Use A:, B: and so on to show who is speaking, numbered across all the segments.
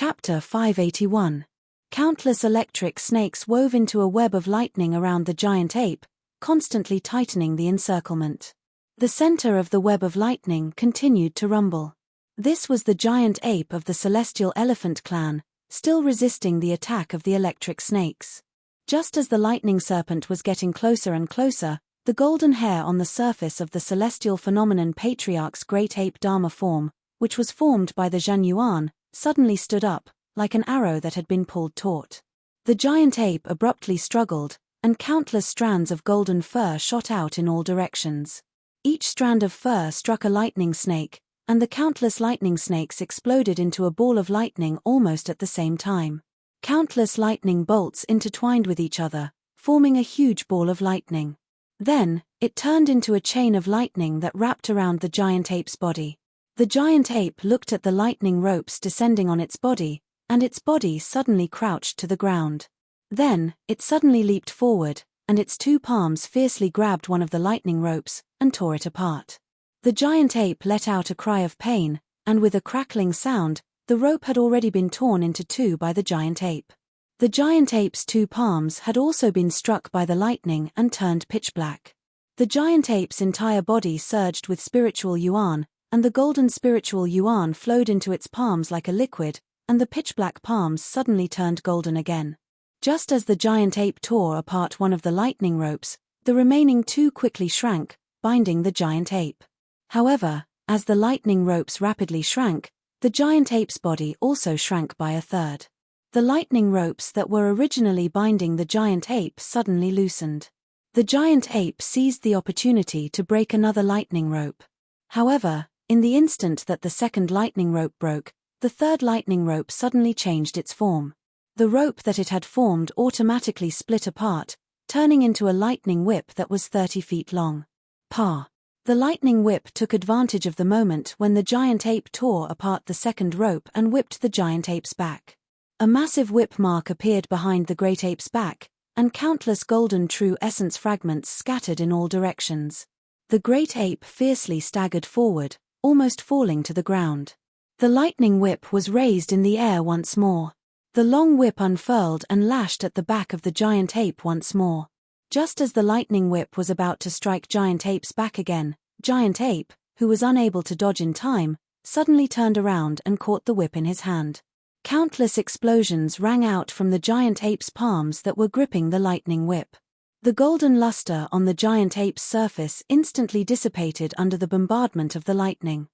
A: Chapter 581. Countless electric snakes wove into a web of lightning around the giant ape, constantly tightening the encirclement. The center of the web of lightning continued to rumble. This was the giant ape of the celestial elephant clan, still resisting the attack of the electric snakes. Just as the lightning serpent was getting closer and closer, the golden hair on the surface of the celestial phenomenon patriarch's great ape Dharma form, which was formed by the Zhanyuan, suddenly stood up, like an arrow that had been pulled taut. The giant ape abruptly struggled, and countless strands of golden fur shot out in all directions. Each strand of fur struck a lightning snake, and the countless lightning snakes exploded into a ball of lightning almost at the same time. Countless lightning bolts intertwined with each other, forming a huge ball of lightning. Then, it turned into a chain of lightning that wrapped around the giant ape's body. The giant ape looked at the lightning ropes descending on its body, and its body suddenly crouched to the ground. Then, it suddenly leaped forward, and its two palms fiercely grabbed one of the lightning ropes, and tore it apart. The giant ape let out a cry of pain, and with a crackling sound, the rope had already been torn into two by the giant ape. The giant ape's two palms had also been struck by the lightning and turned pitch black. The giant ape's entire body surged with spiritual yuan, and the golden spiritual yuan flowed into its palms like a liquid, and the pitch-black palms suddenly turned golden again. Just as the giant ape tore apart one of the lightning ropes, the remaining two quickly shrank, binding the giant ape. However, as the lightning ropes rapidly shrank, the giant ape's body also shrank by a third. The lightning ropes that were originally binding the giant ape suddenly loosened. The giant ape seized the opportunity to break another lightning rope. However, in the instant that the second lightning rope broke, the third lightning rope suddenly changed its form. The rope that it had formed automatically split apart, turning into a lightning whip that was 30 feet long. The lightning whip took advantage of the moment when the giant ape tore apart the second rope and whipped the giant ape's back. A massive whip mark appeared behind the great ape's back, and countless golden true essence fragments scattered in all directions. The great ape fiercely staggered forward, almost falling to the ground. The lightning whip was raised in the air once more. The long whip unfurled and lashed at the back of the giant ape once more. Just as the lightning whip was about to strike giant ape's back again, giant ape, who was unable to dodge in time, suddenly turned around and caught the whip in his hand. Countless explosions rang out from the giant ape's palms that were gripping the lightning whip. The golden luster on the giant ape's surface instantly dissipated under the bombardment of the lightning.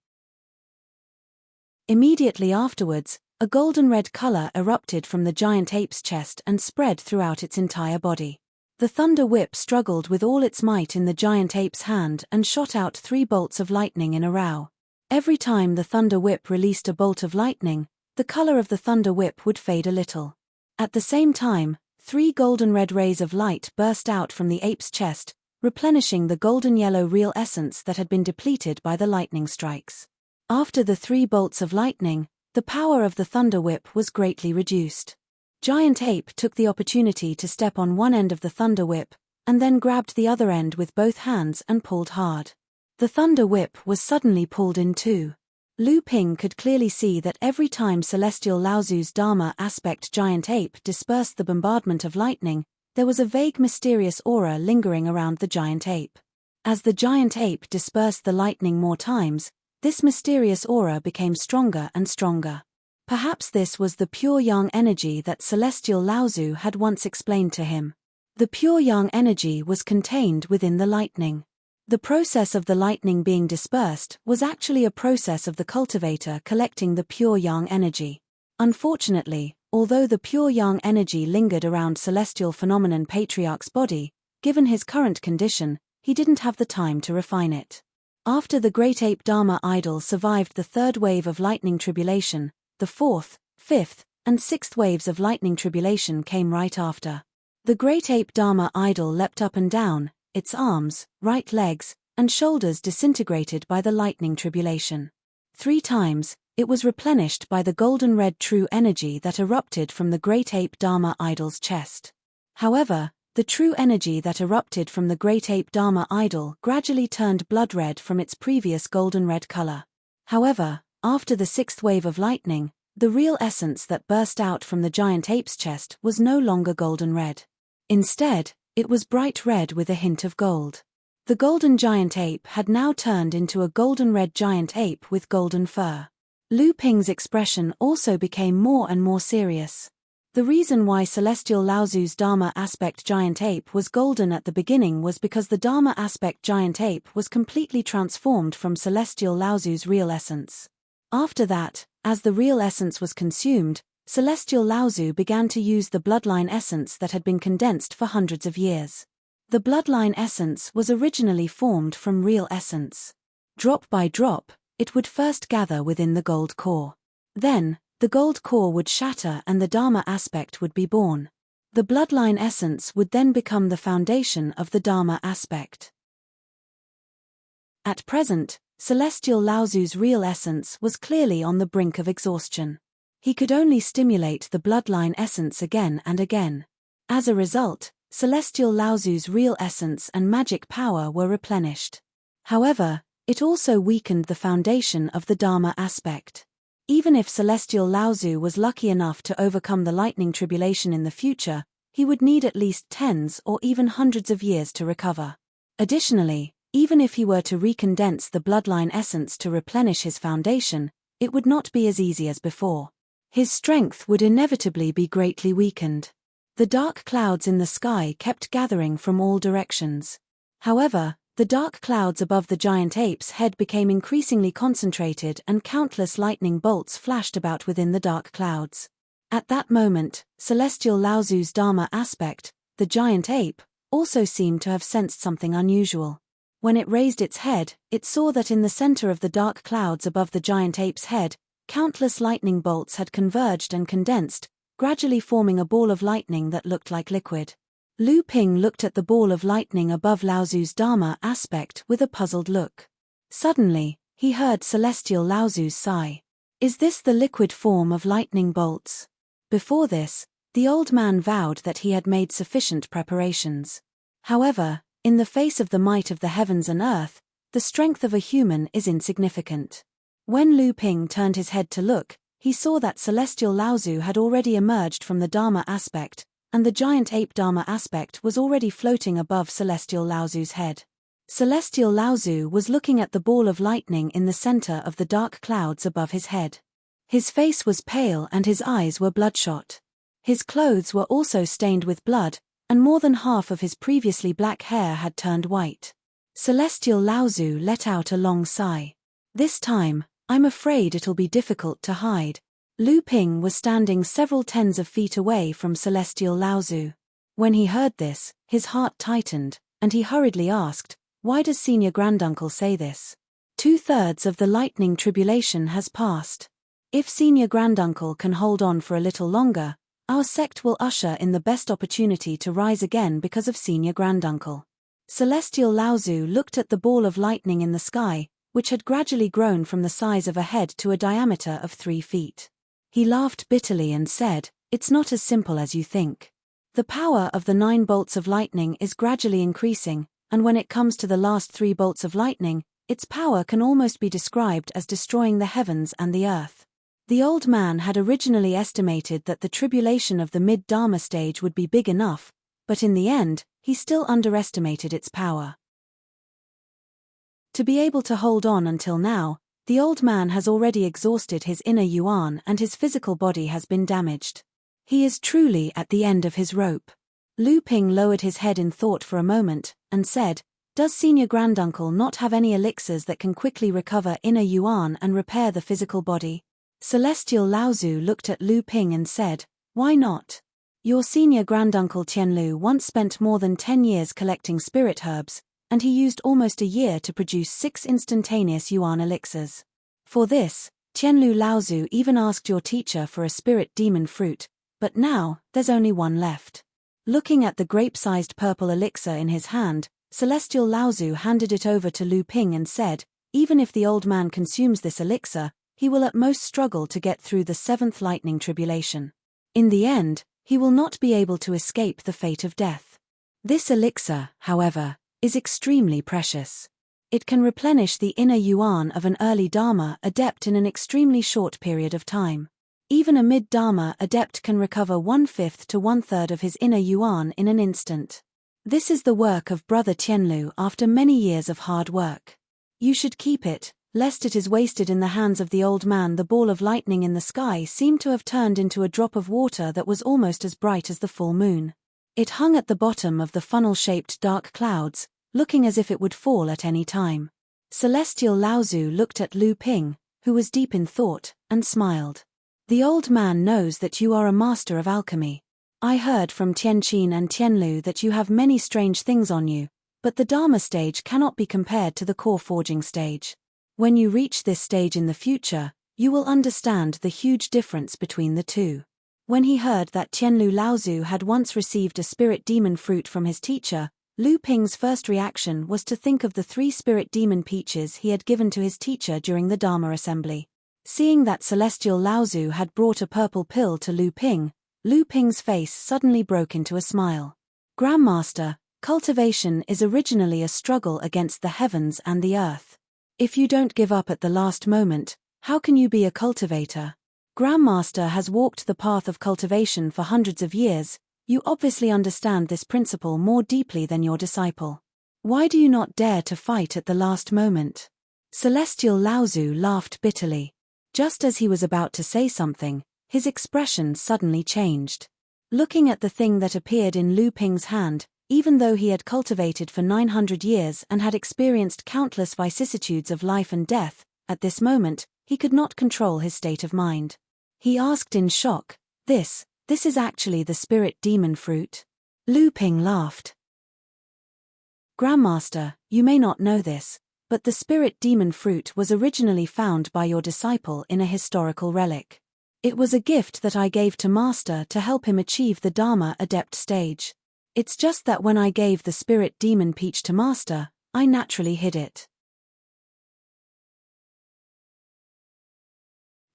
A: Immediately afterwards, a golden-red color erupted from the giant ape's chest and spread throughout its entire body. The thunder whip struggled with all its might in the giant ape's hand and shot out 3 bolts of lightning in a row. Every time the thunder whip released a bolt of lightning, the color of the thunder whip would fade a little. At the same time, 3 golden-red rays of light burst out from the ape's chest, replenishing the golden-yellow real essence that had been depleted by the lightning strikes. After the 3 bolts of lightning, the power of the thunder whip was greatly reduced. Giant ape took the opportunity to step on one end of the thunder whip, and then grabbed the other end with both hands and pulled hard. The thunder whip was suddenly pulled in two. Lu Ping could clearly see that every time Celestial Laozu's Dharma aspect giant ape dispersed the bombardment of lightning, there was a vague mysterious aura lingering around the giant ape. As the giant ape dispersed the lightning more times, this mysterious aura became stronger and stronger. Perhaps this was the pure yang energy that Celestial Laozu had once explained to him. The pure yang energy was contained within the lightning. The process of the lightning being dispersed was actually a process of the cultivator collecting the pure yang energy. Unfortunately, although the pure yang energy lingered around Celestial Phenomenon Patriarch's body, given his current condition, he didn't have the time to refine it. After the great ape Dharma idol survived the 3rd wave of lightning tribulation, the 4th, 5th, and 6th waves of lightning tribulation came right after. The great ape Dharma idol leapt up and down, its arms, right legs, and shoulders disintegrated by the lightning tribulation. 3 times, it was replenished by the golden red true energy that erupted from the great ape Dharma idol's chest. However, the true energy that erupted from the great ape Dharma idol gradually turned blood red from its previous golden red color. However, after the 6th wave of lightning, The real essence that burst out from the giant ape's chest was no longer golden red. Instead, it was bright red with a hint of gold. The golden giant ape had now turned into a golden red giant ape with golden fur. Lu Ping's expression also became more and more serious. The reason why Celestial Laozu's Dharma aspect giant ape was golden at the beginning was because the Dharma aspect giant ape was completely transformed from Celestial Laozu's real essence. After that, as the real essence was consumed, Celestial Laozu began to use the bloodline essence that had been condensed for hundreds of years. The bloodline essence was originally formed from real essence. Drop by drop, it would first gather within the gold core. Then, the gold core would shatter and the Dharma aspect would be born. The bloodline essence would then become the foundation of the Dharma aspect. At present, Celestial Laozu's real essence was clearly on the brink of exhaustion. He could only stimulate the bloodline essence again and again. As a result, Celestial Laozu's real essence and magic power were replenished. However, it also weakened the foundation of the Dharma aspect. Even if Celestial Laozu was lucky enough to overcome the lightning tribulation in the future, he would need at least tens or even hundreds of years to recover. Additionally, even if he were to recondense the bloodline essence to replenish his foundation, it would not be as easy as before. His strength would inevitably be greatly weakened. The dark clouds in the sky kept gathering from all directions. However, the dark clouds above the giant ape's head became increasingly concentrated and countless lightning bolts flashed about within the dark clouds. At that moment, Celestial Laozu's Dharma aspect, the giant ape, also seemed to have sensed something unusual. When it raised its head, it saw that in the center of the dark clouds above the giant ape's head, countless lightning bolts had converged and condensed, gradually forming a ball of lightning that looked like liquid. Lu Ping looked at the ball of lightning above Laozu's Dharma aspect with a puzzled look. Suddenly, he heard Celestial Laozu's sigh. Is this the liquid form of lightning bolts? Before this, the old man vowed that he had made sufficient preparations. However, in the face of the might of the heavens and earth, the strength of a human is insignificant. When Lu Ping turned his head to look, he saw that Celestial Laozu had already emerged from the Dharma aspect, and the giant ape Dharma aspect was already floating above Celestial Laozu's head. Celestial Laozu was looking at the ball of lightning in the center of the dark clouds above his head. His face was pale and his eyes were bloodshot. His clothes were also stained with blood, and more than half of his previously black hair had turned white. Celestial Laozu let out a long sigh. This time, I'm afraid it'll be difficult to hide. Lu Ping was standing several tens of feet away from Celestial Laozu. When he heard this, his heart tightened, and he hurriedly asked, "Why does Senior Granduncle say this? 2/3 of the lightning tribulation has passed. If Senior Granduncle can hold on for a little longer, our sect will usher in the best opportunity to rise again because of Senior Granduncle." Celestial Laozu looked at the ball of lightning in the sky, which had gradually grown from the size of a head to a diameter of 3 feet. He laughed bitterly and said, "It's not as simple as you think. The power of the 9 bolts of lightning is gradually increasing, and when it comes to the last 3 bolts of lightning, its power can almost be described as destroying the heavens and the earth." The old man had originally estimated that the tribulation of the mid-Dharma stage would be big enough, but in the end, he still underestimated its power. To be able to hold on until now, the old man has already exhausted his inner yuan and his physical body has been damaged. He is truly at the end of his rope. Lu Ping lowered his head in thought for a moment, and said, "Does Senior Granduncle not have any elixirs that can quickly recover inner yuan and repair the physical body?" Celestial Laozu looked at Lu Ping and said, "Why not? Your Senior Granduncle Tianlu once spent more than 10 years collecting spirit herbs, and he used almost a year to produce 6 instantaneous yuan elixirs. For this, Tianlu Laozu even asked your teacher for a spirit demon fruit, but now, there's only one left." Looking at the grape-sized purple elixir in his hand, Celestial Laozu handed it over to Lu Ping and said, "Even if the old man consumes this elixir, he will at most struggle to get through the 7th lightning tribulation. In the end, he will not be able to escape the fate of death. This elixir, however, is extremely precious. It can replenish the inner yuan of an early Dharma adept in an extremely short period of time. Even a mid-Dharma adept can recover 1/5 to 1/3 of his inner yuan in an instant. This is the work of Brother Tianlu after many years of hard work. You should keep it, lest it is wasted in the hands of the old man. The ball of lightning in the sky seemed to have turned into a drop of water that was almost as bright as the full moon. It hung at the bottom of the funnel-shaped dark clouds, looking as if it would fall at any time. Celestial Laozu looked at Lu Ping, who was deep in thought, and smiled. The old man knows that you are a master of alchemy. I heard from Tianqin and Tianlu that you have many strange things on you, but the Dharma stage cannot be compared to the core forging stage. When you reach this stage in the future, you will understand the huge difference between the two. When he heard that Tianlu Laozu had once received a spirit demon fruit from his teacher, Lu Ping's first reaction was to think of the 3 spirit demon peaches he had given to his teacher during the Dharma assembly. Seeing that Celestial Laozu had brought a purple pill to Lu Ping's face suddenly broke into a smile. Grandmaster, cultivation is originally a struggle against the heavens and the earth. If you don't give up at the last moment, how can you be a cultivator? Grandmaster has walked the path of cultivation for hundreds of years. You obviously understand this principle more deeply than your disciple. Why do you not dare to fight at the last moment? Celestial Laozu laughed bitterly. Just as he was about to say something, his expression suddenly changed. Looking at the thing that appeared in Lu Ping's hand, even though he had cultivated for 900 years and had experienced countless vicissitudes of life and death, at this moment, he could not control his state of mind. He asked in shock, This is actually the spirit demon fruit? Lu Ping laughed. Grandmaster, you may not know this, but the spirit demon fruit was originally found by your disciple in a historical relic. It was a gift that I gave to Master to help him achieve the Dharma adept stage. It's just that when I gave the spirit demon peach to Master, I naturally hid it.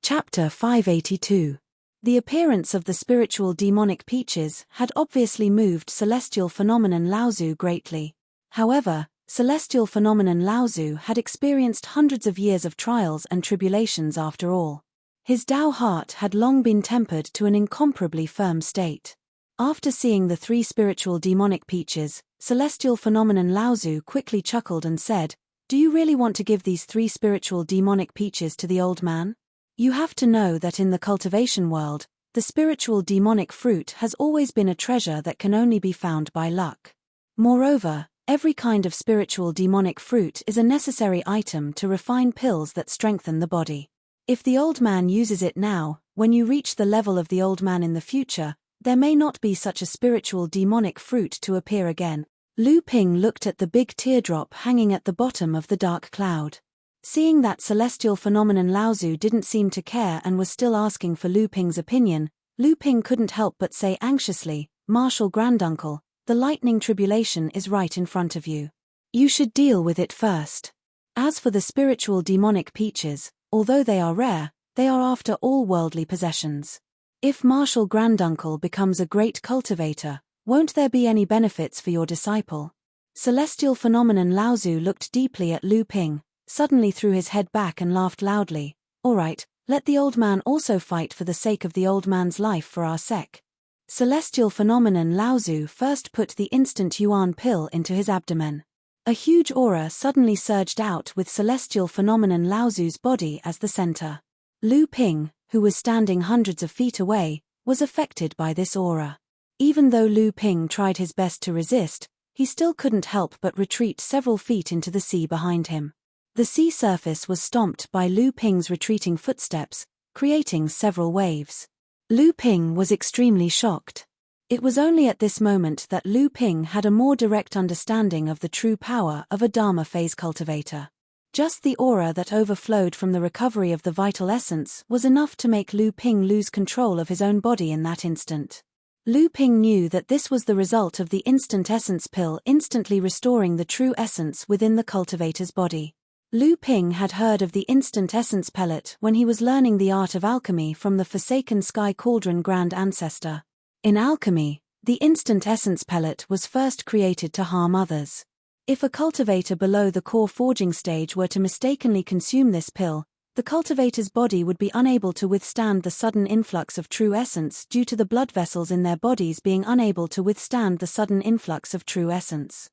A: Chapter 582. The appearance of the spiritual demonic peaches had obviously moved Celestial Phenomenon Laozu greatly. However, Celestial Phenomenon Laozu had experienced hundreds of years of trials and tribulations after all. His Tao heart had long been tempered to an incomparably firm state. After seeing the 3 spiritual demonic peaches, Celestial Phenomenon Laozu quickly chuckled and said, Do you really want to give these 3 spiritual demonic peaches to the old man? You have to know that in the cultivation world, the spiritual demonic fruit has always been a treasure that can only be found by luck. Moreover, every kind of spiritual demonic fruit is a necessary item to refine pills that strengthen the body. If the old man uses it now, when you reach the level of the old man in the future, there may not be such a spiritual demonic fruit to appear again. Lu Ping looked at the big teardrop hanging at the bottom of the dark cloud. Seeing that Celestial Phenomenon Laozu didn't seem to care and was still asking for Lu Ping's opinion, Lu Ping couldn't help but say anxiously, Martial Granduncle, the lightning tribulation is right in front of you. You should deal with it first. As for the spiritual demonic peaches, although they are rare, they are after all worldly possessions. If Martial Granduncle becomes a great cultivator, won't there be any benefits for your disciple? Celestial Phenomenon Laozu looked deeply at Lu Ping, suddenly threw his head back and laughed loudly. All right, let the old man also fight for the sake of the old man's life for our sec. Celestial Phenomenon Laozu first put the instant yuan pill into his abdomen. A huge aura suddenly surged out with Celestial Phenomenon Laozu's body as the center. Lu Ping, who was standing hundreds of feet away, was affected by this aura. Even though Lu Ping tried his best to resist, he still couldn't help but retreat several feet into the sea behind him. The sea surface was stomped by Lu Ping's retreating footsteps, creating several waves. Lu Ping was extremely shocked. It was only at this moment that Lu Ping had a more direct understanding of the true power of a Dharma phase cultivator. Just the aura that overflowed from the recovery of the vital essence was enough to make Lu Ping lose control of his own body in that instant. Lu Ping knew that this was the result of the instant essence pill instantly restoring the true essence within the cultivator's body. Lu Ping had heard of the instant essence pellet when he was learning the art of alchemy from the Forsaken Sky Cauldron Grand Ancestor. In alchemy, the instant essence pellet was first created to harm others. If a cultivator below the core forging stage were to mistakenly consume this pill, the cultivator's body would be unable to withstand the sudden influx of true essence due to the blood vessels in their bodies being unable to withstand the sudden influx of true essence.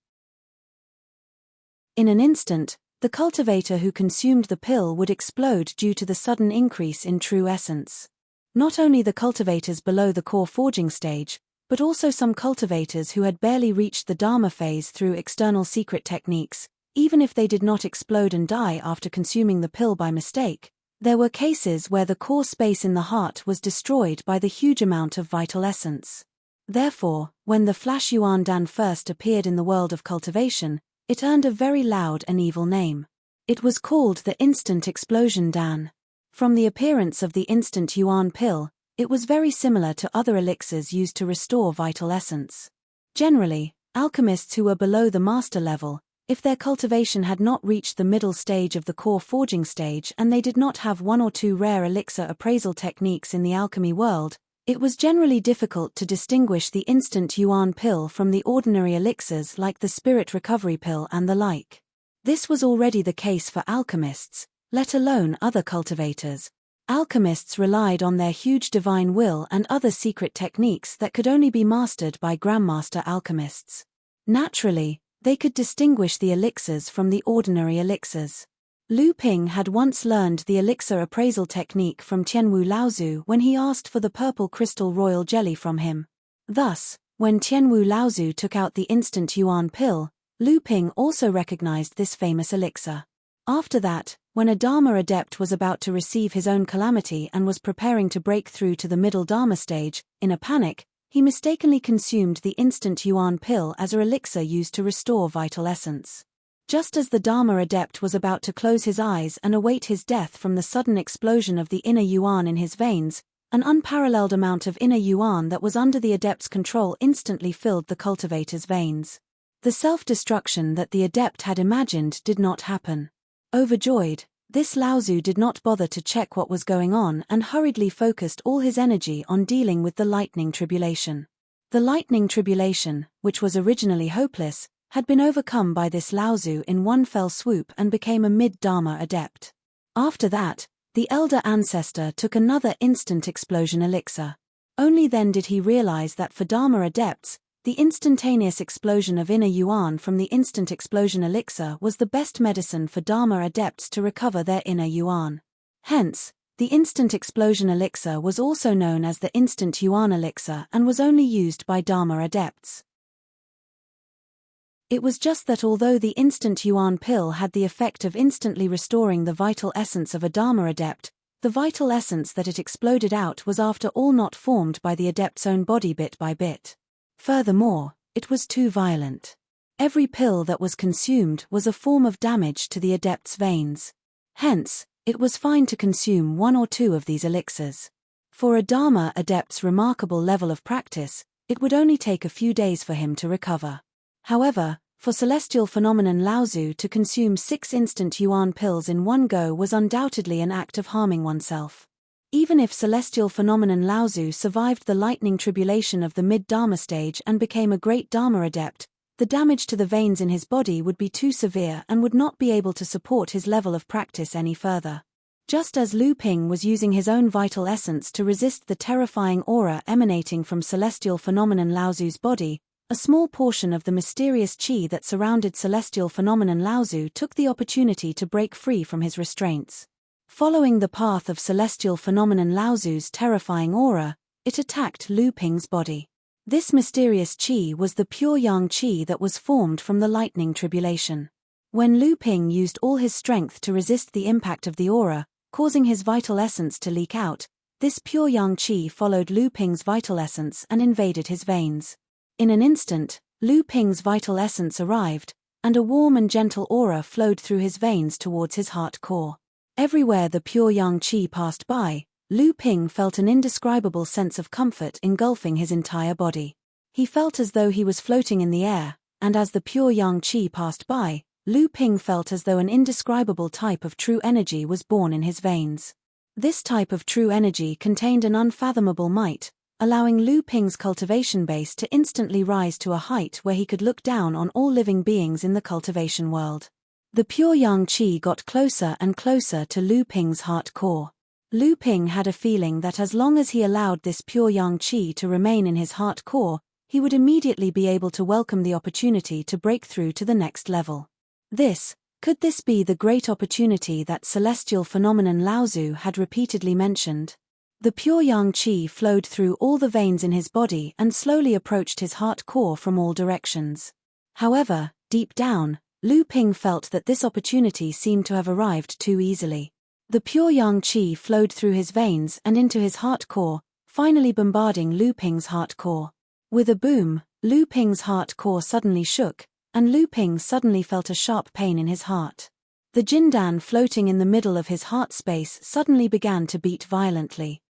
A: In an instant, the cultivator who consumed the pill would explode due to the sudden increase in true essence. Not only the cultivators below the core forging stage, but also some cultivators who had barely reached the Dharma phase through external secret techniques, even if they did not explode and die after consuming the pill by mistake. There were cases where the core space in the heart was destroyed by the huge amount of vital essence. Therefore, when the Flash Yuan Dan first appeared in the world of cultivation, it earned a very loud and evil name. It was called the Instant Explosion Dan. From the appearance of the Instant Yuan pill, it was very similar to other elixirs used to restore vital essence. Generally, alchemists who were below the master level, if their cultivation had not reached the middle stage of the core forging stage and they did not have one or two rare elixir appraisal techniques in the alchemy world, it was generally difficult to distinguish the Instant Yuan pill from the ordinary elixirs like the Spirit Recovery pill and the like. This was already the case for alchemists, let alone other cultivators. Alchemists relied on their huge divine will and other secret techniques that could only be mastered by Grandmaster alchemists. Naturally, they could distinguish the elixirs from the ordinary elixirs. Lu Ping had once learned the elixir appraisal technique from Tianwu Laozu when he asked for the purple crystal royal jelly from him. Thus, when Tianwu Laozu took out the Instant Yuan pill, Lu Ping also recognized this famous elixir. After that, when a Dharma adept was about to receive his own calamity and was preparing to break through to the middle Dharma stage, in a panic, he mistakenly consumed the Instant Yuan pill as an elixir used to restore vital essence. Just as the Dharma adept was about to close his eyes and await his death from the sudden explosion of the inner yuan in his veins, an unparalleled amount of inner yuan that was under the adept's control instantly filled the cultivator's veins. The self-destruction that the adept had imagined did not happen. Overjoyed, this Laozu did not bother to check what was going on and hurriedly focused all his energy on dealing with the lightning tribulation. The lightning tribulation, which was originally hopeless, had been overcome by this Laozu in one fell swoop and became a mid-Dharma adept. After that, the elder ancestor took another instant explosion elixir. Only then did he realize that for Dharma adepts, the instantaneous explosion of inner yuan from the instant explosion elixir was the best medicine for Dharma adepts to recover their inner yuan. Hence, the instant explosion elixir was also known as the instant yuan elixir and was only used by Dharma adepts. It was just that although the Instant Yuan pill had the effect of instantly restoring the vital essence of a Dharma adept, the vital essence that it exploded out was after all not formed by the adept's own body bit by bit. Furthermore, it was too violent. Every pill that was consumed was a form of damage to the adept's veins. Hence, it was fine to consume one or two of these elixirs. For a Dharma adept's remarkable level of practice, it would only take a few days for him to recover. However, for Celestial Phenomenon Laozu to consume 6 Instant Yuan pills in one go was undoubtedly an act of harming oneself. Even if Celestial Phenomenon Laozu survived the lightning tribulation of the mid-Dharma stage and became a great Dharma adept, the damage to the veins in his body would be too severe and would not be able to support his level of practice any further. Just as Lu Ping was using his own vital essence to resist the terrifying aura emanating from Celestial Phenomenon Laozu's body, a small portion of the mysterious qi that surrounded Celestial Phenomenon Laozu took the opportunity to break free from his restraints. Following the path of Celestial Phenomenon Laozu's terrifying aura, it attacked Lu Ping's body. This mysterious qi was the pure yang qi that was formed from the lightning tribulation. When Lu Ping used all his strength to resist the impact of the aura, causing his vital essence to leak out, this pure yang qi followed Lu Ping's vital essence and invaded his veins. In an instant, Lu Ping's vital essence arrived, and a warm and gentle aura flowed through his veins towards his heart core. Everywhere the pure yang qi passed by, Lu Ping felt an indescribable sense of comfort engulfing his entire body. He felt as though he was floating in the air, and as the pure yang qi passed by, Lu Ping felt as though an indescribable type of true energy was born in his veins. This type of true energy contained an unfathomable might, allowing Lu Ping's cultivation base to instantly rise to a height where he could look down on all living beings in the cultivation world. The pure yang qi got closer and closer to Lu Ping's heart core. Lu Ping had a feeling that as long as he allowed this pure yang qi to remain in his heart core, he would immediately be able to welcome the opportunity to break through to the next level. Could this be the great opportunity that celestial phenomenon Laozu had repeatedly mentioned? The pure yang qi flowed through all the veins in his body and slowly approached his heart core from all directions. However, deep down, Lu Ping felt that this opportunity seemed to have arrived too easily. The pure yang qi flowed through his veins and into his heart core, finally bombarding Lu Ping's heart core. With a boom, Lu Ping's heart core suddenly shook, and Lu Ping suddenly felt a sharp pain in his heart. The jindan floating in the middle of his heart space suddenly began to beat violently.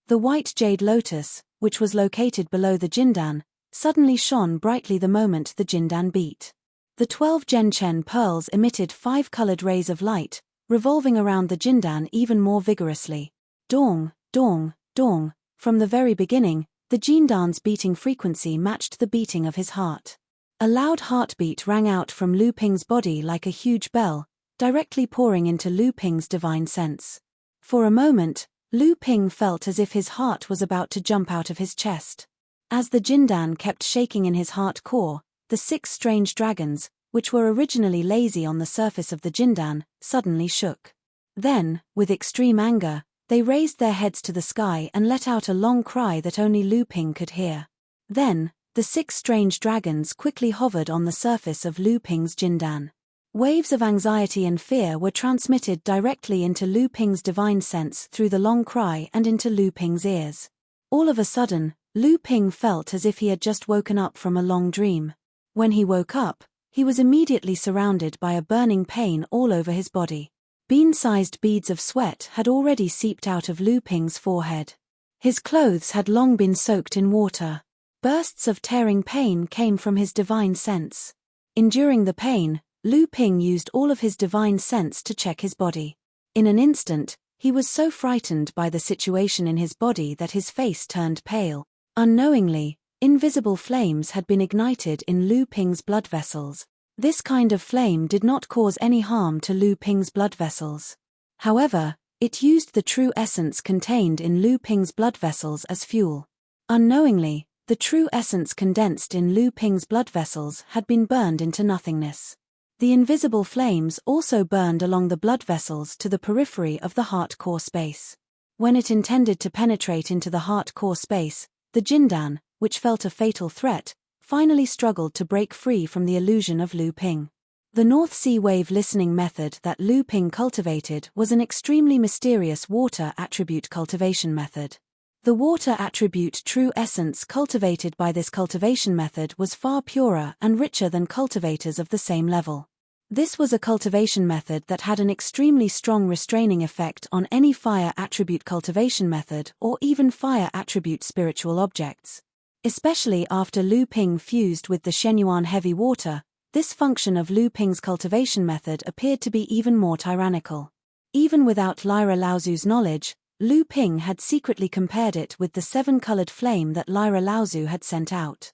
A: The white jade lotus, which was located below the jindan, suddenly shone brightly the moment the jindan beat. The 12 Genchen pearls emitted 5 colored rays of light, revolving around the jindan even more vigorously. Dong, dong, dong. From the very beginning, the jindan's beating frequency matched the beating of his heart. A loud heartbeat rang out from Lu Ping's body like a huge bell, directly pouring into Lu Ping's divine sense. For a moment, Lu Ping felt as if his heart was about to jump out of his chest. As the jindan kept shaking in his heart core, the 6 strange dragons, which were originally lazy on the surface of the jindan, suddenly shook. Then, with extreme anger, they raised their heads to the sky and let out a long cry that only Lu Ping could hear. Then, the 6 strange dragons quickly hovered on the surface of Lu Ping's jindan. Waves of anxiety and fear were transmitted directly into Lu Ping's divine sense through the long cry and into Lu Ping's ears. All of a sudden, Lu Ping felt as if he had just woken up from a long dream. When he woke up, he was immediately surrounded by a burning pain all over his body. Bean-sized beads of sweat had already seeped out of Lu Ping's forehead. His clothes had long been soaked in water. Bursts of tearing pain came from his divine sense. Enduring the pain, Lu Ping used all of his divine sense to check his body. In an instant, he was so frightened by the situation in his body that his face turned pale. Unknowingly, invisible flames had been ignited in Lu Ping's blood vessels. This kind of flame did not cause any harm to Lu Ping's blood vessels. However, it used the true essence contained in Lu Ping's blood vessels as fuel. Unknowingly, the true essence condensed in Lu Ping's blood vessels had been burned into nothingness. The invisible flames also burned along the blood vessels to the periphery of the heart core space. When it intended to penetrate into the heart core space, the jindan, which felt a fatal threat, finally struggled to break free from the illusion of Lu Ping. The North Sea wave listening method that Lu Ping cultivated was an extremely mysterious water attribute cultivation method. The water attribute true essence cultivated by this cultivation method was far purer and richer than cultivators of the same level. This was a cultivation method that had an extremely strong restraining effect on any fire attribute cultivation method or even fire attribute spiritual objects. Especially after Lu Ping fused with the Shenyuan heavy water, this function of Lu Ping's cultivation method appeared to be even more tyrannical. Even without Lyra Laozu's knowledge, Lu Ping had secretly compared it with the 7-colored flame that Lyra Laozu had sent out.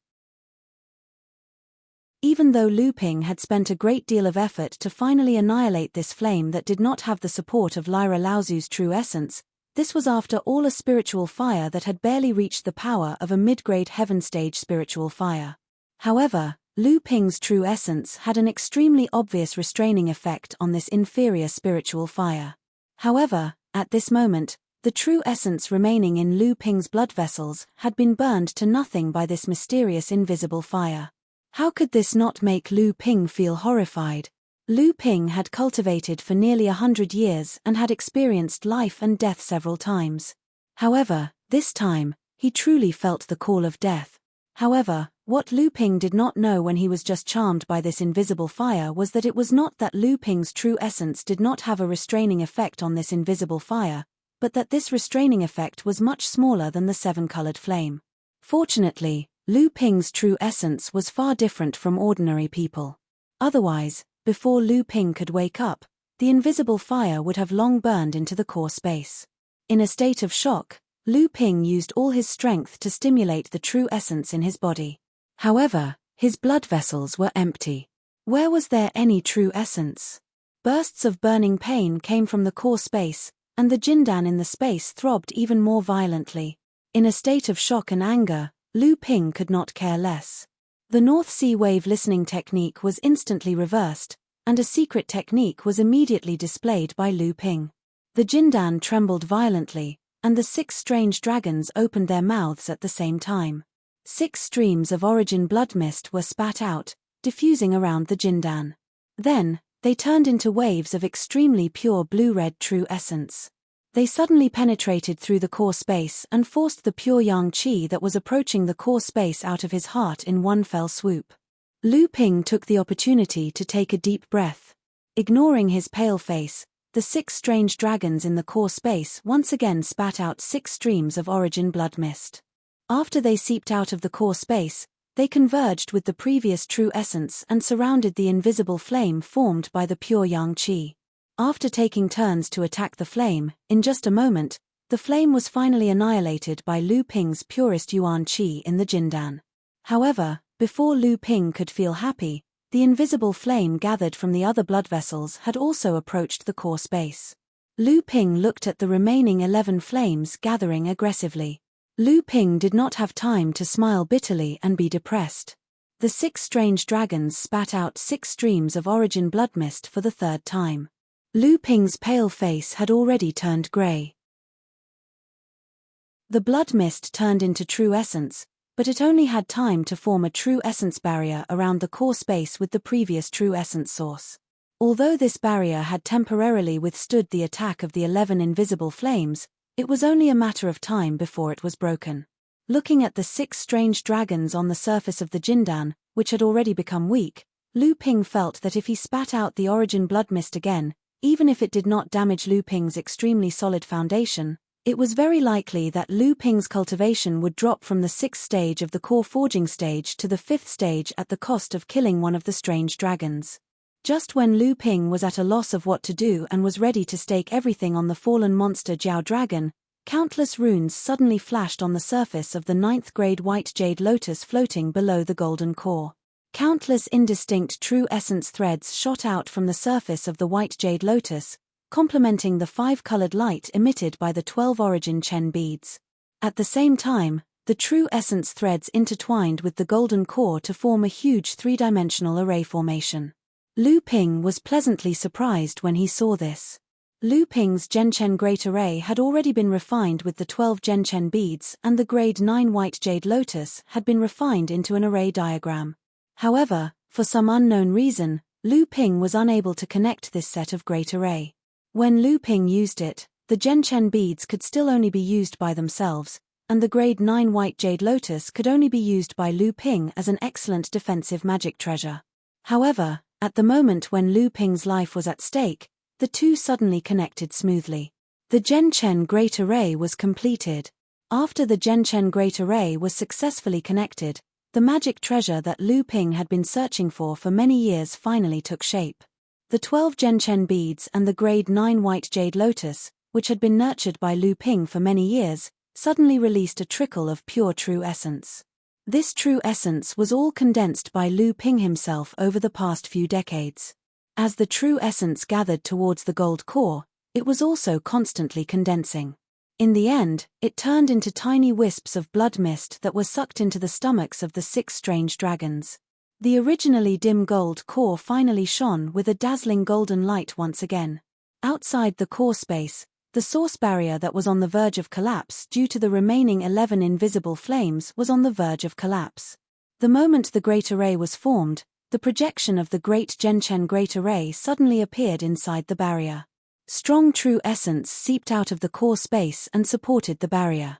A: Even though Lu Ping had spent a great deal of effort to finally annihilate this flame that did not have the support of Lyra Laozu's true essence, this was after all a spiritual fire that had barely reached the power of a mid-grade heaven stage spiritual fire. However, Lu Ping's true essence had an extremely obvious restraining effect on this inferior spiritual fire. However, at this moment, the true essence remaining in Lu Ping's blood vessels had been burned to nothing by this mysterious invisible fire. How could this not make Lu Ping feel horrified? Lu Ping had cultivated for nearly 100 years and had experienced life and death several times. However, this time, he truly felt the call of death. However, what Lu Ping did not know when he was just charmed by this invisible fire was that it was not that Lu Ping's true essence did not have a restraining effect on this invisible fire, but that this restraining effect was much smaller than the 7-colored flame. Fortunately, Lu Ping's true essence was far different from ordinary people. Otherwise, before Lu Ping could wake up, the invisible fire would have long burned into the core space. In a state of shock, Lu Ping used all his strength to stimulate the true essence in his body. However, his blood vessels were empty. Where was there any true essence? Bursts of burning pain came from the core space, and the Jindan in the space throbbed even more violently. In a state of shock and anger, Lu Ping could not care less. The North Sea wave listening technique was instantly reversed, and a secret technique was immediately displayed by Lu Ping. The Jindan trembled violently, and the 6 strange dragons opened their mouths at the same time. 6 streams of origin blood mist were spat out, diffusing around the Jindan. Then, they turned into waves of extremely pure blue-red true essence. They suddenly penetrated through the core space and forced the pure yang qi that was approaching the core space out of his heart in one fell swoop. Lu Ping took the opportunity to take a deep breath. Ignoring his pale face, the 6 strange dragons in the core space once again spat out 6 streams of origin blood mist. After they seeped out of the core space, they converged with the previous true essence and surrounded the invisible flame formed by the pure yang qi. After taking turns to attack the flame, in just a moment, the flame was finally annihilated by Lu Ping's purest yuan qi in the Jindan. However, before Lu Ping could feel happy, the invisible flame gathered from the other blood vessels had also approached the core space. Lu Ping looked at the remaining 11 flames gathering aggressively. Lu Ping did not have time to smile bitterly and be depressed. The 6 strange dragons spat out 6 streams of origin blood mist for the 3rd time. Lu Ping's pale face had already turned grey. The blood mist turned into true essence, but it only had time to form a true essence barrier around the core space with the previous true essence source. Although this barrier had temporarily withstood the attack of the 11 invisible flames, it was only a matter of time before it was broken. Looking at the 6 strange dragons on the surface of the Jindan, which had already become weak, Lu Ping felt that if he spat out the origin blood mist again, even if it did not damage Lu Ping's extremely solid foundation, it was very likely that Lu Ping's cultivation would drop from the 6th stage of the core forging stage to the 5th stage at the cost of killing one of the strange dragons. Just when Lu Ping was at a loss of what to do and was ready to stake everything on the fallen monster Jiao Dragon, countless runes suddenly flashed on the surface of the 9th grade white jade lotus floating below the golden core. Countless indistinct true essence threads shot out from the surface of the white jade lotus, complementing the 5-colored light emitted by the 12 origin Chen beads. At the same time, the true essence threads intertwined with the golden core to form a huge 3-dimensional array formation. Lu Ping was pleasantly surprised when he saw this. Lu Ping's Zhenchen Great Array had already been refined with the 12 Zhenchen beads, and the grade 9 white jade lotus had been refined into an array diagram. However, for some unknown reason, Lu Ping was unable to connect this set of Great Array. When Lu Ping used it, the Zhenchen beads could still only be used by themselves, and the grade 9 white jade lotus could only be used by Lu Ping as an excellent defensive magic treasure. However, at the moment when Lu Ping's life was at stake, the two suddenly connected smoothly. The Zhenchen Great Array was completed. After the Zhenchen Great Array was successfully connected, the magic treasure that Lu Ping had been searching for many years finally took shape. The 12 Zhenchen beads and the grade 9 white jade lotus, which had been nurtured by Lu Ping for many years, suddenly released a trickle of pure true essence. This true essence was all condensed by Lu Ping himself over the past few decades. As the true essence gathered towards the gold core, it was also constantly condensing. In the end, it turned into tiny wisps of blood mist that were sucked into the stomachs of the 6 strange dragons. The originally dim gold core finally shone with a dazzling golden light once again. Outside the core space, the source barrier that was on the verge of collapse due to the remaining 11 invisible flames was on the verge of collapse. The moment the Great Array was formed, the projection of the Great Zhenchen Great Array suddenly appeared inside the barrier. Strong true essence seeped out of the core space and supported the barrier.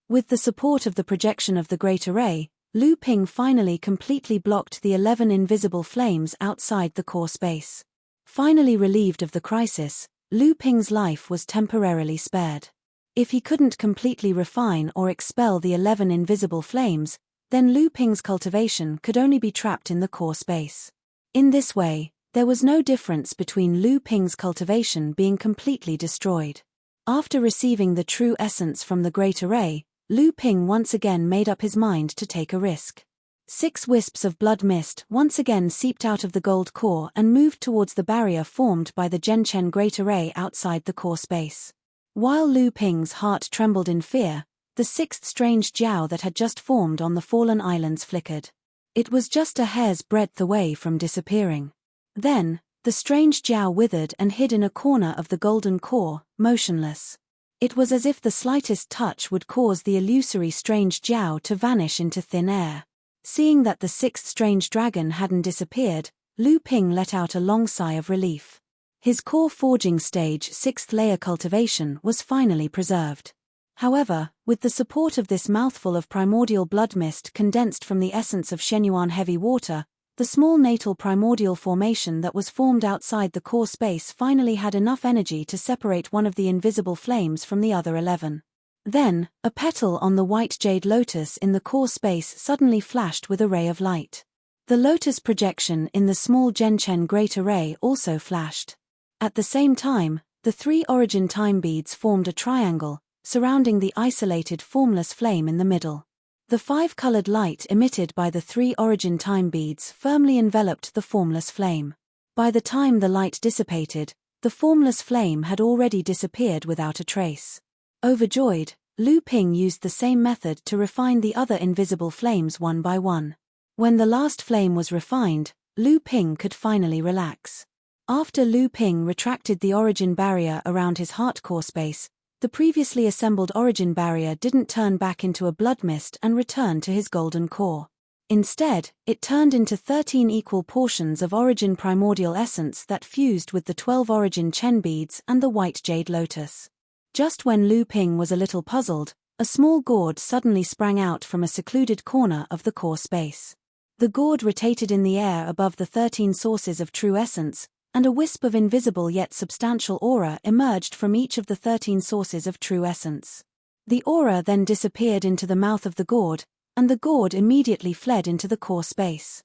A: With the support of the projection of the Great Array, Lu Ping finally completely blocked the 11 invisible flames outside the core space. Finally relieved of the crisis, Lu Ping's life was temporarily spared. If he couldn't completely refine or expel the 11 invisible flames, then Lu Ping's cultivation could only be trapped in the core space. In this way, there was no difference between Lu Ping's cultivation being completely destroyed. After receiving the true essence from the Great Array, Lu Ping once again made up his mind to take a risk. 6 wisps of blood mist once again seeped out of the gold core and moved towards the barrier formed by the Genshen Great Array outside the core space. While Lu Ping's heart trembled in fear, the 6th strange jiao that had just formed on the fallen islands flickered. It was just a hair's breadth away from disappearing. Then, the strange jiao withered and hid in a corner of the golden core, motionless. It was as if the slightest touch would cause the illusory strange jiao to vanish into thin air. Seeing that the 6th strange dragon hadn't disappeared, Lu Ping let out a long sigh of relief. His core forging stage 6th layer cultivation was finally preserved. However, with the support of this mouthful of primordial blood mist condensed from the essence of Shenyuan heavy water, the small natal primordial formation that was formed outside the core space finally had enough energy to separate one of the invisible flames from the other 11. Then, a petal on the white jade lotus in the core space suddenly flashed with a ray of light. The lotus projection in the small Genshen Great Array also flashed. At the same time, the 3 origin time beads formed a triangle, surrounding the isolated formless flame in the middle. The 5-colored light emitted by the 3 origin time beads firmly enveloped the formless flame. By the time the light dissipated, the formless flame had already disappeared without a trace. Overjoyed, Lu Ping used the same method to refine the other invisible flames one by one. When the last flame was refined, Lu Ping could finally relax. After Lu Ping retracted the origin barrier around his heart core space, the previously assembled origin barrier didn't turn back into a blood mist and return to his golden core. Instead, it turned into 13 equal portions of origin primordial essence that fused with the 12 origin Chen beads and the white jade lotus. Just when Lu Ping was a little puzzled, a small gourd suddenly sprang out from a secluded corner of the core space. The gourd rotated in the air above the 13 sources of true essence, and a wisp of invisible yet substantial aura emerged from each of the 13 sources of true essence. The aura then disappeared into the mouth of the gourd, and the gourd immediately fled into the core space.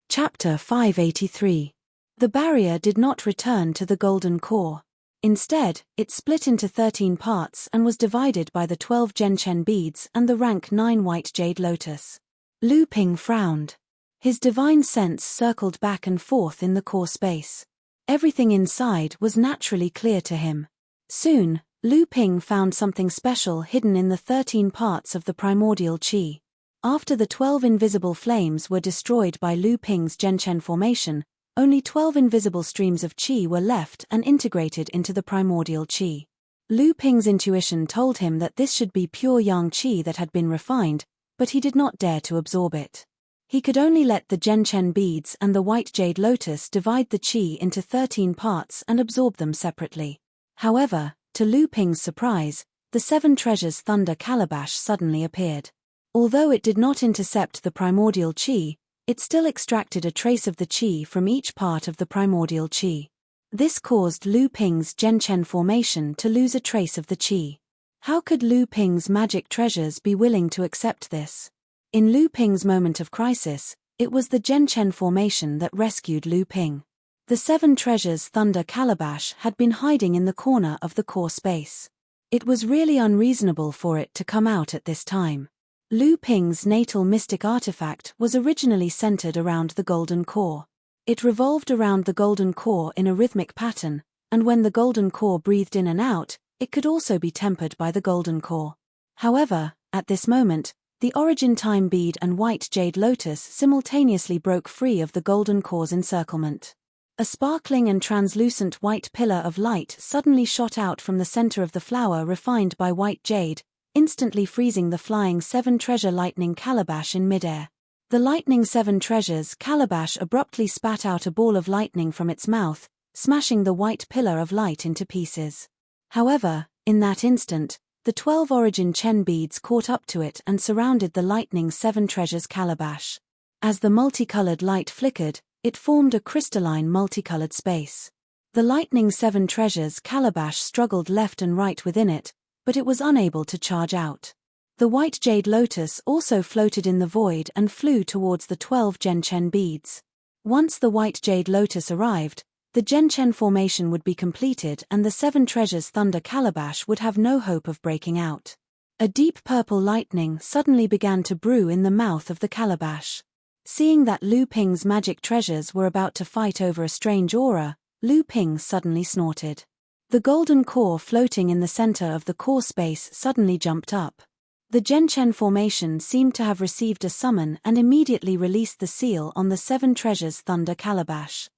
A: Chapter 583. The barrier did not return to the golden core. Instead, it split into 13 parts and was divided by the 12 Genshen beads and the rank 9 white jade lotus. Lu Ping frowned. His divine sense circled back and forth in the core space. Everything inside was naturally clear to him. Soon, Lu Ping found something special hidden in the 13 parts of the primordial qi. After the 12 invisible flames were destroyed by Lu Ping's Genshen formation, only 12 invisible streams of qi were left and integrated into the primordial qi. Lu Ping's intuition told him that this should be pure yang qi that had been refined, but he did not dare to absorb it. He could only let the Genshen beads and the white jade lotus divide the qi into 13 parts and absorb them separately. However, to Lu Ping's surprise, the 7 treasures thunder calabash suddenly appeared. Although it did not intercept the primordial qi, it still extracted a trace of the qi from each part of the primordial qi. This caused Lu Ping's Genshen formation to lose a trace of the qi. How could Lu Ping's magic treasures be willing to accept this? In Lu Ping's moment of crisis, it was the Genshen formation that rescued Lu Ping. The 7 treasures thunder calabash had been hiding in the corner of the core space. It was really unreasonable for it to come out at this time. Lu Ping's natal mystic artifact was originally centered around the golden core. It revolved around the golden core in a rhythmic pattern, and when the golden core breathed in and out, it could also be tempered by the golden core. However, at this moment, the origin time bead and white jade lotus simultaneously broke free of the golden core's encirclement. A sparkling and translucent white pillar of light suddenly shot out from the center of the flower refined by white jade, instantly freezing the flying 7 treasure lightning calabash in midair. The lightning 7 treasures calabash abruptly spat out a ball of lightning from its mouth, smashing the white pillar of light into pieces. However, in that instant, the 12 origin Chen beads caught up to it and surrounded the lightning 7 treasures calabash. As the multicolored light flickered, it formed a crystalline multicolored space. The lightning 7 treasures calabash struggled left and right within it, but it was unable to charge out. The white jade lotus also floated in the void and flew towards the 12 Genshen beads. Once the white jade lotus arrived, the Genshen formation would be completed and the 7 treasures thunder calabash would have no hope of breaking out. A deep purple lightning suddenly began to brew in the mouth of the calabash. Seeing that Lu Ping's magic treasures were about to fight over a strange aura, Lu Ping suddenly snorted. The golden core floating in the center of the core space suddenly jumped up. The Zhenchen formation seemed to have received a summon and immediately released the seal on the Seven Treasures Thunder Calabash.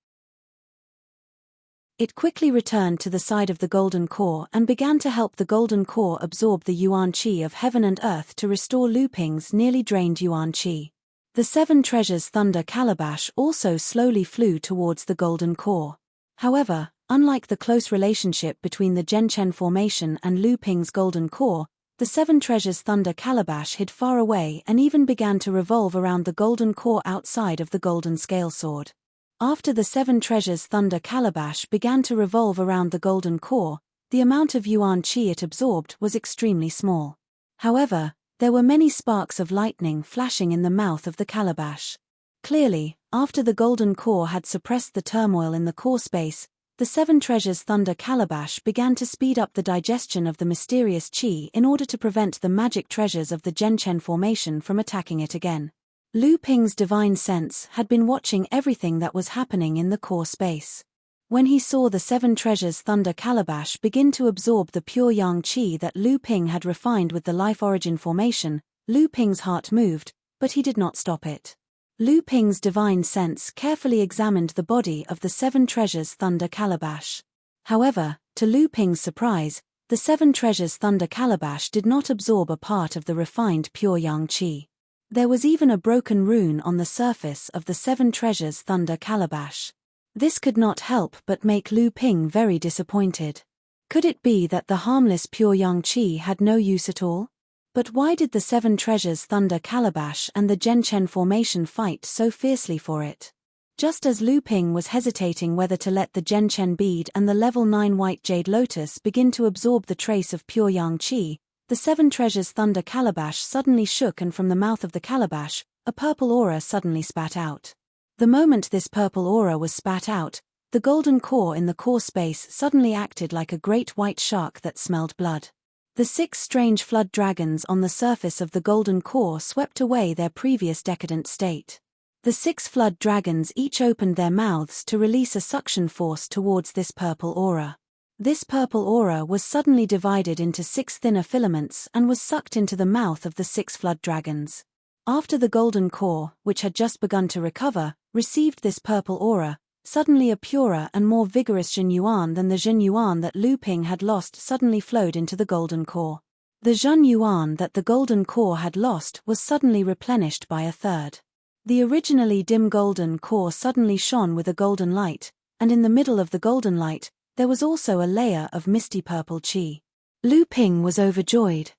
A: It quickly returned to the side of the golden core and began to help the golden core absorb the yuan qi of heaven and earth to restore Lu Ping's nearly drained yuan qi. The Seven Treasures Thunder Calabash also slowly flew towards the golden core. However, unlike the close relationship between the Zhenchen formation and Lu Ping's golden core, the Seven Treasures Thunder Calabash hid far away and even began to revolve around the golden core outside of the golden scale sword. After the Seven Treasures Thunder Calabash began to revolve around the golden core, the amount of yuan qi it absorbed was extremely small. However, there were many sparks of lightning flashing in the mouth of the calabash. Clearly, after the golden core had suppressed the turmoil in the core space, the Seven Treasures Thunder Calabash began to speed up the digestion of the mysterious qi in order to prevent the magic treasures of the Zhenchen formation from attacking it again. Lu Ping's divine sense had been watching everything that was happening in the core space. When he saw the Seven Treasures Thunder Calabash begin to absorb the pure yang qi that Lu Ping had refined with the Life Origin formation, Lu Ping's heart moved, but he did not stop it. Lu Ping's divine sense carefully examined the body of the Seven Treasures Thunder Calabash. However, to Lu Ping's surprise, the Seven Treasures Thunder Calabash did not absorb a part of the refined pure yang qi. There was even a broken rune on the surface of the Seven Treasures Thunder Calabash. This could not help but make Lu Ping very disappointed. Could it be that the harmless pure yang qi had no use at all? But why did the Seven Treasures Thunder Calabash and the Zhenchen formation fight so fiercely for it? Just as Lu Ping was hesitating whether to let the Zhenchen bead and the level 9 white jade lotus begin to absorb the trace of pure yang qi, the Seven Treasures Thunder Calabash suddenly shook, and from the mouth of the calabash, a purple aura suddenly spat out. The moment this purple aura was spat out, the golden core in the core space suddenly acted like a great white shark that smelled blood. The 6 strange flood dragons on the surface of the golden core swept away their previous decadent state. The 6 flood dragons each opened their mouths to release a suction force towards this purple aura. This purple aura was suddenly divided into 6 thinner filaments and was sucked into the mouth of the 6 flood dragons. After the golden core, which had just begun to recover, received this purple aura, suddenly a purer and more vigorous Jin Yuan than the Jin Yuan that Lu Ping had lost suddenly flowed into the golden core. The Jin Yuan that the golden core had lost was suddenly replenished by a third. The originally dim golden core suddenly shone with a golden light, and in the middle of the golden light, there was also a layer of misty purple qi. Lu Ping was overjoyed.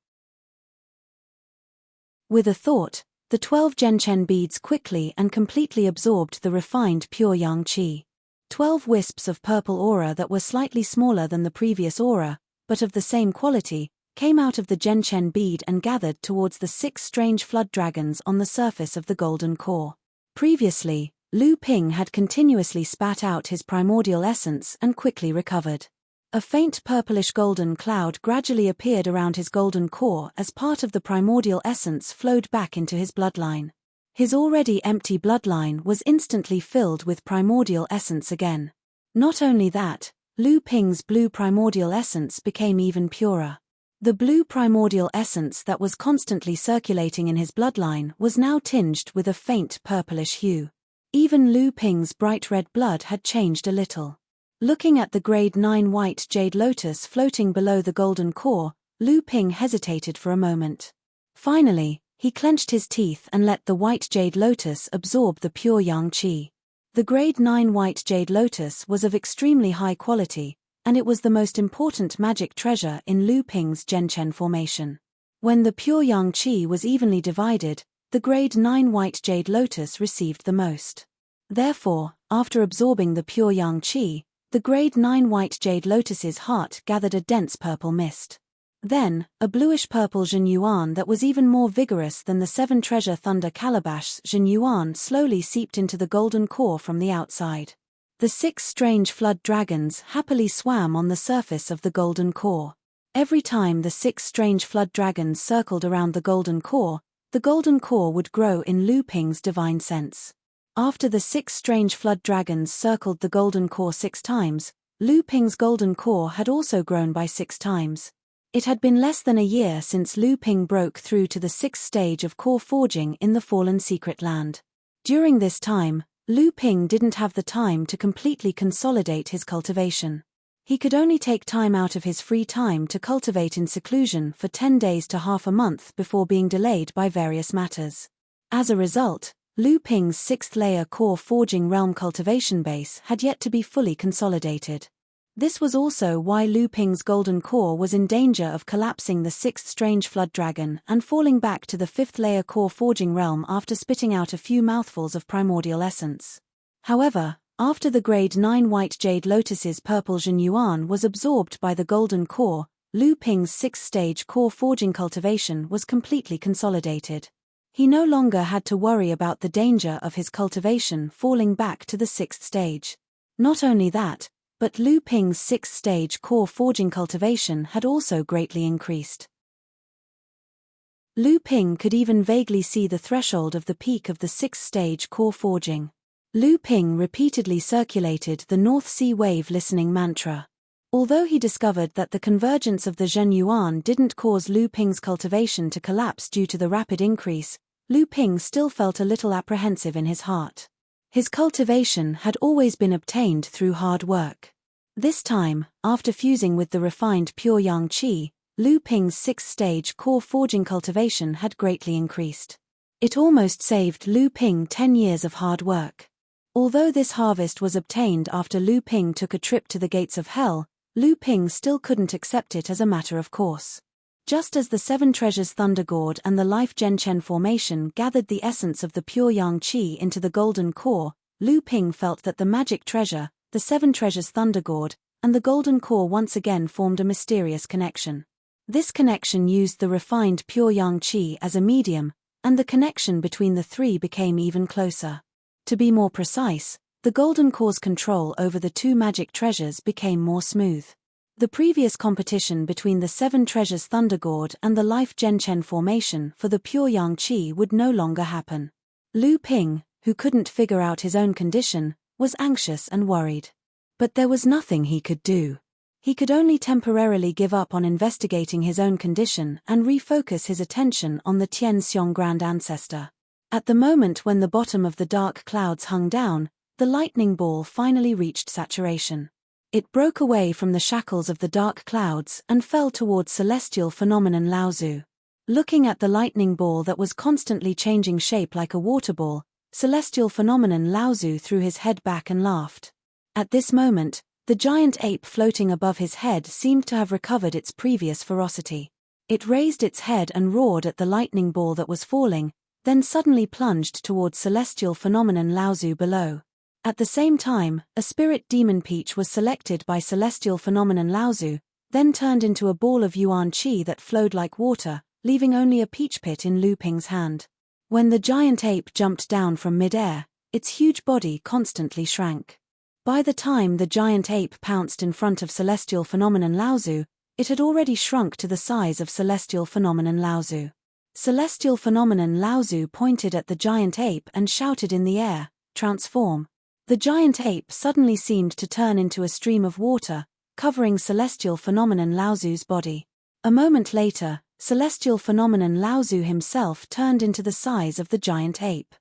A: With a thought, the 12 Zhenchen beads quickly and completely absorbed the refined pure yang qi. 12 wisps of purple aura that were slightly smaller than the previous aura, but of the same quality, came out of the Zhenchen bead and gathered towards the 6 strange flood dragons on the surface of the golden core. Previously, Lu Ping had continuously spat out his primordial essence and quickly recovered. A faint purplish golden cloud gradually appeared around his golden core as part of the primordial essence flowed back into his bloodline. His already empty bloodline was instantly filled with primordial essence again. Not only that, Lu Ping's blue primordial essence became even purer. The blue primordial essence that was constantly circulating in his bloodline was now tinged with a faint purplish hue. Even Lu Ping's bright red blood had changed a little. Looking at the grade 9 white jade lotus floating below the golden core, Lu Ping hesitated for a moment. Finally, he clenched his teeth and let the white jade lotus absorb the pure yang qi. The grade 9 white jade lotus was of extremely high quality, and it was the most important magic treasure in Lu Ping's Zhenchen formation. When the pure yang qi was evenly divided, the grade 9 white jade lotus received the most. Therefore, after absorbing the pure yang qi, the grade 9 white jade lotus's heart gathered a dense purple mist. Then, a bluish-purple Jin Yuan that was even more vigorous than the 7 treasure thunder calabash's Jin Yuan slowly seeped into the golden core from the outside. The 6 strange flood dragons happily swam on the surface of the golden core. Every time the 6 strange flood dragons circled around the golden core would grow in Lu Ping's divine sense. After the 6 strange flood dragons circled the golden core 6 times, Lu Ping's golden core had also grown by 6 times. It had been less than a year since Lu Ping broke through to the 6th stage of core forging in the Fallen Secret Land. During this time, Lu Ping didn't have the time to completely consolidate his cultivation. He could only take time out of his free time to cultivate in seclusion for 10 days to half a month before being delayed by various matters. As a result, Lu Ping's 6th layer core forging realm cultivation base had yet to be fully consolidated. This was also why Lu Ping's golden core was in danger of collapsing the 6th strange flood dragon and falling back to the 5th layer core forging realm after spitting out a few mouthfuls of primordial essence. However, after the grade 9 white jade lotus's purple Zhen Yuan was absorbed by the golden core, Lu Ping's 6th stage core forging cultivation was completely consolidated. He no longer had to worry about the danger of his cultivation falling back to the 6th stage. Not only that, but Lu Ping's 6th stage core forging cultivation had also greatly increased. Lu Ping could even vaguely see the threshold of the peak of the 6th stage core forging. Lu Ping repeatedly circulated the North Sea Wave listening mantra. Although he discovered that the convergence of the Zhen Yuan didn't cause Lu Ping's cultivation to collapse due to the rapid increase, Lu Ping still felt a little apprehensive in his heart. His cultivation had always been obtained through hard work. This time, after fusing with the refined pure yang qi, Lu Ping's 6th stage core forging cultivation had greatly increased. It almost saved Lu Ping 10 years of hard work. Although this harvest was obtained after Lu Ping took a trip to the gates of hell, Lu Ping still couldn't accept it as a matter of course. Just as the 7 treasures Thunder Gourd and the Life Genshen formation gathered the essence of the pure yang qi into the golden core, Lu Ping felt that the magic treasure, the 7 treasures Thunder Gourd, and the golden core once again formed a mysterious connection. This connection used the refined pure yang qi as a medium, and the connection between the three became even closer. To be more precise, the golden core's control over the 2 magic treasures became more smooth. The previous competition between the 7 treasures Thunder Gourd and the Life Genshen formation for the pure yang qi would no longer happen. Lu Ping, who couldn't figure out his own condition, was anxious and worried. But there was nothing he could do. He could only temporarily give up on investigating his own condition and refocus his attention on the Tian Xiong Grand Ancestor. At the moment when the bottom of the dark clouds hung down, the lightning ball finally reached saturation. It broke away from the shackles of the dark clouds and fell towards celestial phenomenon Laozu. Looking at the lightning ball that was constantly changing shape like a water ball, celestial phenomenon Laozu threw his head back and laughed. At this moment, the giant ape floating above his head seemed to have recovered its previous ferocity. It raised its head and roared at the lightning ball that was falling, then suddenly plunged towards celestial phenomenon Laozu below. At the same time, a spirit demon peach was selected by celestial phenomenon Laozu, then turned into a ball of yuan qi that flowed like water, leaving only a peach pit in Lu Ping's hand. When the giant ape jumped down from mid-air, its huge body constantly shrank. By the time the giant ape pounced in front of celestial phenomenon Laozu, it had already shrunk to the size of celestial phenomenon Laozu. Celestial phenomenon Laozu pointed at the giant ape and shouted in the air, "Transform." The giant ape suddenly seemed to turn into a stream of water, covering celestial phenomenon Laozu's body. A moment later, celestial phenomenon Laozu himself turned into the size of the giant ape.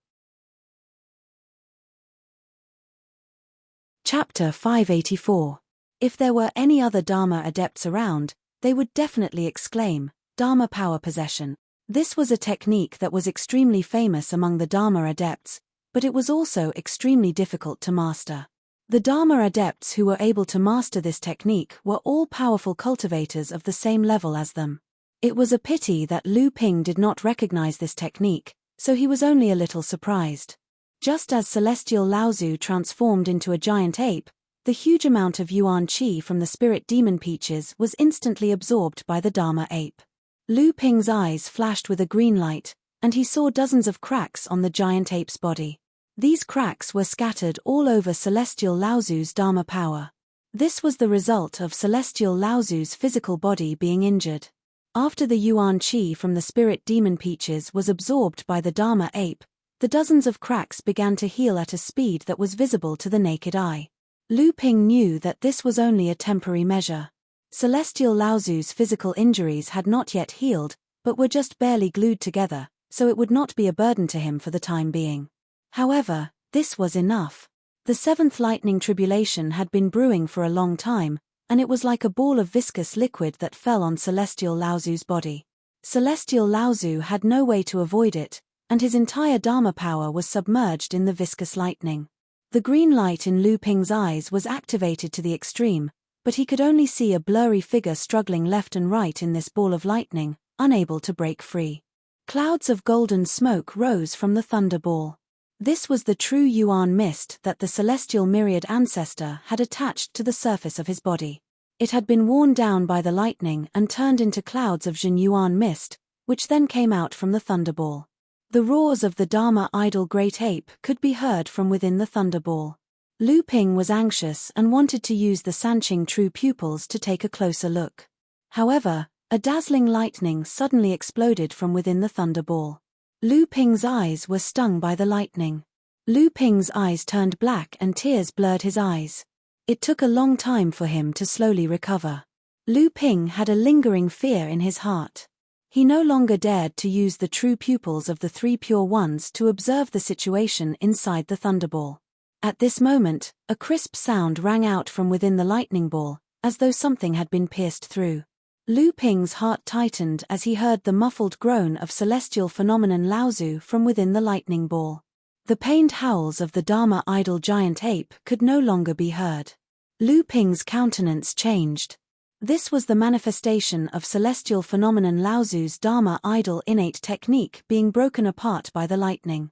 A: Chapter 584. If there were any other Dharma adepts around, they would definitely exclaim, "Dharma power possession." This was a technique that was extremely famous among the Dharma adepts, but it was also extremely difficult to master. The Dharma adepts who were able to master this technique were all powerful cultivators of the same level as them. It was a pity that Lu Ping did not recognize this technique, so he was only a little surprised. Just as celestial Laozu transformed into a giant ape, the huge amount of yuan qi from the spirit demon peaches was instantly absorbed by the Dharma ape. Lu Ping's eyes flashed with a green light, and he saw dozens of cracks on the giant ape's body. These cracks were scattered all over celestial Laozu's Dharma power. This was the result of celestial Laozu's physical body being injured. After the yuan qi from the spirit demon peaches was absorbed by the Dharma ape, the dozens of cracks began to heal at a speed that was visible to the naked eye. Lu Ping knew that this was only a temporary measure. Celestial Laozu's physical injuries had not yet healed, but were just barely glued together, so it would not be a burden to him for the time being. However, this was enough. The seventh lightning tribulation had been brewing for a long time, and it was like a ball of viscous liquid that fell on Celestial Laozu's body. Celestial Laozu had no way to avoid it, and his entire Dharma power was submerged in the viscous lightning. The green light in Lu Ping's eyes was activated to the extreme, but he could only see a blurry figure struggling left and right in this ball of lightning, unable to break free. Clouds of golden smoke rose from the thunder ball. This was the true yuan mist that the celestial myriad ancestor had attached to the surface of his body. It had been worn down by the lightning and turned into clouds of Jin yuan mist, which then came out from the thunderball. The roars of the Dharma idol great ape could be heard from within the thunderball. Lu Ping was anxious and wanted to use the Sanqing true pupils to take a closer look. However, a dazzling lightning suddenly exploded from within the thunderball. Lu Ping's eyes were stung by the lightning. Lu Ping's eyes turned black and tears blurred his eyes. It took a long time for him to slowly recover. Lu Ping had a lingering fear in his heart. He no longer dared to use the true pupils of the three pure ones to observe the situation inside the thunderball. At this moment, a crisp sound rang out from within the lightning ball, as though something had been pierced through. Lu Ping's heart tightened as he heard the muffled groan of celestial phenomenon Laozu from within the lightning ball. The pained howls of the Dharma idol giant ape could no longer be heard. Lu Ping's countenance changed. This was the manifestation of celestial phenomenon Laozu's Dharma idol innate technique being broken apart by the lightning.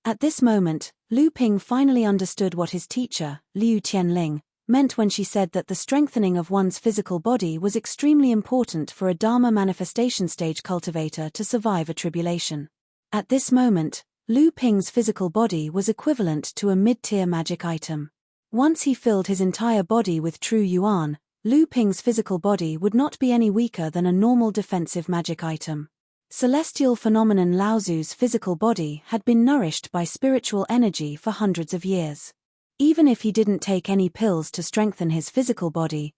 A: At this moment, Lu Ping finally understood what his teacher, Liu Tianling, meant when she said that the strengthening of one's physical body was extremely important for a Dharma manifestation stage cultivator to survive a tribulation. At this moment, Lu Ping's physical body was equivalent to a mid-tier magic item. Once he filled his entire body with true yuan, Lu Ping's physical body would not be any weaker than a normal defensive magic item. Celestial phenomenon Laozu's physical body had been nourished by spiritual energy for hundreds of years. Even if he didn't take any pills to strengthen his physical body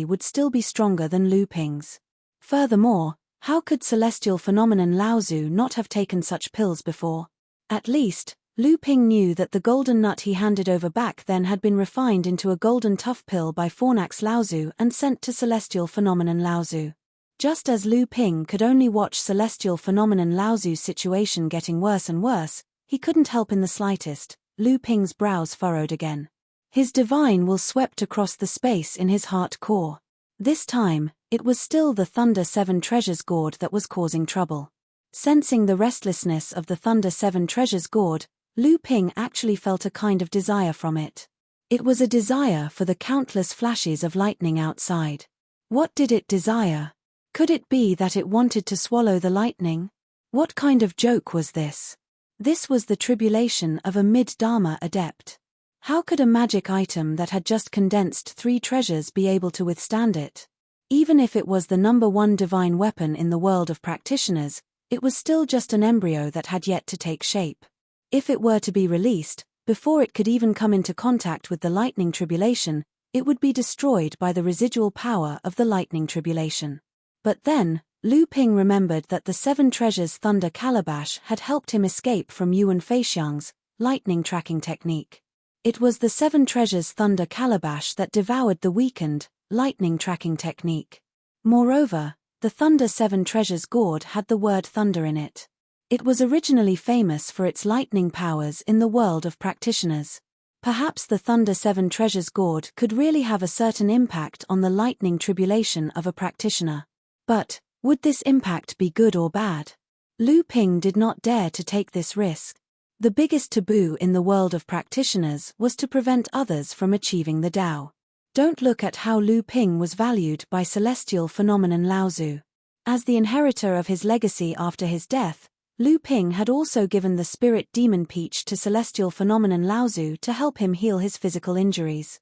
A: would still be stronger than Lu Ping's. Furthermore, how could celestial phenomenon Laozu not have taken such pills before? At least, Lu Ping knew that the golden nut he handed over back then had been refined into a golden tough pill by Fornax Laozu and sent to celestial phenomenon Laozu. Just as Lu Ping could only watch celestial phenomenon Laozu's situation getting worse and worse, he couldn't help in the slightest. Lu Ping's brows furrowed again. His divine will swept across the space in his heart core. This time, it was still the Thunder Seven Treasures gourd that was causing trouble. Sensing the restlessness of the Thunder Seven Treasures gourd, Lu Ping actually felt a kind of desire from it. It was a desire for the countless flashes of lightning outside. What did it desire? Could it be that it wanted to swallow the lightning? What kind of joke was this? This was the tribulation of a mid-Dharma adept. How could a magic item that had just condensed three treasures be able to withstand it? Even if it was the number one divine weapon in the world of practitioners, it was still just an embryo that had yet to take shape. If it were to be released, before it could even come into contact with the lightning tribulation, it would be destroyed by the residual power of the lightning tribulation. But then, Lu Ping remembered that the Seven Treasures Thunder Calabash had helped him escape from Yuan Feixiang's lightning tracking technique. It was the Seven Treasures Thunder Calabash that devoured the weakened lightning tracking technique. Moreover, the Thunder Seven Treasures gourd had the word thunder in it. It was originally famous for its lightning powers in the world of practitioners. Perhaps the Thunder Seven Treasures gourd could really have a certain impact on the lightning tribulation of a practitioner. But, would this impact be good or bad? Lu Ping did not dare to take this risk. The biggest taboo in the world of practitioners was to prevent others from achieving the Tao. Don't look at how Lu Ping was valued by celestial phenomenon Laozu. As the inheritor of his legacy after his death, Lu Ping had also given the spirit demon peach to celestial phenomenon Laozu to help him heal his physical injuries.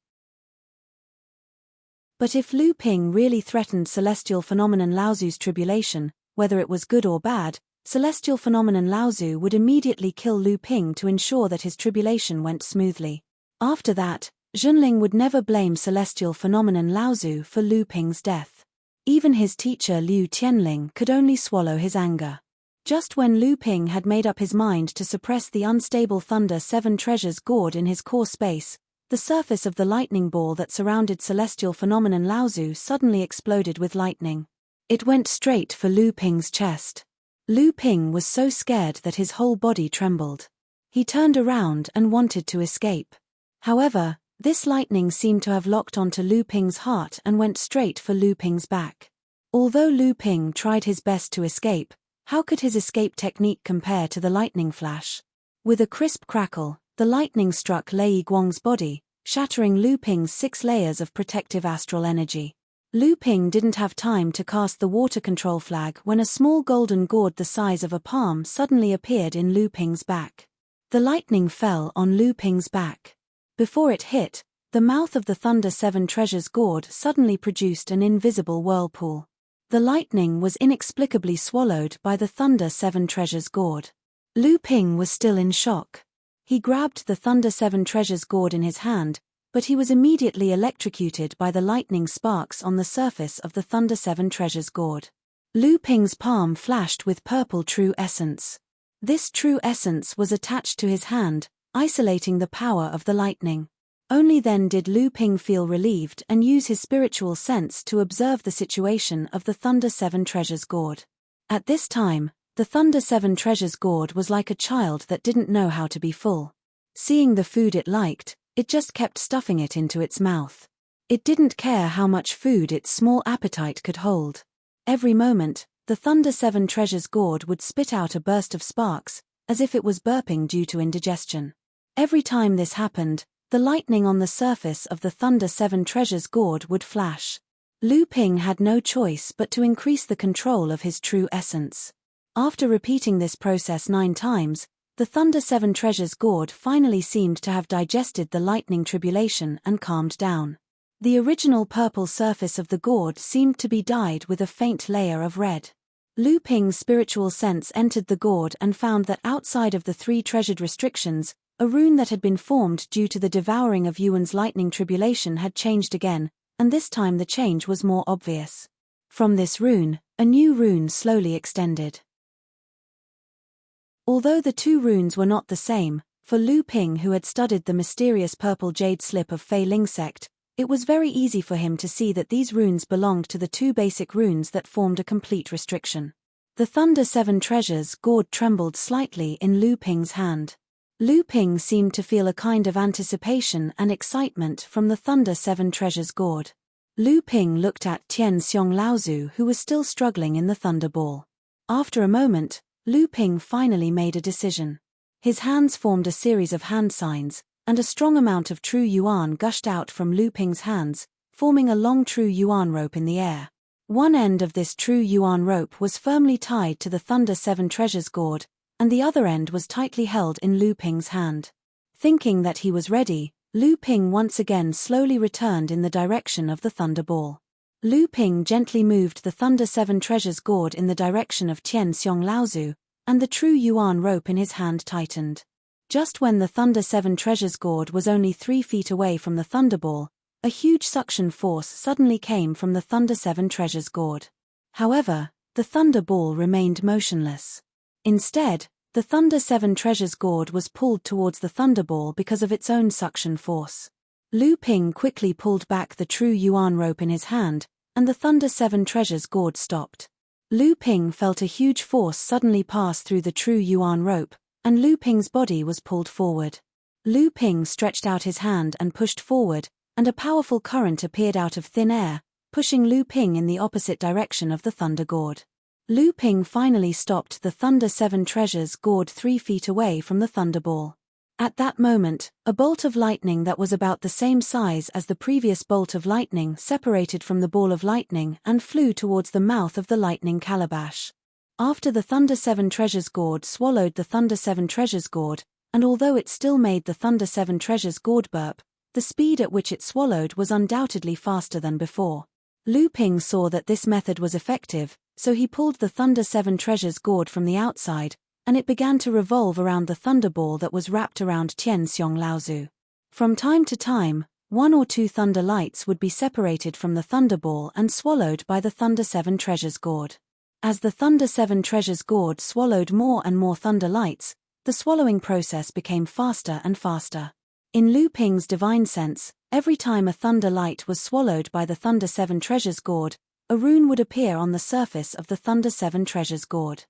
A: But if Lu Ping really threatened celestial phenomenon Laozu's tribulation, whether it was good or bad, celestial phenomenon Laozu would immediately kill Lu Ping to ensure that his tribulation went smoothly. After that, Junling would never blame celestial phenomenon Laozu for Lu Ping's death. Even his teacher Liu Tianling could only swallow his anger. Just when Lu Ping had made up his mind to suppress the unstable Thunder Seven Treasures gourd in his core space, the surface of the lightning ball that surrounded celestial phenomenon Laozu suddenly exploded with lightning. It went straight for Lu Ping's chest. Lu Ping was so scared that his whole body trembled. He turned around and wanted to escape. However, this lightning seemed to have locked onto Lu Ping's heart and went straight for Lu Ping's back. Although Lu Ping tried his best to escape, how could his escape technique compare to the lightning flash? With a crisp crackle, the lightning struck Lei Guang's body, shattering Lu Ping's 6 layers of protective astral energy. Lu Ping didn't have time to cast the water control flag when a small golden gourd the size of a palm suddenly appeared in Lu Ping's back. The lightning fell on Lu Ping's back. Before it hit, the mouth of the Thunder Seven Treasures gourd suddenly produced an invisible whirlpool. The lightning was inexplicably swallowed by the Thunder Seven Treasures gourd. Lu Ping was still in shock. He grabbed the Thunder Seven Treasures gourd in his hand, but he was immediately electrocuted by the lightning sparks on the surface of the Thunder Seven Treasures gourd. Lu Ping's palm flashed with purple true essence. This true essence was attached to his hand, isolating the power of the lightning. Only then did Lu Ping feel relieved and use his spiritual sense to observe the situation of the Thunder Seven Treasures gourd. At this time, the Thunder Seven Treasures gourd was like a child that didn't know how to be full. Seeing the food it liked, it just kept stuffing it into its mouth. It didn't care how much food its small appetite could hold. Every moment, the Thunder Seven Treasures gourd would spit out a burst of sparks, as if it was burping due to indigestion. Every time this happened, the lightning on the surface of the Thunder Seven Treasures gourd would flash. Lu Ping had no choice but to increase the control of his true essence. After repeating this process 9 times, the Thunder Seven Treasures gourd finally seemed to have digested the lightning tribulation and calmed down. The original purple surface of the gourd seemed to be dyed with a faint layer of red. Lu Ping's spiritual sense entered the gourd and found that outside of the 3 treasured restrictions, a rune that had been formed due to the devouring of Yuan's lightning tribulation had changed again, and this time the change was more obvious. From this rune, a new rune slowly extended. Although the 2 runes were not the same, for Lu Ping, who had studied the mysterious purple jade slip of Fei Ling sect, it was very easy for him to see that these runes belonged to the 2 basic runes that formed a complete restriction. The Thunder Seven Treasures gourd trembled slightly in Lu Ping's hand. Lu Ping seemed to feel a kind of anticipation and excitement from the Thunder Seven Treasures gourd. Lu Ping looked at Tian Xiong Laozu, who was still struggling in the Thunder Ball. After a moment, Lu Ping finally made a decision. His hands formed a series of hand signs, and a strong amount of true yuan gushed out from Lu Ping's hands, forming a long true yuan rope in the air. One end of this true yuan rope was firmly tied to the Thunder Seven Treasures gourd, and the other end was tightly held in Lu Ping's hand. Thinking that he was ready, Lu Ping once again slowly returned in the direction of the Thunder Ball. Lu Ping gently moved the Thunder Seven Treasures gourd in the direction of Tian Xiong Laozu, and the true yuan rope in his hand tightened. Just when the Thunder Seven Treasures gourd was only 3 feet away from the Thunder Ball, a huge suction force suddenly came from the Thunder Seven Treasures gourd. However, the Thunder Ball remained motionless. Instead, the Thunder Seven Treasures gourd was pulled towards the Thunder Ball because of its own suction force. Lu Ping quickly pulled back the true yuan rope in his hand, and the Thunder Seven Treasures gourd stopped. Lu Ping felt a huge force suddenly pass through the true yuan rope, and Lu Ping's body was pulled forward. Lu Ping stretched out his hand and pushed forward, and a powerful current appeared out of thin air, pushing Lu Ping in the opposite direction of the Thunder gourd. Lu Ping finally stopped the Thunder Seven Treasures gourd 3 feet away from the Thunder Ball. At that moment, a bolt of lightning that was about the same size as the previous bolt of lightning separated from the ball of lightning and flew towards the mouth of the lightning calabash. After the Thunder 7 Treasures gourd swallowed the Thunder 7 Treasures gourd, and although it still made the Thunder 7 Treasures gourd burp, the speed at which it swallowed was undoubtedly faster than before. Lu Ping saw that this method was effective, so he pulled the Thunder 7 Treasures gourd from the outside, and it began to revolve around the thunderball that was wrapped around Tian Xiong Laozu. From time to time, 1 or 2 thunder lights would be separated from the thunderball and swallowed by the Thunder 7 Treasures gourd. As the Thunder 7 Treasures gourd swallowed more and more thunder lights, the swallowing process became faster and faster. In Lu Ping's divine sense, every time a thunder light was swallowed by the Thunder 7 Treasures gourd, a rune would appear on the surface of the Thunder 7 Treasures gourd.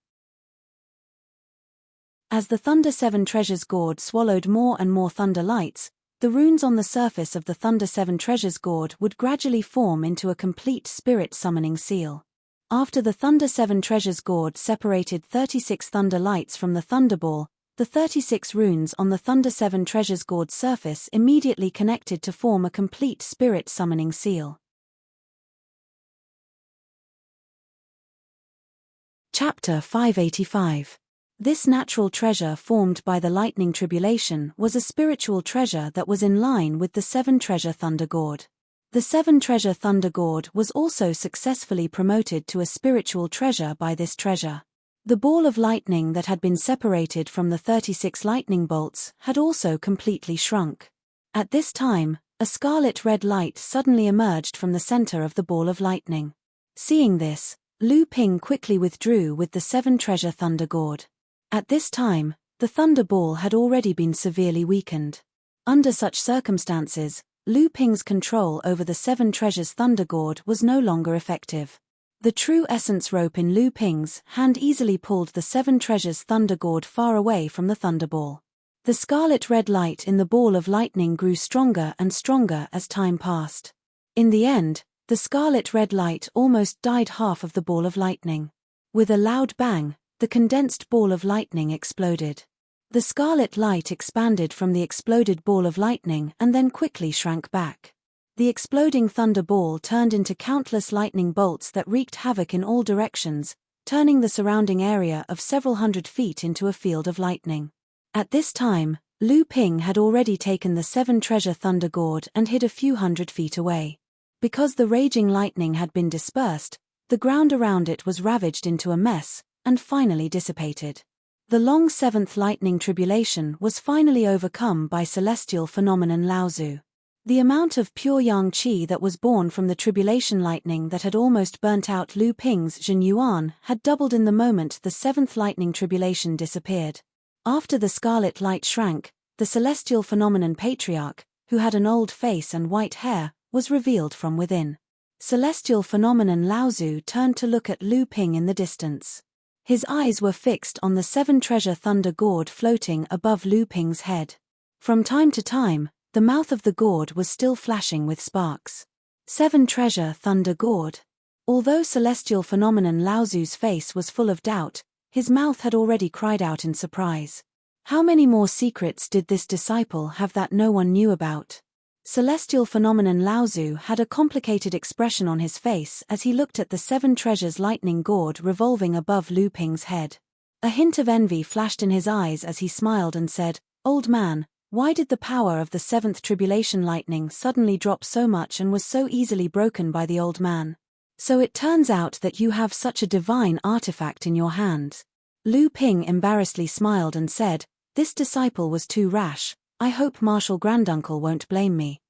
A: As the Thunder 7 Treasures gourd swallowed more and more thunder lights, the runes on the surface of the Thunder 7 Treasures gourd would gradually form into a complete spirit summoning seal. After the Thunder 7 Treasures gourd separated 36 thunder lights from the thunderball, the 36 runes on the Thunder 7 Treasures gourd surface immediately connected to form a complete spirit summoning seal. Chapter 585. This natural treasure formed by the lightning tribulation was a spiritual treasure that was in line with the 7 treasure thunder gourd. The 7 treasure thunder gourd was also successfully promoted to a spiritual treasure by this treasure. The ball of lightning that had been separated from the 36 lightning bolts had also completely shrunk. At this time, a scarlet-red light suddenly emerged from the center of the ball of lightning. Seeing this, Lu Ping quickly withdrew with the 7 treasure thunder gourd. At this time, the thunder ball had already been severely weakened. Under such circumstances, Lu Ping's control over the 7 treasures thunder gourd was no longer effective. The true essence rope in Lu Ping's hand easily pulled the 7 treasures thunder gourd far away from the thunderball. The scarlet-red light in the ball of lightning grew stronger and stronger as time passed. In the end, the scarlet-red light almost dyed half of the ball of lightning. With a loud bang, the condensed ball of lightning exploded. The scarlet light expanded from the exploded ball of lightning and then quickly shrank back. The exploding thunder ball turned into countless lightning bolts that wreaked havoc in all directions, turning the surrounding area of several hundred feet into a field of lightning. At this time, Lu Ping had already taken the 7 treasure thunder gourd and hid a few hundred feet away. Because the raging lightning had been dispersed, the ground around it was ravaged into a mess, and finally dissipated. The long 7th lightning tribulation was finally overcome by celestial phenomenon Laozu. The amount of pure yang qi that was born from the tribulation lightning that had almost burnt out Lu Ping's Zhen Yuan had doubled in the moment the 7th lightning tribulation disappeared. After the scarlet light shrank, the celestial phenomenon patriarch, who had an old face and white hair, was revealed from within. Celestial phenomenon Laozu turned to look at Lu Ping in the distance. His eyes were fixed on the 7 treasure thunder gourd floating above Lu Ping's head. From time to time, the mouth of the gourd was still flashing with sparks. 7 treasure thunder gourd. Although celestial phenomenon Laozu's face was full of doubt, his mouth had already cried out in surprise. How many more secrets did this disciple have that no one knew about? Celestial phenomenon Laozu had a complicated expression on his face as he looked at the 7 treasures lightning gourd revolving above Lu Ping's head. A hint of envy flashed in his eyes as he smiled and said, "Old man, why did the power of the 7th tribulation lightning suddenly drop so much and was so easily broken by the old man? So it turns out that you have such a divine artifact in your hands." Lu Ping embarrassedly smiled and said, "This disciple was too rash. I hope Marshal Granduncle won't blame me."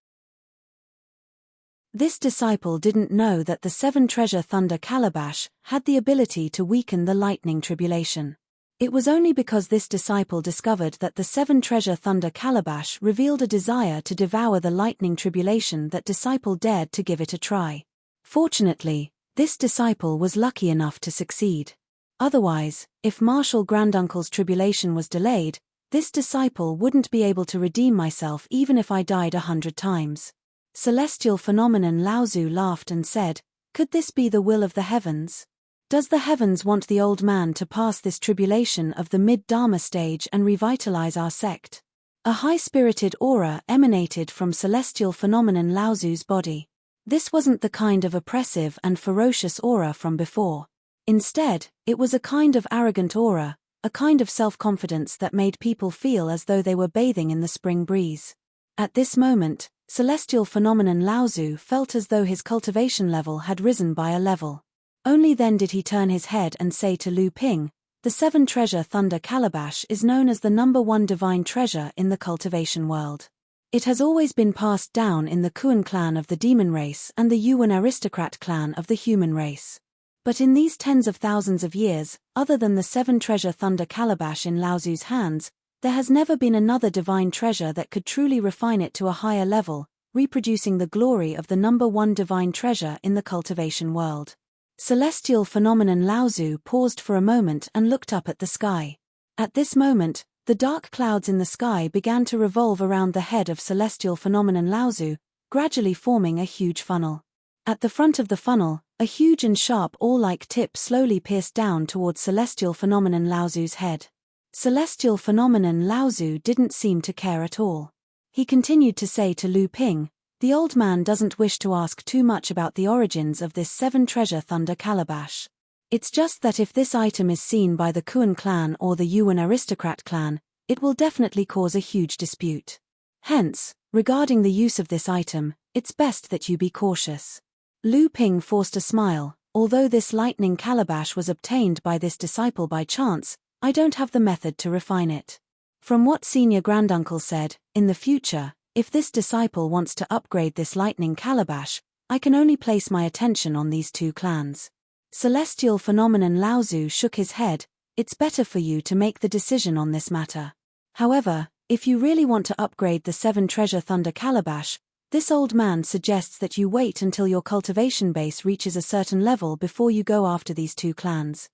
A: This disciple didn't know that the 7 treasure thunder calabash had the ability to weaken the lightning tribulation. It was only because this disciple discovered that the 7 treasure thunder calabash revealed a desire to devour the lightning tribulation that disciple dared to give it a try. Fortunately, this disciple was lucky enough to succeed. Otherwise, if Marshal Granduncle's tribulation was delayed, this disciple wouldn't be able to redeem myself even if I died 100 times. Celestial phenomenon Laozu laughed and said, "Could this be the will of the heavens? Does the heavens want the old man to pass this tribulation of the mid-Dharma stage and revitalize our sect?" A high-spirited aura emanated from celestial phenomenon Laozu's body. This wasn't the kind of oppressive and ferocious aura from before. Instead, it was a kind of arrogant aura, a kind of self-confidence that made people feel as though they were bathing in the spring breeze. At this moment, celestial phenomenon Laozu felt as though his cultivation level had risen by a level. Only then did he turn his head and say to Lu Ping, "The 7-treasure thunder calabash is known as the #1 divine treasure in the cultivation world. It has always been passed down in the Kuan clan of the demon race and the Yuan aristocrat clan of the human race. But in these tens of thousands of years, other than the 7-treasure thunder calabash in Laozu's hands, there has never been another divine treasure that could truly refine it to a higher level, reproducing the glory of the #1 divine treasure in the cultivation world." Celestial phenomenon Laozu paused for a moment and looked up at the sky. At this moment, the dark clouds in the sky began to revolve around the head of celestial phenomenon Laozu, gradually forming a huge funnel. At the front of the funnel, a huge and sharp awl-like tip slowly pierced down towards celestial phenomenon Laozu's head. Celestial phenomenon Laozu didn't seem to care at all. He continued to say to Lu Ping, "The old man doesn't wish to ask too much about the origins of this 7-treasure thunder calabash. It's just that if this item is seen by the Kuan clan or the Yuan aristocrat clan, it will definitely cause a huge dispute. Hence, regarding the use of this item, it's best that you be cautious." Lu Ping forced a smile. "Although this lightning calabash was obtained by this disciple by chance, I don't have the method to refine it. From what senior granduncle said, in the future, if this disciple wants to upgrade this lightning calabash, I can only place my attention on these 2 clans." Celestial phenomenon Laozu shook his head. "It's better for you to make the decision on this matter. However, if you really want to upgrade the 7-treasure thunder calabash, this old man suggests that you wait until your cultivation base reaches a certain level before you go after these 2 clans.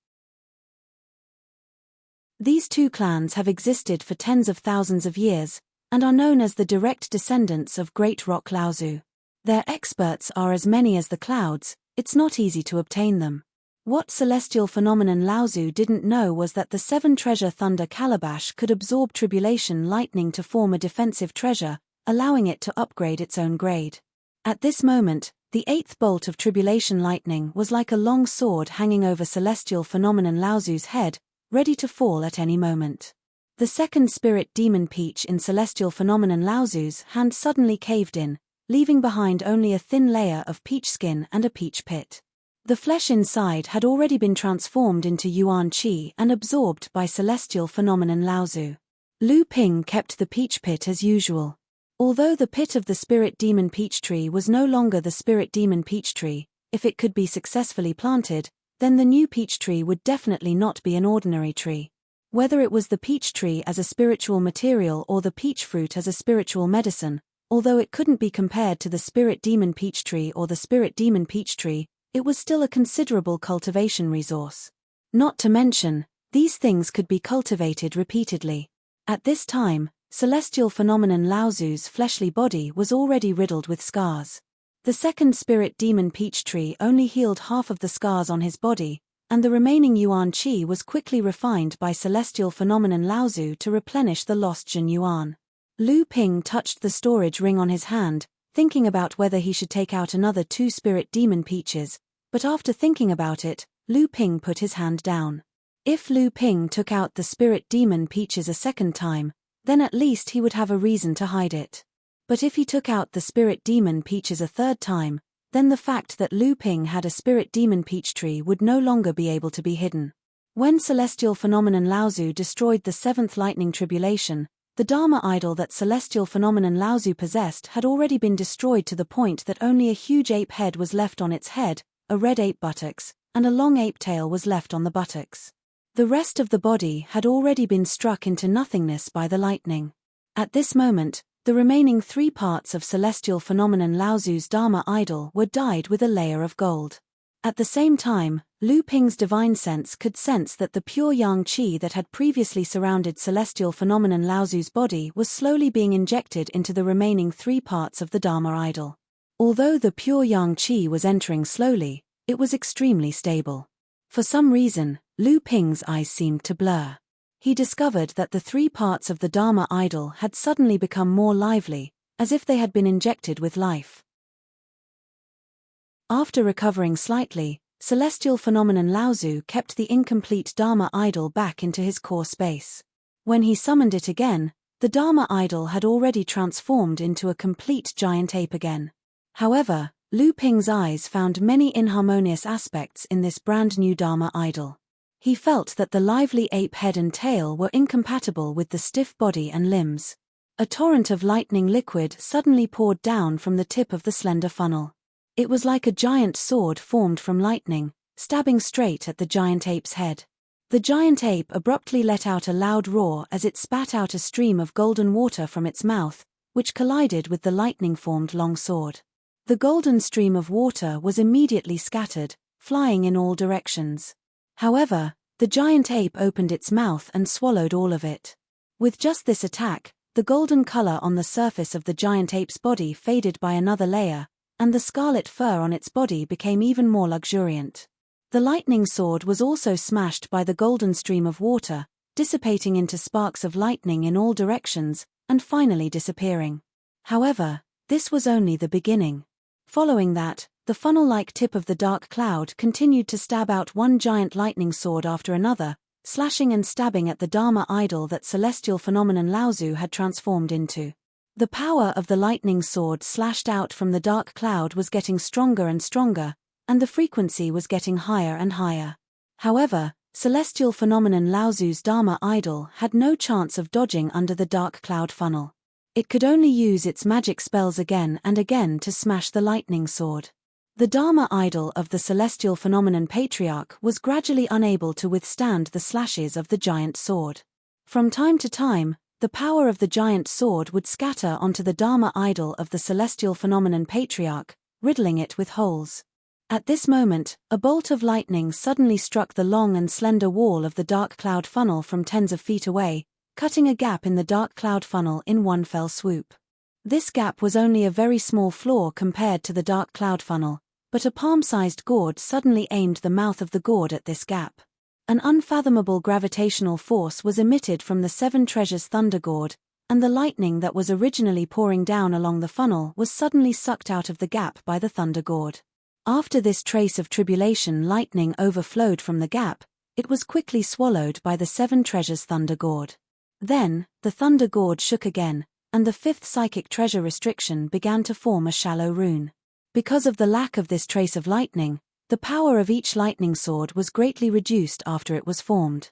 A: These 2 clans have existed for tens of thousands of years, and are known as the direct descendants of Great Rock Laozu. Their experts are as many as the clouds. It's not easy to obtain them." What celestial phenomenon Laozu didn't know was that the 7-treasure thunder calabash could absorb tribulation lightning to form a defensive treasure, allowing it to upgrade its own grade. At this moment, the 8th bolt of tribulation lightning was like a long sword hanging over celestial phenomenon Laozu's head, ready to fall at any moment. The 2nd spirit demon peach in celestial phenomenon Laozu's hand suddenly caved in, leaving behind only a thin layer of peach skin and a peach pit. The flesh inside had already been transformed into yuan qi and absorbed by celestial phenomenon Laozu. Lu Ping kept the peach pit as usual. Although the pit of the spirit demon peach tree was no longer the spirit demon peach tree, if it could be successfully planted, then the new peach tree would definitely not be an ordinary tree. Whether it was the peach tree as a spiritual material or the peach fruit as a spiritual medicine, although it couldn't be compared to the spirit demon peach tree or the spirit demon peach tree, it was still a considerable cultivation resource. Not to mention, these things could be cultivated repeatedly. At this time, celestial phenomenon Laozu's fleshly body was already riddled with scars. The 2nd spirit demon peach tree only healed half of the scars on his body, and the remaining yuan qi was quickly refined by celestial phenomenon Laozu to replenish the lost Jin yuan. Lu Ping touched the storage ring on his hand, thinking about whether he should take out another 2 spirit demon peaches, but after thinking about it, Lu Ping put his hand down. If Lu Ping took out the spirit demon peaches a 2nd time, then at least he would have a reason to hide it. But if he took out the spirit demon peaches a 3rd time, then the fact that Lu Ping had a spirit demon peach tree would no longer be able to be hidden. When celestial phenomenon Laozu destroyed the 7th lightning tribulation, the Dharma idol that celestial phenomenon Laozu possessed had already been destroyed to the point that only a huge ape head was left on its head, a red ape buttocks, and a long ape tail was left on the buttocks. The rest of the body had already been struck into nothingness by the lightning. At this moment, the remaining 3 parts of celestial phenomenon Laozu's Dharma idol were dyed with a layer of gold. At the same time, Lu Ping's divine sense could sense that the pure yang qi that had previously surrounded celestial phenomenon Laozu's body was slowly being injected into the remaining 3 parts of the Dharma idol. Although the pure yang qi was entering slowly, it was extremely stable. For some reason, Lu Ping's eyes seemed to blur. He discovered that the 3 parts of the Dharma idol had suddenly become more lively, as if they had been injected with life. After recovering slightly, celestial phenomenon Laozu kept the incomplete Dharma idol back into his core space. When he summoned it again, the Dharma idol had already transformed into a complete giant ape again. However, Lu Ping's eyes found many inharmonious aspects in this brand new Dharma idol. He felt that the lively ape head and tail were incompatible with the stiff body and limbs. A torrent of lightning liquid suddenly poured down from the tip of the slender funnel. It was like a giant sword formed from lightning, stabbing straight at the giant ape's head. The giant ape abruptly let out a loud roar as it spat out a stream of golden water from its mouth, which collided with the lightning-formed long sword. The golden stream of water was immediately scattered, flying in all directions. However, the giant ape opened its mouth and swallowed all of it. With just this attack, the golden color on the surface of the giant ape's body faded by another layer, and the scarlet fur on its body became even more luxuriant. The lightning sword was also smashed by the golden stream of water, dissipating into sparks of lightning in all directions, and finally disappearing. However, this was only the beginning. Following that, the funnel-like tip of the dark cloud continued to stab out one giant lightning sword after another, slashing and stabbing at the Dharma idol that celestial phenomenon Laozu had transformed into. The power of the lightning sword slashed out from the dark cloud was getting stronger and stronger, and the frequency was getting higher and higher. However, celestial phenomenon Laozu's Dharma idol had no chance of dodging under the dark cloud funnel. It could only use its magic spells again and again to smash the lightning sword. The Dharma idol of the celestial phenomenon Patriarch was gradually unable to withstand the slashes of the giant sword. From time to time, the power of the giant sword would scatter onto the Dharma idol of the celestial phenomenon Patriarch, riddling it with holes. At this moment, a bolt of lightning suddenly struck the long and slender wall of the dark cloud funnel from tens of feet away, cutting a gap in the dark cloud funnel in one fell swoop. This gap was only a very small flaw compared to the dark cloud funnel, but a palm-sized gourd suddenly aimed the mouth of the gourd at this gap. An unfathomable gravitational force was emitted from the Seven Treasures Thunder Gourd, and the lightning that was originally pouring down along the funnel was suddenly sucked out of the gap by the Thunder Gourd. After this trace of tribulation lightning overflowed from the gap, it was quickly swallowed by the Seven Treasures Thunder Gourd. Then, the Thunder Gourd shook again, and the fifth psychic treasure restriction began to form a shallow rune. Because of the lack of this trace of lightning, the power of each lightning sword was greatly reduced after it was formed.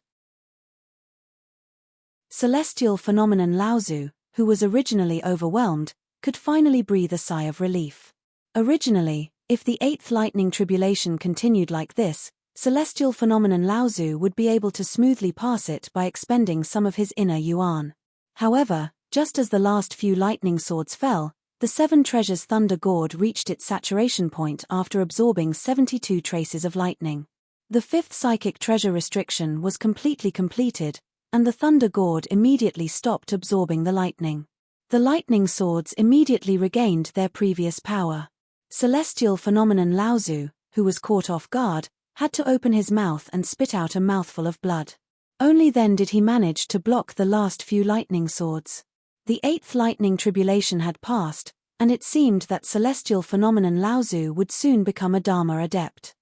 A: Celestial phenomenon Laozu, who was originally overwhelmed, could finally breathe a sigh of relief. Originally, if the eighth lightning tribulation continued like this, celestial phenomenon Laozu would be able to smoothly pass it by expending some of his inner yuan. However, just as the last few lightning swords fell, the Seven Treasures Thunder Gourd reached its saturation point after absorbing 72 traces of lightning. The fifth psychic treasure restriction was completely completed, and the Thunder Gourd immediately stopped absorbing the lightning. The lightning swords immediately regained their previous power. Celestial phenomenon Laozu, who was caught off guard, had to open his mouth and spit out a mouthful of blood. Only then did he manage to block the last few lightning swords. The eighth lightning tribulation had passed, and it seemed that celestial phenomenon Laozu would soon become a Dharma adept.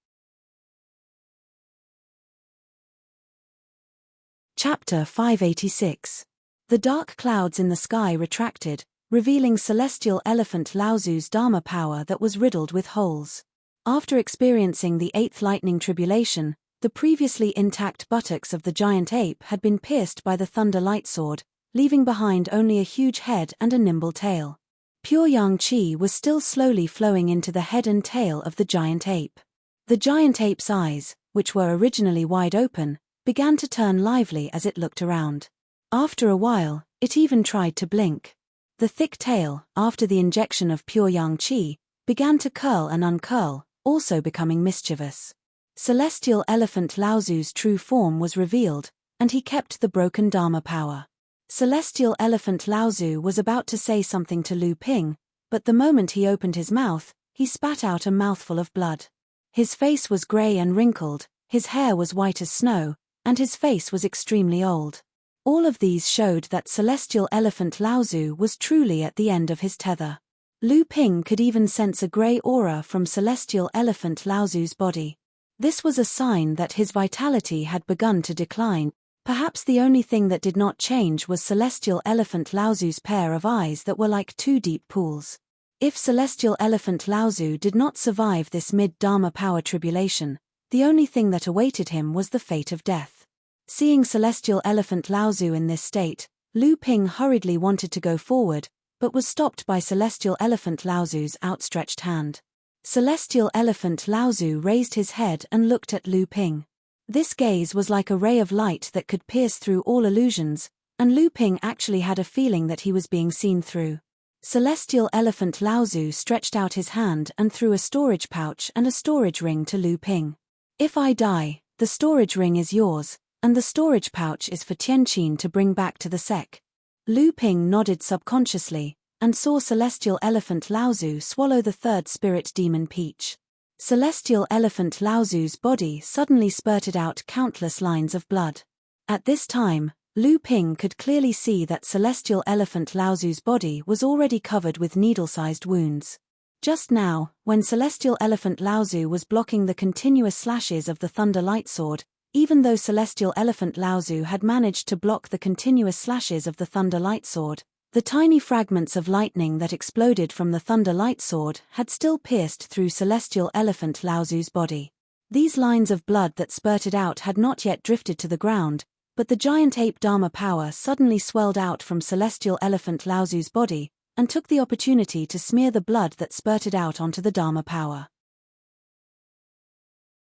A: Chapter 586. The dark clouds in the sky retracted, revealing celestial elephant Laozu's Dharma power that was riddled with holes. After experiencing the eighth lightning tribulation, the previously intact buttocks of the giant ape had been pierced by the thunder light sword, leaving behind only a huge head and a nimble tail. Pure yang qi was still slowly flowing into the head and tail of the giant ape. The giant ape's eyes, which were originally wide open, began to turn lively as it looked around. After a while, it even tried to blink. The thick tail, after the injection of pure yang qi, began to curl and uncurl, also becoming mischievous. Celestial elephant Laozu's true form was revealed, and he kept the broken Dharma power. Celestial elephant Laozu was about to say something to Lu Ping, but the moment he opened his mouth, he spat out a mouthful of blood. His face was grey and wrinkled, his hair was white as snow, and his face was extremely old. All of these showed that celestial elephant Laozu was truly at the end of his tether. Lu Ping could even sense a grey aura from celestial elephant Laozu's body. This was a sign that his vitality had begun to decline. Perhaps the only thing that did not change was Celestial Elephant Laozu's pair of eyes that were like two deep pools. If Celestial Elephant Laozu did not survive this mid-Dharma power tribulation, the only thing that awaited him was the fate of death. Seeing Celestial Elephant Laozu in this state, Lu Ping hurriedly wanted to go forward, but was stopped by Celestial Elephant Laozu's outstretched hand. Celestial Elephant Laozu raised his head and looked at Lu Ping. This gaze was like a ray of light that could pierce through all illusions, and Lu Ping actually had a feeling that he was being seen through. Celestial Elephant Laozu stretched out his hand and threw a storage pouch and a storage ring to Lu Ping. If I die, the storage ring is yours, and the storage pouch is for Tianqin to bring back to the sec. Lu Ping nodded subconsciously, and saw Celestial Elephant Laozu swallow the third spirit demon peach. Celestial Elephant Laozu's body suddenly spurted out countless lines of blood. At this time, Lu Ping could clearly see that Celestial Elephant Laozu's body was already covered with needle-sized wounds. Just now, when Celestial Elephant Laozu was blocking the continuous slashes of the Thunder Light Sword, even though Celestial Elephant Laozu had managed to block the continuous slashes of the Thunder Light Sword, the tiny fragments of lightning that exploded from the Thunder Light Sword had still pierced through Celestial Elephant Laozu's body. These lines of blood that spurted out had not yet drifted to the ground, but the giant ape Dharma power suddenly swelled out from Celestial Elephant Laozu's body, and took the opportunity to smear the blood that spurted out onto the Dharma power.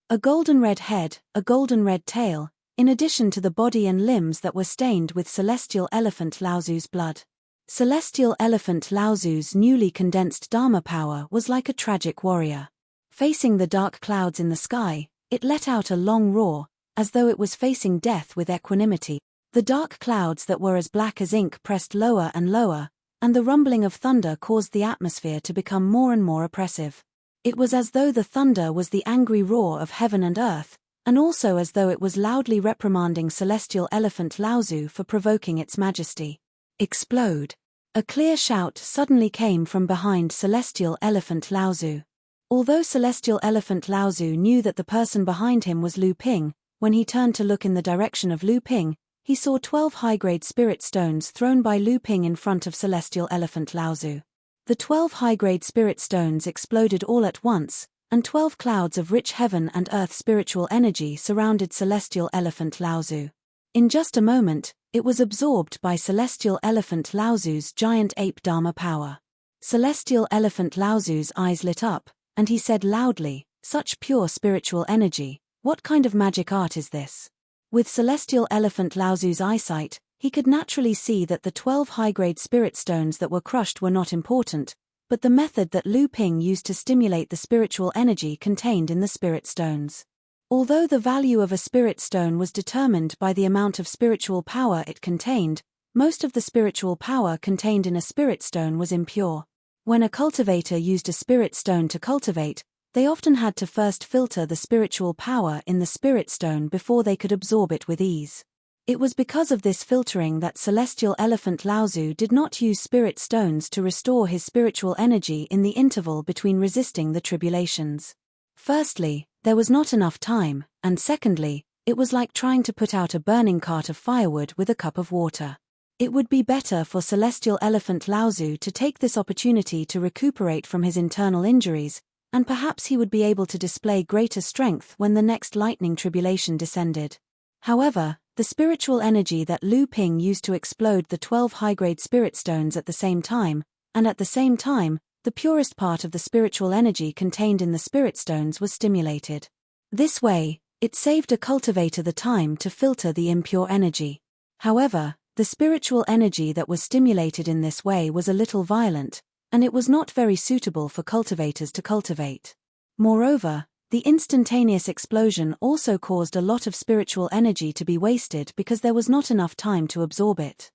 A: A golden red head, a golden red tail, in addition to the body and limbs that were stained with Celestial Elephant Laozu's blood. Celestial Elephant Laozu's newly condensed Dharma power was like a tragic warrior. Facing the dark clouds in the sky, it let out a long roar, as though it was facing death with equanimity. The dark clouds that were as black as ink pressed lower and lower, and the rumbling of thunder caused the atmosphere to become more and more oppressive. It was as though the thunder was the angry roar of heaven and earth, and also as though it was loudly reprimanding Celestial Elephant Laozu for provoking its majesty. Explode! A clear shout suddenly came from behind Celestial Elephant Laozu. Although Celestial Elephant Laozu knew that the person behind him was Lu Ping, when he turned to look in the direction of Lu Ping, he saw 12 high-grade spirit stones thrown by Lu Ping in front of Celestial Elephant Laozu. The 12 high-grade spirit stones exploded all at once, and 12 clouds of rich heaven and earth spiritual energy surrounded Celestial Elephant Laozu. In just a moment, it was absorbed by Celestial Elephant Laozu's giant ape Dharma power. Celestial Elephant Laozu's eyes lit up, and he said loudly, "Such pure spiritual energy, what kind of magic art is this?" With Celestial Elephant Laozu's eyesight, he could naturally see that the 12 high-grade spirit stones that were crushed were not important, but the method that Lu Ping used to stimulate the spiritual energy contained in the spirit stones. Although the value of a spirit stone was determined by the amount of spiritual power it contained, most of the spiritual power contained in a spirit stone was impure. When a cultivator used a spirit stone to cultivate, they often had to first filter the spiritual power in the spirit stone before they could absorb it with ease. It was because of this filtering that Celestial Elephant Laozu did not use spirit stones to restore his spiritual energy in the interval between resisting the tribulations. Firstly, there was not enough time, and secondly, it was like trying to put out a burning cart of firewood with a cup of water. It would be better for Celestial Elephant Laozu to take this opportunity to recuperate from his internal injuries, and perhaps he would be able to display greater strength when the next lightning tribulation descended. However, the spiritual energy that Lu Ping used to explode the 12 high-grade spirit stones at the same time, the purest part of the spiritual energy contained in the spirit stones was stimulated. This way, it saved a cultivator the time to filter the impure energy. However, the spiritual energy that was stimulated in this way was a little violent, and it was not very suitable for cultivators to cultivate. Moreover, the instantaneous explosion also caused a lot of spiritual energy to be wasted because there was not enough time to absorb it.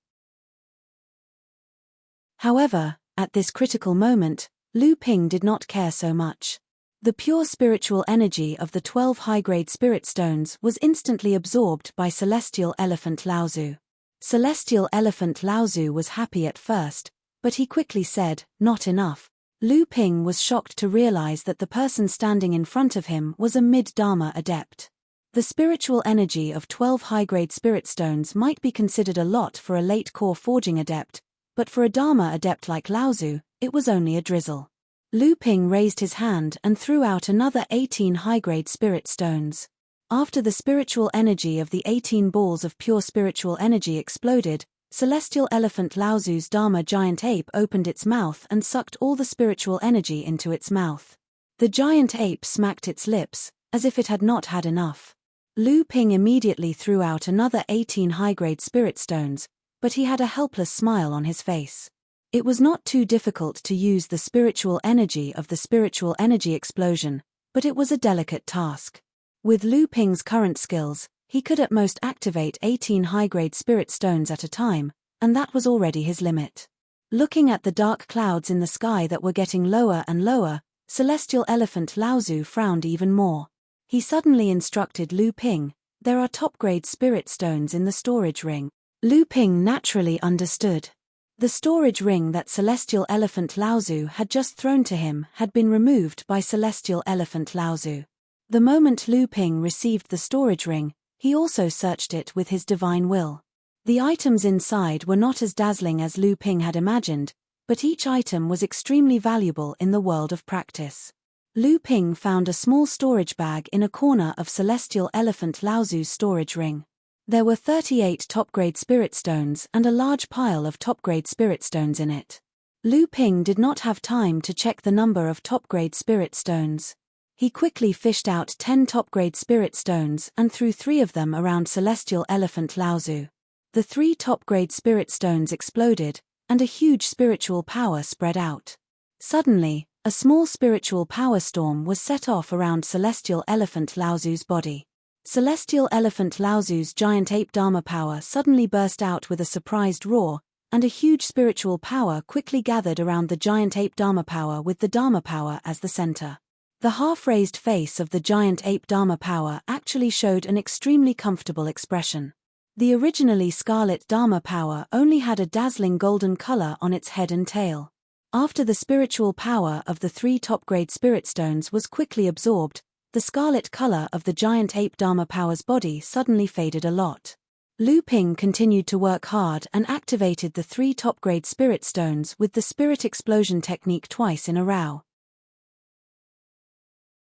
A: However, at this critical moment, Lu Ping did not care so much. The pure spiritual energy of the 12 high-grade spirit stones was instantly absorbed by Celestial Elephant Laozu. Celestial Elephant Laozu was happy at first, but he quickly said, "Not enough. Lu Ping was shocked to realize that the person standing in front of him was a mid-Dharma adept. The spiritual energy of 12 high-grade spirit stones might be considered a lot for a late core forging adept, but for a Dharma adept like Laozu, it was only a drizzle. Lu Ping raised his hand and threw out another 18 high-grade spirit stones. After the spiritual energy of the 18 balls of pure spiritual energy exploded, Celestial Elephant Laozu's Dharma giant ape opened its mouth and sucked all the spiritual energy into its mouth. The giant ape smacked its lips, as if it had not had enough. Lu Ping immediately threw out another 18 high-grade spirit stones, but he had a helpless smile on his face. It was not too difficult to use the spiritual energy of the spiritual energy explosion, but it was a delicate task. With Lu Ping's current skills, he could at most activate 18 high-grade spirit stones at a time, and that was already his limit. Looking at the dark clouds in the sky that were getting lower and lower, Celestial Elephant Laozu frowned even more. He suddenly instructed Lu Ping, "There are top-grade spirit stones in the storage ring." Lu Ping naturally understood. The storage ring that Celestial Elephant Laozu had just thrown to him had been removed by Celestial Elephant Laozu. The moment Lu Ping received the storage ring, he also searched it with his divine will. The items inside were not as dazzling as Lu Ping had imagined, but each item was extremely valuable in the world of practice. Lu Ping found a small storage bag in a corner of Celestial Elephant Laozu's storage ring. There were 38 top-grade spirit stones and a large pile of top-grade spirit stones in it. Lu Ping did not have time to check the number of top-grade spirit stones. He quickly fished out 10 top-grade spirit stones and threw 3 of them around Celestial Elephant Laozu. The 3 top-grade spirit stones exploded, and a huge spiritual power spread out. Suddenly, a small spiritual power storm was set off around Celestial Elephant Laozu's body. Celestial Elephant Laozu's giant ape Dharma power suddenly burst out with a surprised roar, and a huge spiritual power quickly gathered around the giant ape Dharma power with the Dharma power as the center. The half-raised face of the giant ape Dharma power actually showed an extremely comfortable expression. The originally scarlet Dharma power only had a dazzling golden color on its head and tail. After the spiritual power of the 3 top-grade spirit stones was quickly absorbed, the scarlet color of the giant ape Dharma power's body suddenly faded a lot. Lu Ping continued to work hard and activated the 3 top-grade spirit stones with the spirit explosion technique twice in a row.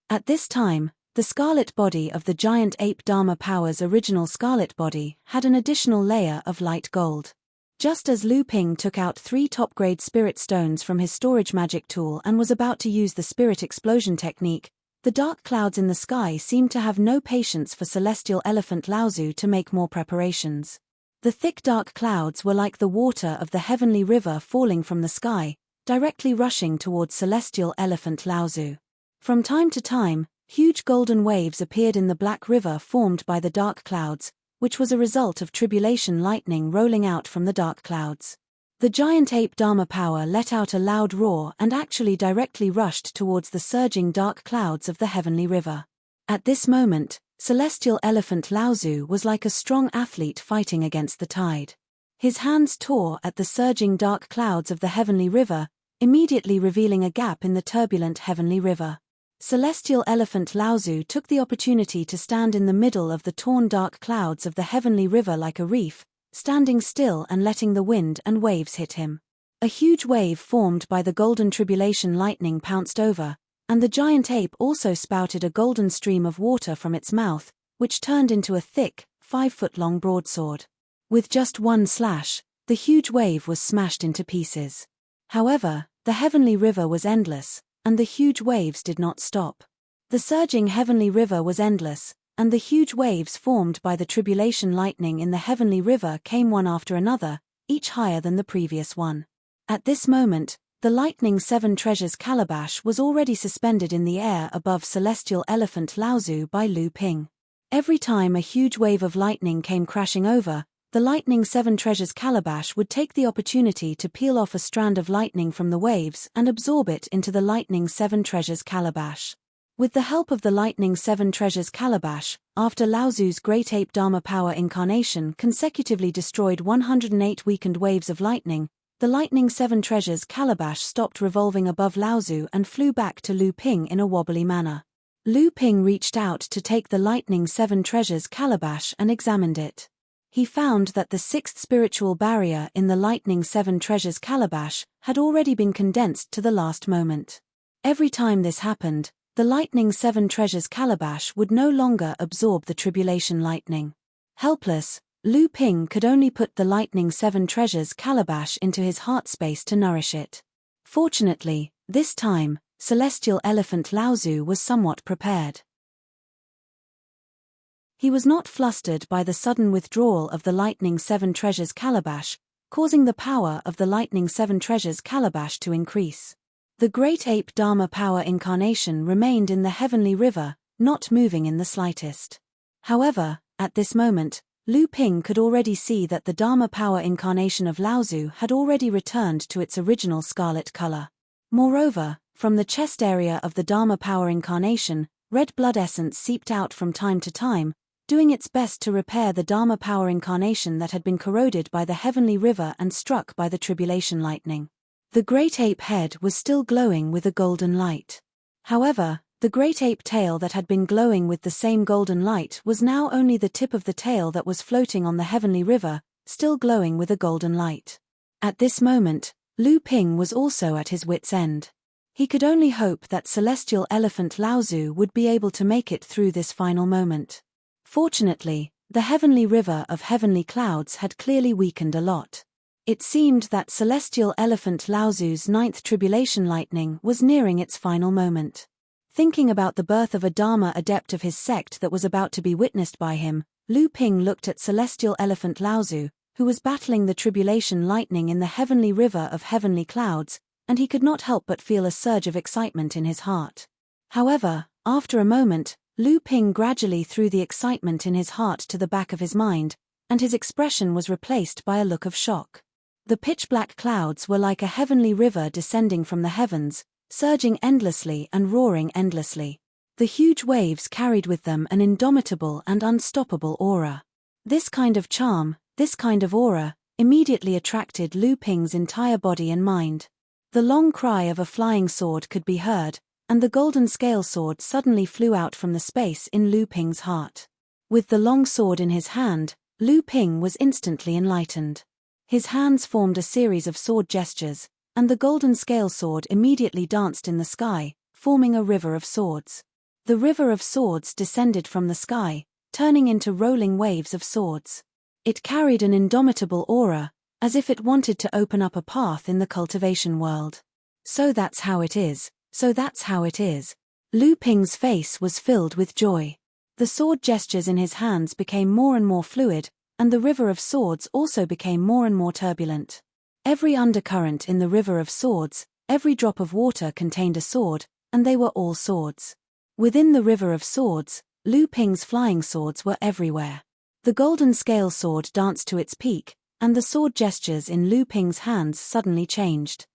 A: At this time, the scarlet body of the giant ape Dharma power's original scarlet body had an additional layer of light gold. Just as Lu Ping took out 3 top-grade spirit stones from his storage magic tool and was about to use the spirit explosion technique, the dark clouds in the sky seemed to have no patience for Celestial Elephant Laozu to make more preparations. The thick dark clouds were like the water of the heavenly river falling from the sky, directly rushing towards Celestial Elephant Laozu. From time to time, huge golden waves appeared in the black river formed by the dark clouds, which was a result of tribulation lightning rolling out from the dark clouds. The giant ape Dharma power let out a loud roar and actually directly rushed towards the surging dark clouds of the heavenly river. At this moment, Celestial Elephant Laozu was like a strong athlete fighting against the tide. His hands tore at the surging dark clouds of the heavenly river, immediately revealing a gap in the turbulent heavenly river. Celestial Elephant Laozu took the opportunity to stand in the middle of the torn dark clouds of the heavenly river like a reef, standing still and letting the wind and waves hit him. A huge wave formed by the golden tribulation lightning pounced over, and the giant ape also spouted a golden stream of water from its mouth, which turned into a thick, 5-foot-long broadsword. With just one slash, the huge wave was smashed into pieces. However, the heavenly river was endless, and the huge waves did not stop. The surging heavenly river was endless, and the huge waves formed by the tribulation lightning in the heavenly river came one after another, each higher than the previous one. At this moment, the lightning 7 treasures calabash was already suspended in the air above Celestial Elephant Laozu by Lu Ping. Every time a huge wave of lightning came crashing over, the lightning 7 treasures calabash would take the opportunity to peel off a strand of lightning from the waves and absorb it into the lightning 7 treasures calabash. With the help of the lightning 7 treasures calabash, after Laozu's great ape Dharma power incarnation consecutively destroyed 108 weakened waves of lightning, The lightning 7 treasures calabash stopped revolving above Laozu and flew back to Lu Ping in a wobbly manner. Lu Ping reached out to take the lightning 7 treasures calabash and examined it. He found that the 6th spiritual barrier in the lightning 7 treasures calabash had already been condensed to the last moment. Every time this happened, the lightning 7 treasures calabash would no longer absorb the tribulation lightning. Helpless, Lu Ping could only put the lightning 7 treasures calabash into his heart space to nourish it. Fortunately, this time, celestial elephant Laozu was somewhat prepared. He was not flustered by the sudden withdrawal of the lightning 7 treasures calabash, causing the power of the lightning 7 treasures calabash to increase. The great ape Dharma power incarnation remained in the heavenly river, not moving in the slightest. However, at this moment, Lu Ping could already see that the Dharma power incarnation of Laozu had already returned to its original scarlet color. Moreover, from the chest area of the Dharma power incarnation, red blood essence seeped out from time to time, doing its best to repair the Dharma power incarnation that had been corroded by the heavenly river and struck by the tribulation lightning. The great ape head was still glowing with a golden light. However, the great ape tail that had been glowing with the same golden light was now only the tip of the tail that was floating on the heavenly river, still glowing with a golden light. At this moment, Lu Ping was also at his wits' end. He could only hope that celestial elephant Laozu would be able to make it through this final moment. Fortunately, the heavenly river of heavenly clouds had clearly weakened a lot. It seemed that celestial elephant Laozu's 9th tribulation lightning was nearing its final moment. Thinking about the birth of a Dharma adept of his sect that was about to be witnessed by him, Lu Ping looked at celestial elephant Laozu, who was battling the tribulation lightning in the heavenly river of heavenly clouds, and he could not help but feel a surge of excitement in his heart. However, after a moment, Lu Ping gradually threw the excitement in his heart to the back of his mind, and his expression was replaced by a look of shock. The pitch-black clouds were like a heavenly river descending from the heavens, surging endlessly and roaring endlessly. The huge waves carried with them an indomitable and unstoppable aura. This kind of charm, this kind of aura, immediately attracted Lu Ping's entire body and mind. The long cry of a flying sword could be heard, and the golden scale sword suddenly flew out from the space in Lu Ping's heart. With the long sword in his hand, Lu Ping was instantly enlightened. His hands formed a series of sword gestures, and the golden scale sword immediately danced in the sky, forming a river of swords. The river of swords descended from the sky, turning into rolling waves of swords. It carried an indomitable aura, as if it wanted to open up a path in the cultivation world. So that's how it is. So that's how it is. Lu Ping's face was filled with joy. The sword gestures in his hands became more and more fluid, and the river of swords also became more and more turbulent. Every undercurrent in the river of swords, every drop of water contained a sword, and they were all swords. Within the river of swords, Lu Ping's flying swords were everywhere. The golden scale sword danced to its peak, and the sword gestures in Lu Ping's hands suddenly changed.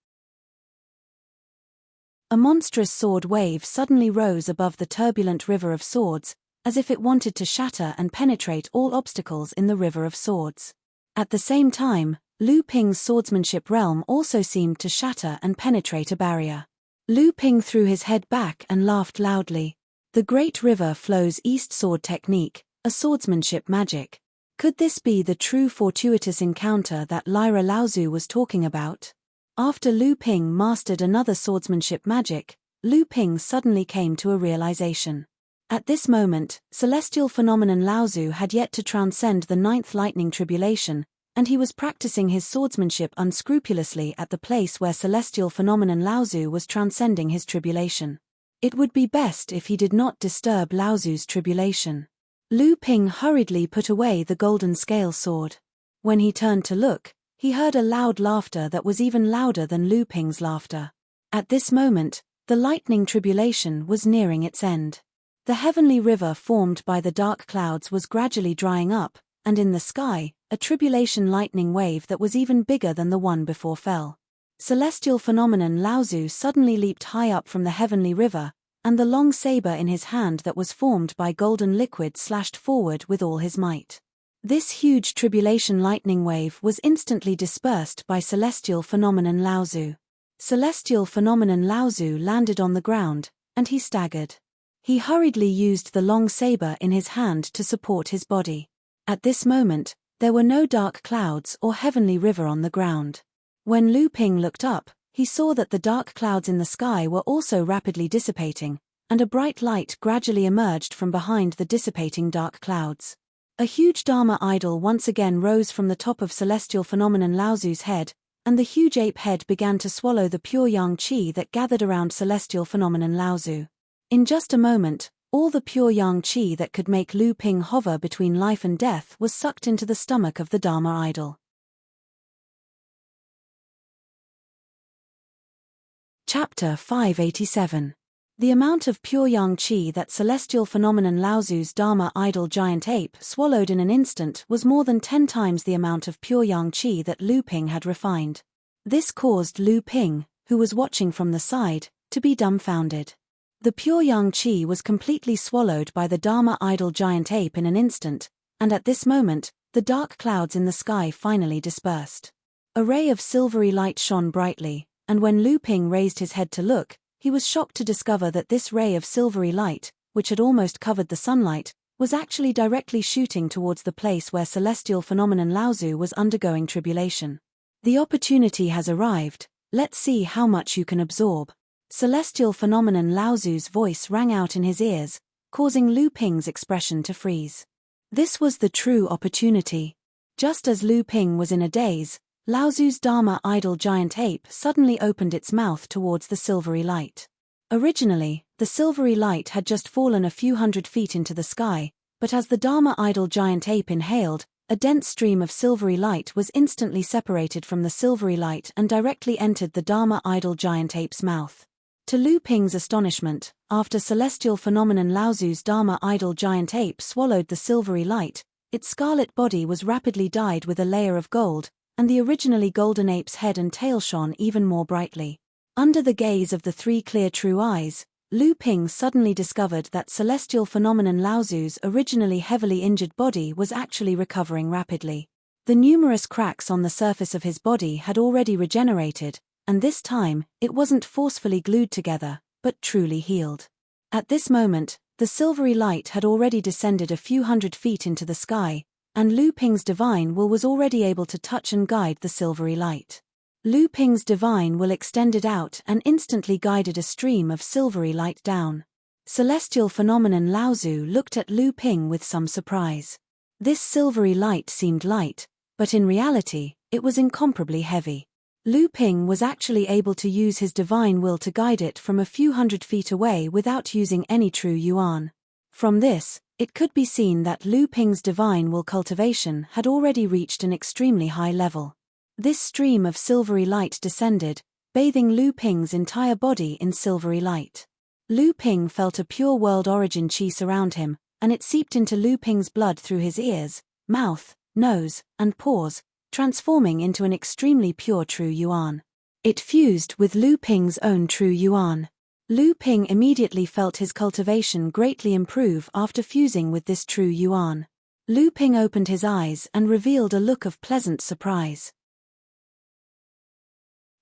A: A monstrous sword wave suddenly rose above the turbulent river of swords, as if it wanted to shatter and penetrate all obstacles in the river of swords. At the same time, Lu Ping's swordsmanship realm also seemed to shatter and penetrate a barrier. Lu Ping threw his head back and laughed loudly. The great river flows east sword technique, a swordsmanship magic. Could this be the true fortuitous encounter that Lyra Laozu was talking about? After Lu Ping mastered another swordsmanship magic, Lu Ping suddenly came to a realization. At this moment, celestial phenomenon Laozu had yet to transcend the 9th lightning tribulation, and he was practicing his swordsmanship unscrupulously at the place where celestial phenomenon Laozu was transcending his tribulation. It would be best if he did not disturb Laozu's tribulation. Lu Ping hurriedly put away the golden scale sword. When he turned to look, he heard a loud laughter that was even louder than Lu Ping's laughter. At this moment, the lightning tribulation was nearing its end. The heavenly river formed by the dark clouds was gradually drying up, and in the sky, a tribulation lightning wave that was even bigger than the one before fell. Celestial phenomenon Laozu suddenly leaped high up from the heavenly river, and the long saber in his hand that was formed by golden liquid slashed forward with all his might. This huge tribulation lightning wave was instantly dispersed by celestial phenomenon Laozu. Celestial phenomenon Laozu landed on the ground, and he staggered. He hurriedly used the long saber in his hand to support his body. At this moment, there were no dark clouds or heavenly river on the ground. When Lu Ping looked up, he saw that the dark clouds in the sky were also rapidly dissipating, and a bright light gradually emerged from behind the dissipating dark clouds. A huge Dharma idol once again rose from the top of celestial phenomenon Laozu's head, and the huge ape head began to swallow the pure yang qi that gathered around celestial phenomenon Laozu. In just a moment, all the pure yang qi that could make Lu Ping hover between life and death was sucked into the stomach of the Dharma idol. Chapter 587. The amount of pure yang qi that celestial phenomenon Laozu's Dharma idol giant ape swallowed in an instant was more than 10 times the amount of pure yang qi that Lu Ping had refined. This caused Lu Ping, who was watching from the side, to be dumbfounded. The pure yang qi was completely swallowed by the Dharma idol giant ape in an instant, and at this moment, the dark clouds in the sky finally dispersed. A ray of silvery light shone brightly, and when Lu Ping raised his head to look, he was shocked to discover that this ray of silvery light, which had almost covered the sunlight, was actually directly shooting towards the place where celestial phenomenon Laozu was undergoing tribulation. The opportunity has arrived, let's see how much you can absorb. Celestial phenomenon Laozu's voice rang out in his ears, causing Lu Ping's expression to freeze. This was the true opportunity. Just as Lu Ping was in a daze, Laozu's Dharma idol giant ape suddenly opened its mouth towards the silvery light. Originally, the silvery light had just fallen a few hundred feet into the sky, but as the Dharma idol giant ape inhaled, a dense stream of silvery light was instantly separated from the silvery light and directly entered the Dharma idol giant ape's mouth. To Lu Ping's astonishment, after celestial phenomenon Laozu's Dharma idol giant ape swallowed the silvery light, its scarlet body was rapidly dyed with a layer of gold, and the originally golden ape's head and tail shone even more brightly. Under the gaze of the 3 clear true eyes, Lu Ping suddenly discovered that celestial phenomenon Laozu's originally heavily injured body was actually recovering rapidly. The numerous cracks on the surface of his body had already regenerated, and this time, it wasn't forcefully glued together, but truly healed. At this moment, the silvery light had already descended a few hundred feet into the sky, and Lu Ping's divine will was already able to touch and guide the silvery light. Lu Ping's divine will extended out and instantly guided a stream of silvery light down. Celestial phenomenon Laozu looked at Lu Ping with some surprise. This silvery light seemed light, but in reality, it was incomparably heavy. Lu Ping was actually able to use his divine will to guide it from a few hundred feet away without using any true yuan. From this, it could be seen that Lu Ping's divine will cultivation had already reached an extremely high level. This stream of silvery light descended, bathing Lu Ping's entire body in silvery light. Lu Ping felt a pure world origin qi surround him, and it seeped into Lu Ping's blood through his ears, mouth, nose, and pores, transforming into an extremely pure true yuan. It fused with Lu Ping's own true yuan. Lu Ping immediately felt his cultivation greatly improve after fusing with this true yuan. Lu Ping opened his eyes and revealed a look of pleasant surprise.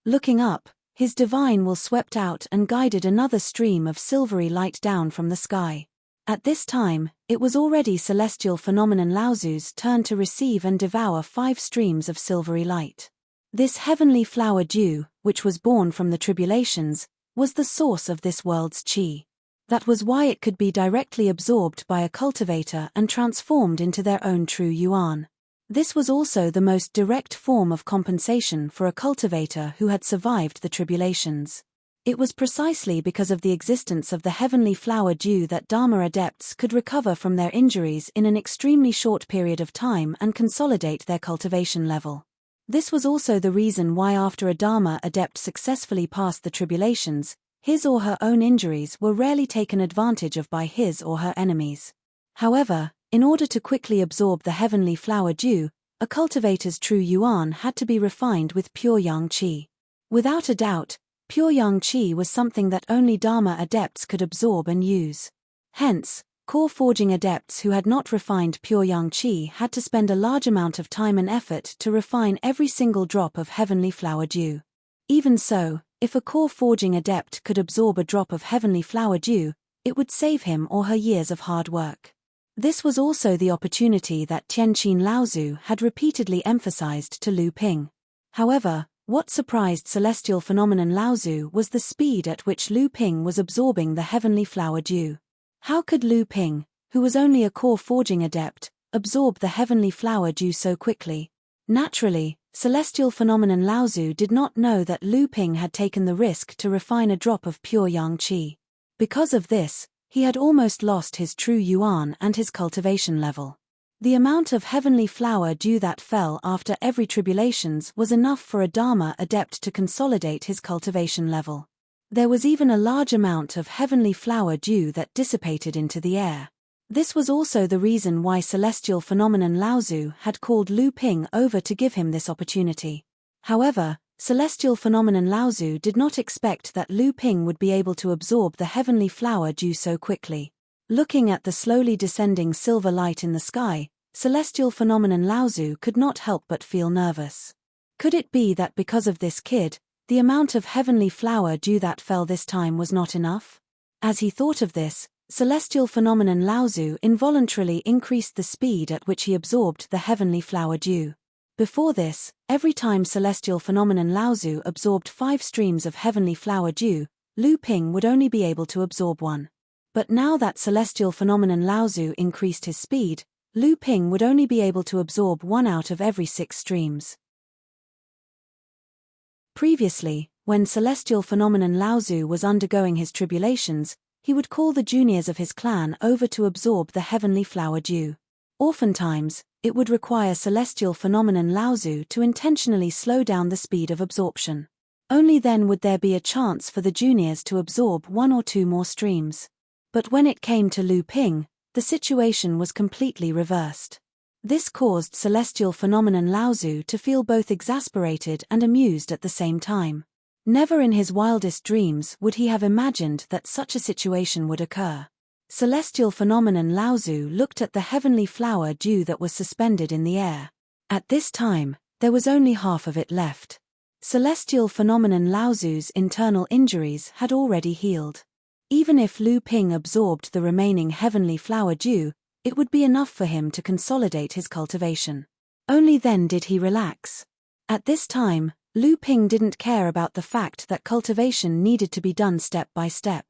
A: Looking up, his divine will swept out and guided another stream of silvery light down from the sky. At this time, it was already celestial phenomenon Laozu's turn to receive and devour 5 streams of silvery light. This heavenly flower dew, which was born from the tribulations, was the source of this world's qi. That was why it could be directly absorbed by a cultivator and transformed into their own true yuan. This was also the most direct form of compensation for a cultivator who had survived the tribulations. It was precisely because of the existence of the heavenly flower dew that Dharma adepts could recover from their injuries in an extremely short period of time and consolidate their cultivation level. This was also the reason why after a Dharma adept successfully passed the tribulations, his or her own injuries were rarely taken advantage of by his or her enemies. However, in order to quickly absorb the heavenly flower dew, a cultivator's true yuan had to be refined with pure yang qi. Without a doubt, pure yang qi was something that only Dharma adepts could absorb and use. Hence, Core forging adepts who had not refined pure yang qi had to spend a large amount of time and effort to refine every single drop of heavenly flower dew. Even so, if a core forging adept could absorb a drop of heavenly flower dew, it would save him or her years of hard work. This was also the opportunity that Tianqin Laozu had repeatedly emphasized to Lu Ping. However, what surprised Celestial Phenomenon Laozu was the speed at which Lu Ping was absorbing the heavenly flower dew. How could Lu Ping, who was only a core forging adept, absorb the heavenly flower dew so quickly? Naturally, Celestial Phenomenon Laozu did not know that Lu Ping had taken the risk to refine a drop of pure yang qi. Because of this, he had almost lost his true yuan and his cultivation level. The amount of heavenly flower dew that fell after every tribulations was enough for a Dharma adept to consolidate his cultivation level. There was even a large amount of heavenly flower dew that dissipated into the air. This was also the reason why Celestial Phenomenon Laozu had called Lu Ping over to give him this opportunity. However, Celestial Phenomenon Laozu did not expect that Lu Ping would be able to absorb the heavenly flower dew so quickly. Looking at the slowly descending silver light in the sky, Celestial Phenomenon Laozu could not help but feel nervous. Could it be that because of this kid, the amount of heavenly flower dew that fell this time was not enough? As he thought of this, Celestial Phenomenon Laozu involuntarily increased the speed at which he absorbed the heavenly flower dew. Before this, every time Celestial Phenomenon Laozu absorbed 5 streams of heavenly flower dew, Lu Ping would only be able to absorb 1. But now that Celestial Phenomenon Laozu increased his speed, Lu Ping would only be able to absorb 1 out of every 6 streams. Previously, when Celestial Phenomenon Laozu was undergoing his tribulations, he would call the juniors of his clan over to absorb the heavenly flower dew. Oftentimes, it would require Celestial Phenomenon Laozu to intentionally slow down the speed of absorption. Only then would there be a chance for the juniors to absorb 1 or 2 more streams. But when it came to Lu Ping, the situation was completely reversed. This caused Celestial Phenomenon Laozu to feel both exasperated and amused at the same time. Never in his wildest dreams would he have imagined that such a situation would occur. Celestial Phenomenon Laozu looked at the heavenly flower dew that was suspended in the air. At this time, there was only half of it left. Celestial Phenomenon Laozu's internal injuries had already healed. Even if Lu Ping absorbed the remaining heavenly flower dew, it would be enough for him to consolidate his cultivation. Only then did he relax. At this time, Lu Ping didn't care about the fact that cultivation needed to be done step by step.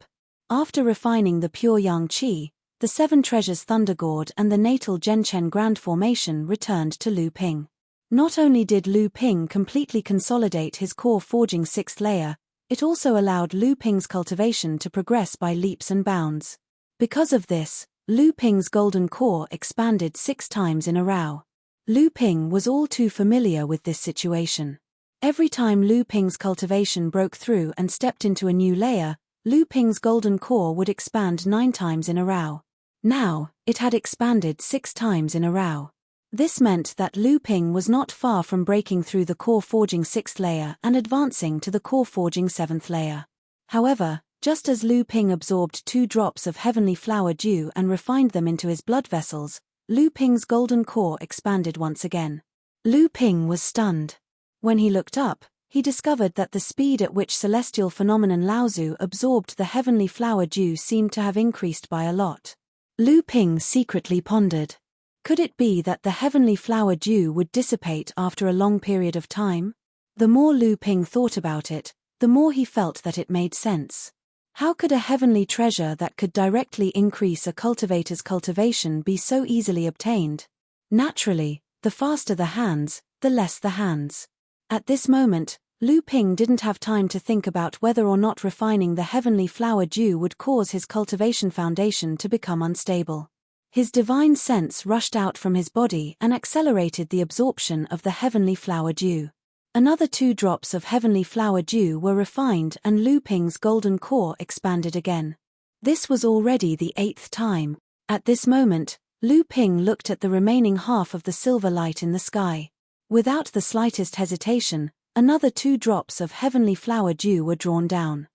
A: After refining the pure yang qi, the 7 treasures Thunder Gourd and the natal Zhenchen Grand Formation returned to Lu Ping. Not only did Lu Ping completely consolidate his core forging 6th layer, it also allowed Lu Ping's cultivation to progress by leaps and bounds. Because of this, Lu Ping's golden core expanded 6 times in a row. Lu Ping was all too familiar with this situation. Every time Lu Ping's cultivation broke through and stepped into a new layer, Lu Ping's golden core would expand 9 times in a row. Now, it had expanded 6 times in a row. This meant that Lu Ping was not far from breaking through the core forging 6th layer and advancing to the core forging 7th layer. However, just as Lu Ping absorbed 2 drops of heavenly flower dew and refined them into his blood vessels, Lu Ping's golden core expanded once again. Lu Ping was stunned. When he looked up, he discovered that the speed at which Celestial Phenomenon Laozu absorbed the heavenly flower dew seemed to have increased by a lot. Lu Ping secretly pondered. Could it be that the heavenly flower dew would dissipate after a long period of time? The more Lu Ping thought about it, the more he felt that it made sense. How could a heavenly treasure that could directly increase a cultivator's cultivation be so easily obtained? Naturally, the faster the hands, the less the hands. At this moment, Lu Ping didn't have time to think about whether or not refining the heavenly flower dew would cause his cultivation foundation to become unstable. His divine sense rushed out from his body and accelerated the absorption of the heavenly flower dew. Another 2 drops of heavenly flower dew were refined and Lu Ping's golden core expanded again. This was already the 8th time. At this moment, Lu Ping looked at the remaining half of the silver light in the sky. Without the slightest hesitation, another 2 drops of heavenly flower dew were drawn down.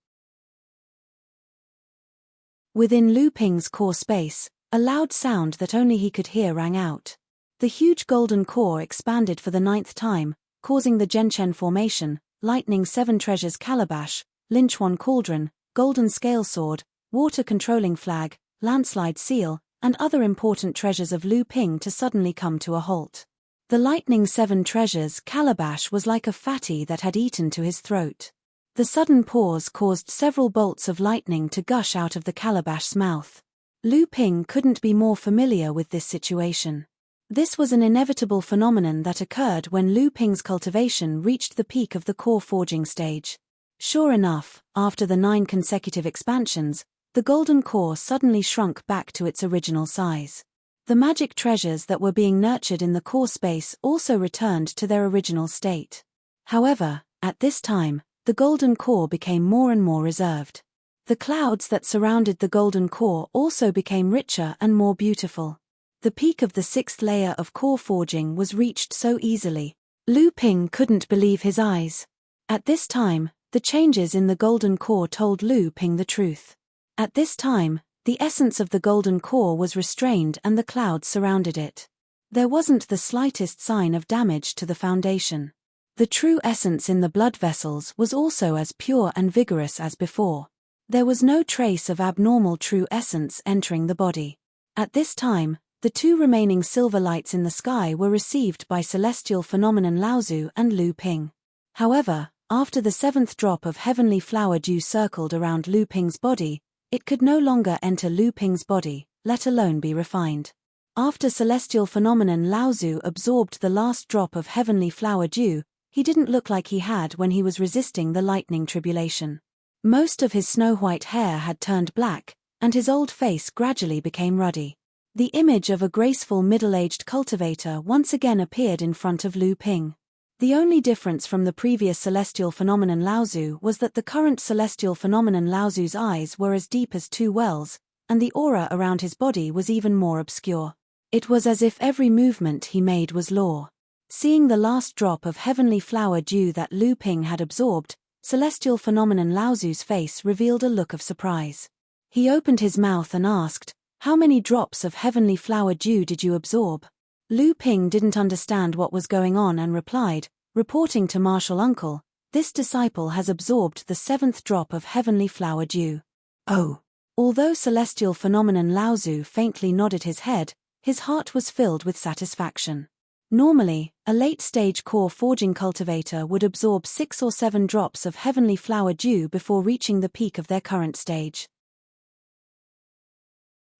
A: Within Lu Ping's core space, A loud sound that only he could hear rang out. The huge golden core expanded for the 9th time, causing the Genshen formation, lightning 7 treasures calabash, Linchuan cauldron, golden scale sword, water controlling flag, landslide seal, and other important treasures of Lu Ping to suddenly come to a halt. The lightning 7 treasures calabash was like a fatty that had eaten to his throat. The sudden pause caused several bolts of lightning to gush out of the calabash's mouth. Lu Ping couldn't be more familiar with this situation. This was an inevitable phenomenon that occurred when Lu Ping's cultivation reached the peak of the core forging stage. Sure enough, after the 9 consecutive expansions, the golden core suddenly shrunk back to its original size. The magic treasures that were being nurtured in the core space also returned to their original state. However, at this time, the golden core became more and more reserved. The clouds that surrounded the golden core also became richer and more beautiful. The peak of the 6th layer of core forging was reached so easily. Lu Ping couldn't believe his eyes. At this time, the changes in the golden core told Lu Ping the truth. At this time, the essence of the golden core was restrained and the clouds surrounded it. There wasn't the slightest sign of damage to the foundation. The true essence in the blood vessels was also as pure and vigorous as before. There was no trace of abnormal true essence entering the body. At this time, the 2 remaining silver lights in the sky were received by celestial phenomenon Laozu and Lu Ping. However, after the 7th drop of heavenly flower dew circled around Lu Ping's body, it could no longer enter Lu Ping's body, let alone be refined. After celestial phenomenon Laozu absorbed the last drop of heavenly flower dew, he didn't look like he had when he was resisting the lightning tribulation. Most of his snow-white hair had turned black, and his old face gradually became ruddy. The image of a graceful middle-aged cultivator once again appeared in front of Lu Ping. The only difference from the previous celestial phenomenon Laozu was that the current celestial phenomenon Laozu's eyes were as deep as 2 wells, and the aura around his body was even more obscure. It was as if every movement he made was law. Seeing the last drop of heavenly flower dew that Lu Ping had absorbed, celestial phenomenon Laozu's face revealed a look of surprise. He opened his mouth and asked, "How many drops of heavenly flower dew did you absorb?" Lu Ping didn't understand what was going on and replied, reporting to Martial Uncle, "This disciple has absorbed the 7th drop of heavenly flower dew." Oh! Although celestial phenomenon Laozu faintly nodded his head, his heart was filled with satisfaction. Normally, a late-stage core forging cultivator would absorb 6 or 7 drops of heavenly flower dew before reaching the peak of their current stage.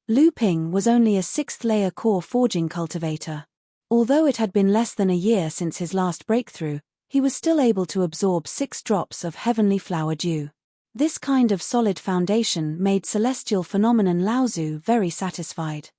A: Lu Ping was only a 6th-layer core forging cultivator. Although it had been less than a year since his last breakthrough, he was still able to absorb 6 drops of heavenly flower dew. This kind of solid foundation made celestial phenomenon Laozu very satisfied.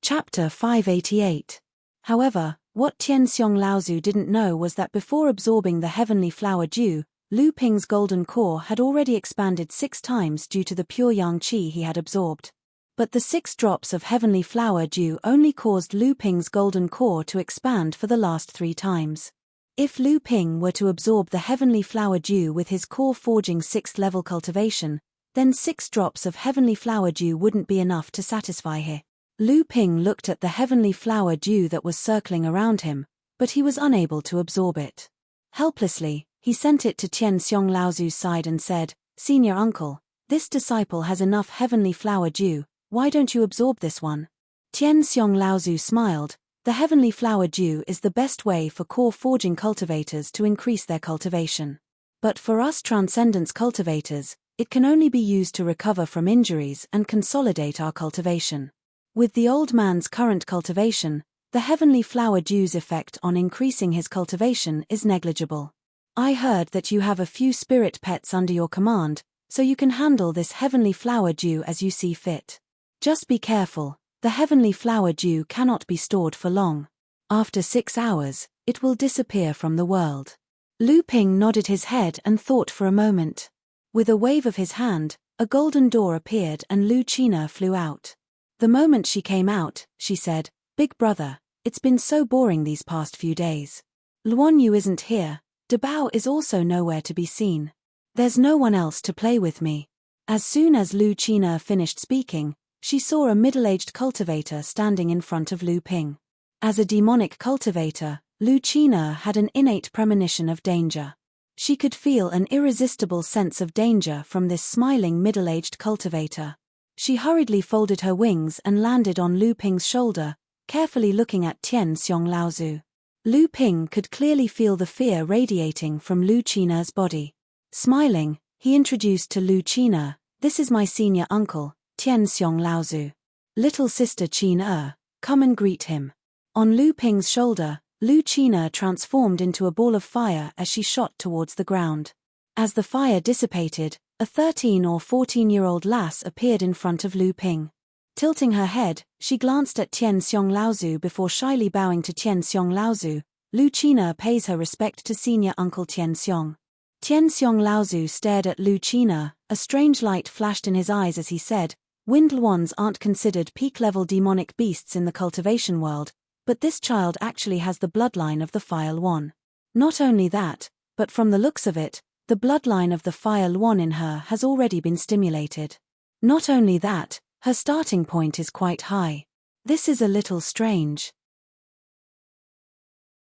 A: Chapter 588. However, what Tianxiong Laozu didn't know was that before absorbing the heavenly flower dew, Lu Ping's golden core had already expanded 6 times due to the pure yang qi he had absorbed. But the 6 drops of heavenly flower dew only caused Lu Ping's golden core to expand for the last 3 times. If Lu Ping were to absorb the heavenly flower dew with his core forging 6th level cultivation, then 6 drops of heavenly flower dew wouldn't be enough to satisfy him. Lu Ping looked at the heavenly flower dew that was circling around him, but he was unable to absorb it. Helplessly, he sent it to Tianxiong Laozu's side and said, "Senior uncle, this disciple has enough heavenly flower dew, why don't you absorb this one?" Tianxiong Laozu smiled. "The heavenly flower dew is the best way for core forging cultivators to increase their cultivation. But for us transcendence cultivators, it can only be used to recover from injuries and consolidate our cultivation. With the old man's current cultivation, the heavenly flower dew's effect on increasing his cultivation is negligible. I heard that you have a few spirit pets under your command, so you can handle this heavenly flower dew as you see fit. Just be careful, the heavenly flower dew cannot be stored for long. After 6 hours, it will disappear from the world." Lu Ping nodded his head and thought for a moment. With a wave of his hand, a golden door appeared and Lu China flew out. The moment she came out, she said, "Big brother, it's been so boring these past few days. Luan Yu isn't here, De Bao is also nowhere to be seen. There's no one else to play with me. As soon as Lu Qina finished speaking, she saw a middle-aged cultivator standing in front of Lu Ping. As a demonic cultivator, Lu Qina had an innate premonition of danger. She could feel an irresistible sense of danger from this smiling middle-aged cultivator. She hurriedly folded her wings and landed on Lu Ping's shoulder, carefully looking at Tian Xiong Laozu. Lu Ping could clearly feel the fear radiating from Lu Qina's body. Smiling, he introduced to Lu Qina, "This is my senior uncle, Tian Xiong Laozu. Little sister Qin come and greet him." On Lu Ping's shoulder, Lu Qina transformed into a ball of fire as she shot towards the ground. As the fire dissipated, a 13 or 14-year-old lass appeared in front of Lu Ping. Tilting her head, she glanced at Tian Xiong Laozu before shyly bowing to Tian Xiong Laozu. Lu Qina pays her respect to senior uncle Tian Xiong. Tian Xiong Laozu stared at Lu Qina, a strange light flashed in his eyes as he said, "Windlewans aren't considered peak-level demonic beasts in the cultivation world, but this child actually has the bloodline of the Fire Luan. Not only that, but from the looks of it, the bloodline of the Fire Luan in her has already been stimulated. Not only that, her starting point is quite high. This is a little strange.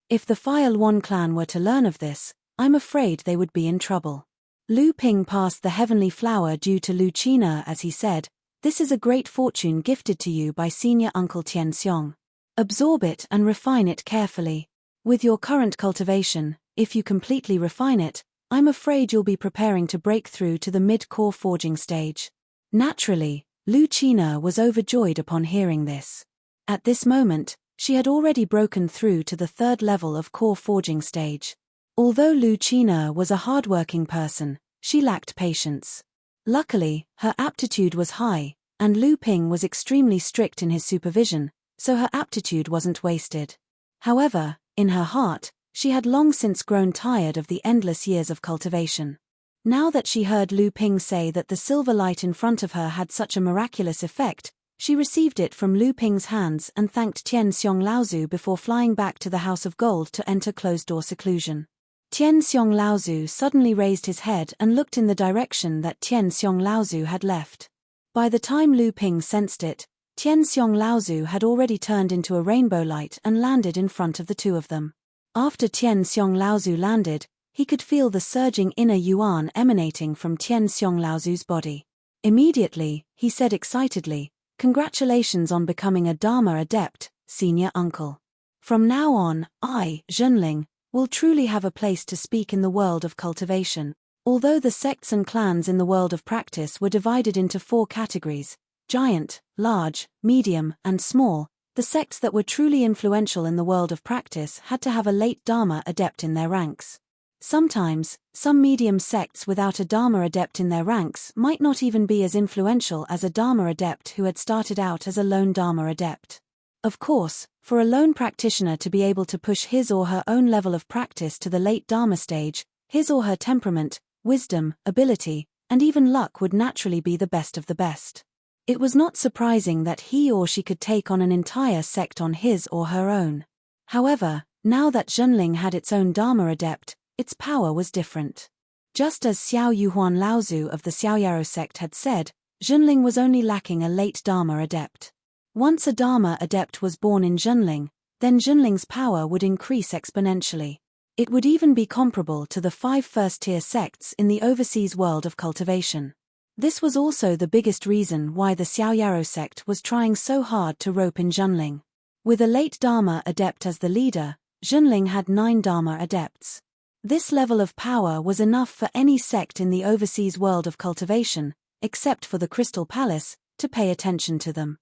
A: If the Fire Luan clan were to learn of this, I'm afraid they would be in trouble." Lu Ping passed the heavenly flower due to Lu Qina as he said, "This is a great fortune gifted to you by senior uncle Tian Xiong. Absorb it and refine it carefully. With your current cultivation, if you completely refine it, I'm afraid you'll be preparing to break through to the mid-core forging stage." Naturally, Lu Qina was overjoyed upon hearing this. At this moment, she had already broken through to the third level of core forging stage. Although Lu Qina was a hardworking person, she lacked patience. Luckily, her aptitude was high, and Lu Ping was extremely strict in his supervision, so her aptitude wasn't wasted. However, in her heart, she had long since grown tired of the endless years of cultivation. Now that she heard Lu Ping say that the silver light in front of her had such a miraculous effect, she received it from Lu Ping's hands and thanked Tian Xiong Laozu before flying back to the House of Gold to enter closed-door seclusion. Tian Xiong Laozu suddenly raised his head and looked in the direction that Tian Xiong Laozu had left. By the time Lu Ping sensed it, Tian Xiong Laozu had already turned into a rainbow light and landed in front of the two of them. After Tian Xiong Laozu landed, he could feel the surging inner yuan emanating from Tian Xiong Laozu's body. Immediately, he said excitedly, "Congratulations on becoming a Dharma adept, senior uncle. From now on, I, Zhenling, will truly have a place to speak in the world of cultivation." Although the sects and clans in the world of practice were divided into 4 categories, giant, large, medium, and small, the sects that were truly influential in the world of practice had to have a late Dharma adept in their ranks. Sometimes, some medium sects without a Dharma adept in their ranks might not even be as influential as a Dharma adept who had started out as a lone Dharma adept. Of course, for a lone practitioner to be able to push his or her own level of practice to the late Dharma stage, his or her temperament, wisdom, ability, and even luck would naturally be the best of the best. It was not surprising that he or she could take on an entire sect on his or her own. However, now that Zhenling had its own Dharma adept, its power was different. Just as Xiao Yuhuan Laozu of the Xiaoyaro sect had said, Zhenling was only lacking a late Dharma adept. Once a Dharma adept was born in Zhenling, then Zhenling's power would increase exponentially. It would even be comparable to the 5 first-tier sects in the overseas world of cultivation. This was also the biggest reason why the Xiaoyaro sect was trying so hard to rope in Zhenling. With a late Dharma adept as the leader, Zhenling had 9 Dharma adepts. This level of power was enough for any sect in the overseas world of cultivation, except for the Crystal Palace, to pay attention to them.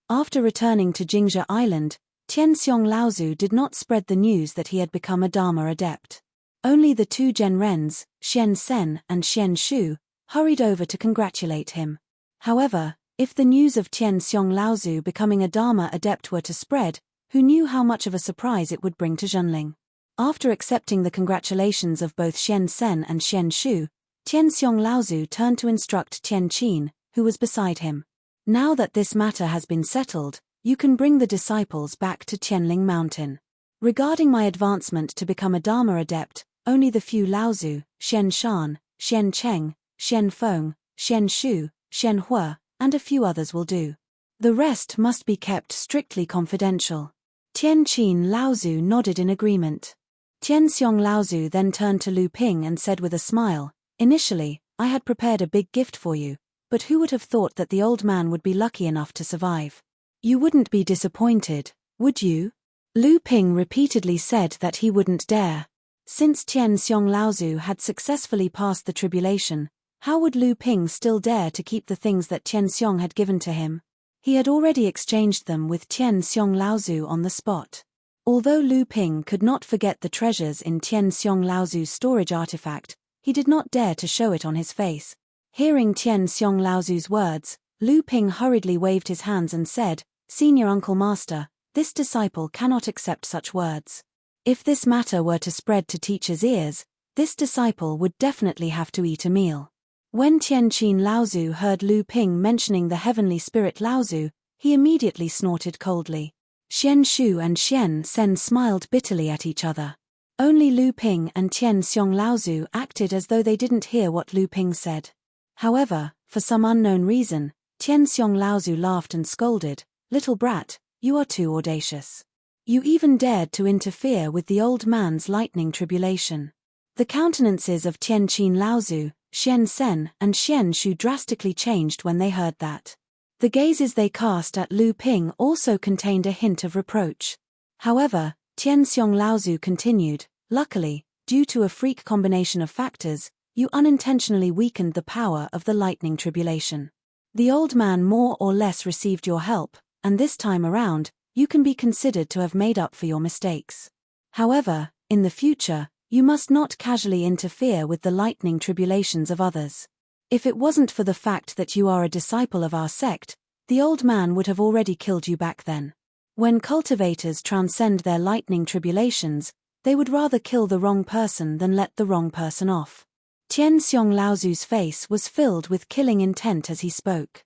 A: After returning to Jingzhe Island, Tian Xiong Laozu did not spread the news that he had become a Dharma adept. Only the 2 Genrens, Xian Sen and Xian Shu, hurried over to congratulate him. However, if the news of Tian Xiong Laozu becoming a Dharma adept were to spread, who knew how much of a surprise it would bring to Zhenling? After accepting the congratulations of both Xian Sen and Xian Shu, Tian Xiong Laozu turned to instruct Tian Qin, who was beside him. Now that this matter has been settled, you can bring the disciples back to Tianling Mountain. Regarding my advancement to become a Dharma adept, only the few Laozu, Xian Shan, Xian Cheng, Xian Feng, Xian Shu, Xian Hua, and a few others will do. The rest must be kept strictly confidential. Tianqin Laozu nodded in agreement. Tianxiong Laozu then turned to Lu Ping and said with a smile, "Initially, I had prepared a big gift for you, but who would have thought that the old man would be lucky enough to survive? You wouldn't be disappointed, would you?" Lu Ping repeatedly said that he wouldn't dare. Since Tianxiong Laozu had successfully passed the tribulation, how would Lu Ping still dare to keep the things that Tianxiong had given to him? He had already exchanged them with Tianxiong Laozu on the spot. Although Lu Ping could not forget the treasures in Tianxiong Laozu's storage artifact, he did not dare to show it on his face. Hearing Tianxiong Laozu's words, Lu Ping hurriedly waved his hands and said, "Senior Uncle Master, this disciple cannot accept such words. If this matter were to spread to teachers' ears, this disciple would definitely have to eat a meal." When Tianqin Laozu heard Lu Ping mentioning the heavenly spirit Laozu, he immediately snorted coldly. Xian Shu and Xian Sen smiled bitterly at each other. Only Lu Ping and Tianxiong Laozu acted as though they didn't hear what Lu Ping said. However, for some unknown reason, Tianxiong Laozu laughed and scolded, "Little brat, you are too audacious. You even dared to interfere with the old man's lightning tribulation." The countenances of Tianqin Laozu, Xian Sen, and Xian Shu drastically changed when they heard that. The gazes they cast at Lu Ping also contained a hint of reproach. However, Tianxiong Laozu continued, "Luckily, due to a freak combination of factors, you unintentionally weakened the power of the lightning tribulation. The old man more or less received your help, and this time around, you can be considered to have made up for your mistakes. However, in the future, you must not casually interfere with the lightning tribulations of others. If it wasn't for the fact that you are a disciple of our sect, the old man would have already killed you back then. When cultivators transcend their lightning tribulations, they would rather kill the wrong person than let the wrong person off." Tianxiong Laozu's face was filled with killing intent as he spoke.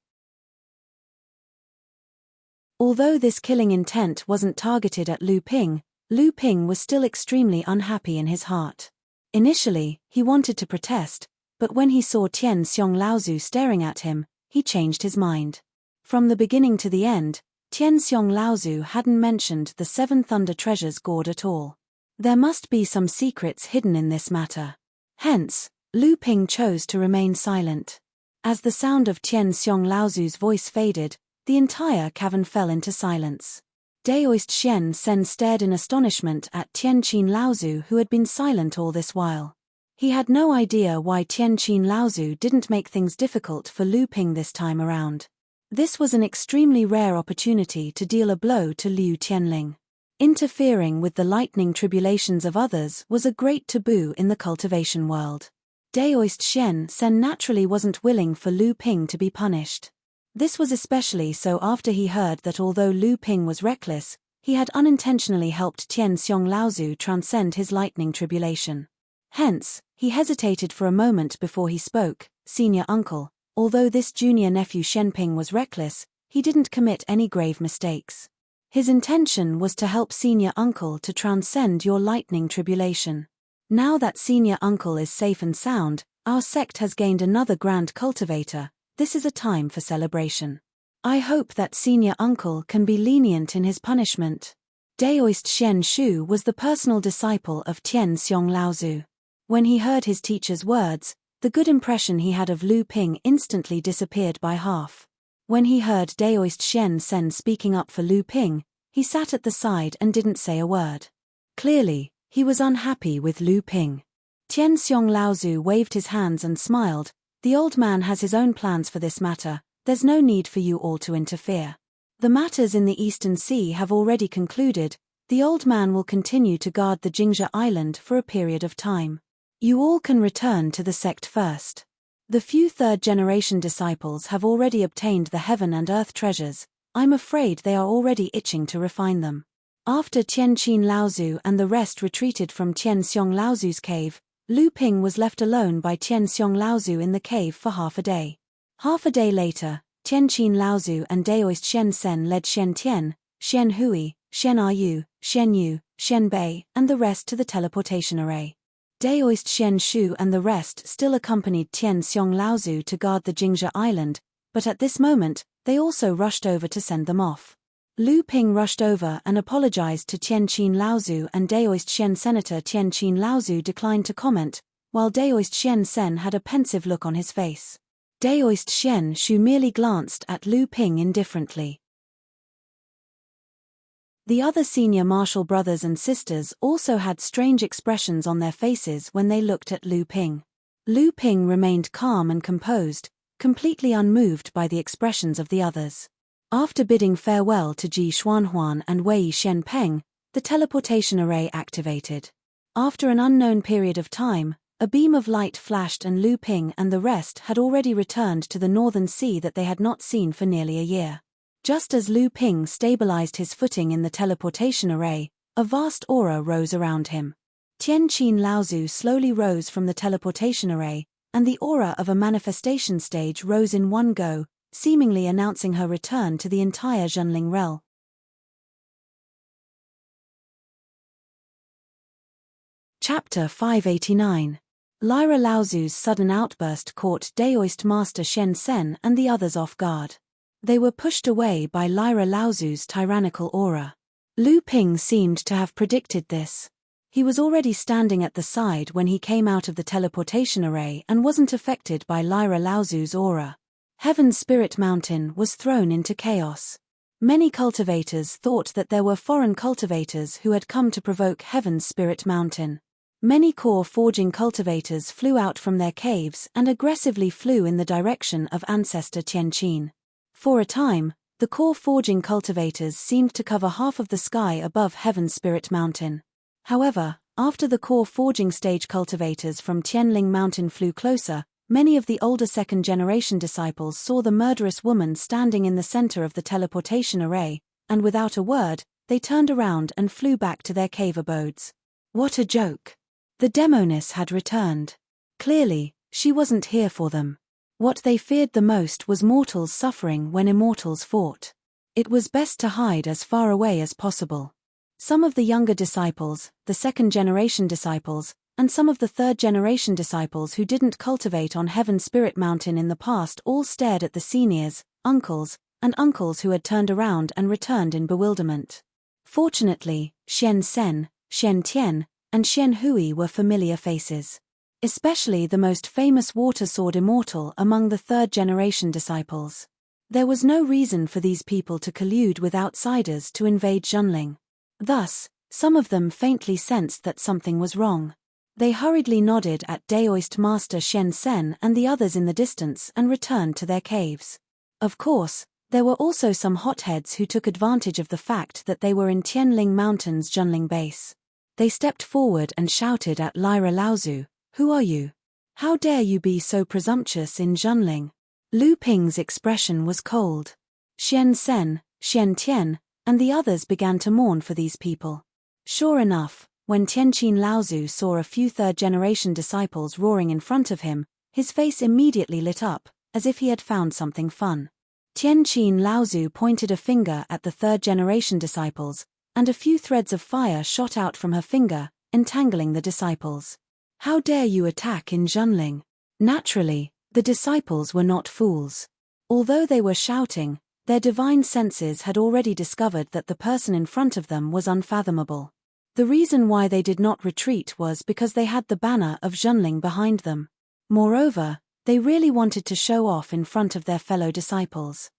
A: Although this killing intent wasn't targeted at Lu Ping was still extremely unhappy in his heart. Initially, he wanted to protest, but when he saw Tianxiong Laozu staring at him, he changed his mind. From the beginning to the end, Tianxiong Laozu hadn't mentioned the Seven Thunder Treasures gourd at all. There must be some secrets hidden in this matter. Hence, Lu Ping chose to remain silent. As the sound of Tianxiong Laozu's voice faded, the entire cavern fell into silence. Daoist Xian Sen stared in astonishment at Tianqin Laozu, who had been silent all this while. He had no idea why Tianqin Laozu didn't make things difficult for Lu Ping this time around. This was an extremely rare opportunity to deal a blow to Liu Tianling. Interfering with the lightning tribulations of others was a great taboo in the cultivation world. Daoist Xian Sen naturally wasn't willing for Lu Ping to be punished. This was especially so after he heard that although Lu Ping was reckless, he had unintentionally helped Tianxiong Laozu transcend his lightning tribulation. Hence, he hesitated for a moment before he spoke. "Senior uncle, although this junior nephew Shenping was reckless, he didn't commit any grave mistakes. His intention was to help senior uncle to transcend your lightning tribulation. Now that senior uncle is safe and sound, our sect has gained another grand cultivator. This is a time for celebration. I hope that senior uncle can be lenient in his punishment." Daoist Xian Shu was the personal disciple of Tianxiong Laozu. When he heard his teacher's words, the good impression he had of Lu Ping instantly disappeared by half. When he heard Daoist Xian Sen speaking up for Lu Ping, he sat at the side and didn't say a word. Clearly, he was unhappy with Lu Ping. Tianxiong Laozu waved his hands and smiled. "The old man has his own plans for this matter, there's no need for you all to interfere. The matters in the Eastern Sea have already concluded, the old man will continue to guard the Jingzhe Island for a period of time. You all can return to the sect first. The few third-generation disciples have already obtained the heaven and earth treasures, I'm afraid they are already itching to refine them." After Tianqin Laozu and the rest retreated from Tianxiong Laozu's cave, Lu Ping was left alone by Tianxiong Laozu in the cave for half a day. Half a day later, Tianqin Laozu and Daoist Xian Sen led Xian Tian, Xian Hui, Xian Yu, Xian Yu, Xian Bei, and the rest to the teleportation array. Daoist Xian Shu and the rest still accompanied Tian Xiong Laozu to guard the Jingzhe Island, but at this moment, they also rushed over to send them off. Lu Ping rushed over and apologized to Tian Qin Laozu, and Daoist Xian Senator Tian Qin Laozu declined to comment, while Daoist Xian Sen had a pensive look on his face. Daoist Xian Shu merely glanced at Lu Ping indifferently. The other senior martial brothers and sisters also had strange expressions on their faces when they looked at Lu Ping. Lu Ping remained calm and composed, completely unmoved by the expressions of the others. After bidding farewell to Ji Xuanhuan and Wei Shenpeng, the teleportation array activated. After an unknown period of time, a beam of light flashed and Lu Ping and the rest had already returned to the northern sea that they had not seen for nearly a year. Just as Lu Ping stabilized his footing in the teleportation array, a vast aura rose around him. Tian Qin Laozu slowly rose from the teleportation array, and the aura of a manifestation stage rose in one go, seemingly announcing her return to the entire Zhenling realm. Chapter 589. Lyra Laozu's sudden outburst caught Daoist Master Shen Sen and the others off guard. They were pushed away by Lyra Laozu's tyrannical aura. Lu Ping seemed to have predicted this. He was already standing at the side when he came out of the teleportation array and wasn't affected by Lyra Laozu's aura. Heaven's Spirit Mountain was thrown into chaos. Many cultivators thought that there were foreign cultivators who had come to provoke Heaven's Spirit Mountain. Many core forging cultivators flew out from their caves and aggressively flew in the direction of Ancestor Tianqin. For a time, the core forging cultivators seemed to cover half of the sky above Heaven's Spirit Mountain. However, after the core forging stage cultivators from Tianling Mountain flew closer, many of the older second-generation disciples saw the murderous woman standing in the center of the teleportation array, and without a word, they turned around and flew back to their cave abodes. What a joke! The demoness had returned. Clearly, she wasn't here for them. What they feared the most was mortals suffering when immortals fought. It was best to hide as far away as possible. Some of the younger disciples, the second-generation disciples, and some of the third-generation disciples who didn't cultivate on Heaven's Spirit Mountain in the past all stared at the seniors, uncles who had turned around and returned in bewilderment. Fortunately, Shen Sen, Shen Tian, and Shen Hui were familiar faces. Especially the most famous water sword immortal among the third-generation disciples. There was no reason for these people to collude with outsiders to invade Zhenling. Thus, some of them faintly sensed that something was wrong. They hurriedly nodded at Daoist Master Shen Sen and the others in the distance and returned to their caves. Of course, there were also some hotheads who took advantage of the fact that they were in Tianling Mountain's Zhenling base. They stepped forward and shouted at Lyra Laozu, "Who are you? How dare you be so presumptuous in Zhenling?" Lu Ping's expression was cold. Shen Sen, Shen Tian, and the others began to mourn for these people. Sure enough, when Tianqin Laozu saw a few third-generation disciples roaring in front of him, his face immediately lit up, as if he had found something fun. Tianqin Laozu pointed a finger at the third-generation disciples, and a few threads of fire shot out from her finger, entangling the disciples. "How dare you attack in Zhenling?" Naturally, the disciples were not fools. Although they were shouting, their divine senses had already discovered that the person in front of them was unfathomable. The reason why they did not retreat was because they had the banner of Zhenling behind them. Moreover, they really wanted to show off in front of their fellow disciples.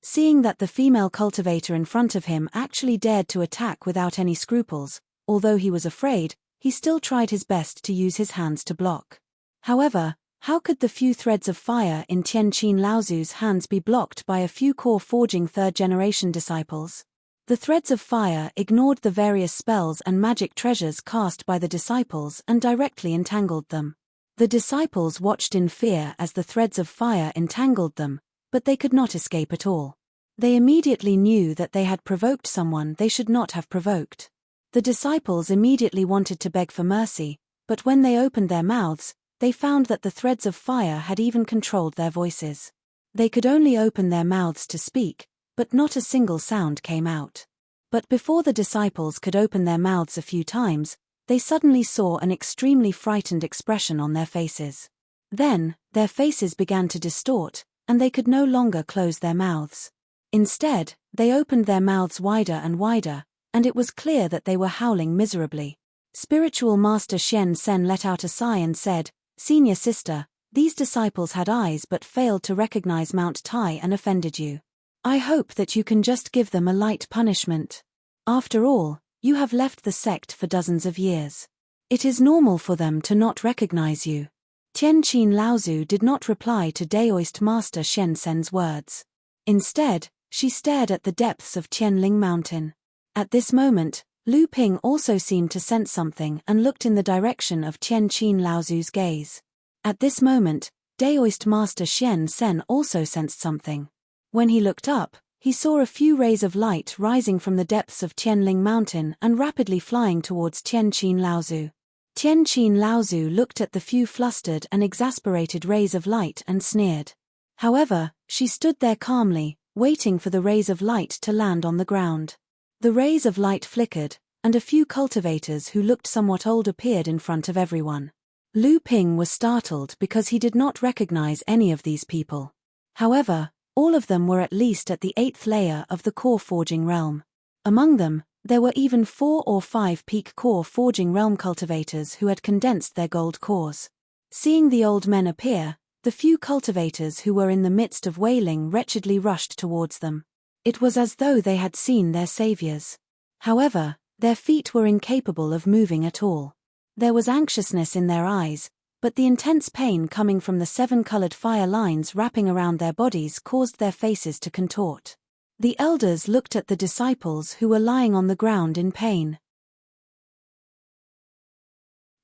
A: Seeing that the female cultivator in front of him actually dared to attack without any scruples, although he was afraid, he still tried his best to use his hands to block. However, how could the few threads of fire in Tianqin Laozu's hands be blocked by a few core forging third-generation disciples? The threads of fire ignored the various spells and magic treasures cast by the disciples and directly entangled them. The disciples watched in fear as the threads of fire entangled them, but they could not escape at all. They immediately knew that they had provoked someone they should not have provoked. The disciples immediately wanted to beg for mercy, but when they opened their mouths, they found that the threads of fire had even controlled their voices. They could only open their mouths to speak, but not a single sound came out. But before the disciples could open their mouths a few times, they suddenly saw an extremely frightened expression on their faces. Then, their faces began to distort, and they could no longer close their mouths. Instead, they opened their mouths wider and wider, and it was clear that they were howling miserably. Spiritual Master Shen Sen let out a sigh and said, "Senior sister, these disciples had eyes but failed to recognize Mount Tai and offended you. I hope that you can just give them a light punishment. After all, you have left the sect for dozens of years. It is normal for them to not recognize you." Tianqin Laozu did not reply to Daoist Master Shen Sen's words. Instead, she stared at the depths of Tianling Mountain. At this moment, Lu Ping also seemed to sense something and looked in the direction of Tianqin Laozu's gaze. At this moment, Daoist Master Shen Sen also sensed something. When he looked up, he saw a few rays of light rising from the depths of Tianling Mountain and rapidly flying towards Tianqin Laozu. Tianqin Laozu looked at the few flustered and exasperated rays of light and sneered. However, she stood there calmly, waiting for the rays of light to land on the ground. The rays of light flickered, and a few cultivators who looked somewhat old appeared in front of everyone. Lu Ping was startled because he did not recognize any of these people. However, all of them were at least at the 8th layer of the core forging realm. Among them, there were even 4 or 5 peak core forging realm cultivators who had condensed their gold cores. Seeing the old men appear, the few cultivators who were in the midst of wailing wretchedly rushed towards them. It was as though they had seen their saviors. However, their feet were incapable of moving at all. There was anxiousness in their eyes, but the intense pain coming from the 7-colored fire lines wrapping around their bodies caused their faces to contort. The elders looked at the disciples who were lying on the ground in pain.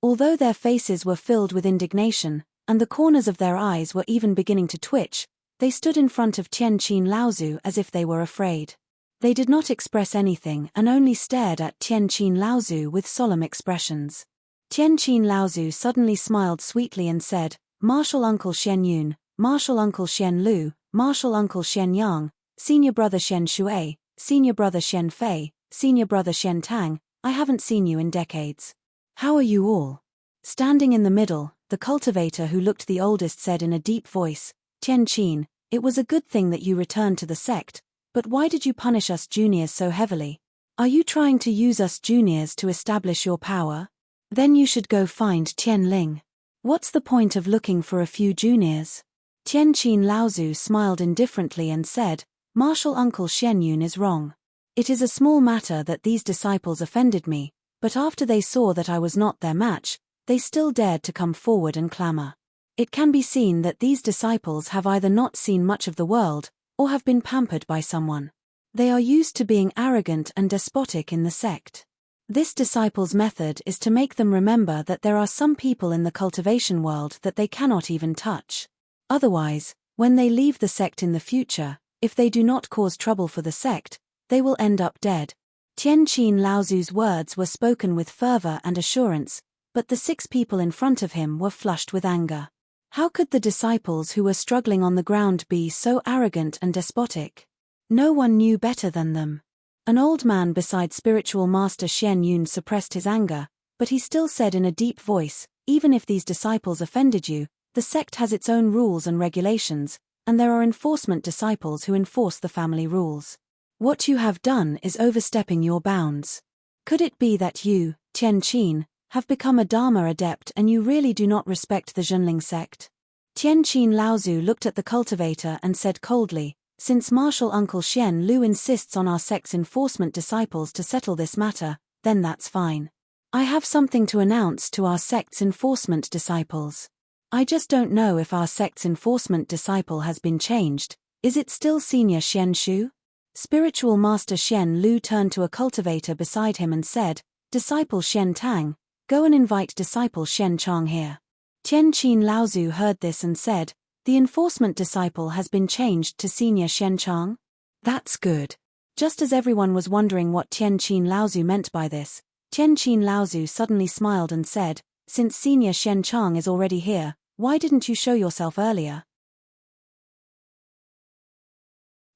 A: Although their faces were filled with indignation, and the corners of their eyes were even beginning to twitch, they stood in front of Tianqin Laozu as if they were afraid. They did not express anything and only stared at Tianqin Laozu with solemn expressions. Tianqin Laozu suddenly smiled sweetly and said, "Martial Uncle Shen Yun, Martial Uncle Shen Lu, Martial Uncle Shen Yang, Senior Brother Shen Shui, Senior Brother Shen Fei, Senior Brother Shen Tang, I haven't seen you in decades. How are you all?" Standing in the middle, the cultivator who looked the oldest said in a deep voice, "Tianqin, it was a good thing that you returned to the sect, but why did you punish us juniors so heavily? Are you trying to use us juniors to establish your power? Then you should go find Tianling. What's the point of looking for a few juniors?" Tianqin Laozu smiled indifferently and said, "Martial Uncle Shen Yun is wrong. It is a small matter that these disciples offended me, but after they saw that I was not their match, they still dared to come forward and clamor. It can be seen that these disciples have either not seen much of the world, or have been pampered by someone. They are used to being arrogant and despotic in the sect. This disciples' method is to make them remember that there are some people in the cultivation world that they cannot even touch. Otherwise, when they leave the sect in the future, if they do not cause trouble for the sect, they will end up dead." Tianqin Laozu's words were spoken with fervor and assurance, but the 6 people in front of him were flushed with anger. How could the disciples who were struggling on the ground be so arrogant and despotic? No one knew better than them. An old man beside spiritual master Shen Yun suppressed his anger, but he still said in a deep voice, "Even if these disciples offended you, the sect has its own rules and regulations, and there are enforcement disciples who enforce the family rules. What you have done is overstepping your bounds. Could it be that you, Tianqin, have become a Dharma adept and you really do not respect the Zhenling sect?" Tianqin Laozu looked at the cultivator and said coldly, "Since Martial Uncle Shen Lu insists on our sect's enforcement disciples to settle this matter, then that's fine. I have something to announce to our sect's enforcement disciples. I just don't know if our sect's enforcement disciple has been changed. Is it still Senior Shen Shu?" Spiritual Master Shen Lu turned to a cultivator beside him and said, "Disciple Shen Tang, go and invite Disciple Shen Chang here." Tianqin Laozu heard this and said, "The enforcement disciple has been changed to Senior Shen Chang? That's good." Just as everyone was wondering what Tianqin Laozu meant by this, Tianqin Laozu suddenly smiled and said, "Since Senior Shen Chang is already here, why didn't you show yourself earlier?"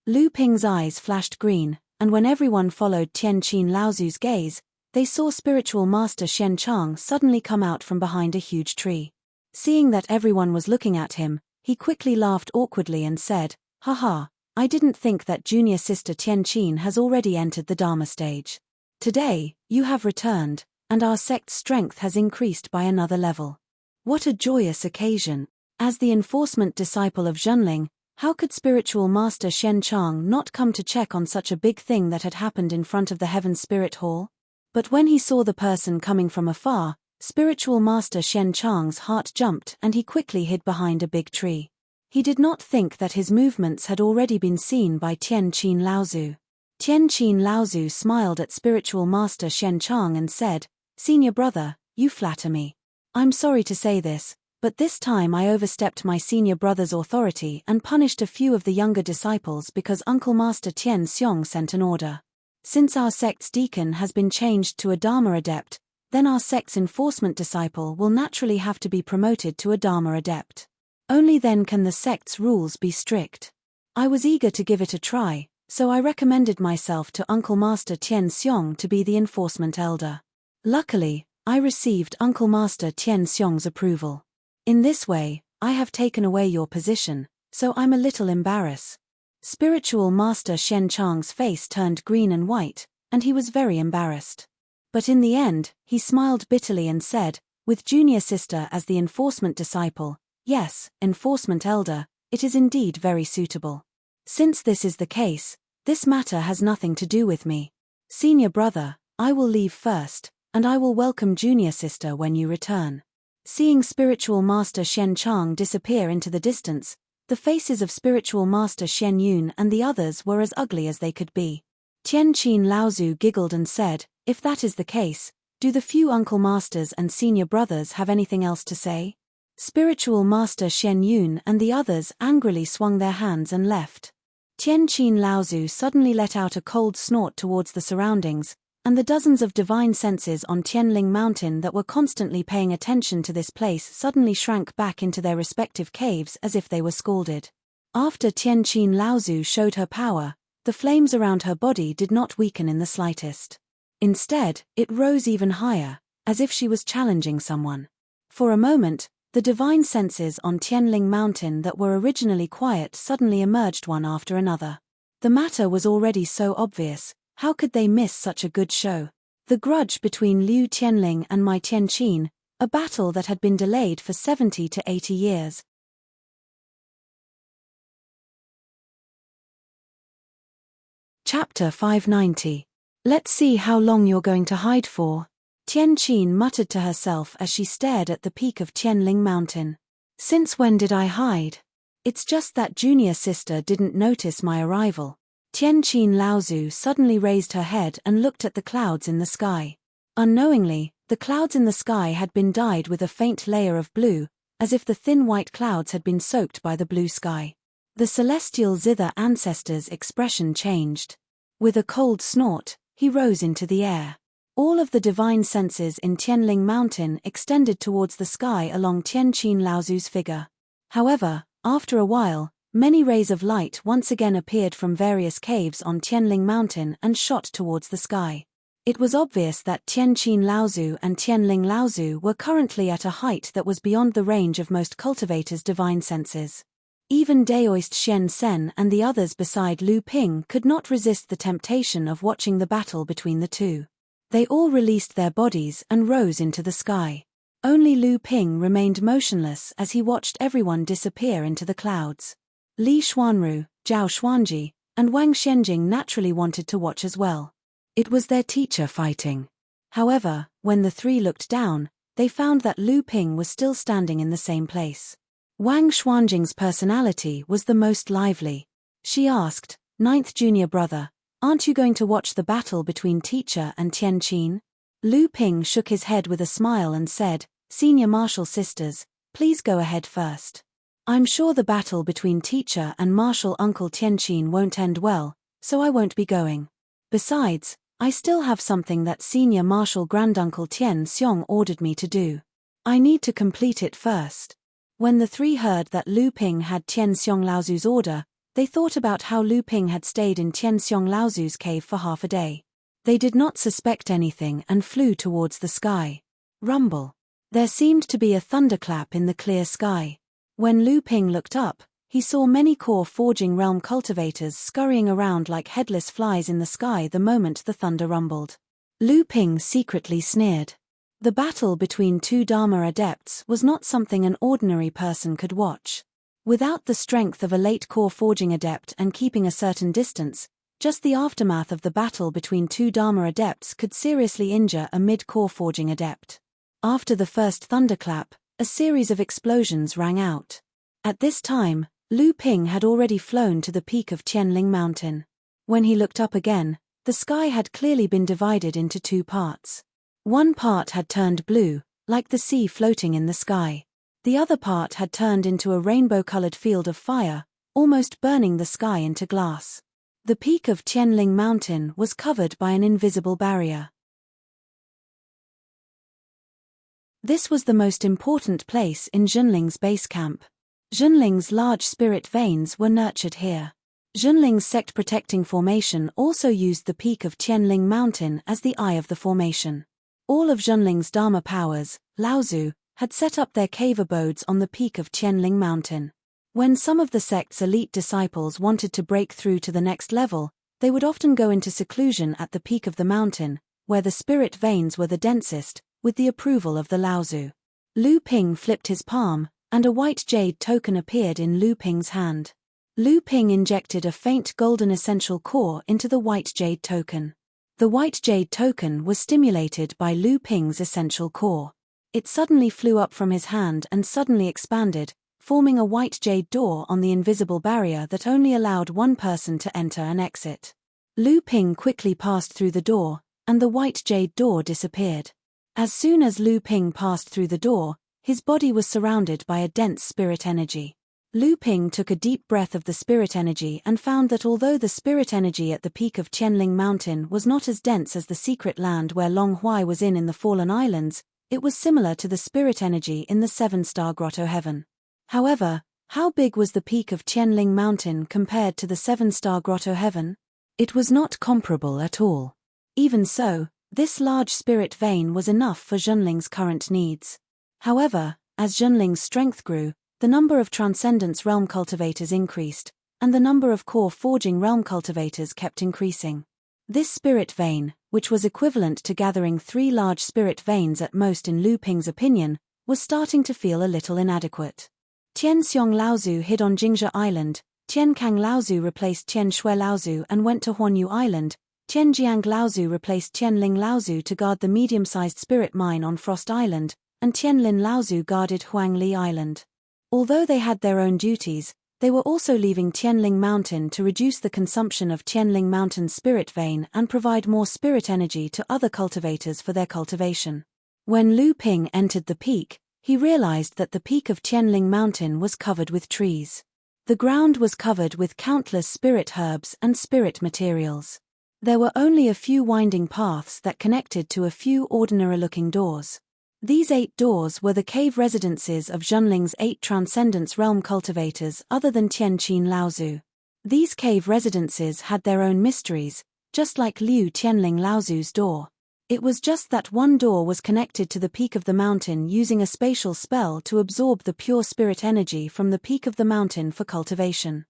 A: Lu Ping's eyes flashed green, and when everyone followed Tianqin Laozu's gaze, they saw spiritual master Shen Chang suddenly come out from behind a huge tree. Seeing that everyone was looking at him, he quickly laughed awkwardly and said, "Haha, I didn't think that junior sister Tian Qin has already entered the Dharma stage. Today, you have returned, and our sect's strength has increased by another level. What a joyous occasion! As the enforcement disciple of Zhenling, how could spiritual master Shen Chang not come to check on such a big thing that had happened in front of the Heaven Spirit Hall?" But when he saw the person coming from afar, spiritual master Shen Chang's heart jumped and he quickly hid behind a big tree. He did not think that his movements had already been seen by Tian Qin Laozu. Tian Qin Laozu smiled at spiritual master Shen Chang and said, "Senior brother, you flatter me. I'm sorry to say this, but this time I overstepped my senior brother's authority and punished a few of the younger disciples because Uncle Master Tian Xiong sent an order. Since our sect's deacon has been changed to a Dharma adept, then our sect's enforcement disciple will naturally have to be promoted to a Dharma adept. Only then can the sect's rules be strict. I was eager to give it a try, so I recommended myself to Uncle Master Tian Xiong to be the enforcement elder. Luckily, I received Uncle Master Tian Xiong's approval. In this way, I have taken away your position, so I'm a little embarrassed." Spiritual Master Shen Chang's face turned green and white, and he was very embarrassed. But in the end, he smiled bitterly and said, "With junior sister as the enforcement disciple, yes, enforcement elder, it is indeed very suitable. Since this is the case, this matter has nothing to do with me. Senior brother, I will leave first, and I will welcome junior sister when you return." Seeing spiritual master Shen Chang disappear into the distance, the faces of spiritual master Shen Yun and the others were as ugly as they could be. Tian Qin Laozu giggled and said, "If that is the case, do the few uncle masters and senior brothers have anything else to say?" Spiritual master Shen Yun and the others angrily swung their hands and left. Tian Qin Laozu suddenly let out a cold snort towards the surroundings, and the dozens of divine senses on Tianling Mountain that were constantly paying attention to this place suddenly shrank back into their respective caves as if they were scalded. After Tian Qin Laozu showed her power, the flames around her body did not weaken in the slightest. Instead, it rose even higher, as if she was challenging someone. For a moment, the divine senses on Tianling Mountain that were originally quiet suddenly emerged one after another. The matter was already so obvious. How could they miss such a good show? The grudge between Liu Tianling and Mai Tianqin, a battle that had been delayed for 70 to 80 years. Chapter 590. Let's see how long you're going to hide for. Tianqin muttered to herself as she stared at the peak of Tianling Mountain. Since when did I hide? It's just that junior sister didn't notice my arrival. Tian Qin Laozu suddenly raised her head and looked at the clouds in the sky. Unknowingly, the clouds in the sky had been dyed with a faint layer of blue, as if the thin white clouds had been soaked by the blue sky. The celestial zither ancestor's expression changed. With a cold snort, he rose into the air. All of the divine senses in Tianling Mountain extended towards the sky along Tian Qin Laozu's figure. However, after a while, many rays of light once again appeared from various caves on Tianling Mountain and shot towards the sky. It was obvious that Tian Qin Laozu and Tianling Laozu were currently at a height that was beyond the range of most cultivators' divine senses. Even Daoist Shen Sen and the others beside Lu Ping could not resist the temptation of watching the battle between the two. They all released their bodies and rose into the sky. Only Lu Ping remained motionless as he watched everyone disappear into the clouds. Li Xuanru, Zhao Xuanji, and Wang Shenjing naturally wanted to watch as well. It was their teacher fighting. However, when the three looked down, they found that Lu Ping was still standing in the same place. Wang Xuanjing's personality was the most lively. She asked, "Ninth junior brother, aren't you going to watch the battle between teacher and Tianqin?" Lu Ping shook his head with a smile and said, "Senior martial sisters, please go ahead first. I'm sure the battle between teacher and martial uncle Tianqin won't end well, so I won't be going. Besides, I still have something that senior martial granduncle Tian Xiong ordered me to do. I need to complete it first." When the three heard that Lu Ping had Tian Xiong Laozu's order, they thought about how Lu Ping had stayed in Tian Xiong Laozu's cave for half a day. They did not suspect anything and flew towards the sky. Rumble. There seemed to be a thunderclap in the clear sky. When Lu Ping looked up, he saw many core forging realm cultivators scurrying around like headless flies in the sky the moment the thunder rumbled. Lu Ping secretly sneered. The battle between two Dharma adepts was not something an ordinary person could watch. Without the strength of a late core forging adept and keeping a certain distance, just the aftermath of the battle between two Dharma adepts could seriously injure a mid-core forging adept. After the first thunderclap, a series of explosions rang out. At this time, Lu Ping had already flown to the peak of Qianling Mountain. When he looked up again, the sky had clearly been divided into two parts. One part had turned blue, like the sea floating in the sky. The other part had turned into a rainbow-colored field of fire, almost burning the sky into glass. The peak of Qianling Mountain was covered by an invisible barrier. This was the most important place in Zhenling's base camp. Zhenling's large spirit veins were nurtured here. Zhenling's sect-protecting formation also used the peak of Qianling Mountain as the eye of the formation. All of Zhenling's Dharma powers, Laozu, had set up their cave abodes on the peak of Qianling Mountain. When some of the sect's elite disciples wanted to break through to the next level, they would often go into seclusion at the peak of the mountain, where the spirit veins were the densest, with the approval of the Laozu. Lu Ping flipped his palm, and a white jade token appeared in Lu Ping's hand. Lu Ping injected a faint golden essential core into the white jade token. The white jade token was stimulated by Lu Ping's essential core. It suddenly flew up from his hand and suddenly expanded, forming a white jade door on the invisible barrier that only allowed one person to enter and exit. Lu Ping quickly passed through the door, and the white jade door disappeared. As soon as Lu Ping passed through the door, his body was surrounded by a dense spirit energy. Lu Ping took a deep breath of the spirit energy and found that although the spirit energy at the peak of Qianling Mountain was not as dense as the secret land where Long Huai was in the Fallen Islands, it was similar to the spirit energy in the Seven-Star Grotto Heaven. However, how big was the peak of Qianling Mountain compared to the Seven-Star Grotto Heaven? It was not comparable at all. Even so, this large spirit vein was enough for Zhenling's current needs. However, as Zhenling's strength grew, the number of Transcendence Realm cultivators increased, and the number of core forging realm cultivators kept increasing. This spirit vein, which was equivalent to gathering 3 large spirit veins at most in Lu Ping's opinion, was starting to feel a little inadequate. Tian Xiong Laozu hid on Jingzhe Island, Tian Kang Laozu replaced Tian Shui Laozu and went to Huanyu Island, Tian Jiang Laozu replaced Tian Ling Laozu to guard the medium-sized spirit mine on Frost Island, and Tian Lin Laozu guarded Huangli Island. Although they had their own duties, they were also leaving Qianling Mountain to reduce the consumption of Qianling Mountain's spirit vein and provide more spirit energy to other cultivators for their cultivation. When Lu Ping entered the peak, he realized that the peak of Qianling Mountain was covered with trees. The ground was covered with countless spirit herbs and spirit materials. There were only a few winding paths that connected to a few ordinary-looking doors. These 8 doors were the cave residences of Zhenling's 8 Transcendence Realm cultivators other than Tianqin Laozu. These cave residences had their own mysteries, just like Liu Qianling Laozu's door. It was just that one door was connected to the peak of the mountain using a spatial spell to absorb the pure spirit energy from the peak of the mountain for cultivation.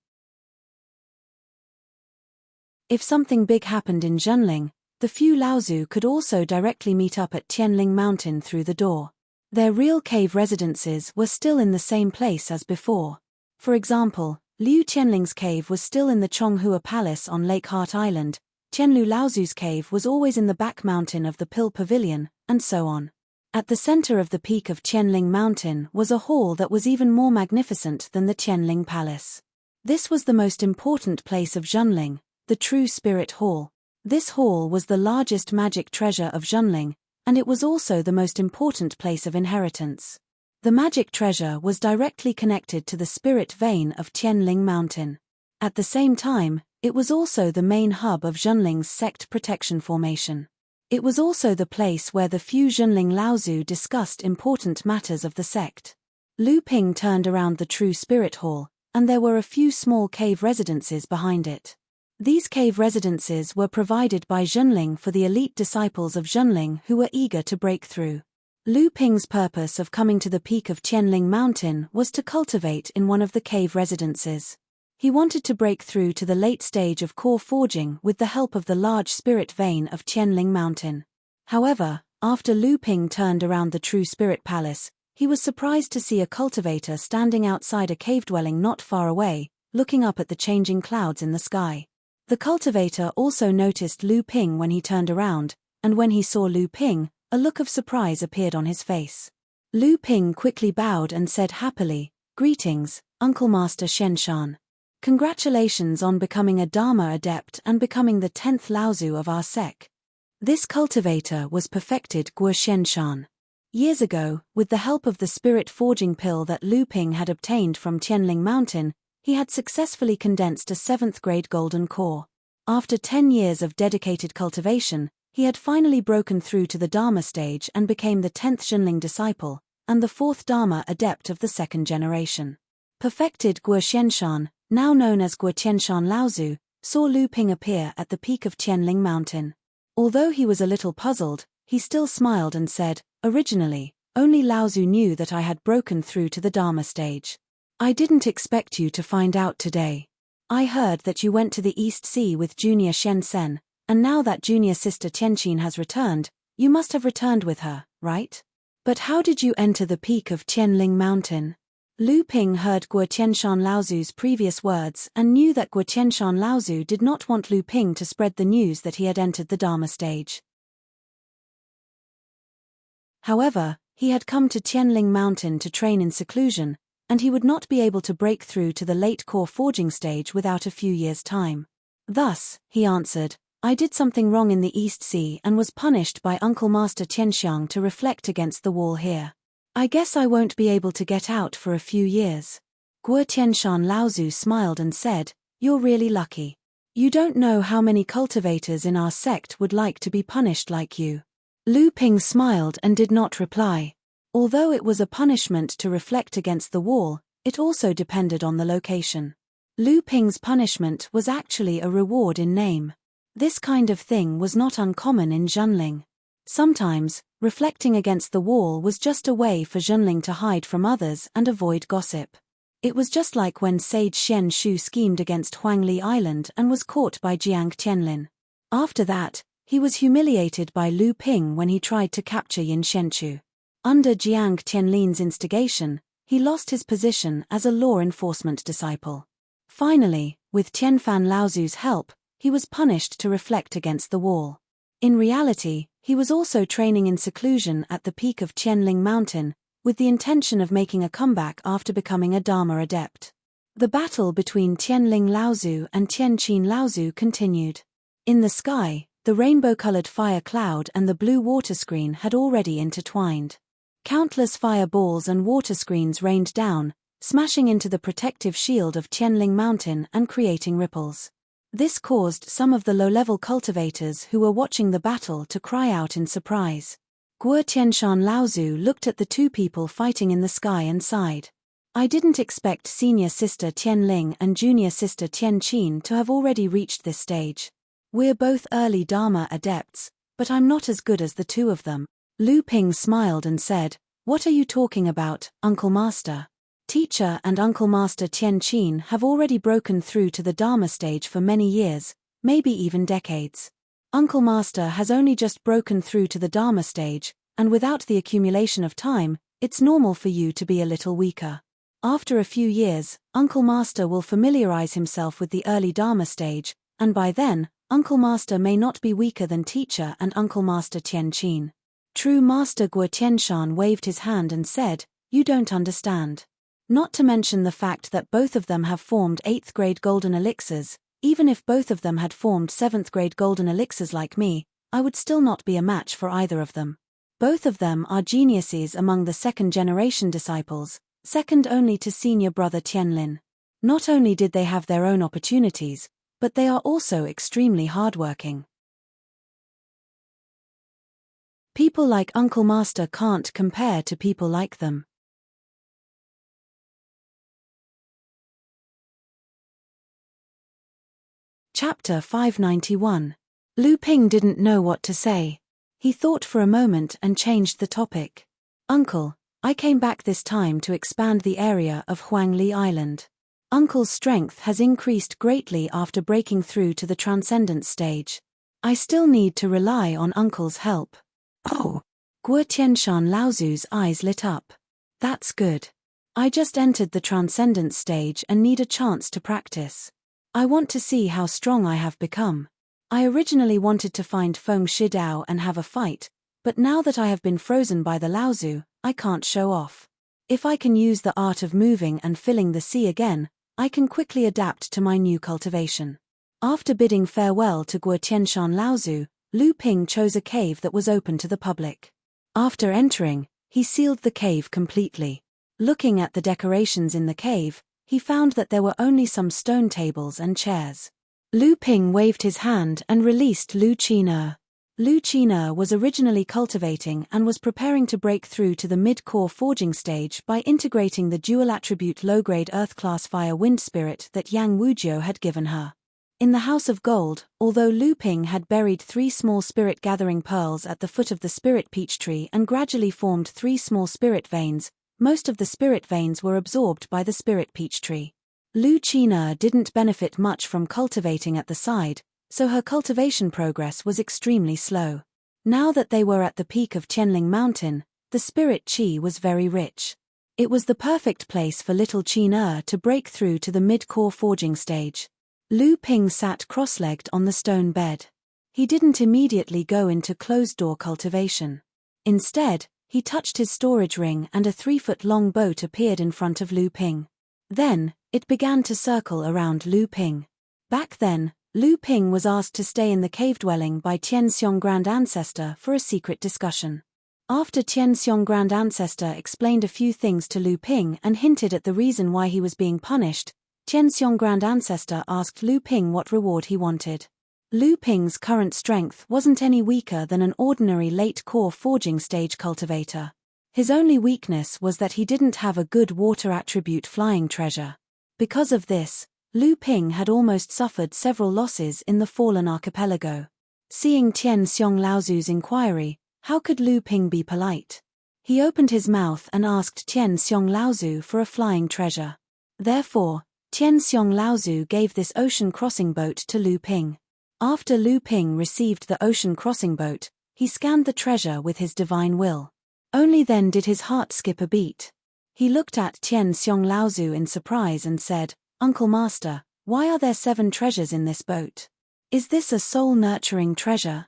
A: If something big happened in Zhenling, the few Laozu could also directly meet up at Qianling Mountain through the door. Their real cave residences were still in the same place as before. For example, Liu Qianling's cave was still in the Chonghua Palace on Lake Heart Island, Qianlu Laozu's cave was always in the back mountain of the Pill Pavilion, and so on. At the center of the peak of Qianling Mountain was a hall that was even more magnificent than the Qianling Palace. This was the most important place of Zhenling, the True Spirit Hall. This hall was the largest magic treasure of Zhenling, and it was also the most important place of inheritance. The magic treasure was directly connected to the spirit vein of Qianling Mountain. At the same time, it was also the main hub of Zhenling's sect protection formation. It was also the place where the few Zhenling Laozu discussed important matters of the sect. Lu Ping turned around the True Spirit Hall, and there were a few small cave residences behind it. These cave residences were provided by Zhenling for the elite disciples of Zhenling who were eager to break through. Lu Ping's purpose of coming to the peak of Qianling Mountain was to cultivate in one of the cave residences. He wanted to break through to the late stage of core forging with the help of the large spirit vein of Qianling Mountain. However, after Lu Ping turned around the True Spirit Palace, he was surprised to see a cultivator standing outside a cave dwelling not far away, looking up at the changing clouds in the sky. The cultivator also noticed Lu Ping when he turned around, and when he saw Lu Ping, a look of surprise appeared on his face. Lu Ping quickly bowed and said happily, "Greetings, Uncle Master Shenshan. Congratulations on becoming a Dharma adept and becoming the 10th Laozu of our sect." This cultivator was perfected Guo Shenshan. Years ago, with the help of the spirit forging pill that Lu Ping had obtained from Qianling Mountain, he had successfully condensed a 7th grade golden core. After 10 years of dedicated cultivation, he had finally broken through to the Dharma stage and became the 10th Zhenling disciple, and the 4th Dharma adept of the 2nd generation. Perfected Guo Shenshan, now known as Guo Tianshan Laozu, saw Lu Ping appear at the peak of Qianling Mountain. Although he was a little puzzled, he still smiled and said, "Originally, only Laozu knew that I had broken through to the Dharma stage. I didn't expect you to find out today. I heard that you went to the East Sea with Junior Shen Sen, and now that junior sister Tianqin has returned, you must have returned with her, right? But how did you enter the peak of Qianling Mountain?" Lu Ping heard Guo Tianshan Laozu's previous words and knew that Guo Tianshan Laozu did not want Lu Ping to spread the news that he had entered the Dharma stage. However, he had come to Qianling Mountain to train in seclusion, and he would not be able to break through to the late core forging stage without a few years' time. Thus, he answered, "I did something wrong in the East Sea and was punished by Uncle Master Tianxiang to reflect against the wall here. I guess I won't be able to get out for a few years." Guo Tianshan Laozu smiled and said, "You're really lucky. You don't know how many cultivators in our sect would like to be punished like you." Lu Ping smiled and did not reply. Although it was a punishment to reflect against the wall, it also depended on the location. Lu Ping's punishment was actually a reward in name. This kind of thing was not uncommon in Zhenling. Sometimes, reflecting against the wall was just a way for Zhenling to hide from others and avoid gossip. It was just like when Sage Xian Shu schemed against Huangli Island and was caught by Jiang Tianlin. After that, he was humiliated by Lu Ping when he tried to capture Yin Shenchu. Under Jiang Tianlin's instigation, he lost his position as a law enforcement disciple. Finally, with Tianfan Laozu's help, he was punished to reflect against the wall. In reality, he was also training in seclusion at the peak of Qianling Mountain, with the intention of making a comeback after becoming a Dharma adept. The battle between Qianling Laozu and Tianqin Laozu continued. In the sky, the rainbow-colored fire cloud and the blue water screen had already intertwined. Countless fireballs and water screens rained down, smashing into the protective shield of Qianling Mountain and creating ripples. This caused some of the low-level cultivators who were watching the battle to cry out in surprise. Guo Tianshan Laozu looked at the two people fighting in the sky and sighed. "I didn't expect senior sister Tianling and junior sister Tianqin to have already reached this stage. We're both early Dharma adepts, but I'm not as good as the two of them." Lu Ping smiled and said, "What are you talking about, Uncle Master? Teacher and Uncle Master Tianqin have already broken through to the Dharma stage for many years, maybe even decades. Uncle Master has only just broken through to the Dharma stage, and without the accumulation of time, it's normal for you to be a little weaker. After a few years, Uncle Master will familiarize himself with the early Dharma stage, and by then, Uncle Master may not be weaker than Teacher and Uncle Master Tianqin." True Master Guo Tianshan waved his hand and said, "You don't understand. Not to mention the fact that both of them have formed 8th grade golden elixirs, even if both of them had formed 7th grade golden elixirs like me, I would still not be a match for either of them. Both of them are geniuses among the 2nd generation disciples, second only to senior brother Tianlin. Not only did they have their own opportunities, but they are also extremely hardworking. People like Uncle Master can't compare to people like them." Chapter 591. Lu Ping didn't know what to say. He thought for a moment and changed the topic. Uncle, I came back this time to expand the area of Huangli Island. Uncle's strength has increased greatly after breaking through to the transcendence stage. I still need to rely on Uncle's help. Oh! Guo Tianshan Laozu's eyes lit up. That's good. I just entered the transcendence stage and need a chance to practice. I want to see how strong I have become. I originally wanted to find Feng Shidao and have a fight, but now that I have been frozen by the Laozu, I can't show off. If I can use the art of moving and filling the sea again, I can quickly adapt to my new cultivation. After bidding farewell to Guo Tianshan Laozu, Lu Ping chose a cave that was open to the public. After entering, he sealed the cave completely. Looking at the decorations in the cave, he found that there were only some stone tables and chairs. Lu Ping waved his hand and released Lu Qiner. Lu Qiner was originally cultivating and was preparing to break through to the mid-core forging stage by integrating the dual-attribute low-grade Earth-class Fire Wind Spirit that Yang Wujiu had given her. In the House of Gold, although Lu Ping had buried 3 small spirit-gathering pearls at the foot of the spirit peach tree and gradually formed 3 small spirit veins, most of the spirit veins were absorbed by the spirit peach tree. Lu Qiner didn't benefit much from cultivating at the side, so her cultivation progress was extremely slow. Now that they were at the peak of Qianling Mountain, the spirit qi was very rich. It was the perfect place for little Qiner to break through to the mid-core forging stage. Lu Ping sat cross-legged on the stone bed. He didn't immediately go into closed-door cultivation. Instead, he touched his storage ring and a 3-foot-long boat appeared in front of Lu Ping. Then, it began to circle around Lu Ping. Back then, Lu Ping was asked to stay in the cave dwelling by Tianxiong Grand Ancestor for a secret discussion. After Tianxiong Grand Ancestor explained a few things to Lu Ping and hinted at the reason why he was being punished, Tianxiong Grand Ancestor asked Lu Ping what reward he wanted. Lu Ping's current strength wasn't any weaker than an ordinary late-core forging stage cultivator. His only weakness was that he didn't have a good water attribute flying treasure. Because of this, Lu Ping had almost suffered several losses in the Fallen Archipelago. Seeing Tianxiong Laozu's inquiry, how could Lu Ping be polite? He opened his mouth and asked Tianxiong Laozu for a flying treasure. Therefore, Tianxiong Laozu gave this ocean crossing boat to Lu Ping. After Lu Ping received the ocean crossing boat, he scanned the treasure with his divine will. Only then did his heart skip a beat. He looked at Tianxiong Laozu in surprise and said, "Uncle Master, why are there 7 treasures in this boat? Is this a soul-nurturing treasure?"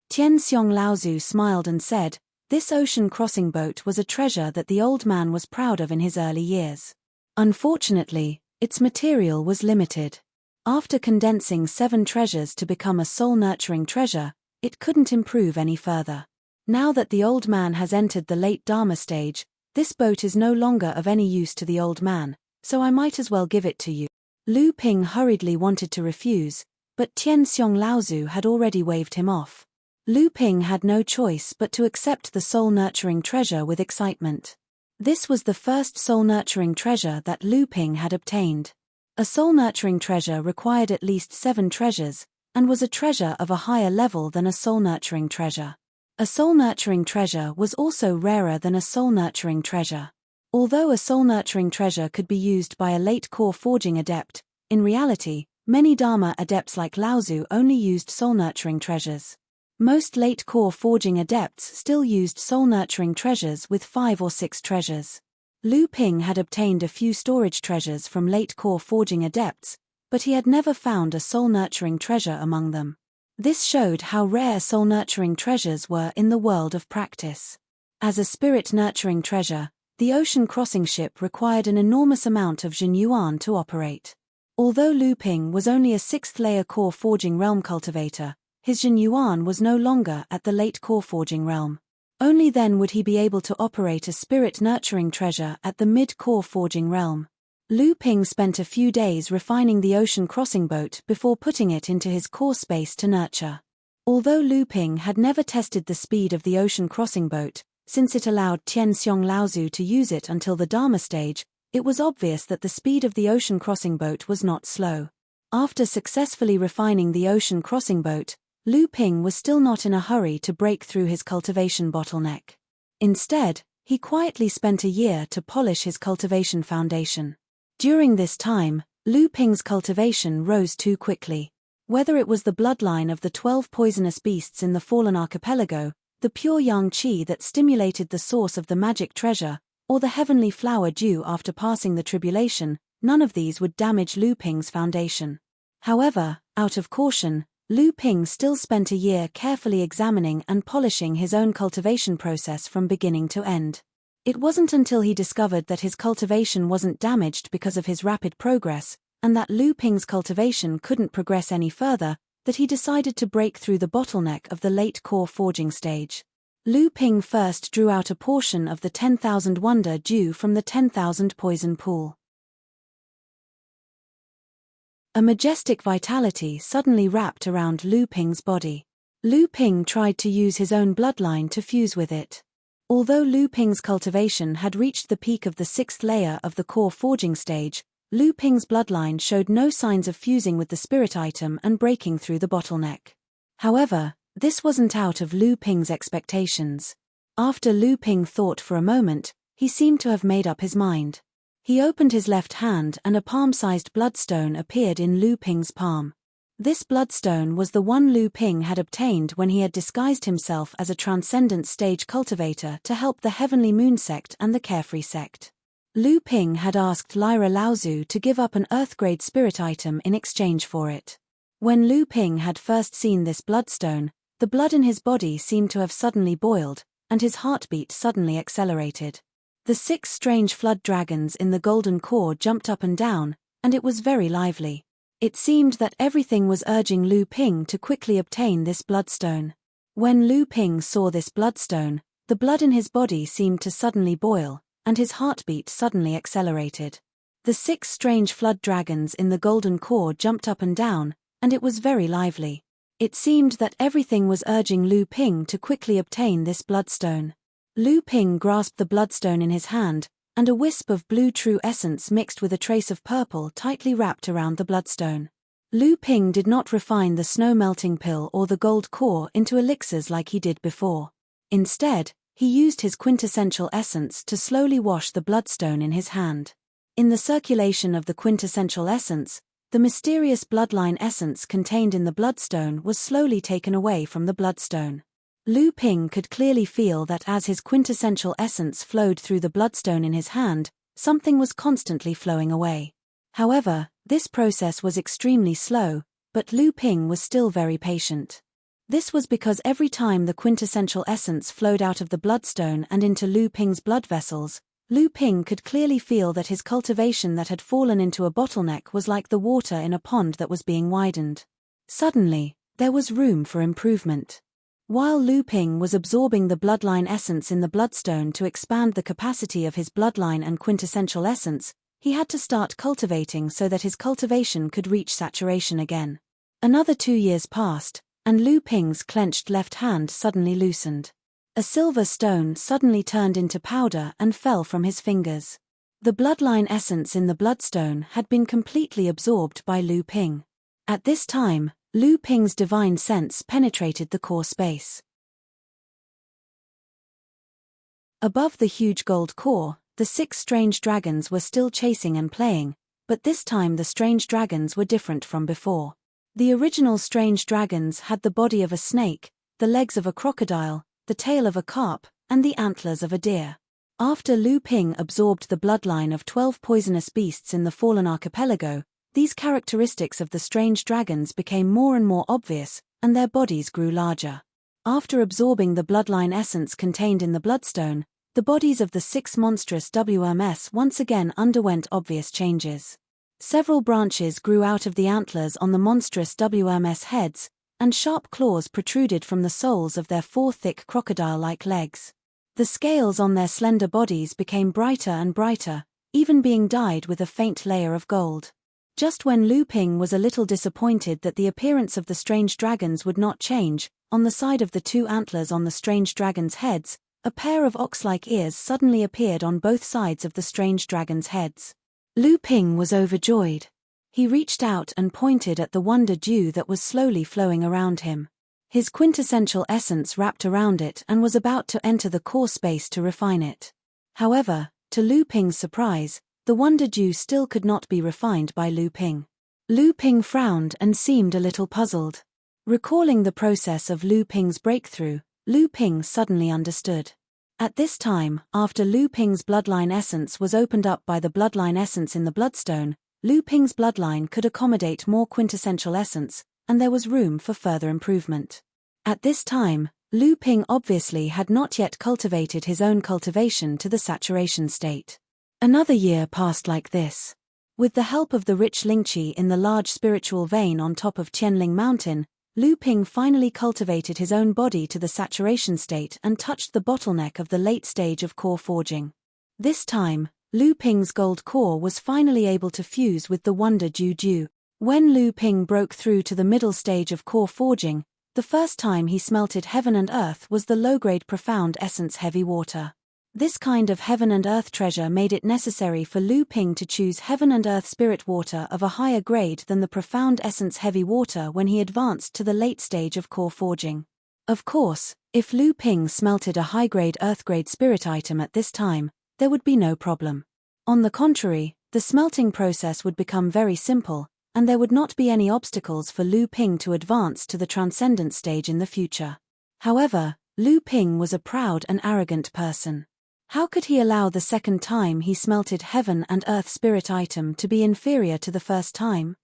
A: Tianxiong Laozu smiled and said, "This ocean crossing boat was a treasure that the old man was proud of in his early years. Unfortunately, its material was limited. After condensing 7 treasures to become a soul-nurturing treasure, it couldn't improve any further. Now that the old man has entered the late Dharma stage, this boat is no longer of any use to the old man, so I might as well give it to you." Lu Ping hurriedly wanted to refuse, but Tianxiong Laozu had already waved him off. Lu Ping had no choice but to accept the soul-nurturing treasure with excitement. This was the first soul-nurturing treasure that Lu Ping had obtained. A soul-nurturing treasure required at least 7 treasures, and was a treasure of a higher level than a soul-nurturing treasure. A soul-nurturing treasure was also rarer than a soul-nurturing treasure. Although a soul-nurturing treasure could be used by a late-core forging adept, in reality, many Dharma adepts like Laozu only used soul-nurturing treasures. Most late-core forging adepts still used soul-nurturing treasures with 5 or 6 treasures. Lu Ping had obtained a few storage treasures from late-core forging adepts, but he had never found a soul-nurturing treasure among them. This showed how rare soul-nurturing treasures were in the world of practice. As a spirit-nurturing treasure, the ocean crossing ship required an enormous amount of Zhen Yuan to operate. Although Lu Ping was only a 6th-layer core forging realm cultivator, his Zhen Yuan was no longer at the late core forging realm. Only then would he be able to operate a spirit-nurturing treasure at the mid-core forging realm. Lu Ping spent a few days refining the ocean crossing boat before putting it into his core space to nurture. Although Lu Ping had never tested the speed of the ocean crossing boat, since it allowed Tianxiong Laozu to use it until the Dharma stage, It was obvious that the speed of the ocean crossing boat was not slow. After successfully refining the ocean crossing boat, Lu Ping was still not in a hurry to break through his cultivation bottleneck. Instead, he quietly spent a year to polish his cultivation foundation. During this time, Lu Ping's cultivation rose too quickly. Whether it was the bloodline of the 12 poisonous beasts in the Fallen Archipelago, the pure yang qi that stimulated the source of the magic treasure, or the heavenly flower due after passing the tribulation, none of these would damage Lu Ping's foundation. However, out of caution, Lu Ping still spent a year carefully examining and polishing his own cultivation process from beginning to end. It wasn't until he discovered that his cultivation wasn't damaged because of his rapid progress, and that Lu Ping's cultivation couldn't progress any further, that he decided to break through the bottleneck of the late core forging stage. Lu Ping first drew out a portion of the 10,000 wonder due from the 10,000 poison pool. A majestic vitality suddenly wrapped around Lu Ping's body. Lu Ping tried to use his own bloodline to fuse with it. Although Lu Ping's cultivation had reached the peak of the 6th layer of the core forging stage, Lu Ping's bloodline showed no signs of fusing with the spirit item and breaking through the bottleneck. However, this wasn't out of Lu Ping's expectations. After Lu Ping thought for a moment, he seemed to have made up his mind. He opened his left hand and a palm-sized bloodstone appeared in Lu Ping's palm. This bloodstone was the one Lu Ping had obtained when he had disguised himself as a transcendent stage cultivator to help the Heavenly Moon sect and the Carefree sect. Lu Ping had asked Lyra Laozu to give up an Earth-grade spirit item in exchange for it. When Lu Ping had first seen this bloodstone, the blood in his body seemed to have suddenly boiled, and his heartbeat suddenly accelerated. The 6 strange flood dragons in the golden core jumped up and down, and it was very lively. It seemed that everything was urging Lu Ping to quickly obtain this bloodstone. When Lu Ping saw this bloodstone, the blood in his body seemed to suddenly boil, and his heartbeat suddenly accelerated. The 6 strange flood dragons in the golden core jumped up and down, and it was very lively. It seemed that everything was urging Lu Ping to quickly obtain this bloodstone. Lu Ping grasped the bloodstone in his hand, and a wisp of blue true essence mixed with a trace of purple tightly wrapped around the bloodstone. Lu Ping did not refine the snow-melting pill or the gold core into elixirs like he did before. Instead, he used his quintessential essence to slowly wash the bloodstone in his hand. In the circulation of the quintessential essence, the mysterious bloodline essence contained in the bloodstone was slowly taken away from the bloodstone. Lu Ping could clearly feel that as his quintessential essence flowed through the bloodstone in his hand, something was constantly flowing away. However, this process was extremely slow, but Lu Ping was still very patient. This was because every time the quintessential essence flowed out of the bloodstone and into Lu Ping's blood vessels, Lu Ping could clearly feel that his cultivation that had fallen into a bottleneck was like the water in a pond that was being widened. Suddenly, there was room for improvement. While Lu Ping was absorbing the bloodline essence in the bloodstone to expand the capacity of his bloodline and quintessential essence, he had to start cultivating so that his cultivation could reach saturation again. Another 2 years passed, and Lu Ping's clenched left hand suddenly loosened. A silver stone suddenly turned into powder and fell from his fingers. The bloodline essence in the bloodstone had been completely absorbed by Lu Ping. At this time, Lu Ping's divine sense penetrated the core space. Above the huge gold core, the 6 strange dragons were still chasing and playing, but this time the strange dragons were different from before. The original strange dragons had the body of a snake, the legs of a crocodile, the tail of a carp, and the antlers of a deer. After Lu Ping absorbed the bloodline of 12 poisonous beasts in the Fallen Archipelago, these characteristics of the strange dragons became more and more obvious, and their bodies grew larger. After absorbing the bloodline essence contained in the bloodstone, the bodies of the 6 monstrous WMS once again underwent obvious changes. Several branches grew out of the antlers on the monstrous WMS heads, and sharp claws protruded from the soles of their 4 thick crocodile-like legs. The scales on their slender bodies became brighter and brighter, even being dyed with a faint layer of gold. Just when Lu Ping was a little disappointed that the appearance of the strange dragons would not change, on the side of the 2 antlers on the strange dragons' heads, a pair of ox-like ears suddenly appeared on both sides of the strange dragon's heads. Lu Ping was overjoyed. He reached out and pointed at the wonder dew that was slowly flowing around him. His quintessential essence wrapped around it and was about to enter the core space to refine it. However, to Lu Ping's surprise, the wonder dew still could not be refined by Lu Ping. Lu Ping frowned and seemed a little puzzled. Recalling the process of Lu Ping's breakthrough, Lu Ping suddenly understood. At this time, after Lu Ping's bloodline essence was opened up by the bloodline essence in the bloodstone, Lu Ping's bloodline could accommodate more quintessential essence, and there was room for further improvement. At this time, Lu Ping obviously had not yet cultivated his own cultivation to the saturation state. Another year passed like this. With the help of the rich Lingqi in the large spiritual vein on top of Qianling Mountain, Lu Ping finally cultivated his own body to the saturation state and touched the bottleneck of the late stage of core forging. This time, Lu Ping's gold core was finally able to fuse with the wonder dew. When Lu Ping broke through to the middle stage of core forging, the first time he smelted heaven and earth was the low-grade profound essence heavy water. This kind of heaven and earth treasure made it necessary for Lu Ping to choose heaven and earth spirit water of a higher grade than the profound essence heavy water when he advanced to the late stage of core forging. Of course, if Lu Ping smelted a high-grade earth-grade spirit item at this time, there would be no problem. On the contrary, the smelting process would become very simple, and there would not be any obstacles for Lu Ping to advance to the transcendent stage in the future. However, Lu Ping was a proud and arrogant person. How could he allow the second time he smelted heaven and earth spirit item to be inferior to the first time?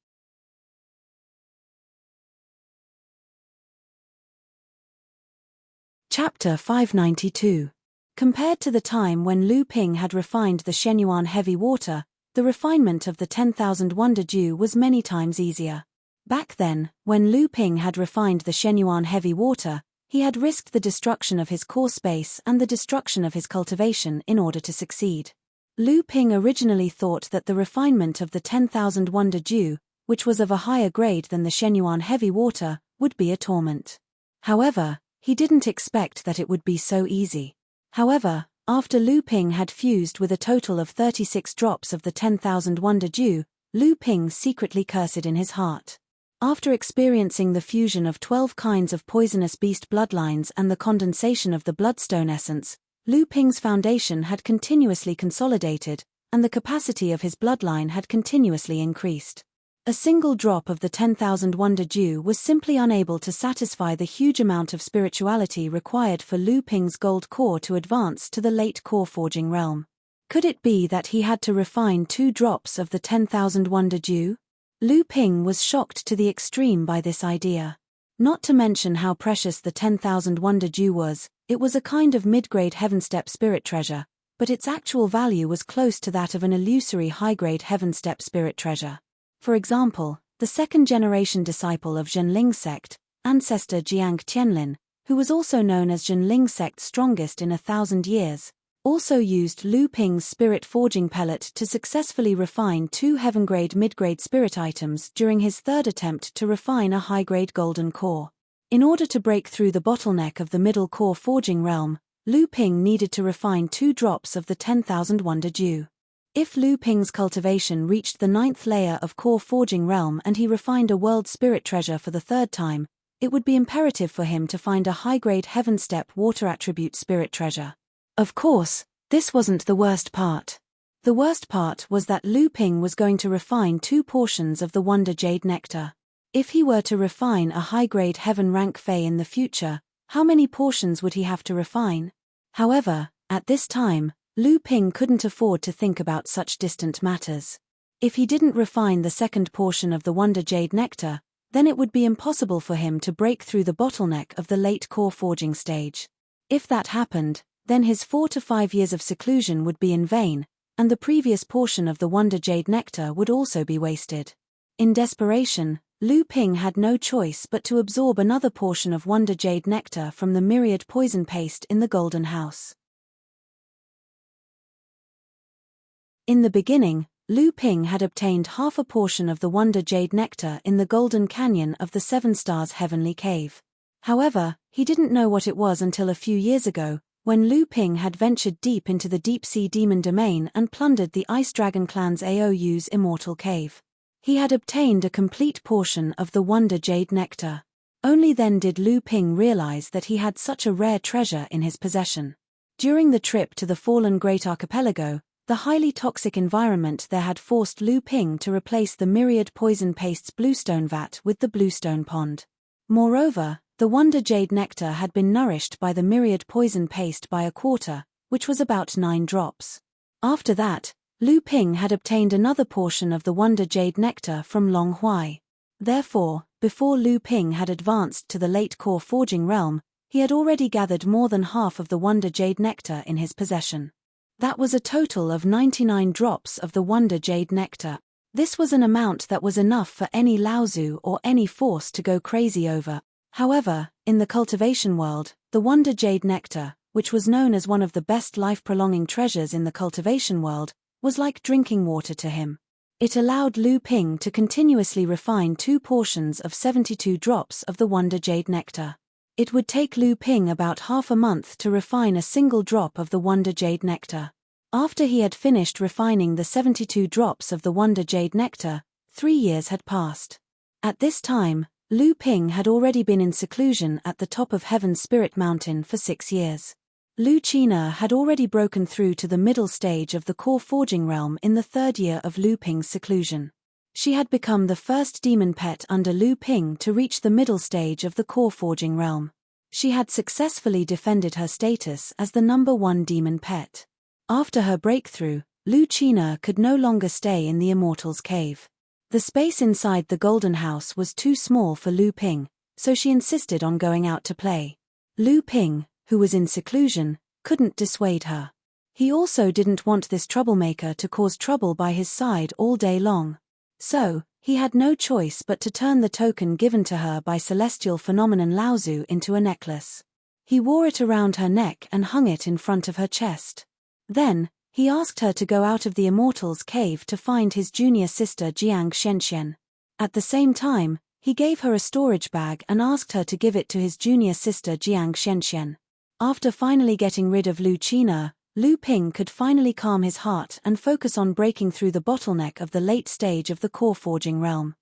A: Chapter 592. Compared to the time when Lu Ping had refined the Shenyuan heavy water, the refinement of the 10,000 wonder dew was many times easier. Back then, when Lu Ping had refined the Shenyuan heavy water, he had risked the destruction of his core space and the destruction of his cultivation in order to succeed. Lu Ping originally thought that the refinement of the 10,000 wonder dew, which was of a higher grade than the Shenyuan heavy water, would be a torment. However, he didn't expect that it would be so easy. However, after Lu Ping had fused with a total of 36 drops of the 10,000 wonder dew, Lu Ping secretly cursed in his heart. After experiencing the fusion of 12 kinds of poisonous beast bloodlines and the condensation of the bloodstone essence, Lu Ping's foundation had continuously consolidated, and the capacity of his bloodline had continuously increased. A single drop of the 10,000 wonder dew was simply unable to satisfy the huge amount of spirituality required for Lu Ping's gold core to advance to the late core forging realm. Could it be that he had to refine 2 drops of the 10,000 wonder dew? Lu Ping was shocked to the extreme by this idea. Not to mention how precious the 10,000 wonder dew was, it was a kind of mid-grade heaven-step spirit treasure, but its actual value was close to that of an illusory high-grade heaven-step spirit treasure. For example, the second-generation disciple of Zhenling sect, ancestor Jiang Qianlin, who was also known as Zhenling sect's strongest in 1,000 years, also used Lu Ping's spirit forging pellet to successfully refine 2 heaven-grade mid-grade spirit items during his third attempt to refine a high-grade golden core. In order to break through the bottleneck of the middle core forging realm, Lu Ping needed to refine 2 drops of the 10,000 wonder dew. If Lu Ping's cultivation reached the 9th layer of core forging realm and he refined a world spirit treasure for the 3rd time, it would be imperative for him to find a high-grade heaven-step water attribute spirit treasure. Of course, this wasn't the worst part. The worst part was that Lu Ping was going to refine 2 portions of the Wonder Jade Nectar. If he were to refine a high-grade heaven rank Fey in the future, how many portions would he have to refine? However, at this time, Lu Ping couldn't afford to think about such distant matters. If he didn't refine the 2nd portion of the Wonder Jade Nectar, then it would be impossible for him to break through the bottleneck of the late core forging stage. If that happened, then his 4 to 5 years of seclusion would be in vain, and the previous portion of the Wonder Jade Nectar would also be wasted. In desperation, Lu Ping had no choice but to absorb another portion of Wonder Jade Nectar from the myriad poison paste in the Golden House. In the beginning, Lu Ping had obtained half a portion of the Wonder Jade Nectar in the Golden Canyon of the 7 Stars Heavenly Cave. However, he didn't know what it was until a few years ago, when Lu Ping had ventured deep into the deep-sea demon domain and plundered the Ice Dragon clan's Aou's immortal cave. He had obtained a complete portion of the Wonder Jade Nectar. Only then did Lu Ping realize that he had such a rare treasure in his possession. During the trip to the fallen Great Archipelago, the highly toxic environment there had forced Lu Ping to replace the myriad poison paste's bluestone vat with the bluestone pond. Moreover, the Wonder Jade Nectar had been nourished by the myriad poison paste by a quarter, which was about 9 drops. After that, Lu Ping had obtained another portion of the Wonder Jade Nectar from Long Huai. Therefore, before Lu Ping had advanced to the late core forging realm, he had already gathered more than half of the Wonder Jade Nectar in his possession. That was a total of 99 drops of the Wonder Jade Nectar. This was an amount that was enough for any Laozu or any force to go crazy over. However, in the cultivation world, the Wonder Jade Nectar, which was known as one of the best life-prolonging treasures in the cultivation world, was like drinking water to him. It allowed Lu Ping to continuously refine 2 portions of 72 drops of the Wonder Jade Nectar. It would take Lu Ping about half a month to refine a single drop of the Wonder Jade Nectar. After he had finished refining the 72 drops of the Wonder Jade Nectar, 3 years had passed. At this time, Lu Ping had already been in seclusion at the top of Heaven's Spirit Mountain for 6 years. Lu Qina had already broken through to the middle stage of the core forging realm in the 3rd year of Lu Ping's seclusion. She had become the first demon pet under Lu Ping to reach the middle stage of the core forging realm. She had successfully defended her status as the #1 demon pet. After her breakthrough, Lu Qina could no longer stay in the Immortal's cave. The space inside the Golden House was too small for Lu Ping, so she insisted on going out to play. Lu Ping, who was in seclusion, couldn't dissuade her. He also didn't want this troublemaker to cause trouble by his side all day long. So, he had no choice but to turn the token given to her by celestial phenomenon Laozu into a necklace. He wore it around her neck and hung it in front of her chest. Then, he asked her to go out of the Immortal's cave to find his junior sister Jiang Shenxian. At the same time, he gave her a storage bag and asked her to give it to his junior sister Jiang Shenxian. After finally getting rid of Lu Qina, Lu Ping could finally calm his heart and focus on breaking through the bottleneck of the late stage of the core forging realm.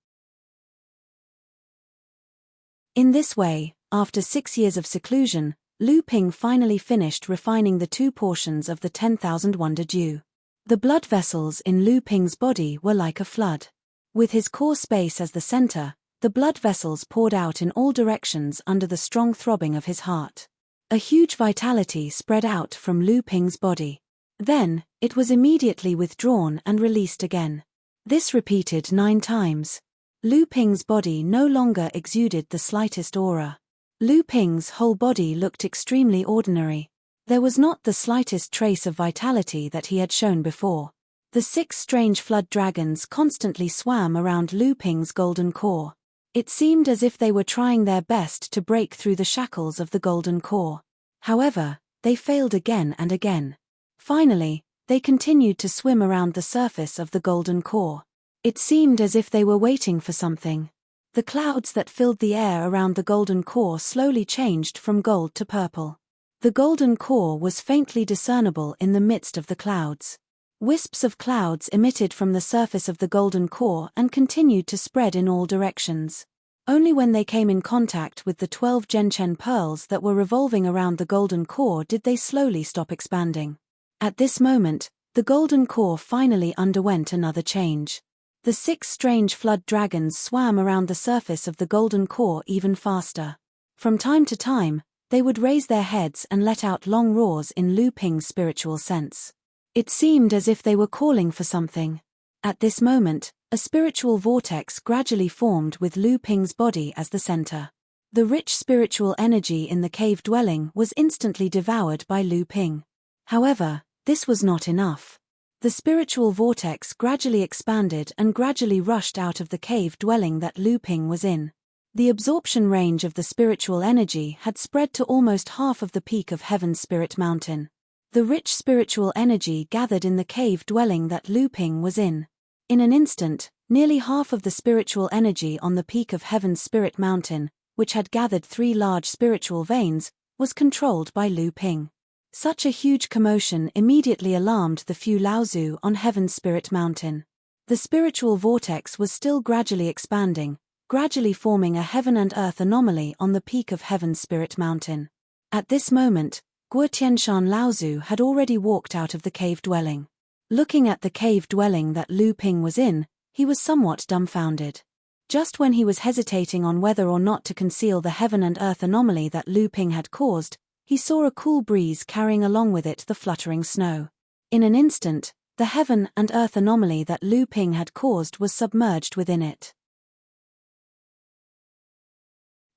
A: In this way, after 6 years of seclusion, Lu Ping finally finished refining the 2 portions of the 10,000 Wonder Dew. The blood vessels in Lu Ping's body were like a flood. With his core space as the center, the blood vessels poured out in all directions under the strong throbbing of his heart. A huge vitality spread out from Lu Ping's body. Then, it was immediately withdrawn and released again. This repeated 9 times. Lu Ping's body no longer exuded the slightest aura. Lu Ping's whole body looked extremely ordinary. There was not the slightest trace of vitality that he had shown before. The 6 strange flood dragons constantly swam around Lu Ping's golden core. It seemed as if they were trying their best to break through the shackles of the golden core. However, they failed again and again. Finally, they continued to swim around the surface of the golden core. It seemed as if they were waiting for something. The clouds that filled the air around the golden core slowly changed from gold to purple. The golden core was faintly discernible in the midst of the clouds. Wisps of clouds emitted from the surface of the golden core and continued to spread in all directions. Only when they came in contact with the 12 Genchen pearls that were revolving around the golden core did they slowly stop expanding. At this moment, the golden core finally underwent another change. The 6 strange flood dragons swam around the surface of the golden core even faster. From time to time, they would raise their heads and let out long roars in Lu Ping's spiritual sense. It seemed as if they were calling for something. At this moment, a spiritual vortex gradually formed with Lu Ping's body as the center. The rich spiritual energy in the cave dwelling was instantly devoured by Lu Ping. However, this was not enough. The spiritual vortex gradually expanded and gradually rushed out of the cave dwelling that Lu Ping was in. The absorption range of the spiritual energy had spread to almost half of the peak of Heaven's Spirit Mountain. The rich spiritual energy gathered in the cave dwelling that Lu Ping was in. In an instant, nearly half of the spiritual energy on the peak of Heaven's Spirit Mountain, which had gathered 3 large spiritual veins, was controlled by Lu Ping. Such a huge commotion immediately alarmed the few Laozu on Heaven's Spirit Mountain. The spiritual vortex was still gradually expanding, gradually forming a heaven and earth anomaly on the peak of Heaven's Spirit Mountain. At this moment, Guo Tianshan Laozu had already walked out of the cave dwelling. Looking at the cave dwelling that Lu Ping was in, he was somewhat dumbfounded. Just when he was hesitating on whether or not to conceal the heaven and earth anomaly that Lu Ping had caused, he saw a cool breeze carrying along with it the fluttering snow. In an instant, the heaven and earth anomaly that Lu Ping had caused was submerged within it.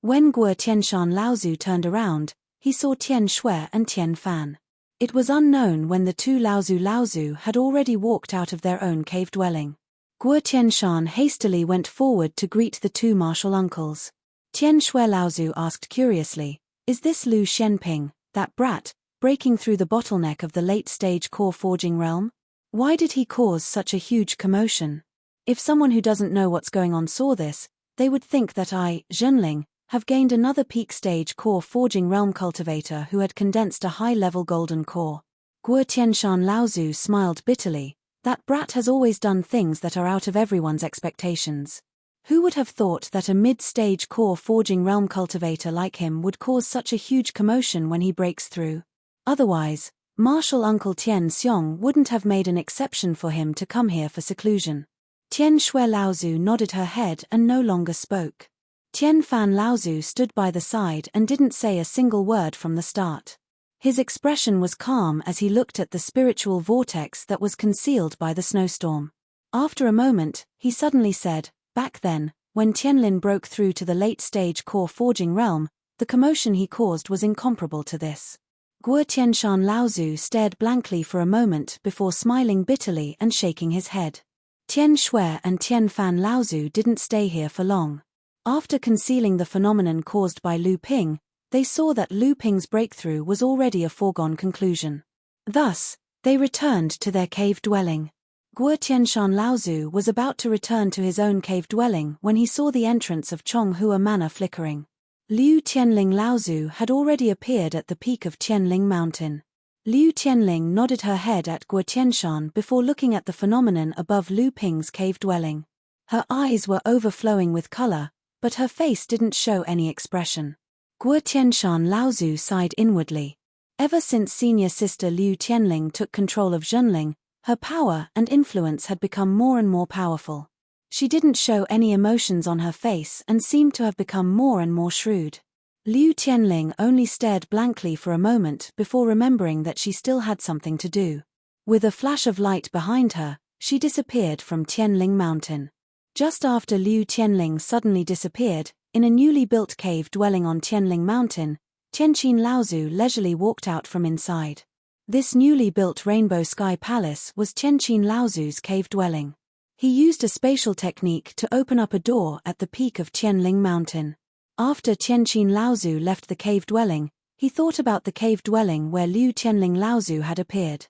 A: When Guo Tianshan Laozu turned around, he saw Tian Shui and Tian Fan. It was unknown when the two Laozu had already walked out of their own cave dwelling. Guo Tianshan hastily went forward to greet the two martial uncles. Tian Shui Laozu asked curiously, "Is this Lu Shenping, that brat, breaking through the bottleneck of the late-stage core forging realm? Why did he cause such a huge commotion? If someone who doesn't know what's going on saw this, they would think that I, Zhenling, have gained another peak-stage core forging realm cultivator who had condensed a high-level golden core." Guo Tianshan Laozu smiled bitterly. That brat has always done things that are out of everyone's expectations. Who would have thought that a mid-stage core forging realm cultivator like him would cause such a huge commotion when he breaks through? Otherwise, martial uncle Tian Xiong wouldn't have made an exception for him to come here for seclusion. Tian Shui Laozu nodded her head and no longer spoke. Tian Fan Laozu stood by the side and didn't say a single word from the start. His expression was calm as he looked at the spiritual vortex that was concealed by the snowstorm. After a moment, he suddenly said, "Back then, when Tianlin broke through to the late-stage core forging realm, the commotion he caused was incomparable to this." Guo Tianshan Laozu stared blankly for a moment before smiling bitterly and shaking his head. Tian Shui and Tian Fan Laozu didn't stay here for long. After concealing the phenomenon caused by Lu Ping, they saw that Lu Ping's breakthrough was already a foregone conclusion. Thus, they returned to their cave dwelling. Guo Tianshan Laozu was about to return to his own cave dwelling when he saw the entrance of Chonghua Manor flickering. Liu Tianling Laozu had already appeared at the peak of Tianling Mountain. Liu Tianling nodded her head at Guo Tianshan before looking at the phenomenon above Lu Ping's cave dwelling. Her eyes were overflowing with color, but her face didn't show any expression. Guo Tianshan Laozu sighed inwardly. Ever since senior sister Liu Tianling took control of Zhenling, her power and influence had become more and more powerful. She didn't show any emotions on her face and seemed to have become more and more shrewd. Liu Tianling only stared blankly for a moment before remembering that she still had something to do. With a flash of light behind her, she disappeared from Tianling Mountain. Just after Liu Tianling suddenly disappeared, in a newly built cave dwelling on Tianling Mountain, Tianqin Laozu leisurely walked out from inside. This newly built Rainbow Sky Palace was Tianqin Laozu's cave dwelling. He used a spatial technique to open up a door at the peak of Tianling Mountain. After Tianqin Laozu left the cave dwelling, he thought about the cave dwelling where Liu Tianling Laozu had appeared.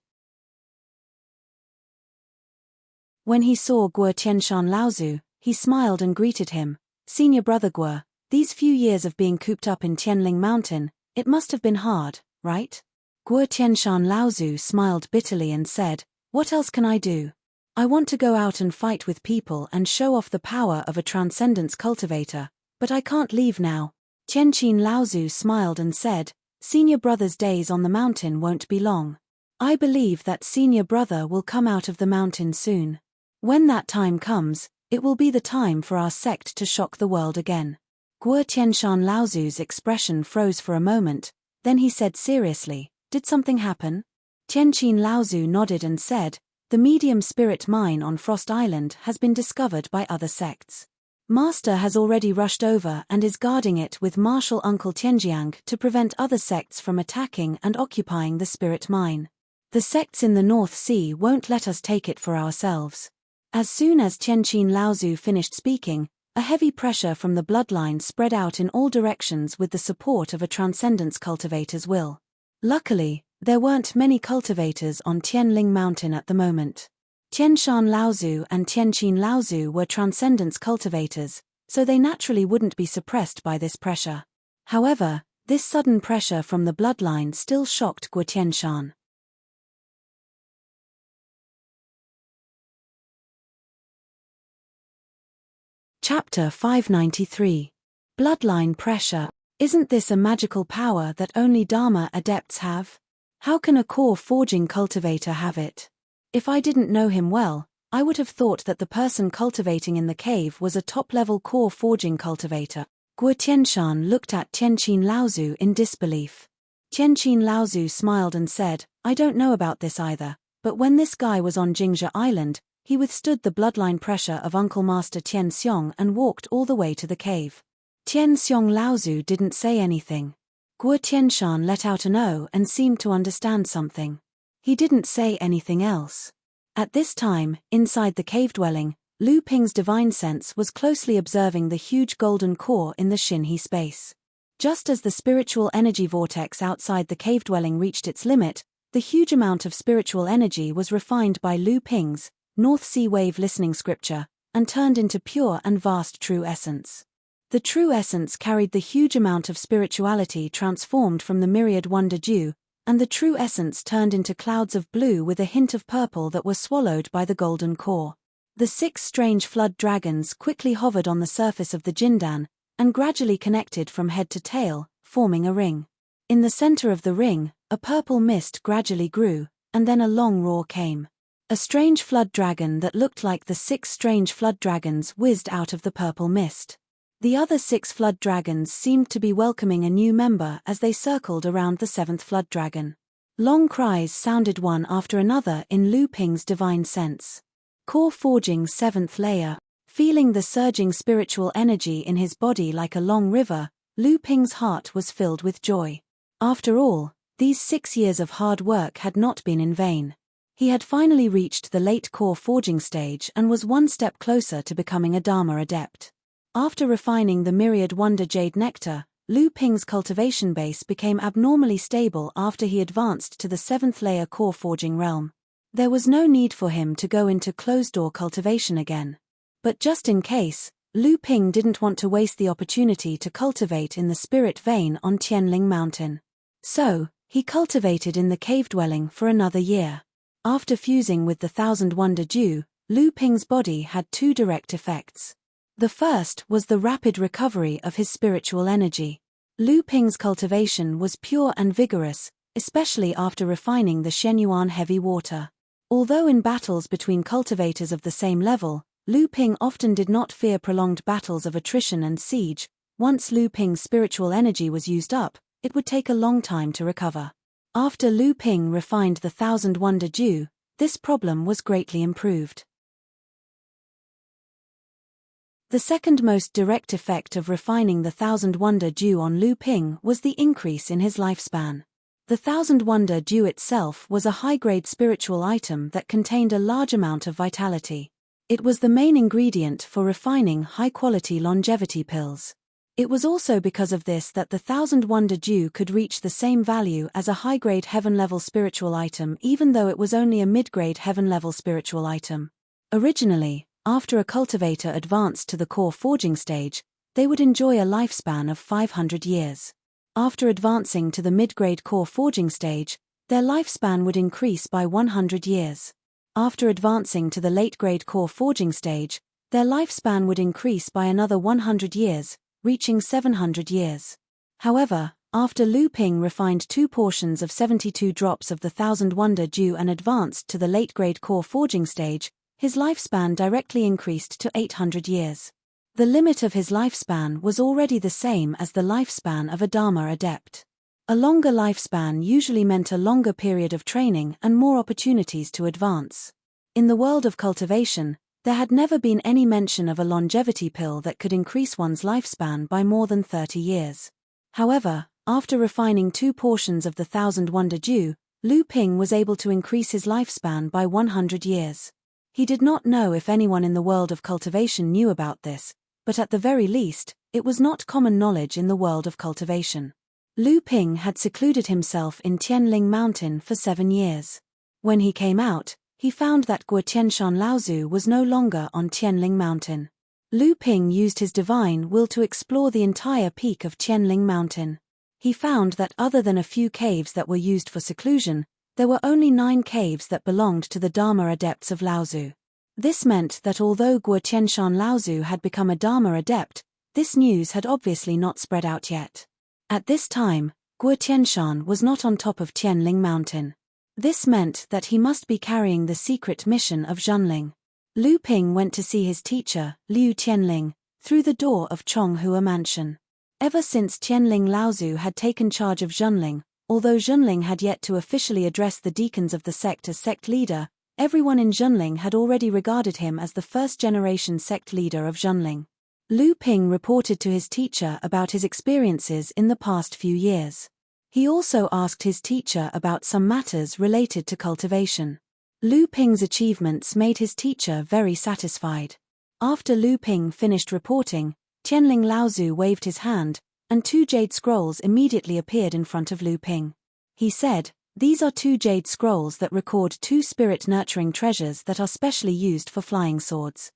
A: When he saw Guo Tianshan Laozu, he smiled and greeted him. "Senior brother Guo, these few years of being cooped up in Tianling Mountain, it must have been hard, right?" Guo Tianshan Laozu smiled bitterly and said, "What else can I do? I want to go out and fight with people and show off the power of a transcendence cultivator, but I can't leave now." Tianqin Laozu smiled and said, "Senior brother's days on the mountain won't be long. I believe that senior brother will come out of the mountain soon. When that time comes, it will be the time for our sect to shock the world again." Guo Tianshan Laozu's expression froze for a moment, then he said seriously, "Did something happen?" Tianqin Laozu nodded and said, "The medium spirit mine on Frost Island has been discovered by other sects. Master has already rushed over and is guarding it with martial uncle Tianjiang to prevent other sects from attacking and occupying the spirit mine. The sects in the North Sea won't let us take it for ourselves." As soon as Tianqin Laozu finished speaking, a heavy pressure from the bloodline spread out in all directions with the support of a transcendence cultivator's will. Luckily, there weren't many cultivators on Tianling Mountain at the moment. Tianshan Laozu and Tianqin Laozu were transcendence cultivators, so they naturally wouldn't be suppressed by this pressure. However, This sudden pressure from the bloodline still shocked Guo Tianshan. Chapter 593. Bloodline Pressure. Isn't this a magical power that only Dharma adepts have? How can a core forging cultivator have it? If I didn't know him well, I would have thought that the person cultivating in the cave was a top-level core forging cultivator. Guo Tianshan looked at Tianqin Laozu in disbelief. Tianqin Laozu smiled and said, I don't know about this either, but when this guy was on Jingzhe Island, he withstood the bloodline pressure of Uncle Master Tian Xiong and walked all the way to the cave. Tian Xiong Laozu didn't say anything. Guo Tianshan let out an "oh" and seemed to understand something. He didn't say anything else. At this time, inside the cave dwelling, Lu Ping's divine sense was closely observing the huge golden core in the Xinhe space. Just as the spiritual energy vortex outside the cave dwelling reached its limit, the huge amount of spiritual energy was refined by Lu Ping's North Sea Wave listening scripture, and turned into pure and vast true essence. The true essence carried the huge amount of spirituality transformed from the myriad wonder dew, and the true essence turned into clouds of blue with a hint of purple that were swallowed by the golden core. The 6 strange flood dragons quickly hovered on the surface of the Jindan, and gradually connected from head to tail, forming a ring. In the center of the ring, a purple mist gradually grew, and then a long roar came. A strange flood dragon that looked like the 6 strange flood dragons whizzed out of the purple mist. The other 6 flood dragons seemed to be welcoming a new member as they circled around the 7th flood dragon. Long cries sounded one after another in Lu Ping's divine sense. Core forging 7th layer. Feeling the surging spiritual energy in his body like a long river, Lu Ping's heart was filled with joy. After all, these 6 years of hard work had not been in vain. He had finally reached the late core forging stage and was one step closer to becoming a Dharma adept. After refining the myriad wonder jade nectar, Lu Ping's cultivation base became abnormally stable after he advanced to the 7th layer core forging realm. There was no need for him to go into closed-door cultivation again. But just in case, Lu Ping didn't want to waste the opportunity to cultivate in the spirit vein on Tianling Mountain. So, he cultivated in the cave dwelling for another year. After fusing with the Thousand Wonder Dew, Lu Ping's body had 2 direct effects. The first was the rapid recovery of his spiritual energy. Lu Ping's cultivation was pure and vigorous, especially after refining the Shenyuan heavy water. Although in battles between cultivators of the same level, Lu Ping often did not fear prolonged battles of attrition and siege. Once Lu Ping's spiritual energy was used up, it would take a long time to recover. After Lu Ping refined the Thousand Wonder Dew, this problem was greatly improved. The second most direct effect of refining the Thousand Wonder Dew on Lu Ping was the increase in his lifespan. The Thousand Wonder Dew itself was a high-grade spiritual item that contained a large amount of vitality. It was the main ingredient for refining high-quality longevity pills. It was also because of this that the Thousand Wonder Dew could reach the same value as a high-grade heaven-level spiritual item even though it was only a mid-grade heaven-level spiritual item. Originally, after a cultivator advanced to the core forging stage, they would enjoy a lifespan of 500 years. After advancing to the mid-grade core forging stage, their lifespan would increase by 100 years. After advancing to the late-grade core forging stage, their lifespan would increase by another 100 years, reaching 700 years. However, after Lu Ping refined 2 portions of 72 drops of the Thousand Wonder Dew and advanced to the late-grade core forging stage, his lifespan directly increased to 800 years. The limit of his lifespan was already the same as the lifespan of a Dharma adept. A longer lifespan usually meant a longer period of training and more opportunities to advance. In the world of cultivation, there had never been any mention of a longevity pill that could increase one's lifespan by more than 30 years. However, after refining 2 portions of the Thousand Wonder Dew, Lu Ping was able to increase his lifespan by 100 years. He did not know if anyone in the world of cultivation knew about this, but at the very least, it was not common knowledge in the world of cultivation. Lu Ping had secluded himself in Tianling Mountain for 7 years. When he came out, he found that Guo Tianshan Laozu was no longer on Tianling Mountain. Lu Ping used his divine will to explore the entire peak of Tianling Mountain. He found that other than a few caves that were used for seclusion, there were only 9 caves that belonged to the Dharma adepts of Laozu. This meant that although Guo Tianshan Laozu had become a Dharma adept, this news had obviously not spread out yet. At this time, Guo Tianshan was not on top of Tianling Mountain. This meant that he must be carrying the secret mission of Zhenling. Lu Ping went to see his teacher, Liu Tianling, through the door of Chonghua Mansion. Ever since Tianling Laozu had taken charge of Zhenling, although Zhenling had yet to officially address the deacons of the sect as sect leader, everyone in Zhenling had already regarded him as the first-generation sect leader of Zhenling. Lu Ping reported to his teacher about his experiences in the past few years. He also asked his teacher about some matters related to cultivation. Lu Ping's achievements made his teacher very satisfied. After Lu Ping finished reporting, Tianling Laozu waved his hand, and 2 jade scrolls immediately appeared in front of Lu Ping. He said, "These are 2 jade scrolls that record 2 spirit-nurturing treasures that are specially used for flying swords.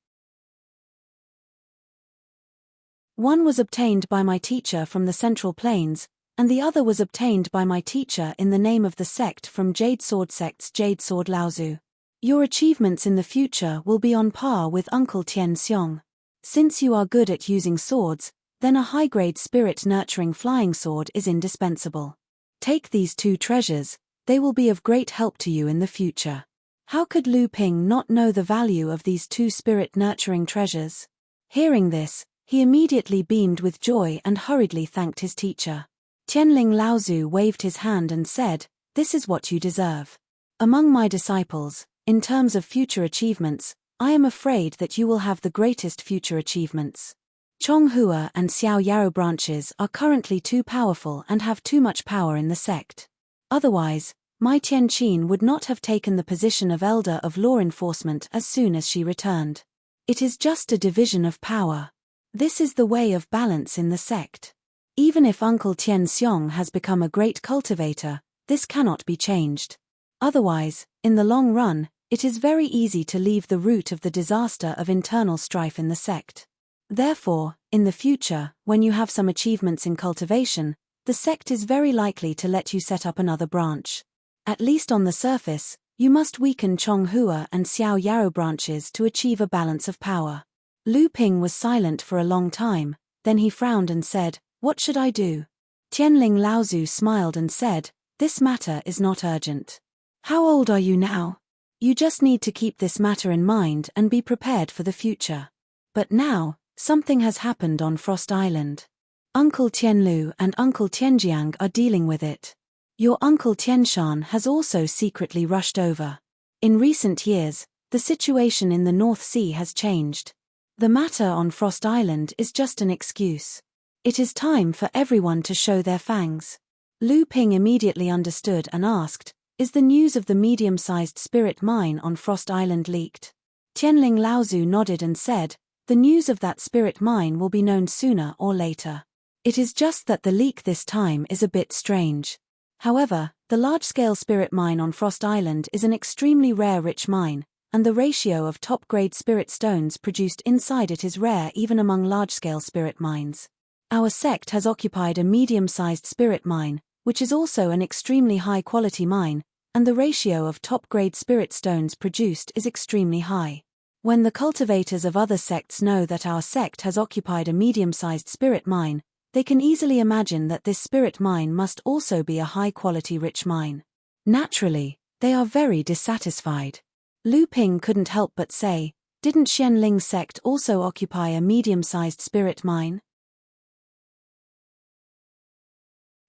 A: One was obtained by my teacher from the Central Plains, and the other was obtained by my teacher in the name of the sect from Jade Sword Sect's Jade Sword Laozu. Your achievements in the future will be on par with Uncle Tian Xiong. Since you are good at using swords, then a high-grade spirit-nurturing flying sword is indispensable. Take these 2 treasures, they will be of great help to you in the future." How could Lu Ping not know the value of these 2 spirit-nurturing treasures? Hearing this, he immediately beamed with joy and hurriedly thanked his teacher. Tianling Laozu waved his hand and said, "This is what you deserve. Among my disciples, in terms of future achievements, I am afraid that you will have the greatest future achievements. Chonghua and Xiao Yaro branches are currently too powerful and have too much power in the sect. Otherwise, Mai Tianqin would not have taken the position of Elder of Law Enforcement as soon as she returned. It is just a division of power. This is the way of balance in the sect. Even if Uncle Tian Xiong has become a great cultivator, this cannot be changed. Otherwise, in the long run, it is very easy to leave the root of the disaster of internal strife in the sect. Therefore, in the future, when you have some achievements in cultivation, the sect is very likely to let you set up another branch. At least on the surface, you must weaken Chonghua and Xiao Yaro branches to achieve a balance of power." Lu Ping was silent for a long time, then he frowned and said, "What should I do?" Tianling Laozu smiled and said, "This matter is not urgent. How old are you now? You just need to keep this matter in mind and be prepared for the future. But now, something has happened on Frost Island. Uncle Tianlu and Uncle Tianjiang are dealing with it. Your Uncle Tianshan has also secretly rushed over. In recent years, the situation in the North Sea has changed. The matter on Frost Island is just an excuse. It is time for everyone to show their fangs." Lu Ping immediately understood and asked, "Is the news of the medium-sized spirit mine on Frost Island leaked?" Tianling Laozu nodded and said, "The news of that spirit mine will be known sooner or later. It is just that the leak this time is a bit strange. However, the large-scale spirit mine on Frost Island is an extremely rare rich mine, and the ratio of top-grade spirit stones produced inside it is rare even among large-scale spirit mines. Our sect has occupied a medium-sized spirit mine, which is also an extremely high-quality mine, and the ratio of top-grade spirit stones produced is extremely high. When the cultivators of other sects know that our sect has occupied a medium-sized spirit mine, they can easily imagine that this spirit mine must also be a high-quality rich mine. Naturally, they are very dissatisfied." Lu Ping couldn't help but say, "Didn't Xianling sect also occupy a medium-sized spirit mine?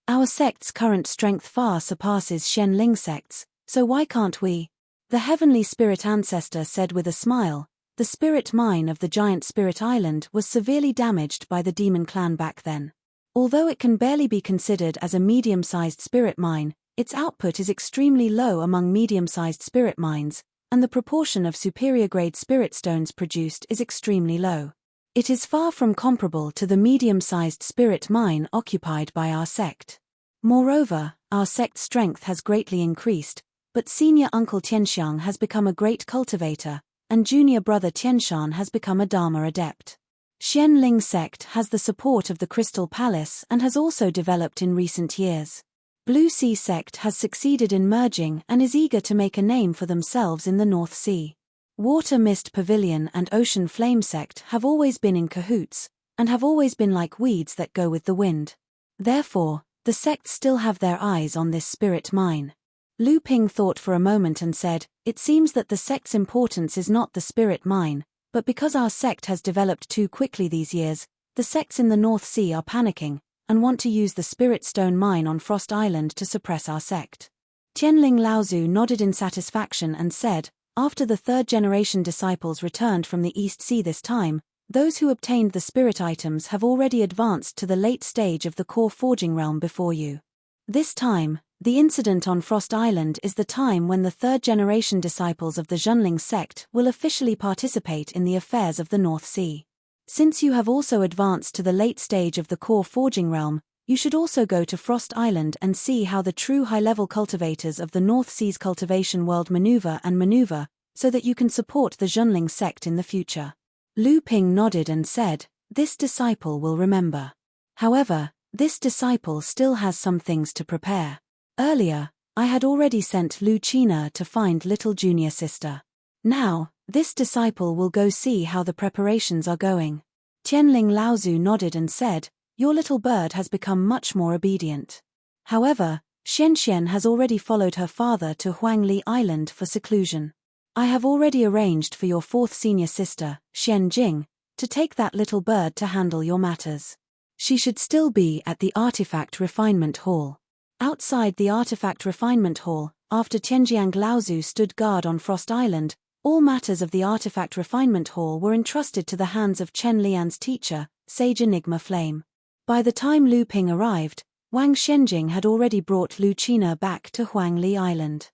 A: Our sect's current strength far surpasses Xianling sect's, so why can't we?" The heavenly spirit ancestor said with a smile. The spirit mine of the giant spirit island was severely damaged by the demon clan back then. Although it can barely be considered as a medium-sized spirit mine, its output is extremely low among medium-sized spirit mines, and the proportion of superior-grade spirit stones produced is extremely low. It is far from comparable to the medium-sized spirit mine occupied by our sect. Moreover, our sect's strength has greatly increased, but senior uncle Tianxiang has become a great cultivator, and junior brother Tianshan has become a Dharma adept. Xianling sect has the support of the Crystal Palace and has also developed in recent years. Blue Sea sect has succeeded in merging and is eager to make a name for themselves in the North Sea. Water Mist Pavilion and Ocean Flame sect have always been in cahoots, and have always been like weeds that go with the wind. Therefore, the sects still have their eyes on this spirit mine. Lu Ping thought for a moment and said, "It seems that the sect's importance is not the spirit mine, but because our sect has developed too quickly these years, the sects in the North Sea are panicking, and want to use the spirit stone mine on Frost Island to suppress our sect." Tianling Laozu nodded in satisfaction and said, "After the third-generation disciples returned from the East Sea this time, those who obtained the spirit items have already advanced to the late stage of the core forging realm before you. This time, the incident on Frost Island is the time when the third-generation disciples of the Zhenling sect will officially participate in the affairs of the North Sea. Since you have also advanced to the late stage of the core forging realm, you should also go to Frost Island and see how the true high-level cultivators of the North Sea's cultivation world maneuver, so that you can support the Zhenling sect in the future." Lu Ping nodded and said, "This disciple will remember. However, this disciple still has some things to prepare. Earlier, I had already sent Lu China to find little junior sister. Now, this disciple will go see how the preparations are going." Tianling Laozu nodded and said, "Your little bird has become much more obedient. However, Xianxian has already followed her father to Huangli Island for seclusion. I have already arranged for your fourth senior sister, Xian Jing, to take that little bird to handle your matters. She should still be at the Artifact Refinement Hall." Outside the Artifact Refinement Hall, after Tianjiang Laozu stood guard on Frost Island, all matters of the Artifact Refinement Hall were entrusted to the hands of Chen Lian's teacher, Sage Enigma Flame. By the time Lu Ping arrived, Wang Shenjing had already brought Lu China back to Huangli Island.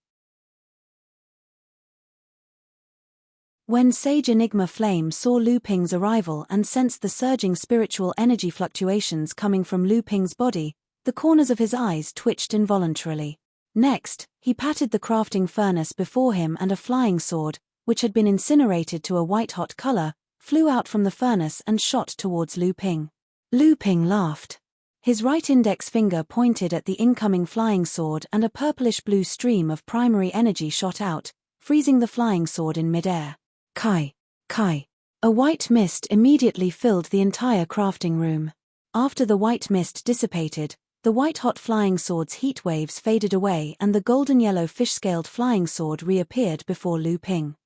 A: When Sage Enigma Flame saw Lu Ping's arrival and sensed the surging spiritual energy fluctuations coming from Lu Ping's body, the corners of his eyes twitched involuntarily. Next, he patted the crafting furnace before him, and a flying sword, which had been incinerated to a white-hot color, flew out from the furnace and shot towards Lu Ping. Lu Ping laughed. His right index finger pointed at the incoming flying sword, and a purplish-blue stream of primary energy shot out, freezing the flying sword in midair. Kai. A white mist immediately filled the entire crafting room. After the white mist dissipated, the white-hot flying sword's heat waves faded away and the golden-yellow fish-scaled flying sword reappeared before Lu Ping.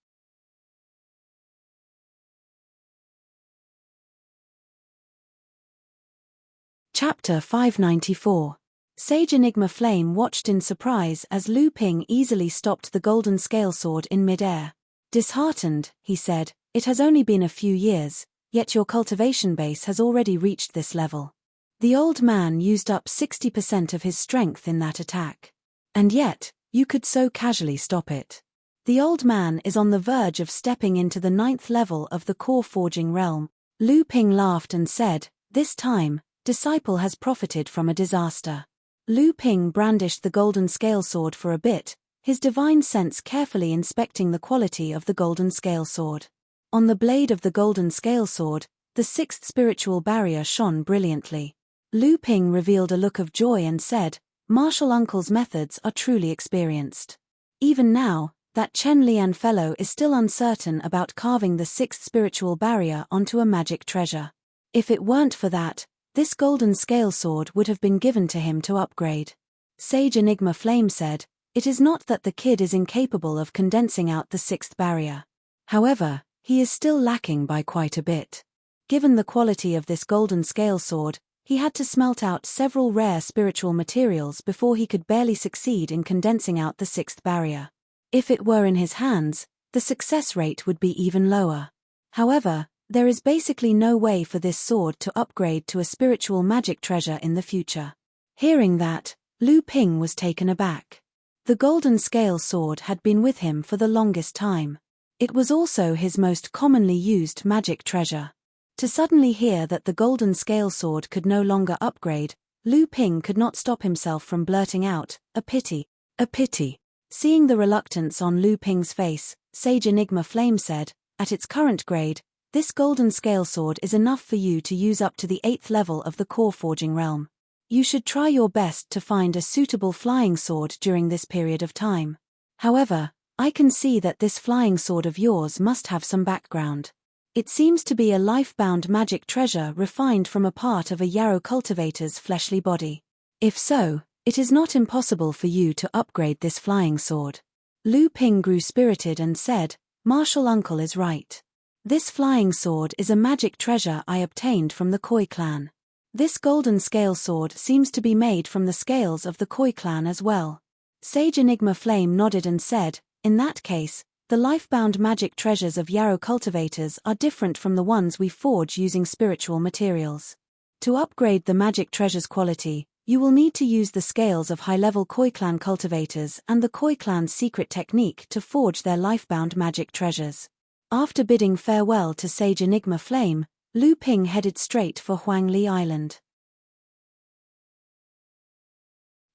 A: Chapter 594. Sage Enigma Flame watched in surprise as Lu Ping easily stopped the golden scale sword in midair. Disheartened, he said, "It has only been a few years, yet your cultivation base has already reached this level. The old man used up 60% of his strength in that attack. And yet, you could so casually stop it. The old man is on the verge of stepping into the 9th level of the core forging realm." Lu Ping laughed and said, "This time, disciple has profited from a disaster." Lu Ping brandished the golden scale sword for a bit, his divine sense carefully inspecting the quality of the golden scale sword. On the blade of the golden scale sword, the 6th spiritual barrier shone brilliantly. Lu Ping revealed a look of joy and said, "Martial Uncle's methods are truly experienced. Even now, that Chen Lian fellow is still uncertain about carving the 6th spiritual barrier onto a magic treasure. If it weren't for that, this golden scale sword would have been given to him to upgrade." Sage Enigma Flame said, "It is not that the kid is incapable of condensing out the 6th barrier. However, he is still lacking by quite a bit. Given the quality of this golden scale sword, he had to smelt out several rare spiritual materials before he could barely succeed in condensing out the 6th barrier. If it were in his hands, the success rate would be even lower. However, there is basically no way for this sword to upgrade to a spiritual magic treasure in the future." Hearing that, Lu Ping was taken aback. The golden scale sword had been with him for the longest time. It was also his most commonly used magic treasure. To suddenly hear that the golden scale sword could no longer upgrade, Lu Ping could not stop himself from blurting out, "A pity, a pity." Seeing the reluctance on Lu Ping's face, Sage Enigma Flame said, "At its current grade, This golden scale sword is enough for you to use up to the 8th level of the core forging realm. You should try your best to find a suitable flying sword during this period of time. However, I can see that this flying sword of yours must have some background. It seems to be a life-bound magic treasure refined from a part of a yarrow cultivator's fleshly body. If so, it is not impossible for you to upgrade this flying sword. Lu Ping grew spirited and said, "Martial uncle is right. This flying sword is a magic treasure I obtained from the Koi clan. This golden scale sword seems to be made from the scales of the Koi clan as well." Sage Enigma Flame nodded and said, "In that case, the life-bound magic treasures of yarrow cultivators are different from the ones we forge using spiritual materials. To upgrade the magic treasure's quality, you will need to use the scales of high-level Koi clan cultivators and the Koi clan's secret technique to forge their life-bound magic treasures." After bidding farewell to Sage Enigma Flame, Lu Ping headed straight for Huangli Island.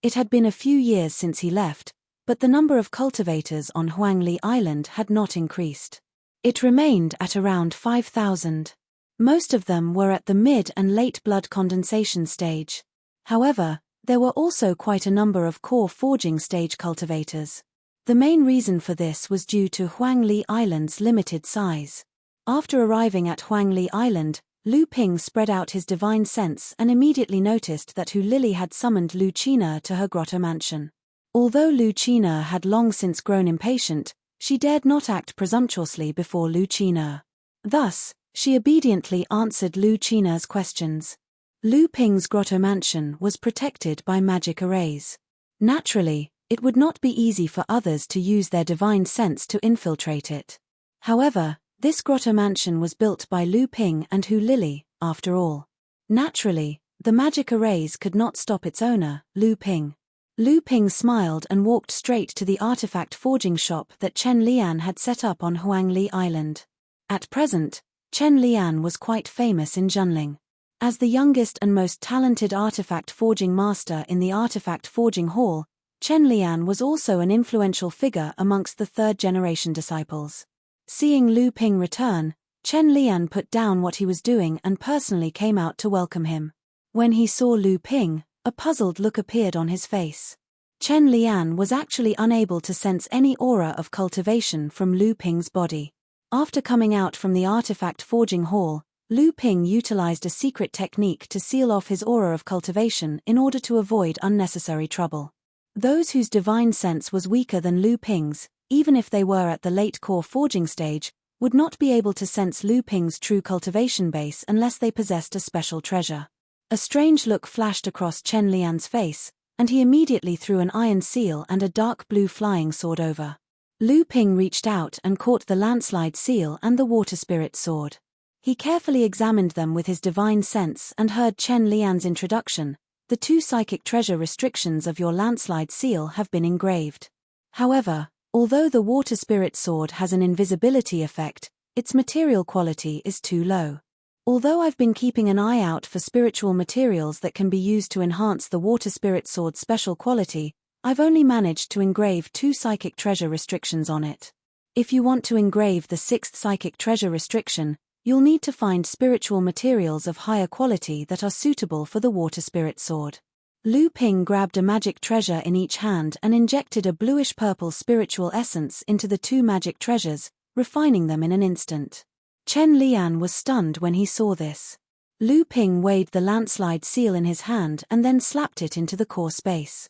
A: It had been a few years since he left, but the number of cultivators on Huangli Island had not increased. It remained at around 5,000. Most of them were at the mid and late blood condensation stage. However, there were also quite a number of core forging stage cultivators. The main reason for this was due to Huangli Island's limited size. After arriving at Huangli Island, Lu Ping spread out his divine sense and immediately noticed that Hu Lily had summoned Lu Qina to her grotto mansion. Although Lu Qina had long since grown impatient, she dared not act presumptuously before Lu Qina. Thus, she obediently answered Lu Qina's questions. Lu Ping's grotto mansion was protected by magic arrays. Naturally, it would not be easy for others to use their divine sense to infiltrate it. However, this grotto mansion was built by Lu Ping and Hu Lily, after all. Naturally, the magic arrays could not stop its owner, Lu Ping. Lu Ping smiled and walked straight to the artifact forging shop that Chen Lian had set up on Huangli Island. At present, Chen Lian was quite famous in Junling. As the youngest and most talented artifact forging master in the artifact forging hall, Chen Lian was also an influential figure amongst the third-generation disciples. Seeing Lu Ping return, Chen Lian put down what he was doing and personally came out to welcome him. When he saw Lu Ping, a puzzled look appeared on his face. Chen Lian was actually unable to sense any aura of cultivation from Lu Ping's body. After coming out from the artifact forging hall, Lu Ping utilized a secret technique to seal off his aura of cultivation in order to avoid unnecessary trouble. Those whose divine sense was weaker than Lu Ping's, even if they were at the late core forging stage, would not be able to sense Lu Ping's true cultivation base unless they possessed a special treasure. A strange look flashed across Chen Lian's face, and he immediately threw an iron seal and a dark blue flying sword over. Lu Ping reached out and caught the landslide seal and the water spirit sword. He carefully examined them with his divine sense and heard Chen Lian's introduction. "The 2 psychic treasure restrictions of your landslide seal have been engraved. However, although the water spirit sword has an invisibility effect, its material quality is too low. Although I've been keeping an eye out for spiritual materials that can be used to enhance the water spirit sword's special quality, I've only managed to engrave 2 psychic treasure restrictions on it. If you want to engrave the 6th psychic treasure restriction, you'll need to find spiritual materials of higher quality that are suitable for the water spirit sword." Lu Ping grabbed a magic treasure in each hand and injected a bluish-purple spiritual essence into the 2 magic treasures, refining them in an instant. Chen Lian was stunned when he saw this. Lu Ping weighed the landslide seal in his hand and then slapped it into the core space.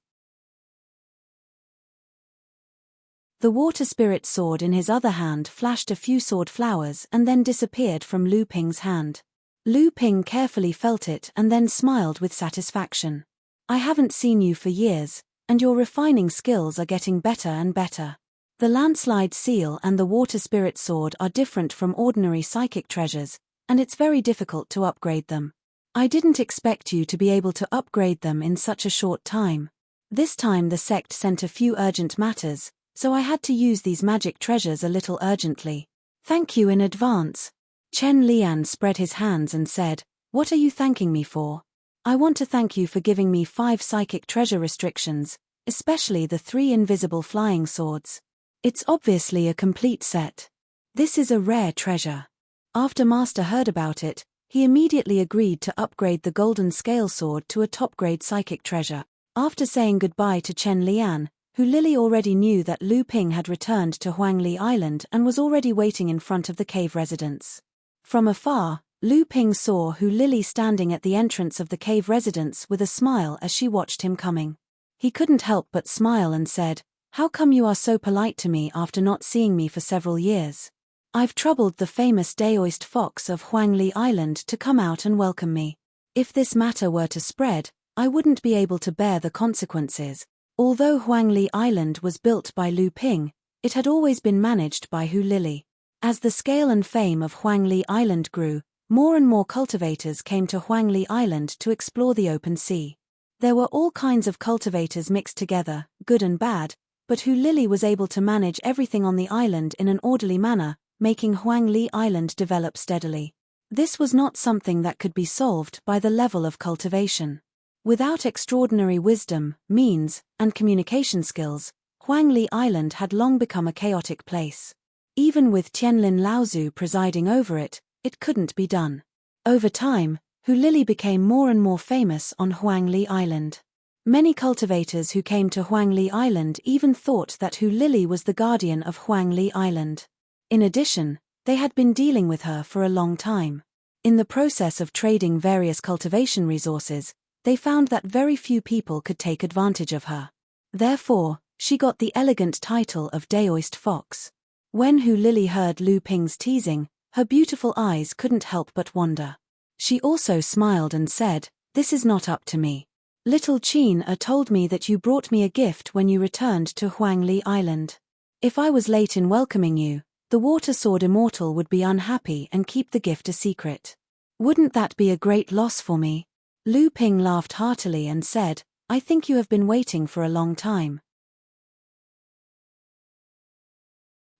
A: The water spirit sword in his other hand flashed a few sword flowers and then disappeared from Lu Ping's hand. Lu Ping carefully felt it and then smiled with satisfaction. "I haven't seen you for years, and your refining skills are getting better and better. The landslide seal and the water spirit sword are different from ordinary psychic treasures, and it's very difficult to upgrade them. I didn't expect you to be able to upgrade them in such a short time. This time the sect sent a few urgent matters, so I had to use these magic treasures a little urgently. Thank you in advance." Chen Lian spread his hands and said, "What are you thanking me for? I want to thank you for giving me 5 psychic treasure restrictions, especially the 3 invisible flying swords. It's obviously a complete set. This is a rare treasure. After Master heard about it, he immediately agreed to upgrade the golden scale sword to a top-grade psychic treasure. After saying goodbye to Chen Lian, Hu Lili already knew that Lu Ping had returned to Huangli Island and was already waiting in front of the cave residence. From afar, Lu Ping saw Hu Lili standing at the entrance of the cave residence with a smile as she watched him coming. He couldn't help but smile and said, "How come you are so polite to me after not seeing me for several years? I've troubled the famous Daoist fox of Huangli Island to come out and welcome me. If this matter were to spread, I wouldn't be able to bear the consequences." Although Huangli Island was built by Lu Ping, it had always been managed by Hu Lili. As the scale and fame of Huangli Island grew, more and more cultivators came to Huangli Island to explore the open sea. There were all kinds of cultivators mixed together, good and bad, but Hu Lili was able to manage everything on the island in an orderly manner, making Huangli Island develop steadily. This was not something that could be solved by the level of cultivation. Without extraordinary wisdom, means, and communication skills, Huangli Island had long become a chaotic place. Even with Tianlin Laozu presiding over it, it couldn't be done. Over time, Hu Lili became more and more famous on Huangli Island. Many cultivators who came to Huangli Island even thought that Hu Lili was the guardian of Huangli Island. In addition, they had been dealing with her for a long time. In the process of trading various cultivation resources, they found that very few people could take advantage of her. Therefore, she got the elegant title of Daoist Fox. When Hu Lili heard Lu Ping's teasing, her beautiful eyes couldn't help but wonder. She also smiled and said, "This is not up to me. Little Qin told me that you brought me a gift when you returned to Huangli Island. If I was late in welcoming you, the Water Sword Immortal would be unhappy and keep the gift a secret. Wouldn't that be a great loss for me?" Lu Ping laughed heartily and said, "I think you have been waiting for a long time.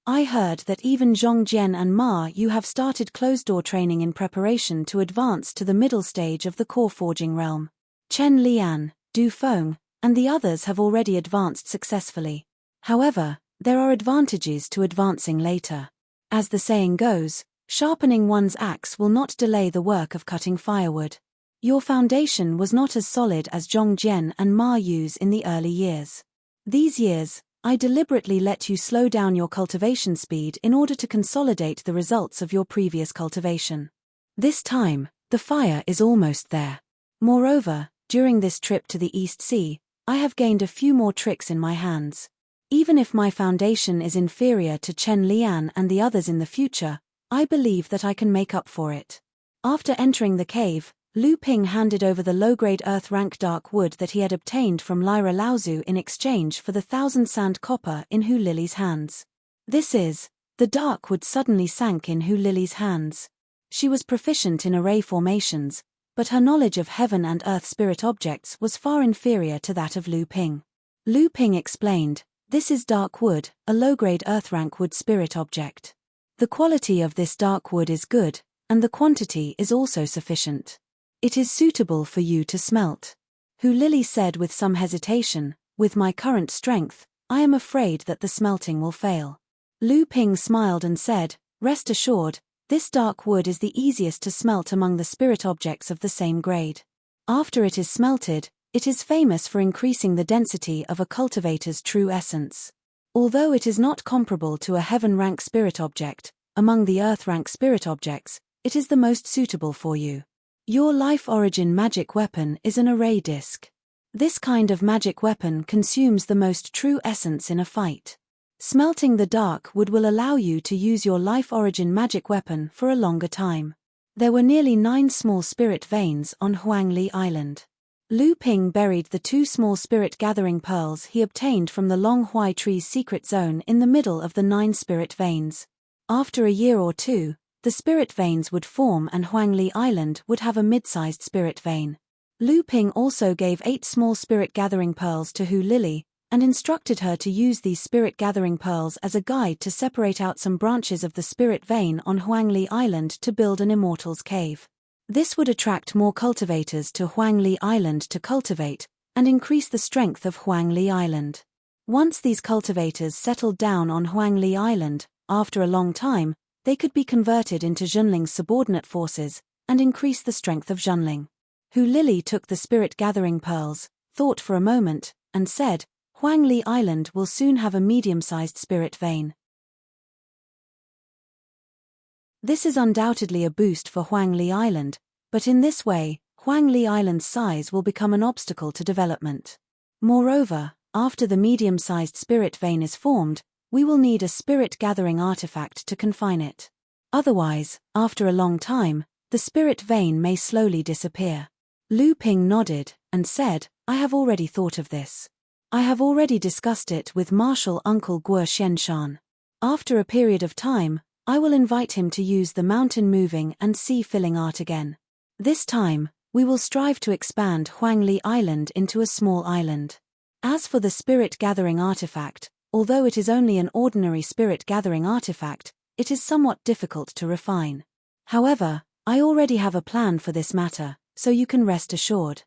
A: I heard that even Zhongjian and Ma Yu have started closed-door training in preparation to advance to the middle stage of the core forging realm. Chen Lian, Du Feng, and the others have already advanced successfully. However, there are advantages to advancing later. As the saying goes, sharpening one's axe will not delay the work of cutting firewood. Your foundation was not as solid as Zhongjian and Ma Yu's in the early years. These years, I deliberately let you slow down your cultivation speed in order to consolidate the results of your previous cultivation. This time, the fire is almost there. Moreover, during this trip to the East Sea, I have gained a few more tricks in my hands. Even if my foundation is inferior to Chen Lian and the others in the future, I believe that I can make up for it." After entering the cave, Lu Ping handed over the low-grade earth-rank dark wood that he had obtained from Lyra Laozu in exchange for the 1,000 sand copper in Hu Lili's hands. The dark wood suddenly sank in Hu Lili's hands. She was proficient in array formations, but her knowledge of heaven and earth spirit objects was far inferior to that of Lu Ping. Lu Ping explained, "This is dark wood, a low-grade earth-rank wood spirit object. The quality of this dark wood is good, and the quantity is also sufficient. It is suitable for you to smelt." Hu Lili said with some hesitation, "With my current strength, I am afraid that the smelting will fail." Lu Ping smiled and said, "Rest assured, this dark wood is the easiest to smelt among the spirit objects of the same grade. After it is smelted, it is famous for increasing the density of a cultivator's true essence. Although it is not comparable to a heaven-rank spirit object, among the earth-rank spirit objects, it is the most suitable for you. Your life origin magic weapon is an array disc. This kind of magic weapon consumes the most true essence in a fight. Smelting the dark wood will allow you to use your life origin magic weapon for a longer time." There were nearly 9 small spirit veins on Huangli Island. Lu Ping buried the 2 small spirit gathering pearls he obtained from the Long Huai tree's secret zone in the middle of the 9 spirit veins. After a year or two, the spirit veins would form and Huangli Island would have a mid-sized spirit vein. Lu Ping also gave 8 small spirit gathering pearls to Hu Lili, and instructed her to use these spirit gathering pearls as a guide to separate out some branches of the spirit vein on Huangli Island to build an immortal's cave. This would attract more cultivators to Huangli Island to cultivate, and increase the strength of Huangli Island. Once these cultivators settled down on Huangli Island, after a long time, they could be converted into Junling's subordinate forces, and increase the strength of Junling. Hu Lili took the spirit-gathering pearls, thought for a moment, and said, Huangli Island will soon have a medium-sized spirit vein. This is undoubtedly a boost for Huangli Island, but in this way, Huangli Island's size will become an obstacle to development. Moreover, after the medium-sized spirit vein is formed, we will need a spirit-gathering artifact to confine it. Otherwise, after a long time, the spirit vein may slowly disappear. Lu Ping nodded, and said, I have already thought of this. I have already discussed it with Marshal Uncle Guo Xianshan. After a period of time, I will invite him to use the mountain-moving and sea-filling art again. This time, we will strive to expand Huangli Island into a small island. As for the spirit-gathering artifact, although it is only an ordinary spirit-gathering artifact, it is somewhat difficult to refine. However, I already have a plan for this matter, so you can rest assured.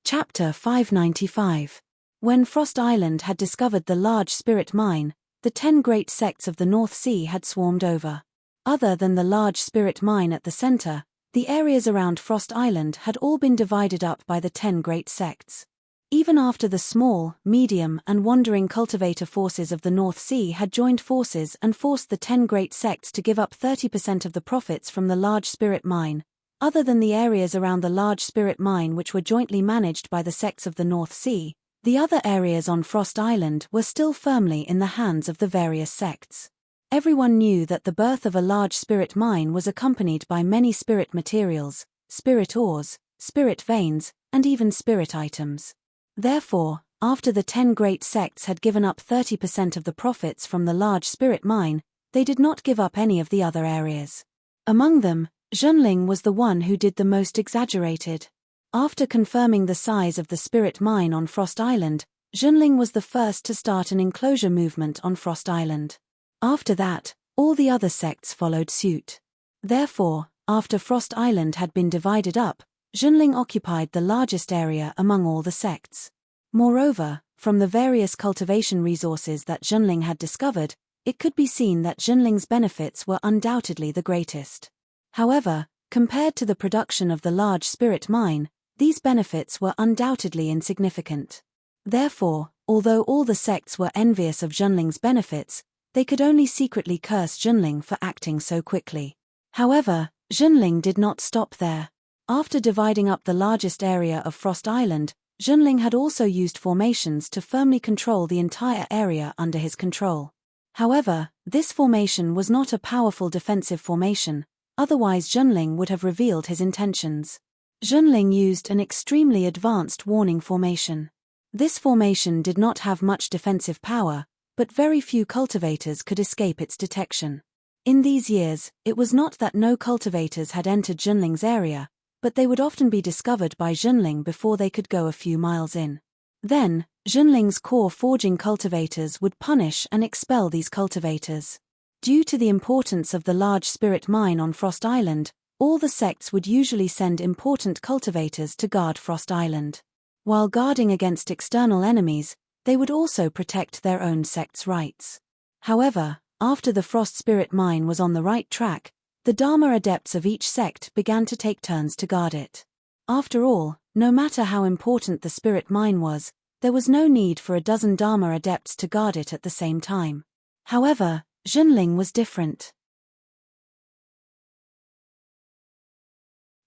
A: Chapter 595. When Frost Island had discovered the large spirit mine, the 10 great sects of the North Sea had swarmed over. Other than the large spirit mine at the center, the areas around Frost Island had all been divided up by the 10 great sects. Even after the small, medium, and wandering cultivator forces of the North Sea had joined forces and forced the 10 great sects to give up 30% of the profits from the large spirit mine, other than the areas around the large spirit mine which were jointly managed by the sects of the North Sea, the other areas on Frost Island were still firmly in the hands of the various sects. Everyone knew that the birth of a large spirit mine was accompanied by many spirit materials, spirit ores, spirit veins, and even spirit items. Therefore, after the 10 great sects had given up 30% of the profits from the large spirit mine, they did not give up any of the other areas. Among them, Junling was the one who did the most exaggerated. After confirming the size of the spirit mine on Frost Island, Junling was the first to start an enclosure movement on Frost Island. After that, all the other sects followed suit. Therefore, after Frost Island had been divided up, Junling occupied the largest area among all the sects. Moreover, from the various cultivation resources that Junling had discovered, it could be seen that Junling's benefits were undoubtedly the greatest. However, compared to the production of the large spirit mine, these benefits were undoubtedly insignificant. Therefore, although all the sects were envious of Junling's benefits, they could only secretly curse Junling for acting so quickly. However, Junling did not stop there. After dividing up the largest area of Frost Island, Junling had also used formations to firmly control the entire area under his control. However, this formation was not a powerful defensive formation, otherwise Junling would have revealed his intentions. Junling used an extremely advanced warning formation. This formation did not have much defensive power, but very few cultivators could escape its detection. In these years, it was not that no cultivators had entered Junling's area, but they would often be discovered by Junling before they could go a few miles in. Then, Junling's core forging cultivators would punish and expel these cultivators. Due to the importance of the large spirit mine on Frost Island, all the sects would usually send important cultivators to guard Frost Island. While guarding against external enemies, they would also protect their own sect's rights. However, after the Frost Spirit Mine was on the right track, the Dharma adepts of each sect began to take turns to guard it. After all, no matter how important the spirit mine was, there was no need for a dozen Dharma adepts to guard it at the same time. However, Junling was different.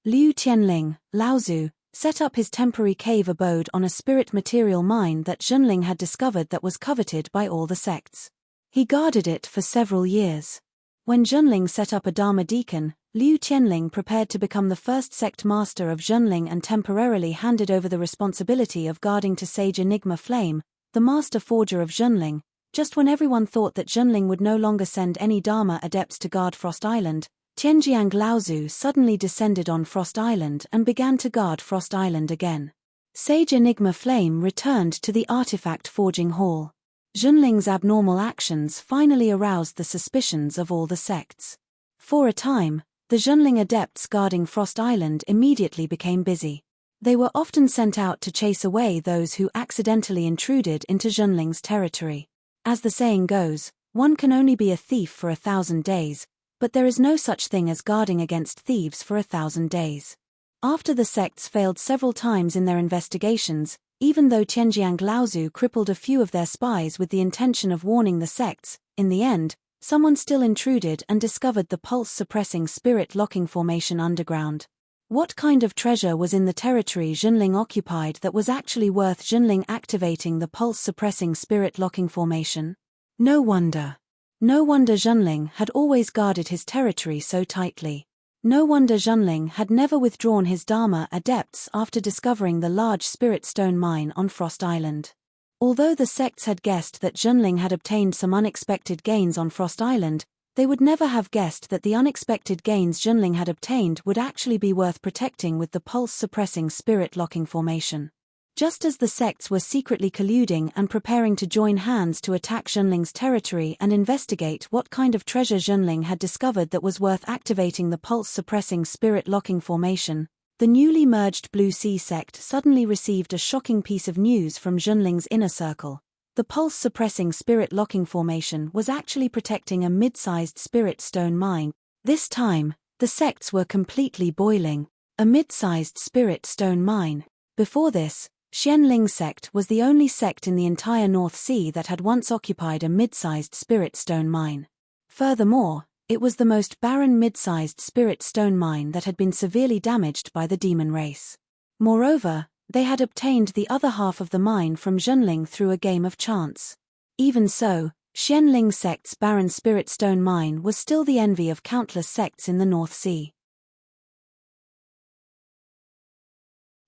A: Liu Tianling, Laozu, set up his temporary cave abode on a spirit material mine that Junling had discovered that was coveted by all the sects. He guarded it for several years. When Junling set up a Dharma deacon, Liu Tianling prepared to become the first sect master of Junling and temporarily handed over the responsibility of guarding to Sage Enigma Flame, the master forger of Junling. Just when everyone thought that Junling would no longer send any Dharma adepts to guard Frost Island, Tianjiang Laozu suddenly descended on Frost Island and began to guard Frost Island again. Sage Enigma Flame returned to the artifact forging hall. Junling's abnormal actions finally aroused the suspicions of all the sects. For a time, the Junling adepts guarding Frost Island immediately became busy. They were often sent out to chase away those who accidentally intruded into Zhenling's territory. As the saying goes, one can only be a thief for 1,000 days, but there is no such thing as guarding against thieves for 1,000 days. After the sects failed several times in their investigations, even though Tianjiang Laozu crippled a few of their spies with the intention of warning the sects, in the end, someone still intruded and discovered the pulse-suppressing spirit-locking formation underground. What kind of treasure was in the territory Zhenling occupied that was actually worth Zhenling activating the pulse-suppressing spirit-locking formation? No wonder. No wonder Zhenling had always guarded his territory so tightly. No wonder Zhenling had never withdrawn his Dharma adepts after discovering the large spirit stone mine on Frost Island. Although the sects had guessed that Zhenling had obtained some unexpected gains on Frost Island, they would never have guessed that the unexpected gains Zhenling had obtained would actually be worth protecting with the pulse-suppressing spirit-locking formation. Just as the sects were secretly colluding and preparing to join hands to attack Zhenling's territory and investigate what kind of treasure Zhenling had discovered that was worth activating the pulse-suppressing spirit-locking formation, the newly merged Blue Sea sect suddenly received a shocking piece of news from Zhenling's inner circle. The pulse-suppressing spirit-locking formation was actually protecting a mid-sized spirit stone mine. This time, the sects were completely boiling. A mid-sized spirit stone mine. Before this, Xianling sect was the only sect in the entire North Sea that had once occupied a mid-sized spirit stone mine. Furthermore, it was the most barren mid-sized spirit stone mine that had been severely damaged by the demon race. Moreover, they had obtained the other half of the mine from Zhenling through a game of chance. Even so, Xianling sect's barren spirit stone mine was still the envy of countless sects in the North Sea.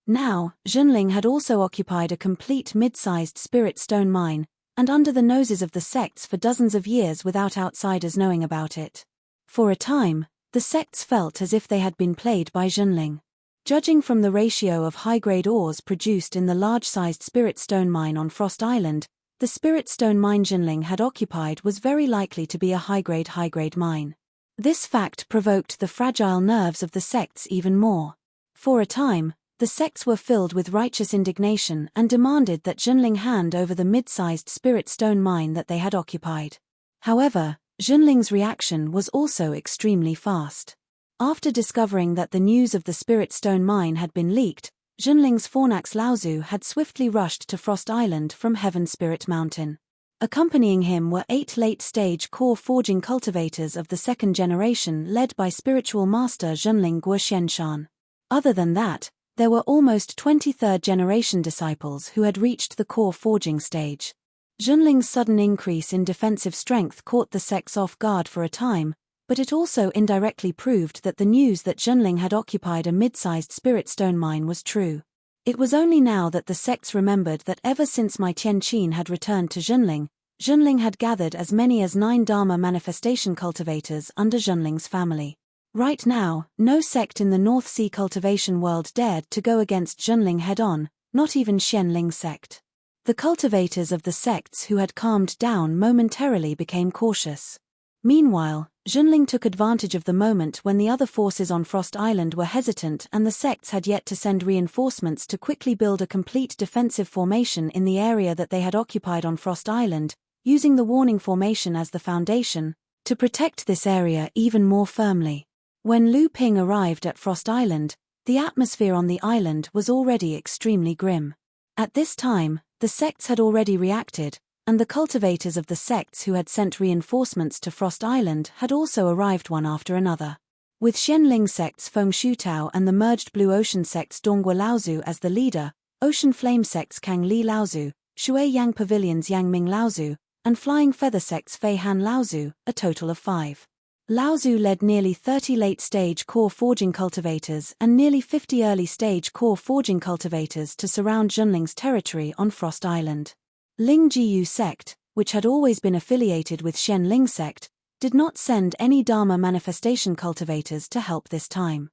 A: Now, Zhenling had also occupied a complete mid-sized spirit stone mine, and under the noses of the sects for dozens of years without outsiders knowing about it. For a time, the sects felt as if they had been played by Zhenling. Judging from the ratio of high-grade ores produced in the large-sized spirit stone mine on Frost Island, the spirit stone mine Zhenling had occupied was very likely to be a high-grade mine. This fact provoked the fragile nerves of the sects even more. For a time, the sects were filled with righteous indignation and demanded that Zhenling hand over the mid-sized spirit stone mine that they had occupied. However, Zhenling's reaction was also extremely fast. After discovering that the news of the spirit stone mine had been leaked, Zhenling's Fornax Laozu had swiftly rushed to Frost Island from Heaven Spirit Mountain. Accompanying him were 8 late-stage core forging cultivators of the second generation led by spiritual master Zhenling Guoxianshan. Other than that, there were almost 20 third-generation disciples who had reached the core forging stage. Zhenling's sudden increase in defensive strength caught the sects off guard for a time, but it also indirectly proved that the news that Zhenling had occupied a mid-sized spirit stone mine was true. It was only now that the sects remembered that ever since Mai Tianqin had returned to Zhenling, Zhenling had gathered as many as 9 Dharma manifestation cultivators under Zhenling's family. Right now, no sect in the North Sea cultivation world dared to go against Zhenling head-on, not even Xianling sect. The cultivators of the sects who had calmed down momentarily became cautious. Meanwhile, Zhenling took advantage of the moment when the other forces on Frost Island were hesitant and the sects had yet to send reinforcements to quickly build a complete defensive formation in the area that they had occupied on Frost Island, using the warning formation as the foundation, to protect this area even more firmly. When Lu Ping arrived at Frost Island, the atmosphere on the island was already extremely grim. At this time, the sects had already reacted, and the cultivators of the sects who had sent reinforcements to Frost Island had also arrived one after another. With Xianling sect's Feng Shutao and the merged Blue Ocean sect's Donghua Laozu as the leader, Ocean Flame sect's Kang Li Laozu, Shui Yang Pavilion's Yang Ming Laozu, and Flying Feather sect's Fei Han Laozu, a total of 5. Laozu led nearly 30 late-stage core forging cultivators and nearly 50 early-stage core forging cultivators to surround Zhenling's territory on Frost Island. Ling Jiyu sect, which had always been affiliated with Xianling sect, did not send any Dharma manifestation cultivators to help this time.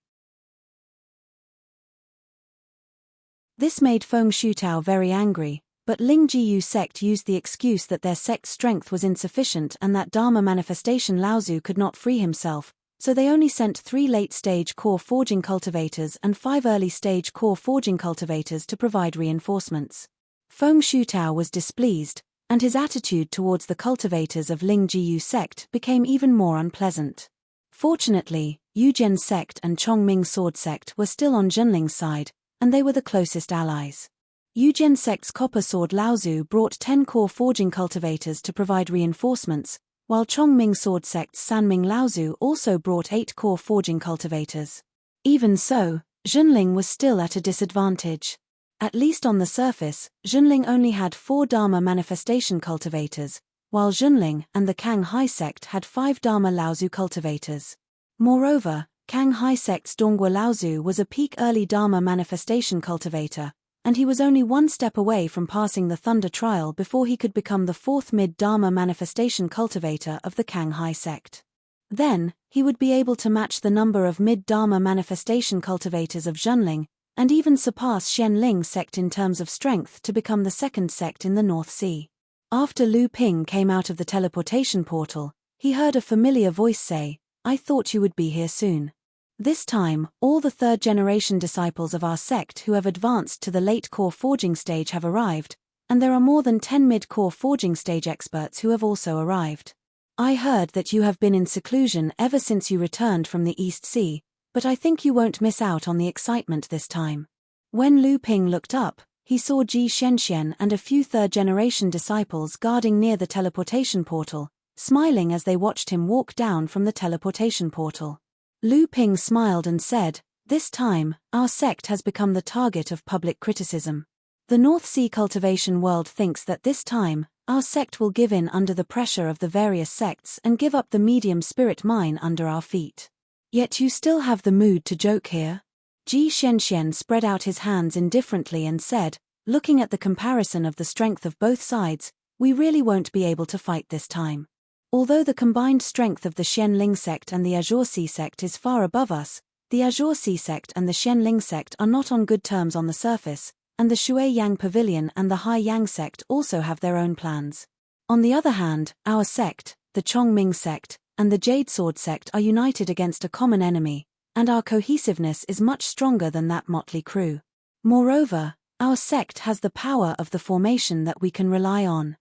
A: This made Feng Shutao very angry, but Ling Jiyu sect used the excuse that their sect's strength was insufficient and that Dharma manifestation Laozu could not free himself, so they only sent 3 late-stage core forging cultivators and 5 early-stage core forging cultivators to provide reinforcements. Feng Shutao was displeased, and his attitude towards the cultivators of Ling Jiyu sect became even more unpleasant. Fortunately, Yujian sect and Chongming sword sect were still on Zhenling's side, and they were the closest allies. Yujian sect's copper sword Laozu brought 10 core forging cultivators to provide reinforcements, while Chongming sword sect's Sanming Laozu also brought 8 core forging cultivators. Even so, Zhenling was still at a disadvantage. At least on the surface, Zhenling only had 4 Dharma manifestation cultivators, while Zhenling and the Kang Hai sect had 5 Dharma Laozu cultivators. Moreover, Kang Hai sect's Donghua Laozu was a peak early Dharma manifestation cultivator, and he was only 1 step away from passing the Thunder trial before he could become the 4th mid-Dharma manifestation cultivator of the Kang Hai sect. Then, he would be able to match the number of mid-Dharma manifestation cultivators of Zhenling, and even surpass Shen Ling sect in terms of strength to become the 2nd sect in the North Sea. After Lu Ping came out of the teleportation portal, he heard a familiar voice say, "I thought you would be here soon." This time, all the 3rd-generation disciples of our sect who have advanced to the late core forging stage have arrived, and there are more than 10 mid-core forging stage experts who have also arrived. I heard that you have been in seclusion ever since you returned from the East Sea, but I think you won't miss out on the excitement this time. When Lu Ping looked up, he saw Ji Shenxian and a few 3rd-generation disciples guarding near the teleportation portal, smiling as they watched him walk down from the teleportation portal. Lu Ping smiled and said, "This time, our sect has become the target of public criticism. The North Sea cultivation world thinks that this time, our sect will give in under the pressure of the various sects and give up the medium spirit mine under our feet. Yet you still have the mood to joke here?" Ji Shenxian spread out his hands indifferently and said, "Looking at the comparison of the strength of both sides, we really won't be able to fight this time. Although the combined strength of the Shen Ling sect and the Azure Sea sect is far above us, the Azure Sea sect and the Shen Ling sect are not on good terms on the surface, and the Shui Yang Pavilion and the Hai Yang sect also have their own plans. On the other hand, our sect, the Chongming sect, and the Jade Sword sect are united against a common enemy, and our cohesiveness is much stronger than that motley crew. Moreover, our sect has the power of the formation that we can rely on.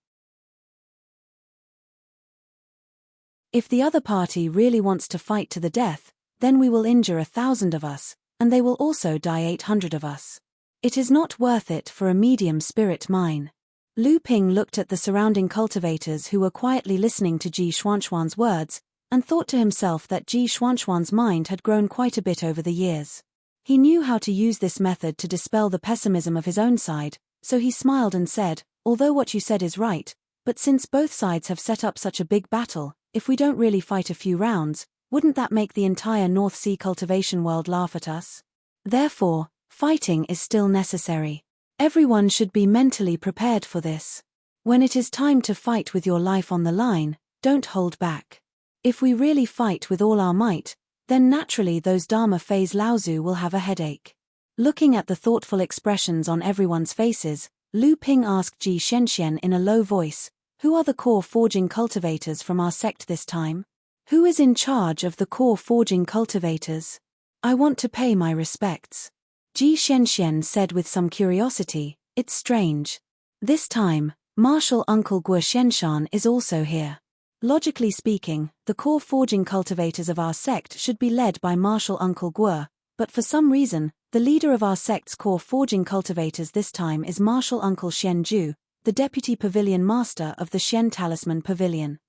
A: If the other party really wants to fight to the death, then we will injure 1,000 of us, and they will also die 800 of us. It is not worth it for a medium spirit mine." Lu Ping looked at the surrounding cultivators who were quietly listening to Ji Xuanxuan's words, and thought to himself that Ji Xuanxuan's mind had grown quite a bit over the years. He knew how to use this method to dispel the pessimism of his own side, so he smiled and said, "Although what you said is right, but since both sides have set up such a big battle, if we don't really fight a few rounds, wouldn't that make the entire North Sea cultivation world laugh at us? Therefore, fighting is still necessary. Everyone should be mentally prepared for this. When it is time to fight with your life on the line, don't hold back. If we really fight with all our might, then naturally those Dharma phase Laozu will have a headache." Looking at the thoughtful expressions on everyone's faces, Lu Ping asked Ji Shenxian in a low voice, "Who are the core forging cultivators from our sect this time? Who is in charge of the core forging cultivators? I want to pay my respects." Ji Shenxian said with some curiosity, "It's strange. This time, Martial Uncle Guo Shenshan is also here. Logically speaking, the core forging cultivators of our sect should be led by Martial Uncle Guo, but for some reason, the leader of our sect's core forging cultivators this time is Martial Uncle Shen Ju, the Deputy Pavilion Master of the Shen Talisman Pavilion."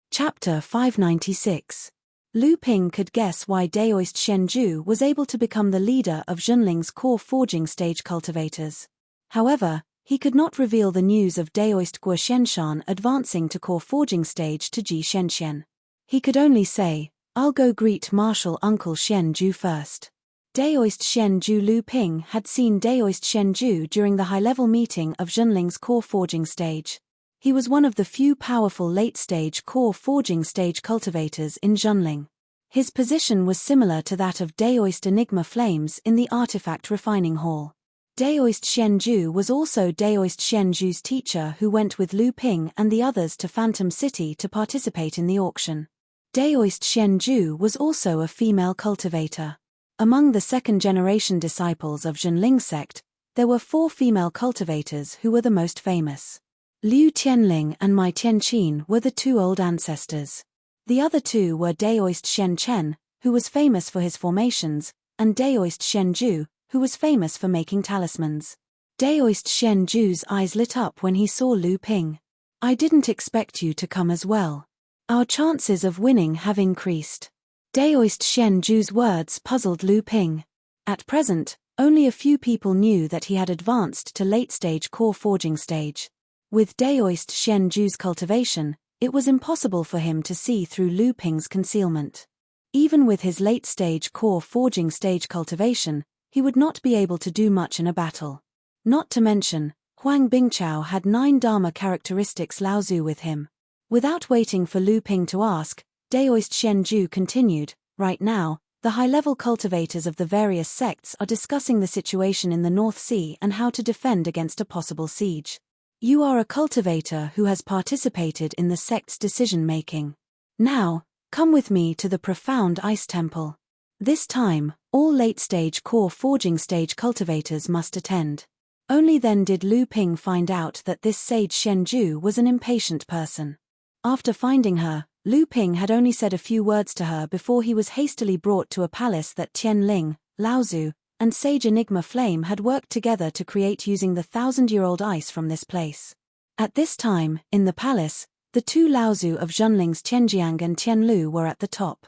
A: Chapter 596. Lu Ping could guess why Daoist Shen Ju was able to become the leader of Zhenling's core forging stage cultivators. However, he could not reveal the news of Daoist Guo Shenshan advancing to core forging stage to Ji Shenxian. He could only say, "I'll go greet Martial Uncle Shen Ju first." Daoist Shen Ju. Lu Ping had seen Daoist Shen Ju during the high-level meeting of Zhenling's core forging stage. He was one of the few powerful late-stage core forging stage cultivators in Zhenling. His position was similar to that of Daoist Enigma Flames in the artifact refining hall. Daoist Xianju was also Daoist Xianju's teacher who went with Lu Ping and the others to Phantom City to participate in the auction. Daoist Xianju was also a female cultivator. Among the second-generation disciples of Zhenling sect, there were 4 female cultivators who were the most famous. Liu Tianling and Mai Tianqin were the 2 old ancestors. The other 2 were Daoist Shen Chen, who was famous for his formations, and Daoist Shenju, who was famous for making talismans. Daoist Shenju's eyes lit up when he saw Lu Ping. "I didn't expect you to come as well. Our chances of winning have increased." Daoist Shenju's words puzzled Lu Ping. At present, only a few people knew that he had advanced to late-stage core forging stage. With Daoist Shenju's cultivation, it was impossible for him to see through Lu Ping's concealment. Even with his late-stage core forging stage cultivation, he would not be able to do much in a battle. Not to mention, Huang Bingchao had 9 Dharma characteristics Laozu with him. Without waiting for Lu Ping to ask, Daoist Shenju continued, "Right now, the high-level cultivators of the various sects are discussing the situation in the North Sea and how to defend against a possible siege. You are a cultivator who has participated in the sect's decision-making. Now, come with me to the profound ice temple. This time, all late-stage core forging stage cultivators must attend." Only then did Lu Ping find out that this sage Shenju was an impatient person. After finding her, Lu Ping had only said a few words to her before he was hastily brought to a palace that Tianling, Laozu, and Sage Enigma Flame had worked together to create using the 1,000-year-old ice from this place. At this time, in the palace, the 2 Laozu of Zhenling's Tianjiang and Tianlu were at the top.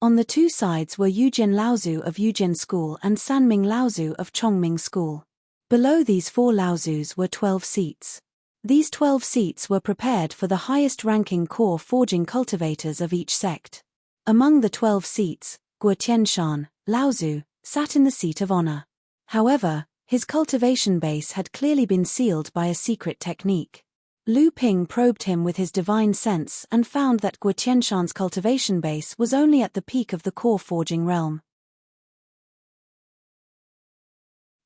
A: On the 2 sides were Yujian Laozu of Yujian School and Sanming Laozu of Chongming School. Below these 4 Laozus were 12 seats. These 12 seats were prepared for the highest-ranking core forging cultivators of each sect. Among the 12 seats, Guo Tianshan, Laozu, sat in the seat of honor. However, his cultivation base had clearly been sealed by a secret technique. Lu Ping probed him with his divine sense and found that Guo Tianshan's cultivation base was only at the peak of the core forging realm.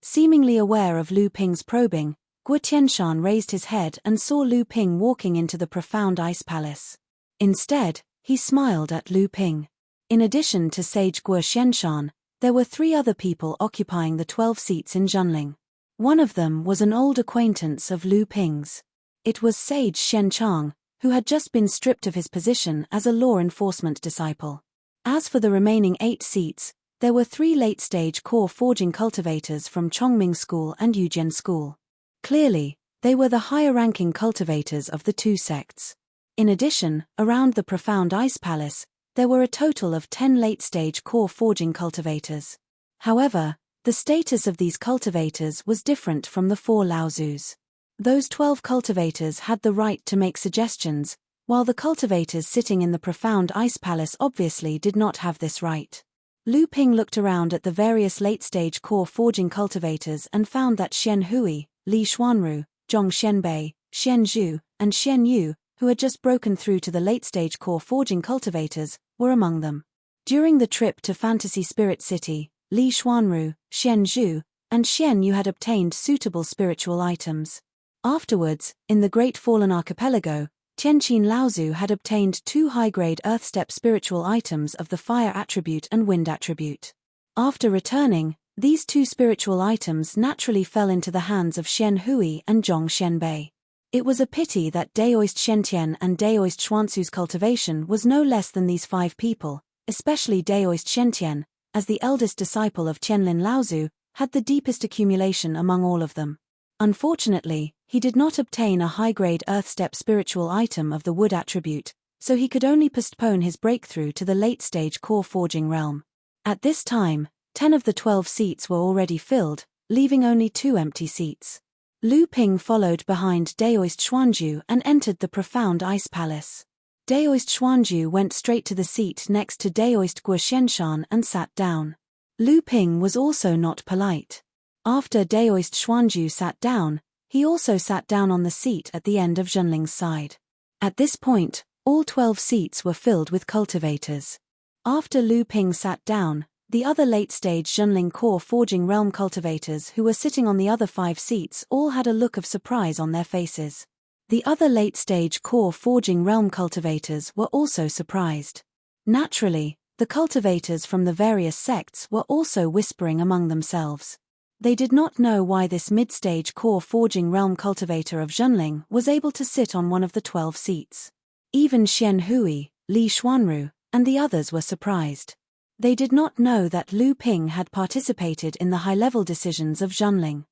A: Seemingly aware of Lu Ping's probing, Guo Tianshan raised his head and saw Lu Ping walking into the profound ice palace. Instead, he smiled at Lu Ping. In addition to Sage Guo Xianshan, there were 3 other people occupying the 12 seats in Zhenling. One of them was an old acquaintance of Lu Ping's. It was Sage Shen Chang, who had just been stripped of his position as a law enforcement disciple. As for the remaining 8 seats, there were 3 late-stage core forging cultivators from Chongming School and Yujian School. Clearly, they were the higher-ranking cultivators of the 2 sects. In addition, around the profound ice palace, there were a total of 10 late-stage core forging cultivators. However, the status of these cultivators was different from the 4 Laozus. Those 12 cultivators had the right to make suggestions, while the cultivators sitting in the profound ice palace obviously did not have this right. Lu Ping looked around at the various late-stage core forging cultivators and found that Xian Hui, Li Xuanru, Zhong Xianbei, Xian Zhu, and Xian Yu, who had just broken through to the late-stage core forging cultivators, were among them. During the trip to Fantasy Spirit City, Li Xuanru, Xian Zhu, and Xian Yu had obtained suitable spiritual items. Afterwards, in the Great Fallen Archipelago, Tianqin Laozu had obtained 2 high-grade Earth-step spiritual items of the fire attribute and wind attribute. After returning, these 2 spiritual items naturally fell into the hands of Xian Hui and Zhong Xianbei. It was a pity that Daoist Shentian and Daoist Xuanzu's cultivation was no less than these 5 people, especially Daoist Shentian, as the eldest disciple of Tianlin Laozu, had the deepest accumulation among all of them. Unfortunately, he did not obtain a high-grade Earth-step spiritual item of the wood attribute, so he could only postpone his breakthrough to the late-stage core forging realm. At this time, 10 of the 12 seats were already filled, leaving only 2 empty seats. Lu Ping followed behind Daoist Xuanju and entered the profound ice palace. Daoist Xuanju went straight to the seat next to Daoist Guo Xianshan and sat down. Lu Ping was also not polite. After Daoist Xuanju sat down, he also sat down on the seat at the end of Zhenling's side. At this point, all 12 seats were filled with cultivators. After Lu Ping sat down, The other late-stage Zhenling core forging realm cultivators who were sitting on the other 5 seats all had a look of surprise on their faces. The other late-stage core forging realm cultivators were also surprised. Naturally, the cultivators from the various sects were also whispering among themselves. They did not know why this mid-stage core forging realm cultivator of Zhenling was able to sit on one of the 12 seats. Even Xian Hui, Li Xuanru, and the others were surprised. They did not know that Lu Ping had participated in the high-level decisions of Zhenling.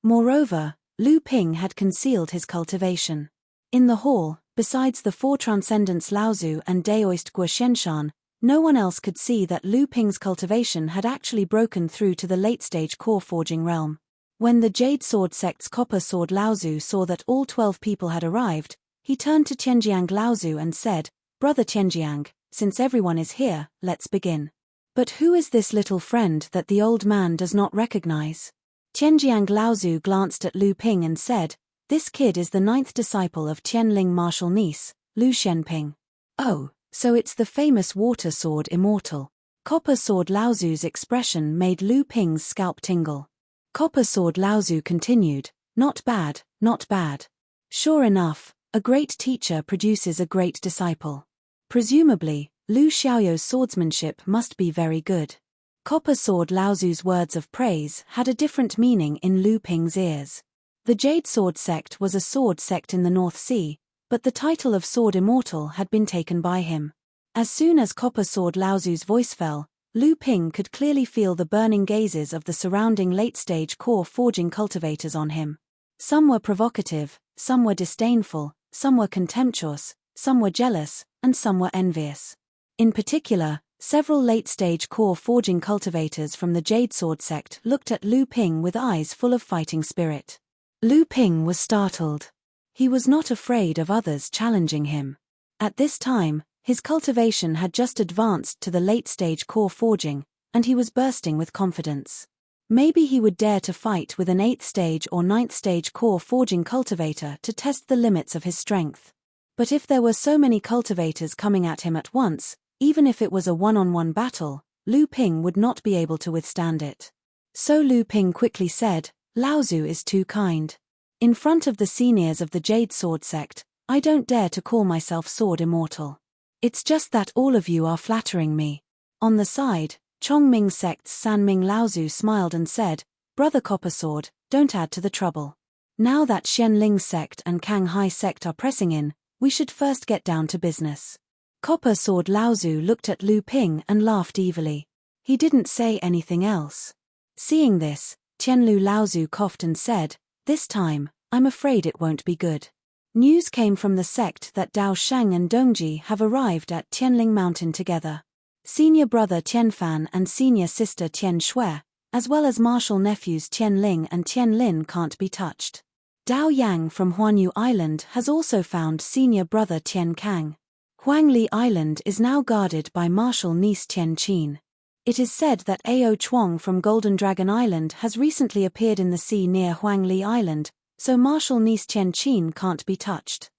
A: Moreover, Lu Ping had concealed his cultivation. In the hall, besides the 4 transcendents Laozu and Daoist Guoshenshan, no one else could see that Lu Ping's cultivation had actually broken through to the late-stage core forging realm. When the Jade Sword sect's Copper Sword Laozu saw that all 12 people had arrived, he turned to Tianjiang Laozu and said, "Brother Tianjiang, since everyone is here, let's begin." "But who is this little friend that the old man does not recognize?" Tianjiang Laozu glanced at Lu Ping and said, "This kid is the 9th disciple of Tianling martial niece, Lu Shenping." "Oh, so it's the famous water sword immortal." Copper Sword Laozu's expression made Lu Ping's scalp tingle. Copper Sword Laozu continued, "Not bad, not bad. Sure enough, a great teacher produces a great disciple. Presumably, Lu Xiaoyou's swordsmanship must be very good." Copper Sword Laozu's words of praise had a different meaning in Lu Ping's ears. The Jade Sword sect was a sword sect in the North Sea, but the title of Sword Immortal had been taken by him. As soon as Copper Sword Laozu's voice fell, Lu Ping could clearly feel the burning gazes of the surrounding late-stage core forging cultivators on him. Some were provocative, some were disdainful, some were contemptuous, some were jealous, and some were envious. In particular, several late-stage core forging cultivators from the Jade Sword sect looked at Lu Ping with eyes full of fighting spirit. Lu Ping was startled. He was not afraid of others challenging him. At this time, his cultivation had just advanced to the late-stage core forging, and he was bursting with confidence. Maybe he would dare to fight with an 8th stage or 9th stage core forging cultivator to test the limits of his strength. But if there were so many cultivators coming at him at once, even if it was a one-on-one battle, Lu Ping would not be able to withstand it. So Lu Ping quickly said, "Laozu is too kind. In front of the seniors of the Jade Sword sect, I don't dare to call myself Sword Immortal. It's just that all of you are flattering me." On the side, Chongming sect's Sanming Laozu smiled and said, "Brother Copper Sword, don't add to the trouble. Now that Xianling sect and Canghai sect are pressing in, we should first get down to business." Copper Sword Laozu looked at Lu Ping and laughed evilly. He didn't say anything else. Seeing this, Tianlu Laozu coughed and said, "This time, I'm afraid it won't be good." News came from the sect that Dao Shang and Dongji have arrived at Tianling Mountain together. Senior brother Tianfan and senior sister Tian Shui, as well as martial nephews Tianling and Tianlin can't be touched. Dao Yang from Huanyu Island has also found senior brother Tian Kang. Huangli Island is now guarded by martial niece Tian Qin. It is said that Ao Chuang from Golden Dragon Island has recently appeared in the sea near Huangli Island, so martial niece Tian Qin can't be touched.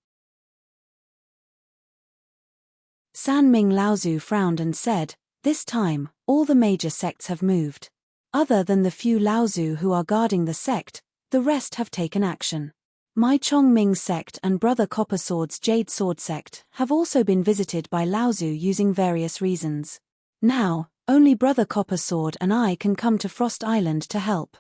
A: Sanming Laozu frowned and said, "This time, all the major sects have moved. Other than the few Laozu who are guarding the sect, the rest have taken action. My Chongming sect and Brother Copper Sword's Jade Sword sect have also been visited by Laozu using various reasons. Now, only Brother Copper Sword and I can come to Frost Island to help."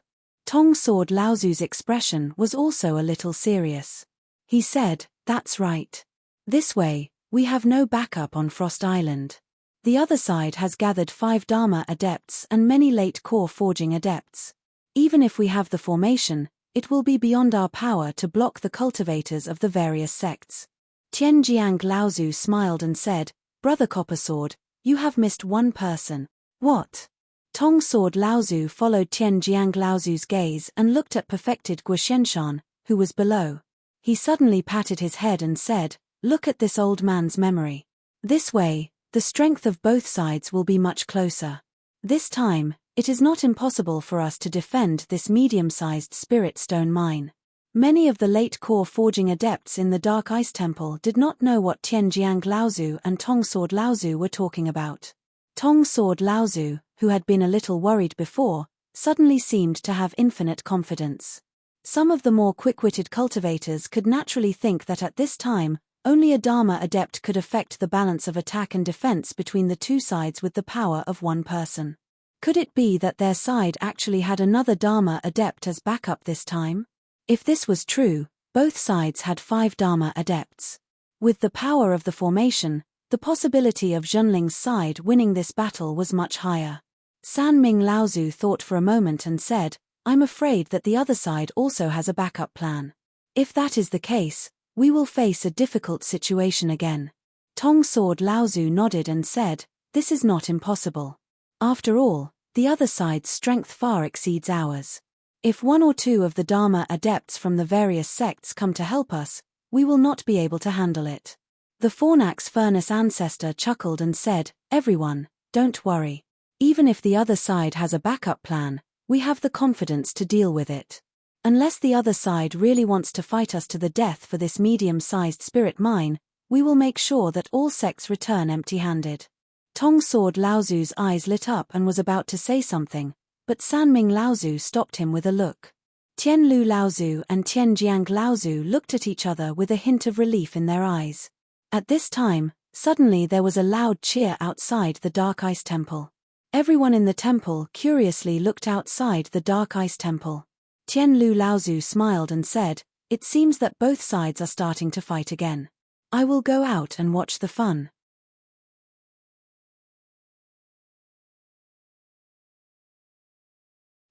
A: Tong Sword Laozu's expression was also a little serious. He said, "That's right. This way, we have no backup on Frost Island. The other side has gathered 5 Dharma adepts and many late core forging adepts. Even if we have the formation, it will be beyond our power to block the cultivators of the various sects." Tianjiang Laozu smiled and said, "Brother Copper Sword, you have missed one person." "What?" Tong Sword Laozu followed Tianjiang Laozu's gaze and looked at perfected Guoshenshan, who was below. He suddenly patted his head and said, "Look at this old man's memory. This way, the strength of both sides will be much closer. This time, it is not impossible for us to defend this medium-sized spirit stone mine. Many of the late core forging adepts in the Dark Ice Temple did not know what Tianjiang Laozu and Tong Sword Laozu were talking about. Tong Sword Laozu, who had been a little worried before, suddenly seemed to have infinite confidence. Some of the more quick-witted cultivators could naturally think that at this time, only a Dharma adept could affect the balance of attack and defense between the two sides with the power of one person. Could it be that their side actually had another Dharma adept as backup this time? If this was true, both sides had 5 Dharma adepts. With the power of the formation, the possibility of Zhenling's side winning this battle was much higher. Sanming Laozu thought for a moment and said, "I'm afraid that the other side also has a backup plan. If that is the case, we will face a difficult situation again." Tong Sword Laozu nodded and said, "This is not impossible. After all, the other side's strength far exceeds ours. If 1 or 2 of the Dharma adepts from the various sects come to help us, we will not be able to handle it." The Fornax Furnace ancestor chuckled and said, "Everyone, don't worry. Even if the other side has a backup plan, we have the confidence to deal with it. Unless the other side really wants to fight us to the death for this medium-sized spirit mine, we will make sure that all sects return empty-handed." Tong Sword Laozu's eyes lit up and was about to say something, but Sanming Laozu stopped him with a look. Tianlu Laozu and Tianjiang Laozu looked at each other with a hint of relief in their eyes. At this time, suddenly there was a loud cheer outside the Dark Ice Temple. Everyone in the temple curiously looked outside the Dark Ice Temple. Tianlu Laozu smiled and said, "It seems that both sides are starting to fight again. I will go out and watch the fun."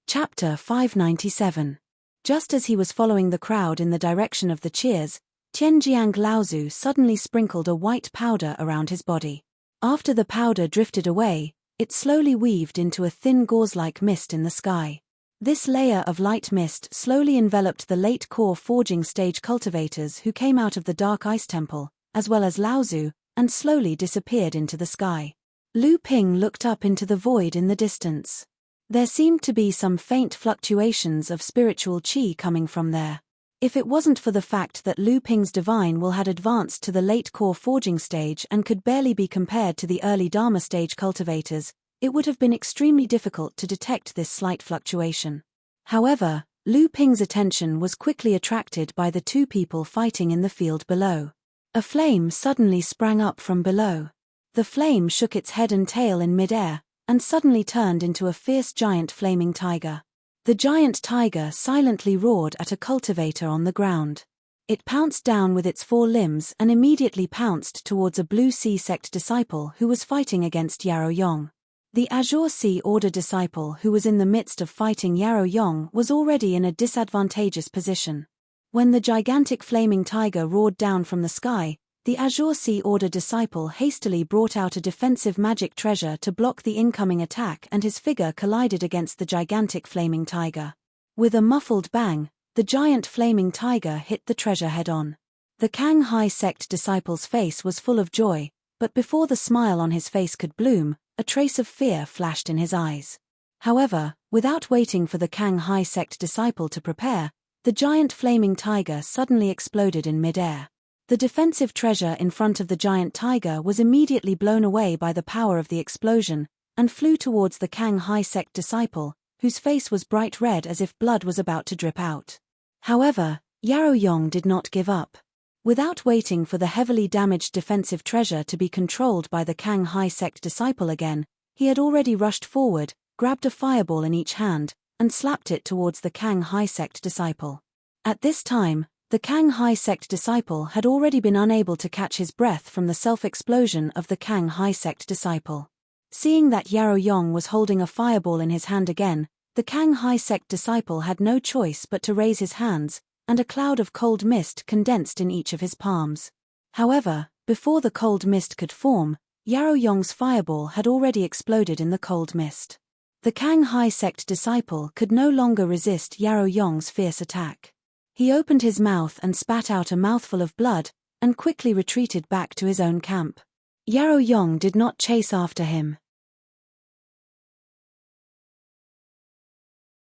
A: Chapter 597. Just as he was following the crowd in the direction of the cheers, Tianjiang Laozu suddenly sprinkled a white powder around his body. After the powder drifted away, it slowly weaved into a thin gauze-like mist in the sky. This layer of light mist slowly enveloped the late core forging stage cultivators who came out of the Dark Ice Temple, as well as Laozu, and slowly disappeared into the sky. Lu Ping looked up into the void in the distance. There seemed to be some faint fluctuations of spiritual qi coming from there. If it wasn't for the fact that Lu Ping's divine will had advanced to the late core forging stage and could barely be compared to the early Dharma stage cultivators, it would have been extremely difficult to detect this slight fluctuation. However, Lu Ping's attention was quickly attracted by the 2 people fighting in the field below. A flame suddenly sprang up from below. The flame shook its head and tail in mid-air, and suddenly turned into a fierce giant flaming tiger. The giant tiger silently roared at a cultivator on the ground. It pounced down with its 4 limbs and immediately pounced towards a Blue Sea sect disciple who was fighting against Yarrow Yong. The Azure Sea Order disciple who was in the midst of fighting Yarrow Yong was already in a disadvantageous position. When the gigantic flaming tiger roared down from the sky, the Azure Sea Order disciple hastily brought out a defensive magic treasure to block the incoming attack, and his figure collided against the gigantic flaming tiger. With a muffled bang, the giant flaming tiger hit the treasure head-on. The Kang Hai sect disciple's face was full of joy, but before the smile on his face could bloom, a trace of fear flashed in his eyes. However, without waiting for the Kang Hai sect disciple to prepare, the giant flaming tiger suddenly exploded in mid-air. The defensive treasure in front of the giant tiger was immediately blown away by the power of the explosion, and flew towards the Kang Hai sect disciple, whose face was bright red as if blood was about to drip out. However, Yarrow Yong did not give up. Without waiting for the heavily damaged defensive treasure to be controlled by the Kang Hai sect disciple again, he had already rushed forward, grabbed a fireball in each hand, and slapped it towards the Kang Hai sect disciple. At this time, the Kang Hai sect disciple had already been unable to catch his breath from the self-explosion of the Kang Hai sect disciple. Seeing that Yarrow Yong was holding a fireball in his hand again, the Kang Hai sect disciple had no choice but to raise his hands, and a cloud of cold mist condensed in each of his palms. However, before the cold mist could form, Yarrow Yong's fireball had already exploded in the cold mist. The Kang Hai sect disciple could no longer resist Yarrow Yong's fierce attack. He opened his mouth and spat out a mouthful of blood, and quickly retreated back to his own camp. Yarrow Yong did not chase after him.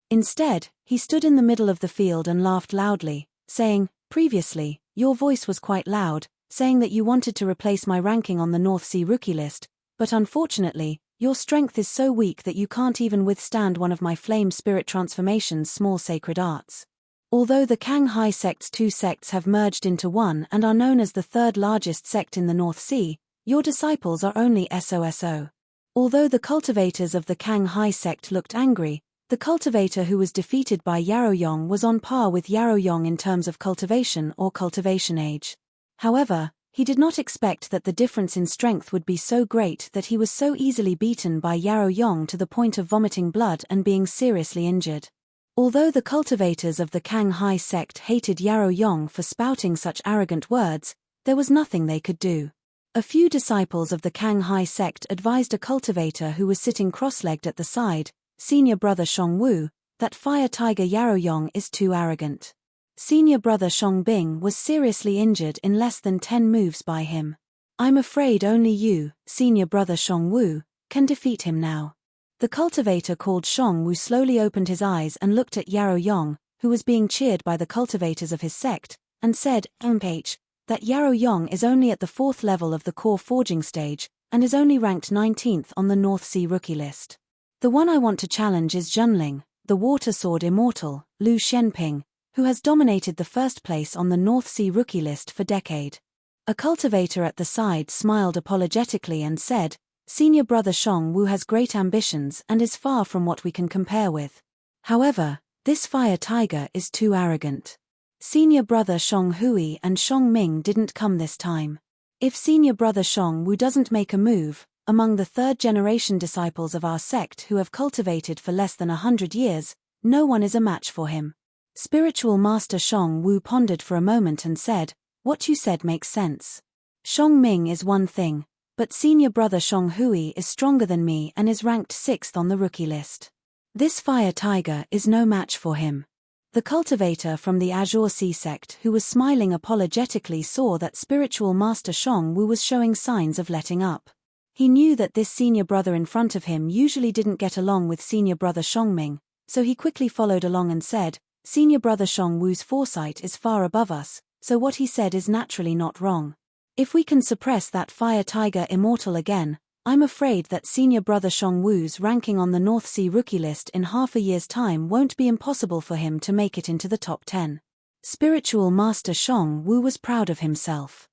A: Instead, he stood in the middle of the field and laughed loudly, saying, "Previously, your voice was quite loud, saying that you wanted to replace my ranking on the North Sea rookie list, but unfortunately, your strength is so weak that you can't even withstand one of my flame spirit transformation's small sacred arts." Although the Kanghai sect's two sects have merged into one and are known as the third largest sect in the North Sea, your disciples are only SOSO. Although the cultivators of the Kanghai sect looked angry, the cultivator who was defeated by Yaoyong was on par with Yaoyong in terms of cultivation or cultivation age. However, he did not expect that the difference in strength would be so great that he was so easily beaten by Yaoyong to the point of vomiting blood and being seriously injured. Although the cultivators of the Kanghai sect hated Yaoyong for spouting such arrogant words, there was nothing they could do. A few disciples of the Kanghai sect advised a cultivator who was sitting cross-legged at the side, senior brother Shongwu, that fire tiger Yaoyong is too arrogant. Senior brother Shongbing was seriously injured in less than 10 moves by him. "I'm afraid only you, senior brother Shongwu, can defeat him now." The cultivator called Shongwu slowly opened his eyes and looked at Yaoyong, who was being cheered by the cultivators of his sect, and said, that Yaoyong is only at the 4th level of the core forging stage, and is only ranked 19th on the North Sea rookie list. "The one I want to challenge is Junling, the water sword immortal, Lu Shenping, who has dominated the first place on the North Sea rookie list for decade." A cultivator at the side smiled apologetically and said, "Senior brother Shongwu has great ambitions and is far from what we can compare with. However, this fire tiger is too arrogant." Senior brother Shonghui and Shongming didn't come this time. If senior brother Shongwu doesn't make a move, among the third-generation disciples of our sect who have cultivated for less than 100 years, no one is a match for him. Spiritual Master Shongwu pondered for a moment and said, "What you said makes sense. Shongming is one thing, but senior brother Shonghui is stronger than me and is ranked 6th on the rookie list. This fire tiger is no match for him." The cultivator from the Azure Sea sect who was smiling apologetically saw that Spiritual Master Shongwu was showing signs of letting up. He knew that this senior brother in front of him usually didn't get along with senior brother Shongming, so he quickly followed along and said, "Senior brother Shongwu's foresight is far above us, so what he said is naturally not wrong. If we can suppress that fire tiger immortal again, I'm afraid that senior brother Shongwu's ranking on the North Sea rookie list in half a year's time won't be impossible for him to make it into the top 10. Spiritual Master Shongwu was proud of himself.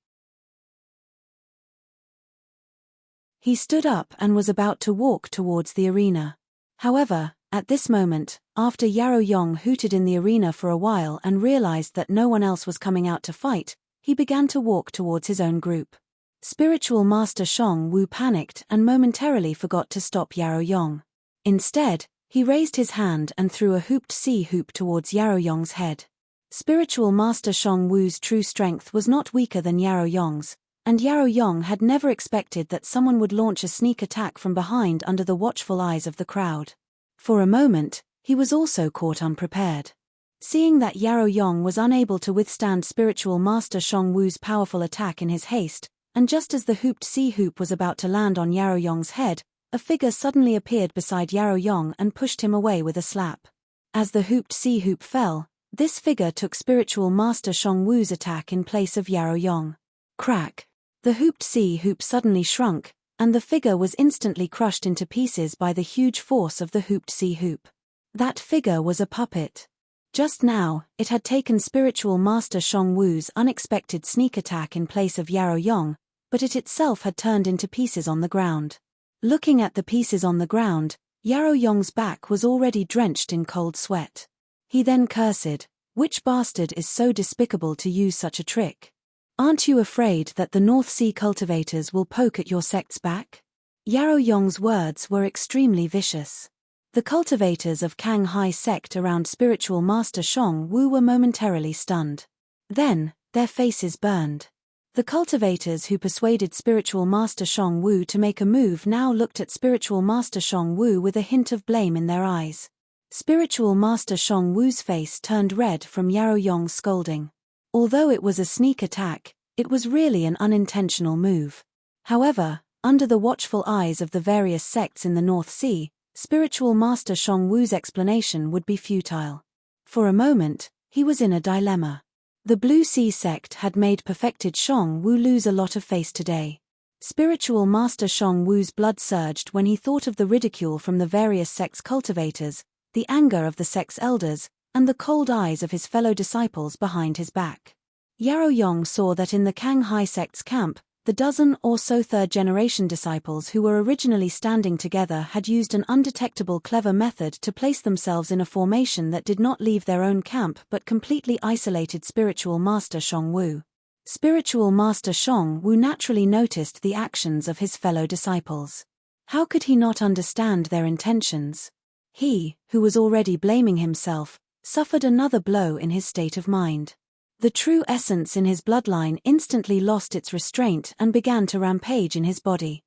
A: He stood up and was about to walk towards the arena. However, at this moment, after Yaoyong hooted in the arena for a while and realized that no one else was coming out to fight, he began to walk towards his own group. Spiritual Master Shongwu panicked and momentarily forgot to stop Yaoyong. Instead, he raised his hand and threw a hooped sea hoop towards Yaoyong's head. Spiritual Master Shongwu's true strength was not weaker than Yaoyong's, and Yaoyong had never expected that someone would launch a sneak attack from behind under the watchful eyes of the crowd. For a moment, he was also caught unprepared. Seeing that Yaoyong was unable to withstand Spiritual Master Shongwu's powerful attack in his haste, and just as the hooped sea hoop was about to land on Yaoyong's head, a figure suddenly appeared beside Yaoyong and pushed him away with a slap. As the hooped sea hoop fell, this figure took Spiritual Master Shongwu's attack in place of Yaoyong. Crack! The hooped sea hoop suddenly shrunk, and the figure was instantly crushed into pieces by the huge force of the hooped sea hoop. That figure was a puppet. Just now, it had taken Spiritual Master Shongwu's unexpected sneak attack in place of Yaoyong, but it itself had turned into pieces on the ground. Looking at the pieces on the ground, Yaoyong's back was already drenched in cold sweat. He then cursed, "Which bastard is so despicable to use such a trick? Aren't you afraid that the North Sea cultivators will poke at your sect's back?" Yaoyong's words were extremely vicious. The cultivators of Kanghai sect around Spiritual Master Shongwu were momentarily stunned. Then, their faces burned. The cultivators who persuaded Spiritual Master Shongwu to make a move now looked at Spiritual Master Shongwu with a hint of blame in their eyes. Spiritual Master Shongwu's face turned red from Yaoyong's scolding. Although it was a sneak attack, it was really an unintentional move. However, under the watchful eyes of the various sects in the North Sea, Spiritual Master Shongwu's explanation would be futile. For a moment, he was in a dilemma. The Blue Sea sect had made perfected Shang Wu lose a lot of face today. Spiritual Master Shang Wu's blood surged when he thought of the ridicule from the various sect's cultivators, the anger of the sect's elders, and the cold eyes of his fellow disciples behind his back. Yarrow Yong saw that in the Kang Hai sect's camp, the dozen or so third-generation disciples who were originally standing together had used an undetectable clever method to place themselves in a formation that did not leave their own camp but completely isolated Spiritual Master Shang Wu. Spiritual Master Shang Wu naturally noticed the actions of his fellow disciples. How could he not understand their intentions? He, who was already blaming himself, suffered another blow in his state of mind. The true essence in his bloodline instantly lost its restraint and began to rampage in his body.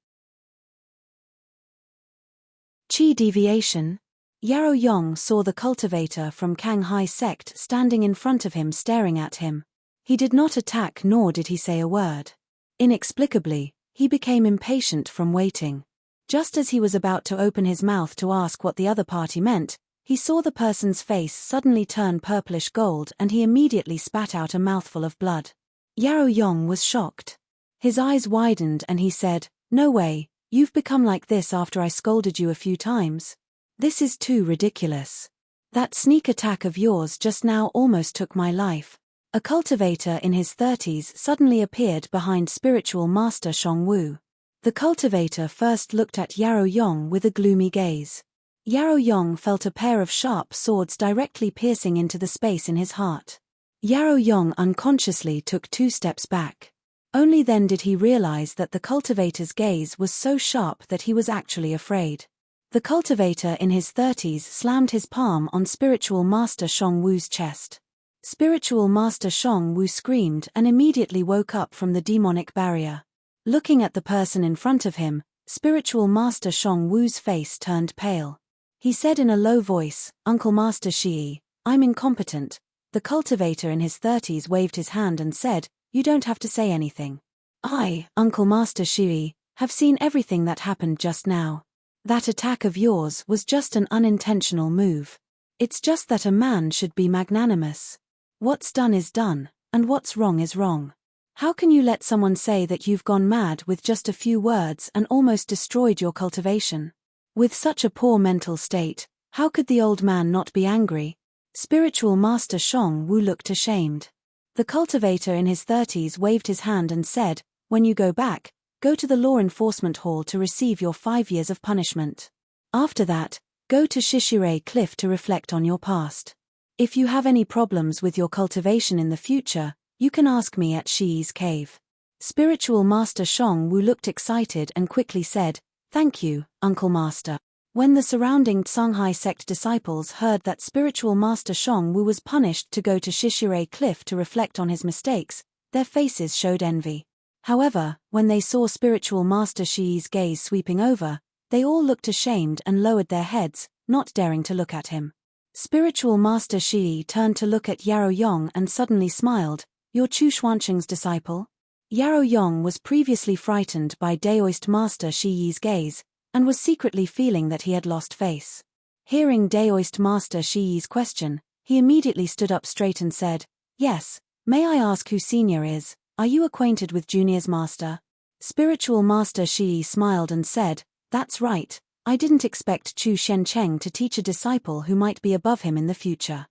A: Qi deviation. Yarrow Yong saw the cultivator from Kang Hai sect standing in front of him staring at him. He did not attack nor did he say a word. Inexplicably, he became impatient from waiting. Just as he was about to open his mouth to ask what the other party meant, he saw the person's face suddenly turn purplish gold and he immediately spat out a mouthful of blood. Yarrow Yong was shocked. His eyes widened and he said, "No way, you've become like this after I scolded you a few times? This is too ridiculous. That sneak attack of yours just now almost took my life." A cultivator in his 30s suddenly appeared behind Spiritual Master Shang Wu. The cultivator first looked at Yarrow Yong with a gloomy gaze. Yarrow Yong felt a pair of sharp swords directly piercing into the space in his heart. Yarrow Yong unconsciously took 2 steps back. Only then did he realize that the cultivator's gaze was so sharp that he was actually afraid. The cultivator in his 30s slammed his palm on Spiritual Master Shang Wu's chest. Spiritual Master Shang Wu screamed and immediately woke up from the demonic barrier. Looking at the person in front of him, Spiritual Master Shang Wu's face turned pale. He said in a low voice, "Uncle Master Shi, I'm incompetent." The cultivator in his 30s waved his hand and said, "You don't have to say anything. I, Uncle Master Shi, have seen everything that happened just now. That attack of yours was just an unintentional move. It's just that a man should be magnanimous. What's done is done, and what's wrong is wrong. How can you let someone say that you've gone mad with just a few words and almost destroyed your cultivation? With such a poor mental state, how could the old man not be angry?" Spiritual Master Shang Wu looked ashamed. The cultivator in his 30s waved his hand and said, "When you go back, go to the law enforcement hall to receive your 5 years of punishment. After that, go to Shishire Cliff to reflect on your past. If you have any problems with your cultivation in the future, you can ask me at Shi's cave." Spiritual Master Shang Wu looked excited and quickly said, "Thank you, Uncle Master." When the surrounding Songhai sect disciples heard that Spiritual Master Shang Wu was punished to go to Shishire Cliff to reflect on his mistakes, their faces showed envy. However, when they saw Spiritual Master Shi's gaze sweeping over, they all looked ashamed and lowered their heads, not daring to look at him. Spiritual Master Shi turned to look at Yarrow Yong and suddenly smiled, "You're Chu Xuancheng's disciple?" Yarrow Yong was previously frightened by Daoist Master Shi Yi's gaze, and was secretly feeling that he had lost face. Hearing Daoist Master Shi Yi's question, he immediately stood up straight and said, "Yes, may I ask who Senior is? Are you acquainted with Junior's master?" Spiritual Master Shi Yi smiled and said, "That's right, I didn't expect Chu Shencheng to teach a disciple who might be above him in the future."